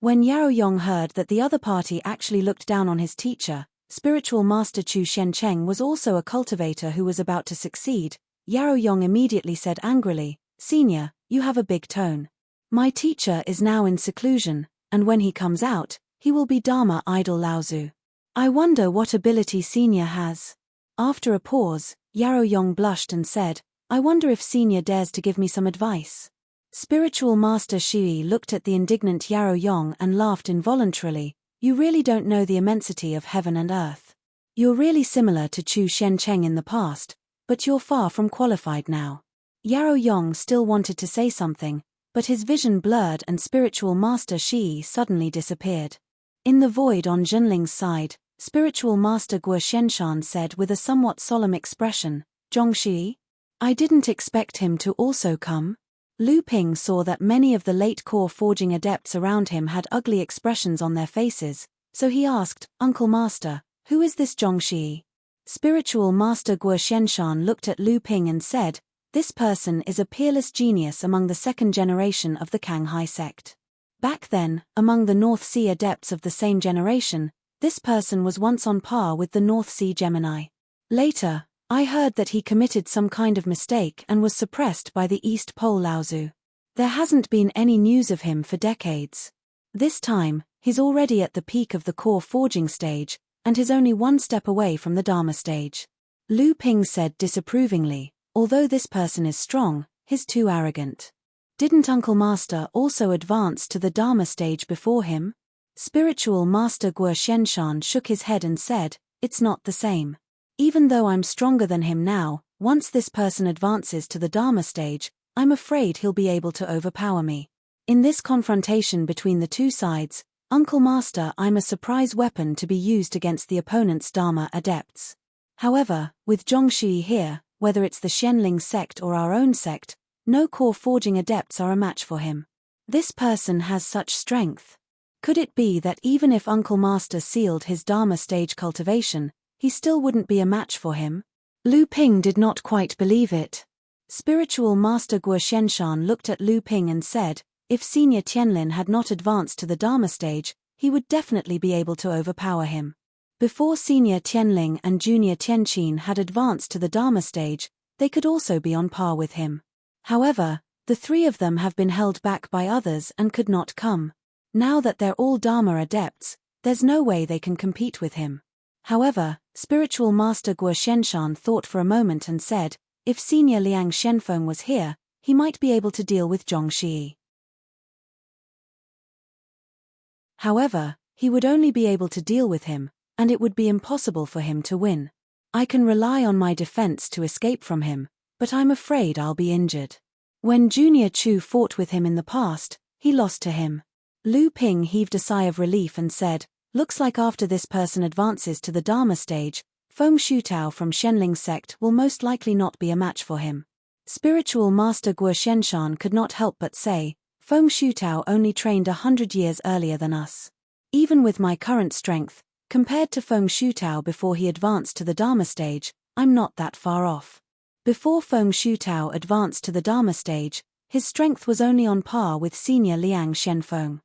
A: When Yarrow Yong heard that the other party actually looked down on his teacher, Spiritual Master Chu Shencheng was also a cultivator who was about to succeed, Yarrow Yong immediately said angrily, "Senior, you have a big tone. My teacher is now in seclusion, and when he comes out, he will be Dharma idol Laozu. I wonder what ability Senior has." After a pause, Yarrow Yong blushed and said, "I wonder if Senior dares to give me some advice." Spiritual Master Shi looked at the indignant Yarrow Yong and laughed involuntarily. "You really don't know the immensity of heaven and earth. You're really similar to Chu Shencheng in the past, but you're far from qualified now." Yarrow Yong still wanted to say something, but his vision blurred and Spiritual Master Shi suddenly disappeared. In the void on Zhenling's side, Spiritual Master Guo Shenshan said with a somewhat solemn expression, "Zhongxi? I didn't expect him to also come." Lu Ping saw that many of the late core forging adepts around him had ugly expressions on their faces, so he asked, "Uncle Master, who is this Zhongxi?" Spiritual Master Guo Shenshan looked at Lu Ping and said, "This person is a peerless genius among the second generation of the Kanghai sect. Back then, among the North Sea adepts of the same generation, this person was once on par with the North Sea Gemini. Later, I heard that he committed some kind of mistake and was suppressed by the East Pole Laozu. There hasn't been any news of him for decades. This time, he's already at the peak of the core forging stage, and is only one step away from the Dharma stage." Lu Ping said disapprovingly, "Although this person is strong, he's too arrogant. Didn't Uncle Master also advance to the Dharma stage before him?" Spiritual Master Guo Shenshan shook his head and said, "It's not the same. Even though I'm stronger than him now, once this person advances to the Dharma stage, I'm afraid he'll be able to overpower me. In this confrontation between the two sides, Uncle Master, I'm a surprise weapon to be used against the opponent's Dharma adepts. However, with Zhongxi here, whether it's the Shenling sect or our own sect, no core forging adepts are a match for him. This person has such strength. Could it be that even if Uncle Master sealed his Dharma stage cultivation, he still wouldn't be a match for him?" Lu Ping did not quite believe it. Spiritual Master Guo Shenshan looked at Lu Ping and said, "If Senior Tianlin had not advanced to the Dharma stage, he would definitely be able to overpower him. Before Senior Tianling and Junior Tianqin had advanced to the Dharma stage, they could also be on par with him. However, the three of them have been held back by others and could not come. Now that they're all Dharma adepts, there's no way they can compete with him." However, Spiritual Master Guo Shenshan thought for a moment and said, "If Senior Liang Shenfeng was here, he might be able to deal with Zhongxi. However, he would only be able to deal with him, and it would be impossible for him to win. I can rely on my defense to escape from him, but I'm afraid I'll be injured. When Junior Chu fought with him in the past, he lost to him." Lu Ping heaved a sigh of relief and said, "Looks like after this person advances to the Dharma stage, Feng Shutao from Shenling sect will most likely not be a match for him." Spiritual Master Guo Shenshan could not help but say, "Feng Shutao only trained 100 years earlier than us. Even with my current strength, compared to Feng Shutao before he advanced to the Dharma stage, I'm not that far off. Before Feng Shutao advanced to the Dharma stage, his strength was only on par with Senior Liang Shenfeng."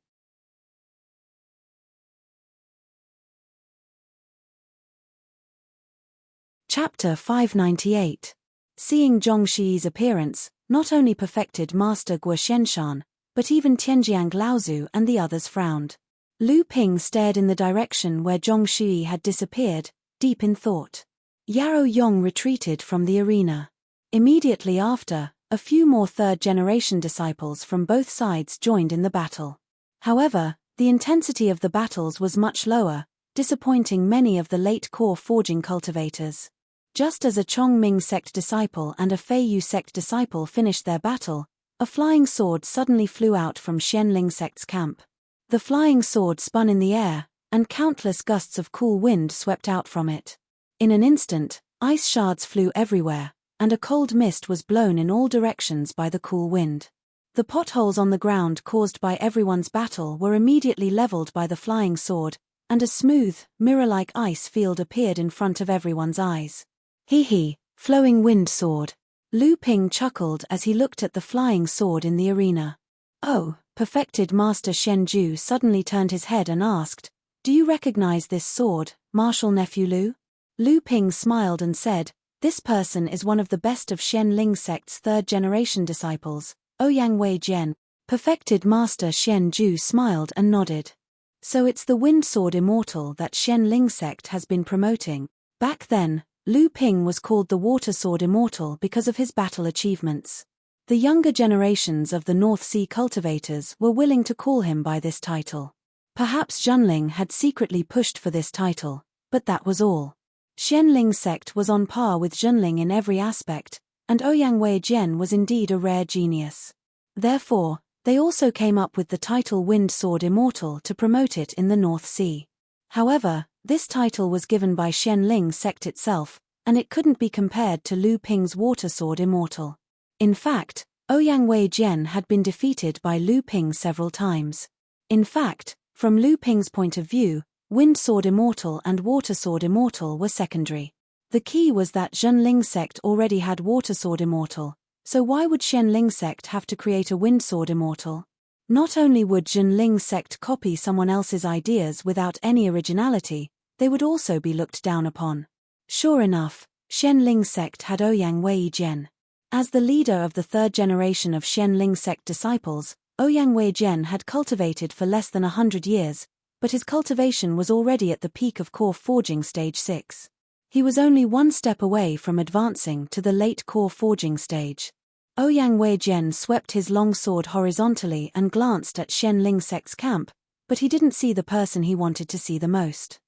A: Chapter 598. Seeing Zhongxi's appearance, not only perfected Master Guo Shenshan, but even Tianjiang Laozu and the others frowned. Lu Ping stared in the direction where Zhongxi had disappeared, deep in thought. Yaro Yong retreated from the arena. Immediately after, a few more third-generation disciples from both sides joined in the battle. However, the intensity of the battles was much lower, disappointing many of the late core forging cultivators. Just as a Chongming sect disciple and a Feiyu sect disciple finished their battle, a flying sword suddenly flew out from Shenling sect's camp. The flying sword spun in the air, and countless gusts of cool wind swept out from it. In an instant, ice shards flew everywhere, and a cold mist was blown in all directions by the cool wind. The potholes on the ground caused by everyone's battle were immediately leveled by the flying sword, and a smooth, mirror-like ice field appeared in front of everyone's eyes. "Hee, flowing wind sword." Lu Ping chuckled as he looked at the flying sword in the arena. "Oh," perfected Master Shen Ju suddenly turned his head and asked, "Do you recognize this sword, Martial Nephew Lu?" Lu Ping smiled and said, "This person is one of the best of Shen Ling sect's third-generation disciples, Ouyang Wei Jian." Perfected Master Shen Ju smiled and nodded. "So it's the Wind Sword Immortal that Shen Ling sect has been promoting." Back then, Lu Ping was called the Water Sword Immortal because of his battle achievements. The younger generations of the North Sea cultivators were willing to call him by this title. Perhaps Junling had secretly pushed for this title, but that was all. Shenling sect was on par with Junling in every aspect, and Ouyang Wei Jian was indeed a rare genius. Therefore, they also came up with the title Wind Sword Immortal to promote it in the North Sea. However, this title was given by Shenling sect itself, and it couldn't be compared to Lu Ping's Water Sword Immortal. In fact, Ouyang Wei-jian had been defeated by Lu Ping several times. In fact, from Lu Ping's point of view, Wind Sword Immortal and Water Sword Immortal were secondary. The key was that Zhenling sect already had Water Sword Immortal, so why would Xianling sect have to create a Wind Sword Immortal? Not only would Zhenling sect copy someone else's ideas without any originality, they would also be looked down upon. Sure enough, Xianling sect had Ouyang Wei-jian. As the leader of the third generation of Xianling sect disciples, Ouyang Wei-jian had cultivated for less than 100 years, but his cultivation was already at the peak of core forging stage 6. He was only one step away from advancing to the late core forging stage. Ouyang Wei-jian swept his long sword horizontally and glanced at Xianling sect's camp, but he didn't see the person he wanted to see the most.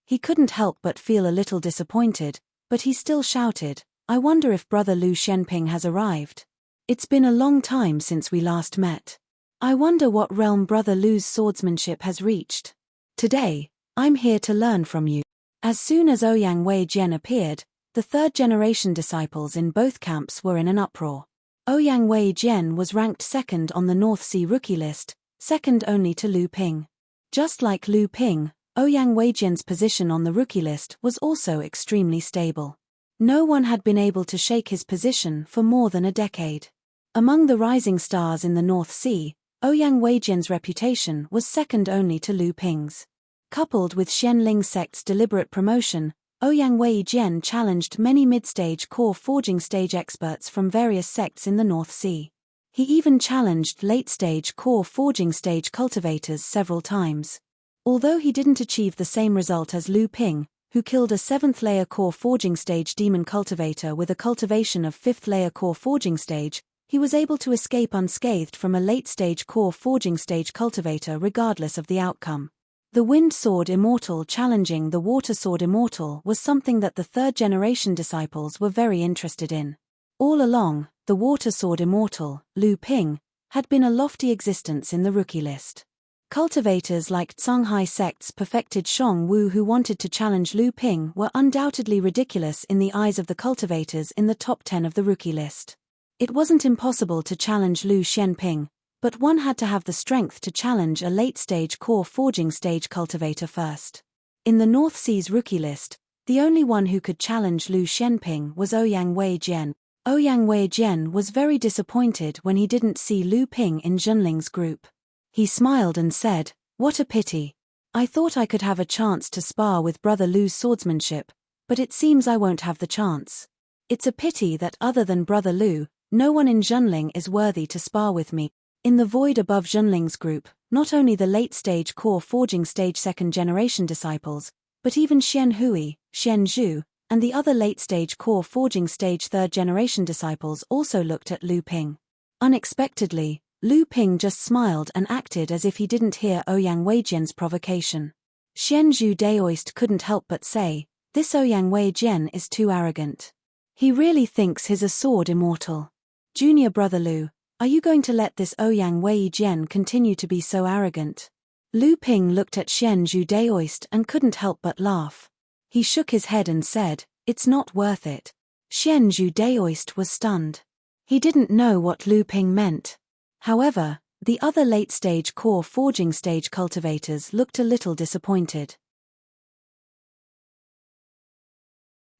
A: He couldn't help but feel a little disappointed, but he still shouted, "I wonder if Brother Lu Shenping has arrived. It's been a long time since we last met. I wonder what realm Brother Lu's swordsmanship has reached. Today, I'm here to learn from you." As soon as Ouyang Wei-jian appeared, the third-generation disciples in both camps were in an uproar. Ouyang Wei-jian was ranked second on the North Sea rookie list, second only to Lu Ping. Just like Lu Ping, Ouyang Wei-jian's position on the rookie list was also extremely stable. No one had been able to shake his position for more than a decade. Among the rising stars in the North Sea, Ouyang Wei-jian's reputation was second only to Lu Ping's. Coupled with Xianling sect's deliberate promotion, Ouyang Wei-jian challenged many mid-stage core forging stage experts from various sects in the North Sea. He even challenged late-stage core forging stage cultivators several times. Although he didn't achieve the same result as Lu Ping, who killed a 7th-layer core forging stage demon cultivator with a cultivation of 5th-layer core forging stage, he was able to escape unscathed from a late-stage core forging stage cultivator regardless of the outcome. The Wind Sword Immortal challenging the Water Sword Immortal was something that the third-generation disciples were very interested in. All along, the Water Sword Immortal, Lu Ping, had been a lofty existence in the rookie list. Cultivators like Zhonghai sect's perfected Shong Wu who wanted to challenge Lu Ping were undoubtedly ridiculous in the eyes of the cultivators in the top 10 of the rookie list. It wasn't impossible to challenge Lu Shenping, but one had to have the strength to challenge a late-stage core forging stage cultivator first. In the North Sea's rookie list, the only one who could challenge Lu Shenping was Ouyang Wei-jian. Ouyang Wei-jian was very disappointed when he didn't see Lu Ping in Zhenling's group. He smiled and said, "What a pity. I thought I could have a chance to spar with Brother Lu's swordsmanship, but it seems I won't have the chance. It's a pity that other than Brother Lu, no one in Zhenling is worthy to spar with me." In the void above Zhenling's group, not only the late-stage core forging stage second-generation disciples, but even Xian Hui, Xian Zhu, and the other late-stage core forging stage third-generation disciples also looked at Lu Ping. Unexpectedly, Lu Ping just smiled and acted as if he didn't hear Ouyang Wei-jian's provocation. Xian Zhu Daoist couldn't help but say, "This Ouyang Wei-jian is too arrogant. He really thinks he's a sword immortal. Junior Brother Lu, are you going to let this Ouyang Wei-jian continue to be so arrogant?" Lu Ping looked at Xian Zhu Daoist and couldn't help but laugh. He shook his head and said, "It's not worth it." Xian Zhu Daoist was stunned. He didn't know what Lu Ping meant. However, the other late-stage core forging stage cultivators looked a little disappointed.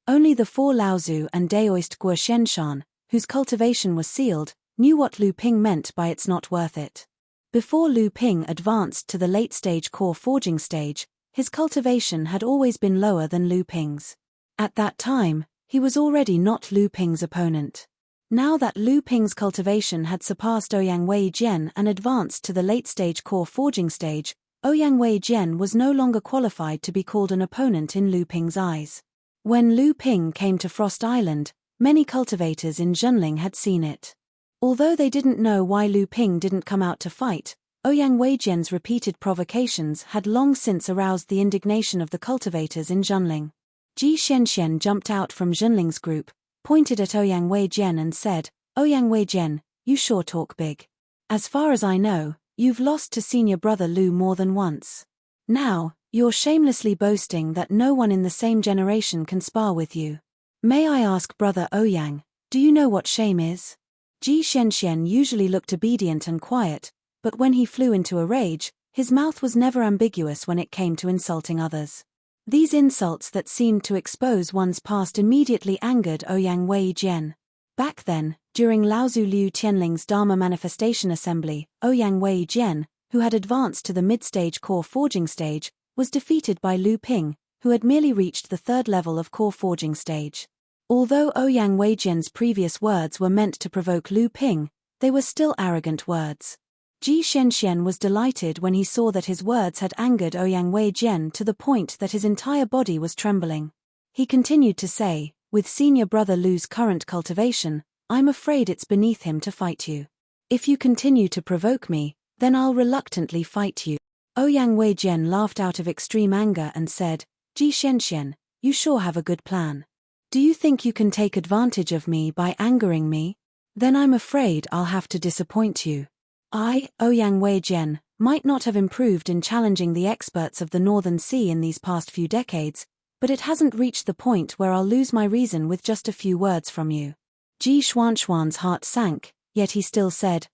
A: Only the 4 Laozu and Daoist Guo Shenshan, whose cultivation was sealed, knew what Lu Ping meant by "it's not worth it." Before Lu Ping advanced to the late-stage core forging stage, his cultivation had always been lower than Lu Ping's. At that time, he was already not Lu Ping's opponent. Now that Lu Ping's cultivation had surpassed Ouyang Wei-jian and advanced to the late-stage core forging stage, Ouyang Wei-jian was no longer qualified to be called an opponent in Lu Ping's eyes. When Lu Ping came to Frost Island, many cultivators in Zhenling had seen it. Although they didn't know why Lu Ping didn't come out to fight, Ouyang Wei-jian's repeated provocations had long since aroused the indignation of the cultivators in Zhenling. Ji Shenxian jumped out from Zhenling's group, pointed at Ouyang Wei-jian and said, "Ouyang Wei-jian, you sure talk big. As far as I know, you've lost to senior brother Lu more than once. Now, you're shamelessly boasting that no one in the same generation can spar with you. May I ask Brother Ouyang, do you know what shame is? Ji Shenxian usually looked obedient and quiet, but when he flew into a rage, his mouth was never ambiguous when it came to insulting others. These insults that seemed to expose one's past immediately angered Ouyang Weijian. Back then, during Laozu Liu Tianling's Dharma Manifestation Assembly, Ouyang Weijian, who had advanced to the mid-stage core forging stage, was defeated by Lu Ping, who had merely reached the third level of core forging stage. Although Ouyang Weijian's previous words were meant to provoke Lu Ping, they were still arrogant words. Ji Shenxian was delighted when he saw that his words had angered Ouyang Weijian to the point that his entire body was trembling. He continued to say, with senior brother Lu's current cultivation, I'm afraid it's beneath him to fight you. If you continue to provoke me, then I'll reluctantly fight you. Ouyang Weijian laughed out of extreme anger and said, Ji Shenxian, you sure have a good plan. Do you think you can take advantage of me by angering me? Then I'm afraid I'll have to disappoint you. I, Ouyang Weijian, might not have improved in challenging the experts of the Northern Sea in these past few decades, but it hasn't reached the point where I'll lose my reason with just a few words from you. Ji Xuanxuan's heart sank, yet he still said,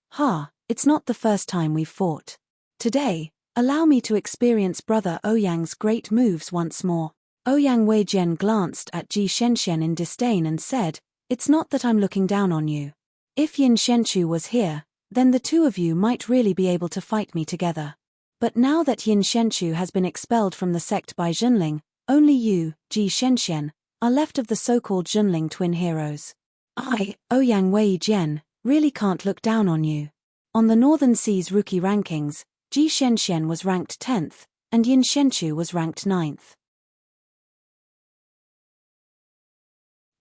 A: it's not the first time we've fought. Today, allow me to experience Brother Ouyang's great moves once more. Ouyang Weijian glanced at Ji Shenxian in disdain and said, it's not that I'm looking down on you. If Yin Shenchu was here, then the two of you might really be able to fight me together. But now that Yin Shenchu has been expelled from the sect by Zhenling, only you, Ji Shenxian, are left of the so-called Zhenling twin heroes. I, Ouyang Weijian, really can't look down on you. On the Northern Sea's rookie rankings, Ji Shenxian was ranked 10th, and Yin Shenchu was ranked 9th.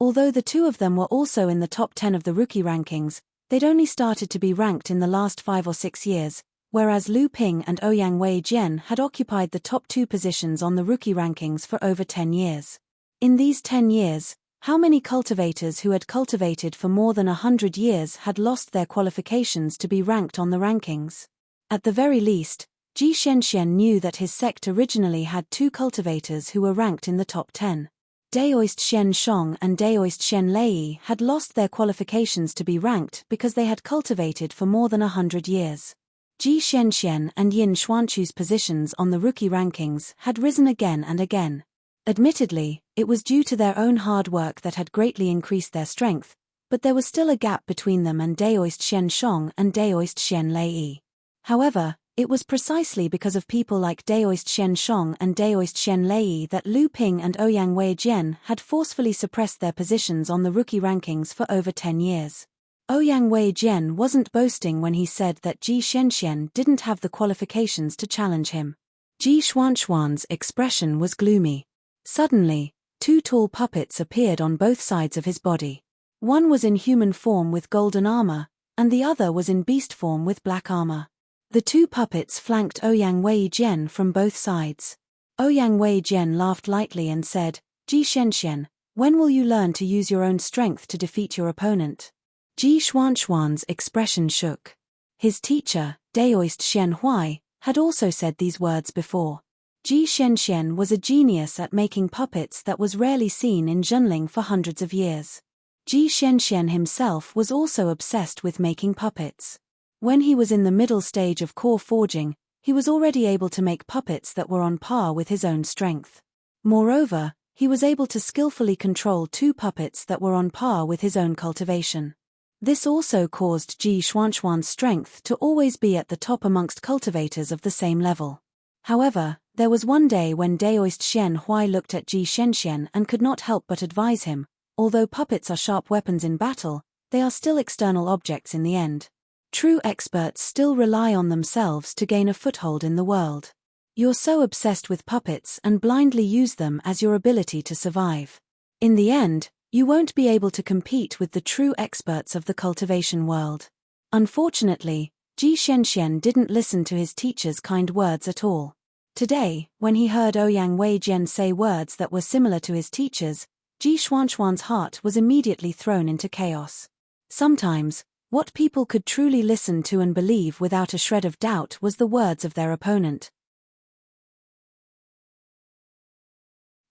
A: Although the two of them were also in the top 10 of the rookie rankings, they'd only started to be ranked in the last 5 or 6 years, whereas Lu Ping and Ouyang Weijian had occupied the top 2 positions on the rookie rankings for over 10 years. In these 10 years, how many cultivators who had cultivated for more than 100 years had lost their qualifications to be ranked on the rankings? At the very least, Ji Shenxian knew that his sect originally had 2 cultivators who were ranked in the top 10. Daoist Shen Shong and Daoist Shen Lei had lost their qualifications to be ranked because they had cultivated for more than 100 years. Ji Shenxian and Yin Xuanchu's positions on the rookie rankings had risen again and again. Admittedly, it was due to their own hard work that had greatly increased their strength, but there was still a gap between them and Daoist Shen Shong and Daoist Shen Lei. However, it was precisely because of people like Daoist Shen Shong and Daoist Shen Lei that Lu Ping and Ouyang Weijian had forcefully suppressed their positions on the rookie rankings for over 10 years. Ouyang Weijian wasn't boasting when he said that Ji Shenxian didn't have the qualifications to challenge him. Ji Xuanxuan's expression was gloomy. Suddenly, 2 tall puppets appeared on both sides of his body. One was in human form with golden armor, and the other was in beast form with black armor. The 2 puppets flanked Ouyang Weijian from both sides. Ouyang Weijian laughed lightly and said, Ji Shenxian, when will you learn to use your own strength to defeat your opponent? Ji Xuanxuan's expression shook. His teacher, Daoist Shen Huai, had also said these words before. Ji Shenxian was a genius at making puppets that was rarely seen in Zhenling for hundreds of years. Ji Shenxian himself was also obsessed with making puppets. When he was in the middle stage of core forging, he was already able to make puppets that were on par with his own strength. Moreover, he was able to skillfully control 2 puppets that were on par with his own cultivation. This also caused Ji Xuanxuan's strength to always be at the top amongst cultivators of the same level. However, there was one day when Daoist Shen Huai looked at Ji Shenxian and could not help but advise him, although puppets are sharp weapons in battle, they are still external objects in the end. True experts still rely on themselves to gain a foothold in the world. You're so obsessed with puppets and blindly use them as your ability to survive. In the end, you won't be able to compete with the true experts of the cultivation world. Unfortunately, Ji Shenxian didn't listen to his teacher's kind words at all. Today, when he heard Ouyang Weijian say words that were similar to his teacher's, Ji Xuanxuan's heart was immediately thrown into chaos. Sometimes, what people could truly listen to and believe without a shred of doubt was the words of their opponent.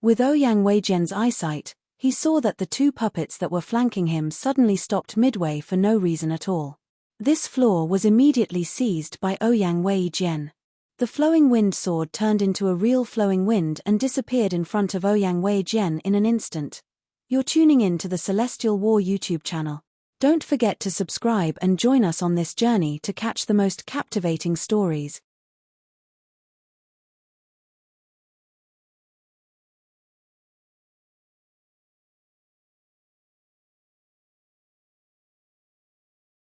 A: With Ouyang Weijian's eyesight, He saw that the two puppets that were flanking him suddenly stopped midway for no reason at all. This flaw was immediately seized by Ouyang Wei Jian. The flowing wind sword turned into a real flowing wind and disappeared in front of Ouyang Wei Jian in an instant. You're tuning in to the Celestial War YouTube channel. Don't forget to subscribe and join us on this journey to catch the most captivating stories.